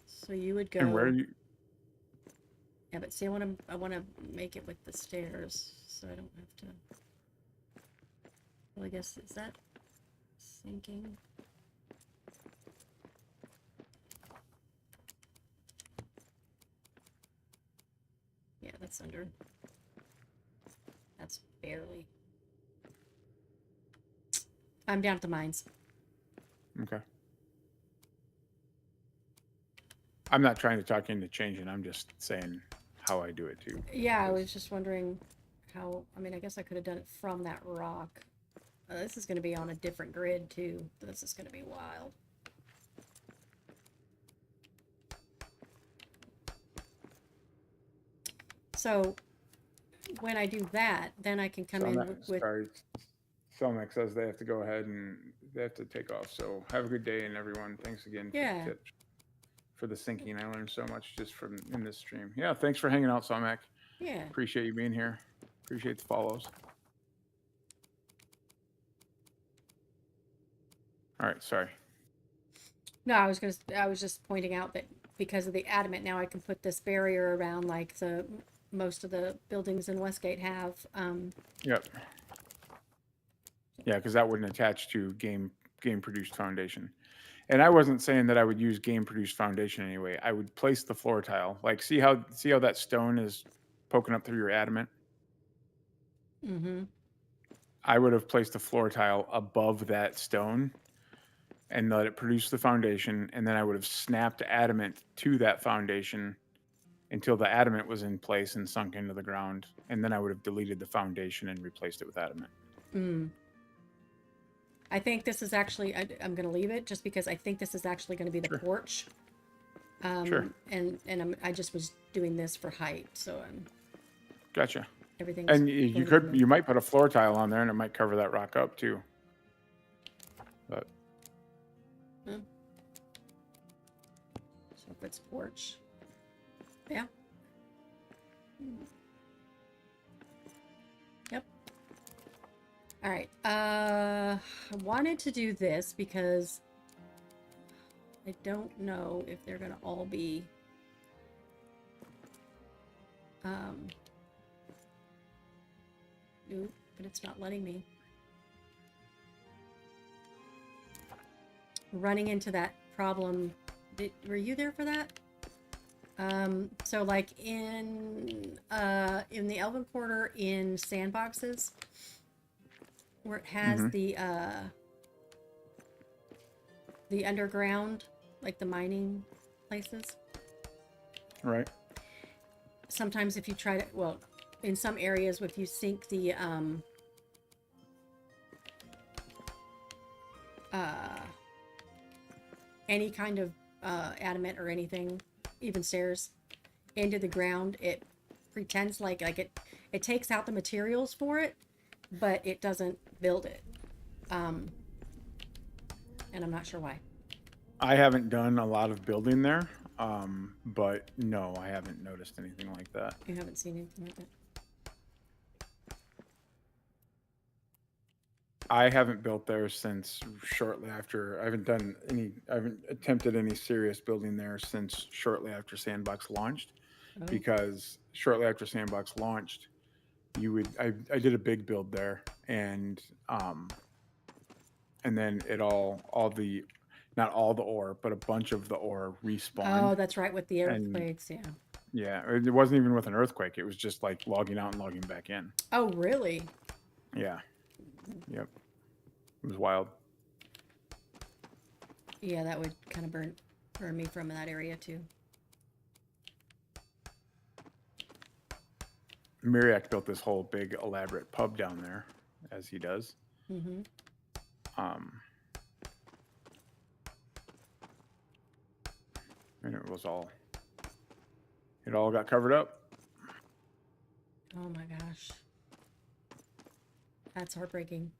So you would go. And where you? Yeah, but see, I want to make it with the stairs, so I don't have to. Well, I guess is that sinking? Yeah, that's under. That's barely. I'm down at the mines. Okay. I'm not trying to talk into changing. I'm just saying how I do it too. Yeah, I was just wondering how. I mean, I guess I could have done it from that rock. This is going to be on a different grid too. This is going to be wild. So when I do that, then I can come in with. Sorry, Selmac says they have to go ahead and they have to take off. So have a good day, and everyone. Thanks again for the tips for the sinking. I learned so much just from in this stream. Yeah, thanks for hanging out, Selmac. Yeah. Appreciate you being here. Appreciate the follows. All right, sorry. No, I was just pointing out that because of the adamant, now I can put this barrier around like most of the buildings in Westgate have. Yep. Yeah, because that wouldn't attach to game produced foundation. And I wasn't saying that I would use game produced foundation anyway. I would place the floor tile. Like see how that stone is poking up through your adamant? Mm-hmm. I would have placed the floor tile above that stone and let it produce the foundation, and then I would have snapped adamant to that foundation until the adamant was in place and sunk into the ground, and then I would have deleted the foundation and replaced it with adamant. I think this is actually, I'm going to leave it just because I think this is actually going to be the porch. Sure. And I just was doing this for height, so Gotcha. everything's. And you might put a floor tile on there, and it might cover that rock up too. But. So if it's porch. Yeah. Yep. All right. I wanted to do this because I don't know if they're gonna all be ooh, but it's not letting me. Running into that problem. Were you there for that? So like in the Elven Quarter in sandboxes, where it has the underground, like the mining places. Right. Sometimes if you try to, well, in some areas, if you sink the any kind of adamant or anything, even stairs, into the ground, it pretends like it takes out the materials for it, but it doesn't build it. And I'm not sure why. I haven't done a lot of building there, but no, I haven't noticed anything like that. You haven't seen anything like that? I haven't built there since shortly after. I haven't attempted any serious building there since shortly after Sandbox launched. Oh. Because shortly after Sandbox launched, I did a big build there, and then not all the ore, but a bunch of the ore respawned. Oh, that's right, with the earthquakes, yeah. Yeah, it wasn't even with an earthquake. It was just like logging out and logging back in. Oh, really? Yeah. Yep. It was wild. Yeah, that would kind of burn me from that area too. Miriak built this whole big elaborate pub down there, as he does. Mm-hmm. And it all got covered up. Oh my gosh. That's heartbreaking.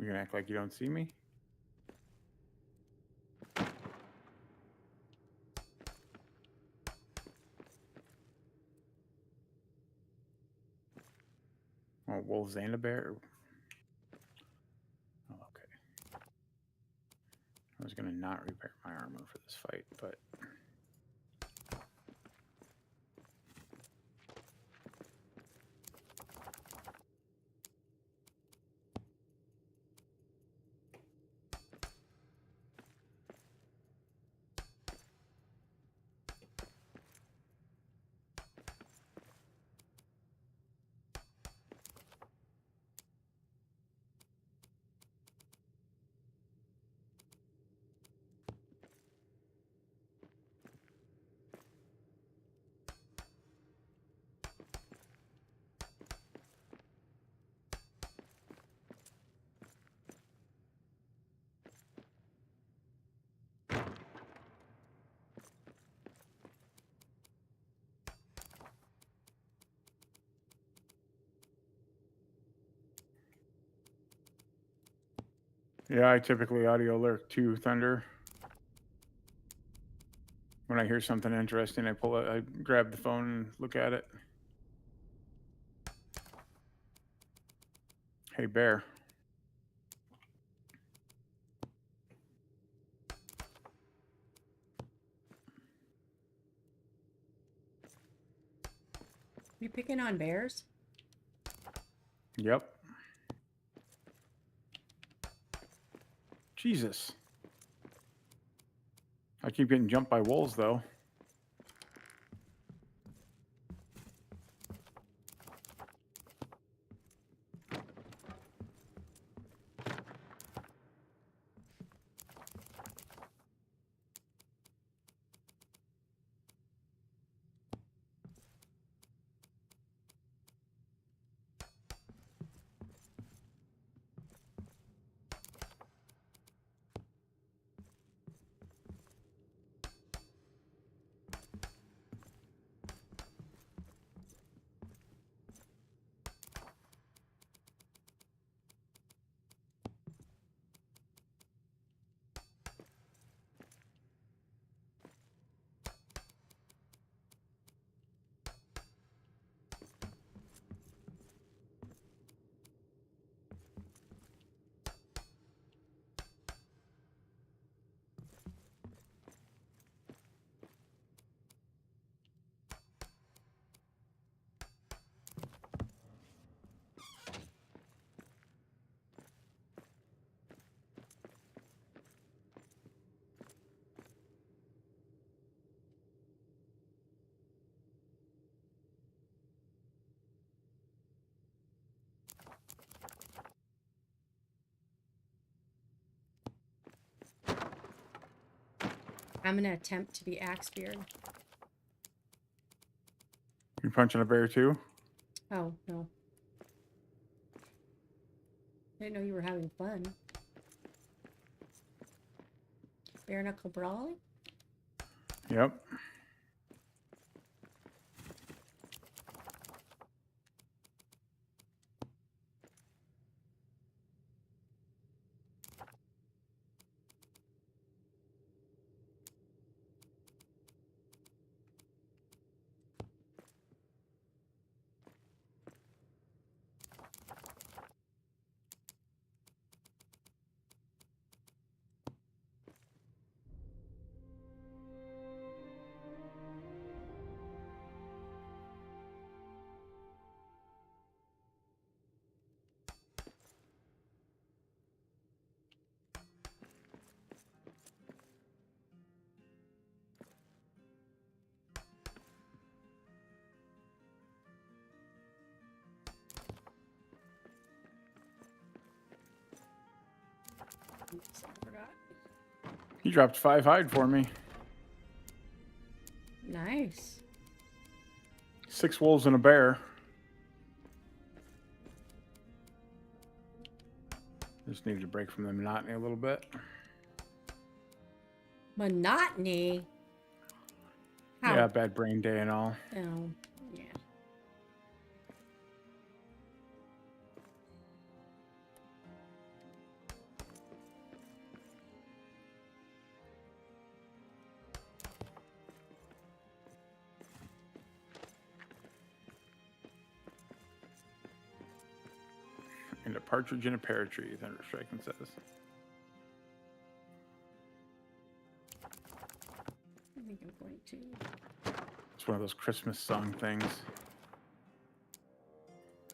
You can act like you don't see me. Oh, wolves and a bear. Oh, okay. I was gonna not repair my armor for this fight, but yeah, I typically audio alert to Thunder. When I hear something interesting, I grab the phone and look at it. Hey, bear. You picking on bears? Yep. Jesus. I keep getting jumped by wolves, though. I'm gonna attempt to be Axbeard. You punching a bear, too? Oh, no. I didn't know you were having fun. Bare knuckle brawling? Yep. Oops, I forgot. He dropped 5 hide for me. Nice. 6 wolves and a bear. Just needed to break from the monotony a little bit. Monotony? How? Yeah, bad brain day and all. Oh, yeah. And a partridge in a pear tree, Thunderstriking says. I think I'm going to. It's one of those Christmas song things.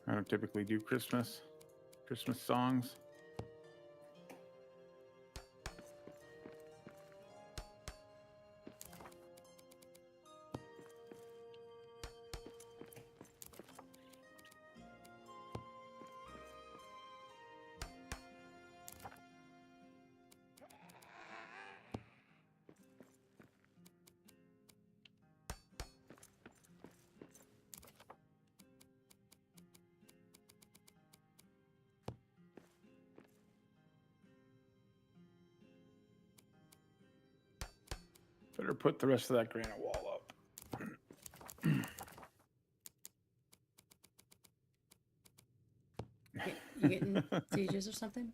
I don't typically do Christmas songs. Better put the rest of that granite wall up. You getting sieges or something?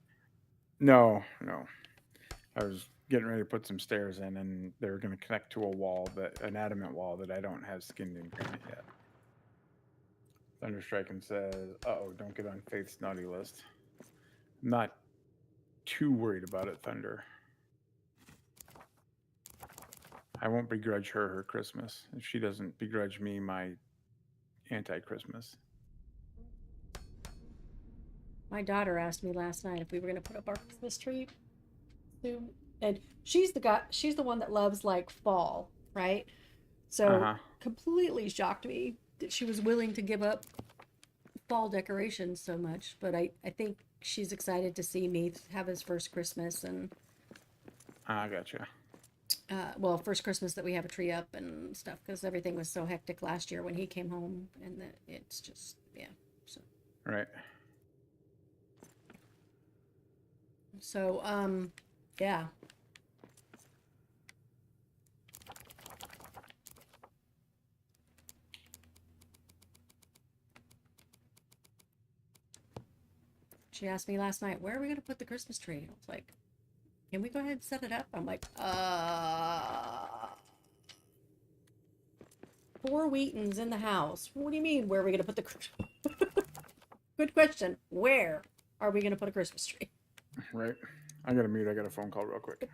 No. I was getting ready to put some stairs in, and they're going to connect to a wall, an adamant wall that I don't have skinned in granite yet. Thunderstriking says, "Uh-oh, don't get on Faith's naughty list." I'm not too worried about it, Thunder. I won't begrudge her Christmas if she doesn't begrudge me my anti-Christmas. My daughter asked me last night if we were going to put up our Christmas tree soon, and she's the one that loves like fall, right? So completely shocked me that she was willing to give up fall decorations so much. But I think she's excited to see me have his first Christmas, and I gotcha. well, first Christmas that we have a tree up and stuff, because everything was so hectic last year when he came home, and that it's just so Right. So, yeah. She asked me last night, where are we going to put the Christmas tree? I was like, can we go ahead and set it up? I'm like, 4 Wheatons in the house. What do you mean, where are we going to put the Good question. Where are we going to put a Christmas tree? Right. I got to mute. I got a phone call real quick.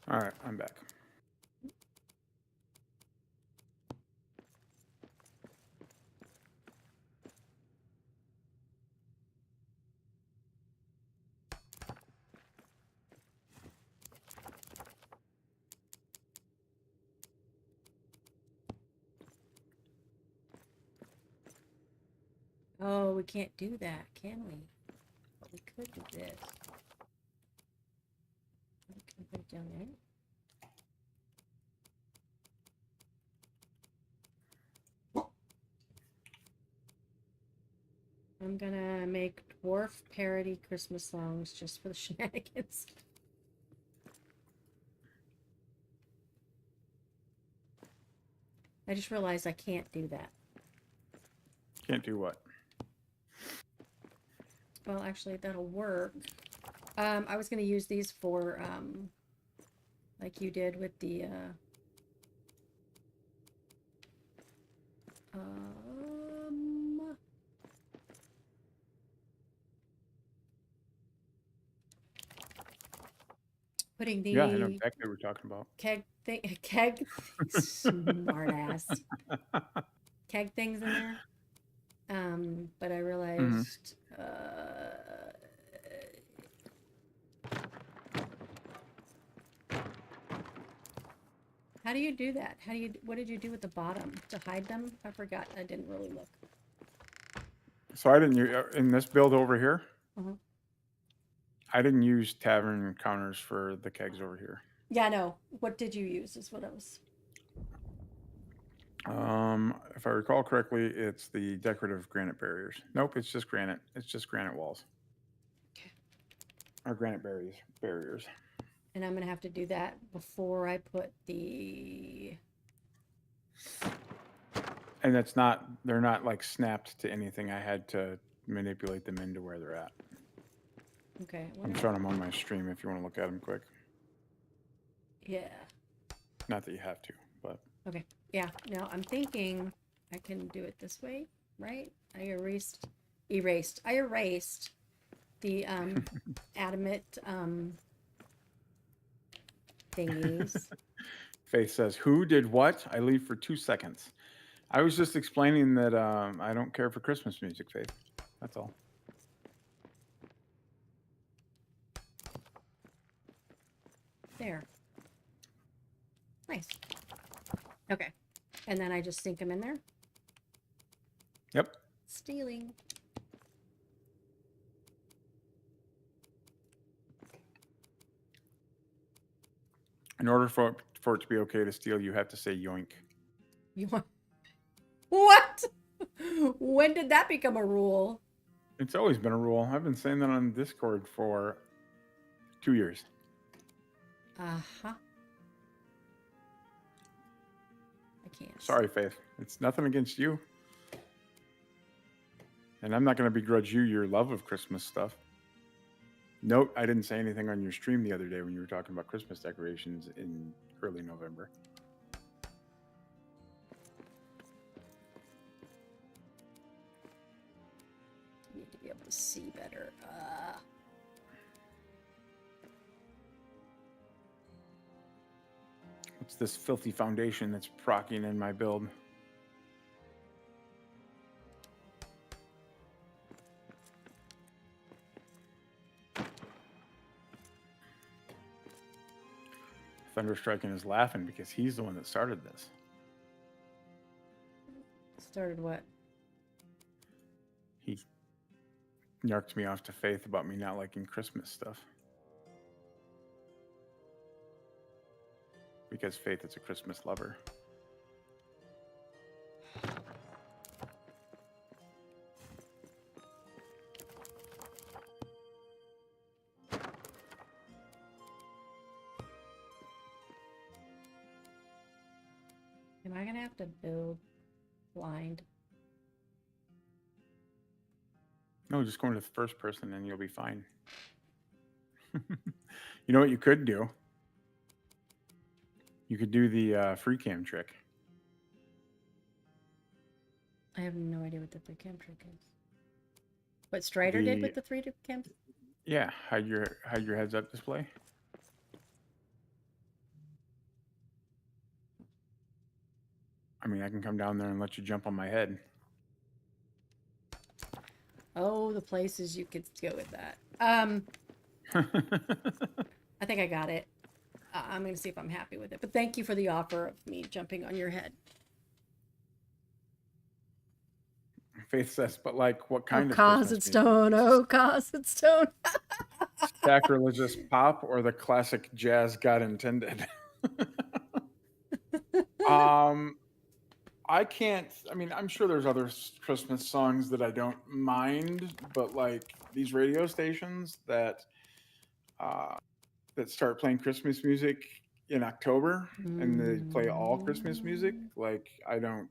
All right, I'm back. Oh, we can't do that, can we? But we could do this. We can put it down there. I'm gonna make dwarf parody Christmas songs just for the shenanigans. I just realized I can't do that. Can't do what? Well, actually, that'll work. I was gonna use these for, like you did with the, putting the Yeah, I know exactly what we're talking about. keg smart ass keg things in there. But I realized how do you do that? What did you do with the bottom to hide them? I forgot. I didn't really look. So I didn't use in this build over here. Uh-huh. I didn't use tavern counters for the kegs over here. Yeah, no. What did you use is what I was. If I recall correctly, it's the decorative granite barriers. Nope, it's just granite. It's just granite walls. Okay. Or granite barriers. And I'm gonna have to do that before I put the. And they're not like snapped to anything. I had to manipulate them into where they're at. Okay. I'm showing them on my stream if you want to look at them quick. Yeah. Not that you have to, but. Okay. Yeah. Now I'm thinking I can do it this way, right? I erased the adamant thingies. Faith says, "Who did what? I leave for 2 seconds." I was just explaining that I don't care for Christmas music, Faith. That's all. There. Nice. Okay. And then I just sink them in there. Yep. Stealing. In order for it to be okay to steal, you have to say yoink. You want what? When did that become a rule? It's always been a rule. I've been saying that on Discord for 2 years. Uh-huh. I can't. Sorry, Faith. It's nothing against you. And I'm not going to begrudge you your love of Christmas stuff. Note, I didn't say anything on your stream the other day when you were talking about Christmas decorations in early November. Need to be able to see better. What's this filthy foundation that's procking in my build? Thunderstriking is laughing because he's the one that started this. Started what? He narked me off to Faith about me not liking Christmas stuff. Because Faith is a Christmas lover. Am I gonna have to build blind? No, just go into the first person and you'll be fine. You know what you could do? You could do the free cam trick. I have no idea what the 3-cam trick is. What Strider did with the 3-cam? Yeah, hide your heads up display. I mean, I can come down there and let you jump on my head. Oh, the places you could go with that. I think I got it. I'm going to see if I'm happy with it. But thank you for the offer of me jumping on your head. Faith says, but like what kind of Cosset Stone. Oh, Cosset Stone. sacrilegious pop or the classic jazz God intended? I can't. I mean, I'm sure there's other Christmas songs that I don't mind, but like these radio stations that start playing Christmas music in October and they play all Christmas music, like I don't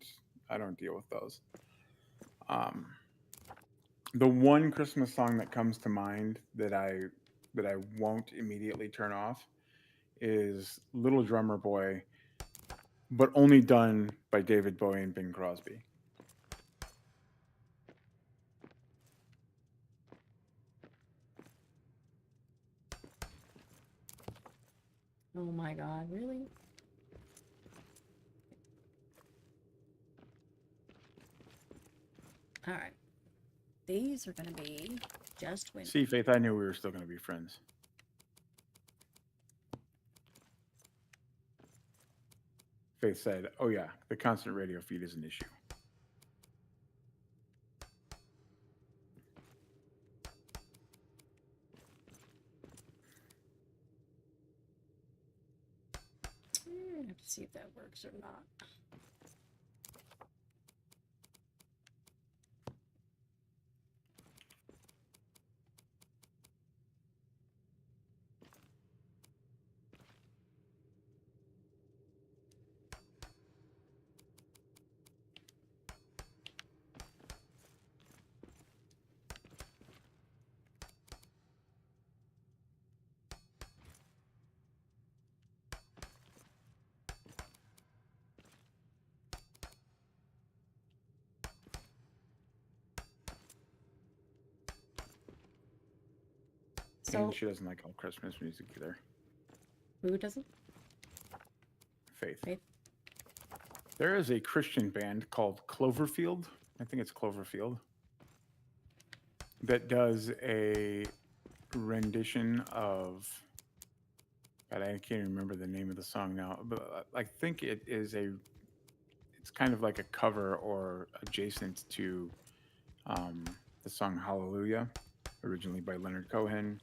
deal with those. The one Christmas song that comes to mind that I won't immediately turn off is Little Drummer Boy, but only done by David Bowie and Bing Crosby. Oh my God, really? All right. These are going to be just windows. See, Faith, I knew we were still going to be friends. Faith said, oh yeah, the constant radio feed is an issue. I have to see if that works or not. So And she doesn't like all Christmas music either. who doesn't? Faith. Faith. There is a Christian band called Cloverfield. I think it's Cloverfield. That does a rendition of. God, I can't even remember the name of the song now. But I think it is a. It's kind of like a cover or adjacent to the song Hallelujah, originally by Leonard Cohen,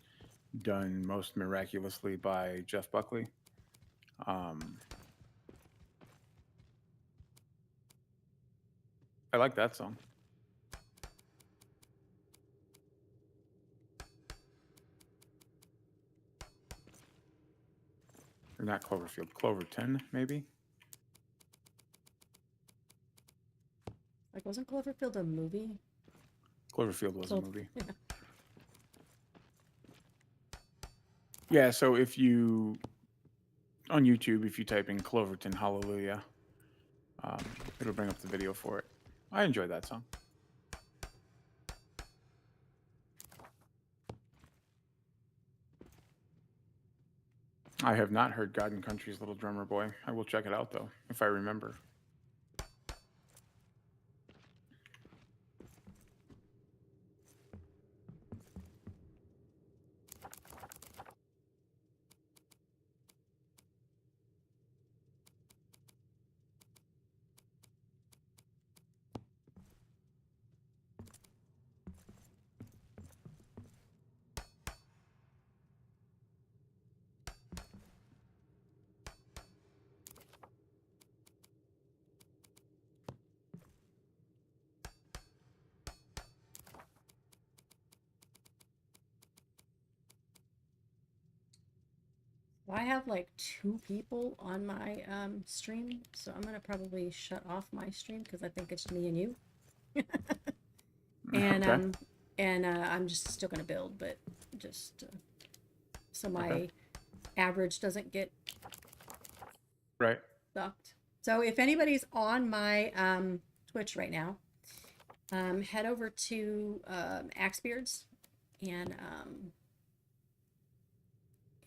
done most miraculously by Jeff Buckley. I like that song. Or not Cloverfield, Cloverton, maybe? Like, wasn't Cloverfield a movie? Cloverfield was a movie. Yeah. Yeah, so if you, on YouTube, if you type in Cloverton Hallelujah, it'll bring up the video for it. I enjoy that song. I have not heard God and Country's Little Drummer Boy. I will check it out, though, if I remember. I have like 2 people on my stream, so I'm gonna probably shut off my stream because I think it's me and you. And Okay. I'm just still gonna build, but just so my average doesn't get Right. sucked. So if anybody's on my Twitch right now, head over to AxbeardXIII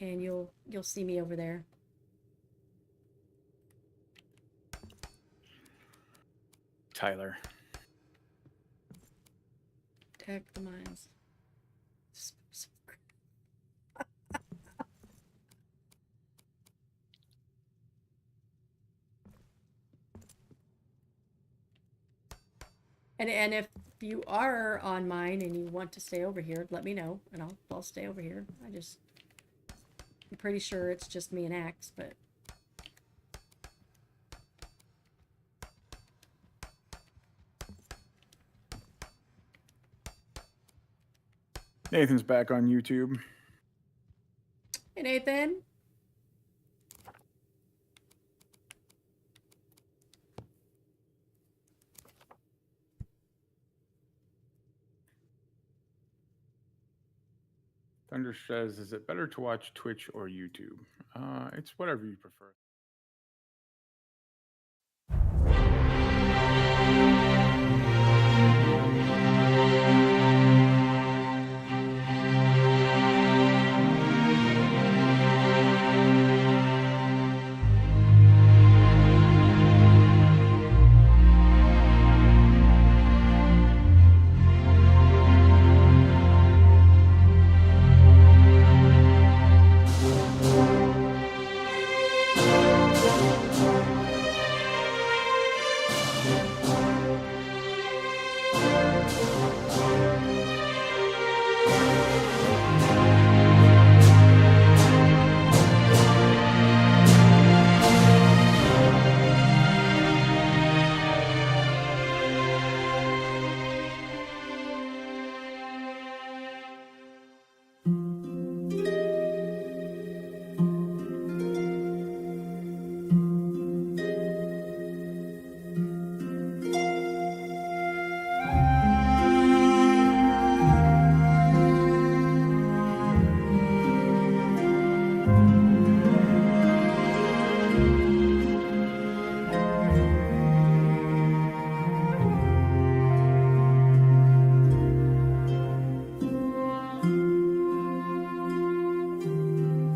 and you'll see me over there. Tyler. Attack the mines. And if you are on mine and you want to stay over here, let me know and I'll stay over here. I'm pretty sure it's just me and Axe, but Nathan's back on YouTube. hey Nathan. Thunder says, is it better to watch Twitch or YouTube? It's whatever you prefer.